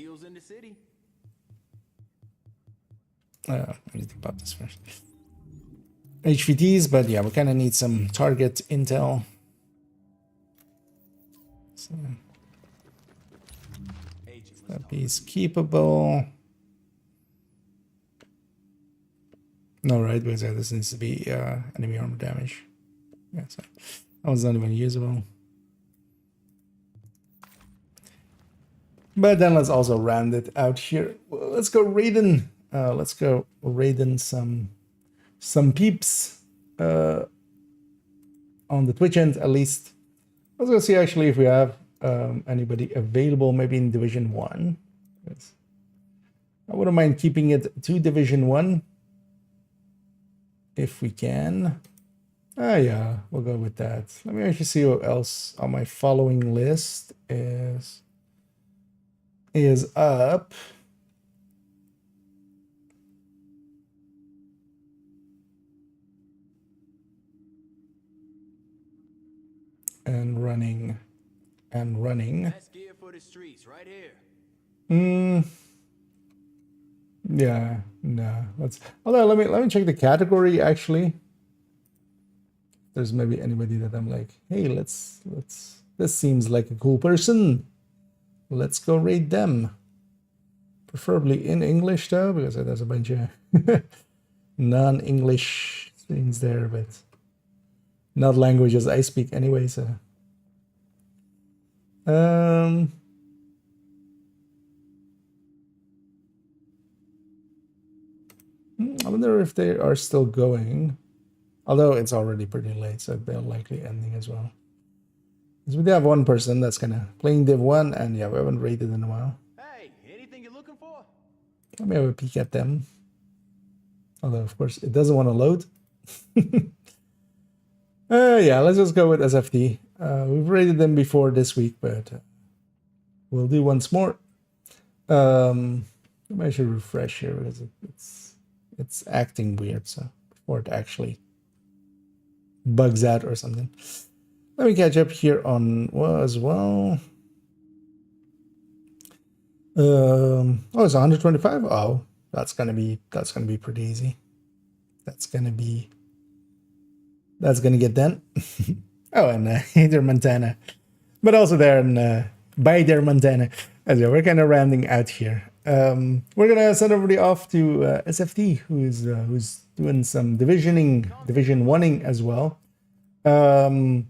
I need to pop this first. HVTs, but yeah, we kind of need some target intel. So, that piece keepable. No, right, because this needs to be enemy armor damage. Yeah, so that one's not even usable. But then let's also round it out here. Well, let's go raiding. Let's go raiding some peeps on the Twitch end at least. Let's go see actually if we have anybody available, maybe in Division 1. I wouldn't mind keeping it to Division 1 if we can. Yeah, we'll go with that. Let me actually see what else on my following list is up. And running. Best gear for the streets right here. Yeah, no. Although let me check the category actually. There's maybe anybody that I'm like, hey, let's this seems like a cool person. Let's go raid them. Preferably in English though, because there's a bunch of non-English things there, but not languages I speak anyway, so. I wonder if they are still going. Although it's already pretty late, so they're likely ending as well. Because we do have one person that's kind of playing Div 1, and yeah, we haven't raided in a while. Hey, anything you're looking for? Let me have a peek at them. Although, of course, it doesn't want to load. Yeah, let's just go with SFT. We've raided them before this week, but we'll do once more. I should refresh here because it's acting weird, so before it actually bugs out or something. Let me catch up here on as well. Oh, it's 125. Oh, that's gonna be pretty easy. That's gonna get done. Oh, and Hader Montana, but also there in Bider Montana. As well, we're kind of rounding out here. We're gonna send everybody off to SFT, who's doing some division 1ing as well. And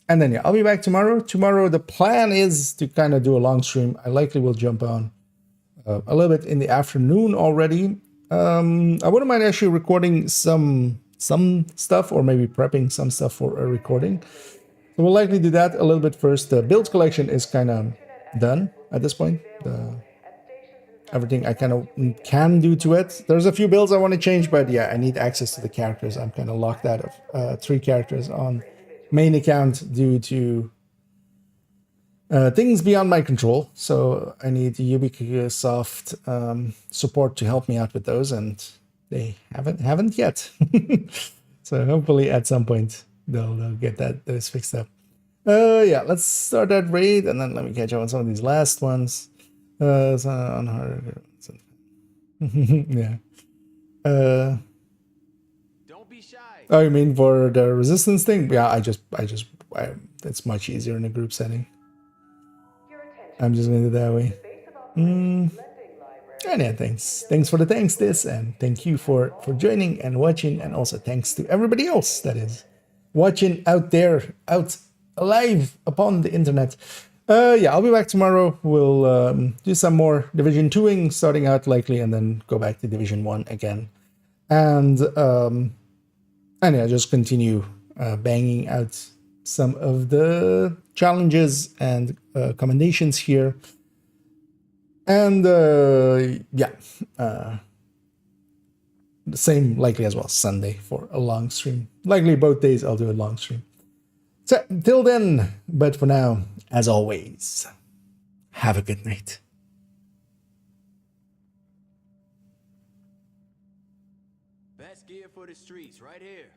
then yeah, I'll be back tomorrow. Tomorrow the plan is to kind of do a long stream. I likely will jump on a little bit in the afternoon already. I wouldn't mind actually recording some stuff, or maybe prepping some stuff for a recording. So we'll likely do that a little bit first. The build collection is kind of done at this point. Everything I kind of can do to it. There's a few builds I want to change, but yeah, I need access to the characters. I'm kind of locked out of 3 characters on main account due to things beyond my control. So I need Ubisoft support to help me out with those, and they haven't yet. So hopefully at some point they'll get those fixed up. Yeah, let's start that raid, and then let me catch up on some of these last ones. So on hard. Yeah. Don't be shy. Oh, you mean for the resistance thing? Yeah, it's much easier in a group setting. I'm just gonna do it that way. And yeah, thanks for the thanks this, and thank you for joining and watching, and also thanks to everybody else that is watching out there, out alive upon the internet. Yeah, I'll be back tomorrow. We'll do some more Division 2ing, starting out likely, and then go back to Division 1 again. And yeah, just continue banging out some of the challenges and commendations here. And yeah, the same likely as well Sunday for a long stream. Likely both days I'll do a long stream. So till then, but for now, as always, have a good night. Best gear for the streets, right here.